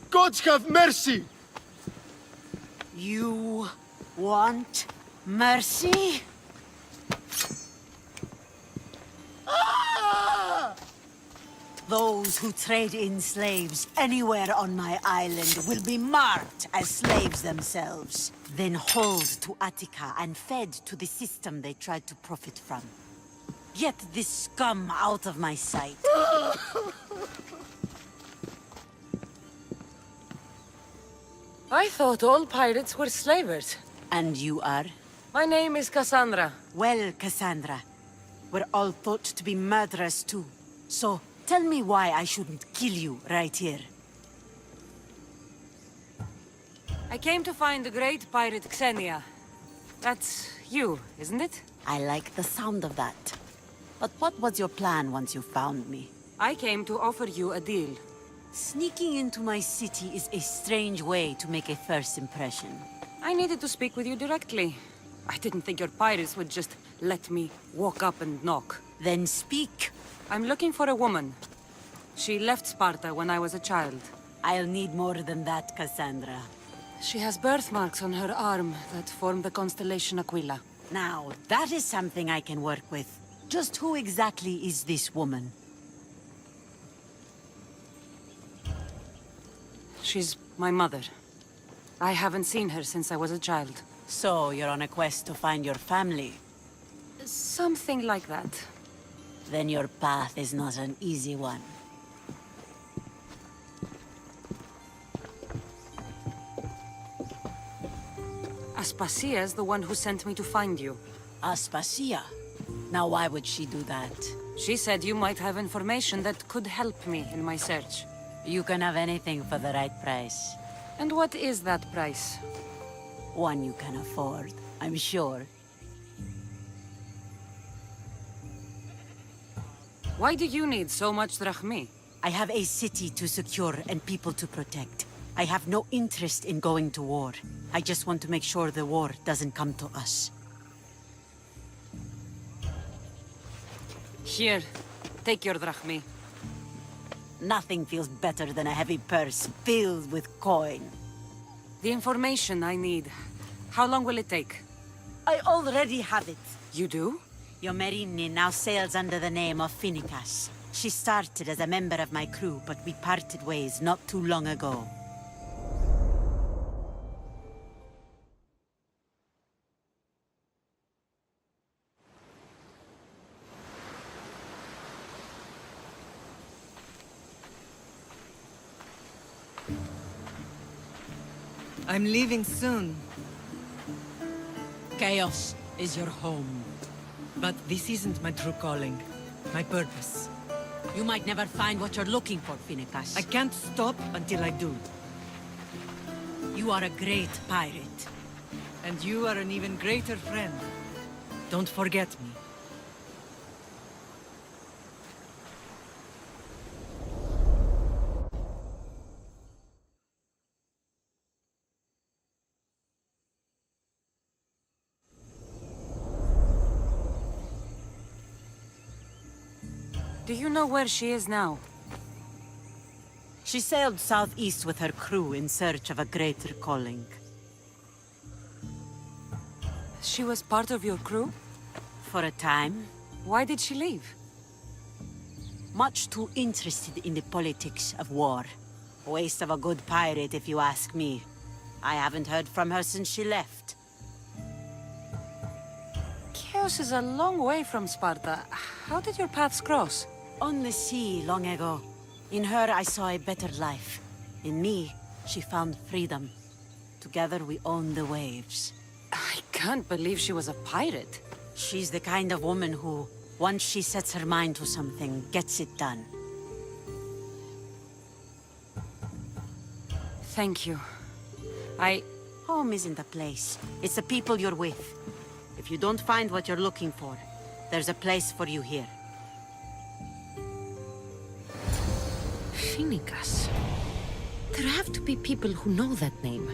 Gods have mercy! You want mercy? Those who trade in slaves anywhere on my island will be marked as slaves themselves, then hauled to Attica and fed to the system they tried to profit from. Get this scum out of my sight. I thought all pirates were slavers. And you are? My name is Cassandra. Well, Cassandra, we're all thought to be murderers too. So, tell me why I shouldn't kill you right here. I came to find the great pirate Xenia. That's you, isn't it? I like the sound of that. But what was your plan once you found me? I came to offer you a deal. Sneaking into my city is a strange way to make a first impression. I needed to speak with you directly. I didn't think your pirates would just let me walk up and knock. Then speak. I'm looking for a woman. She left Sparta when I was a child. I'll need more than that, Cassandra. She has birthmarks on her arm that form the constellation Aquila. Now, that is something I can work with. Just who exactly is this woman? She's my mother. I haven't seen her since I was a child. So, you're on a quest to find your family? Something like that. Then your path is not an easy one. Aspasia is the one who sent me to find you. Aspasia? Now why would she do that? She said you might have information that could help me in my search. You can have anything for the right price. And what is that price? One you can afford, I'm sure. Why do you need so much drachmi? I have a city to secure and people to protect. I have no interest in going to war. I just want to make sure the war doesn't come to us. Here, take your drachmi. Nothing feels better than a heavy purse filled with coin. The information I need. How long will it take? I already have it. You do? Yomerini now sails under the name of Finicas. She started as a member of my crew, but we parted ways not too long ago. I'm leaving soon. Chaos is your home. But this isn't my true calling. My purpose. You might never find what you're looking for, Finicas. I can't stop until I do. You are a great pirate. And you are an even greater friend. Don't forget me. Do you know where she is now? She sailed southeast with her crew in search of a greater calling. She was part of your crew? For a time. Why did she leave? Much too interested in the politics of war. Waste of a good pirate, if you ask me. I haven't heard from her since she left. Chaos is a long way from Sparta. How did your paths cross? On the sea, long ago. In her, I saw a better life. In me, she found freedom. Together, we own the waves. I can't believe she was a pirate. She's the kind of woman who, once she sets her mind to something, gets it done. Thank you. Home isn't a place. It's the people you're with. If you don't find what you're looking for, there's a place for you here. Finicas. There have to be people who know that name.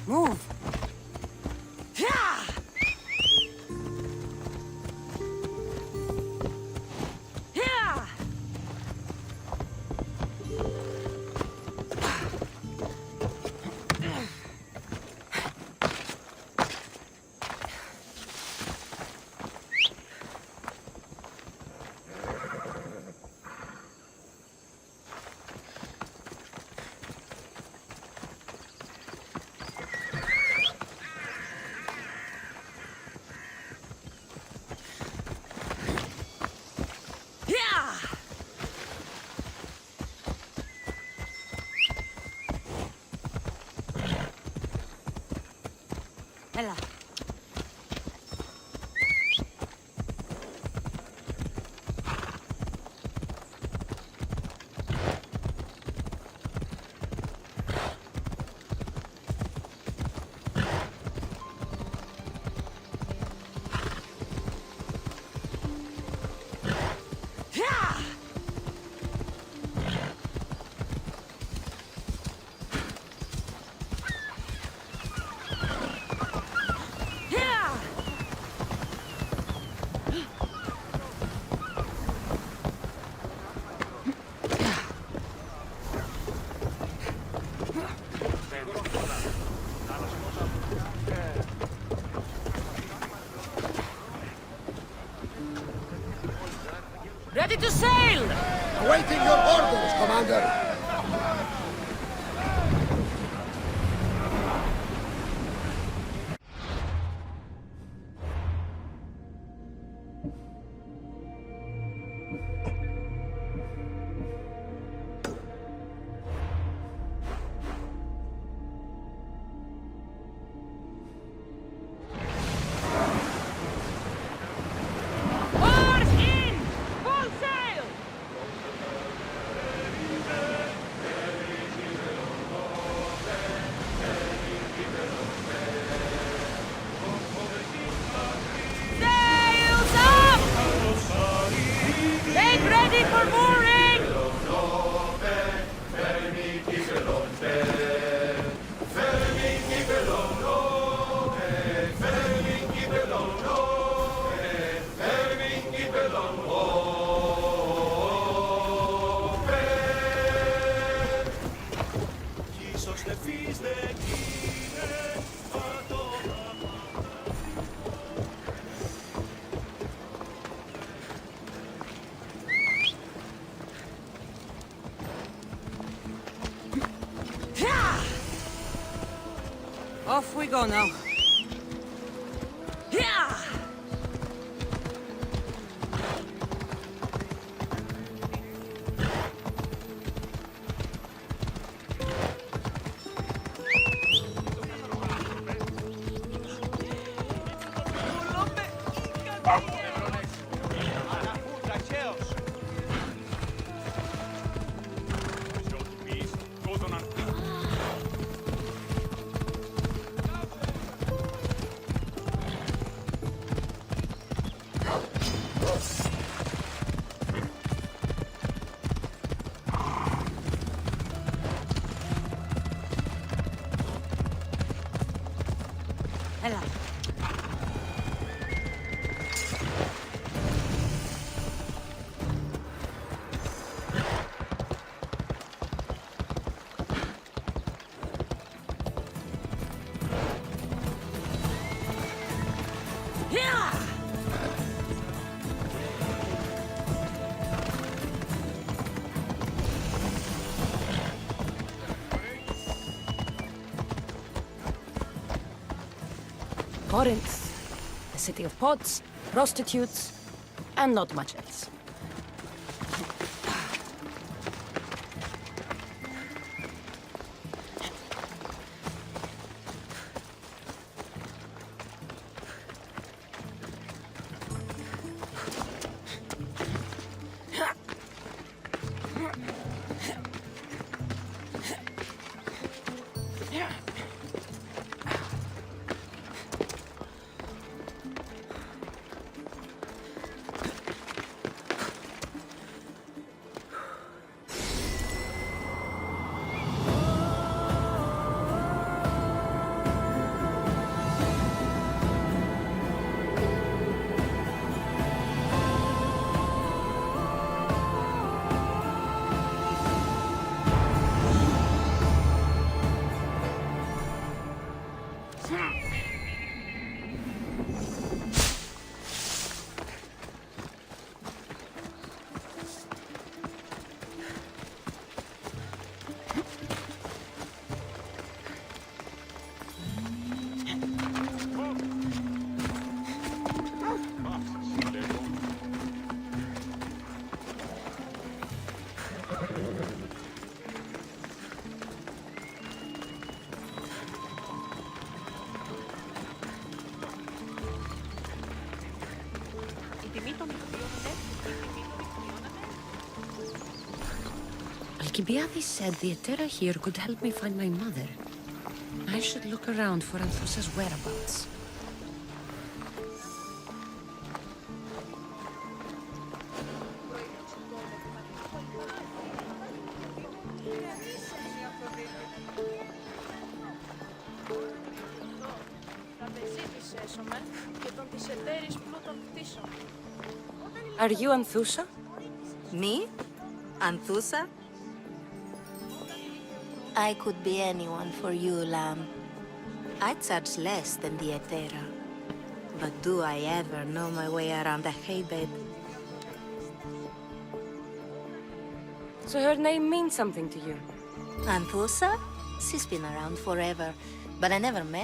Move! Ella. Awaiting your orders, Commander! Off we go now. Έλα. Corinth, the city of pots, prostitutes, and not much else. Alcibiades said the Etera here could help me find my mother. I should look around for Anthusa's whereabouts. Are you Anthusa? Me? Anthusa? I could be anyone for you, lamb. I charge less than the Etera. But do I ever know my way around a haybed? So her name means something to you? Anthusa? She's been around forever, but I never met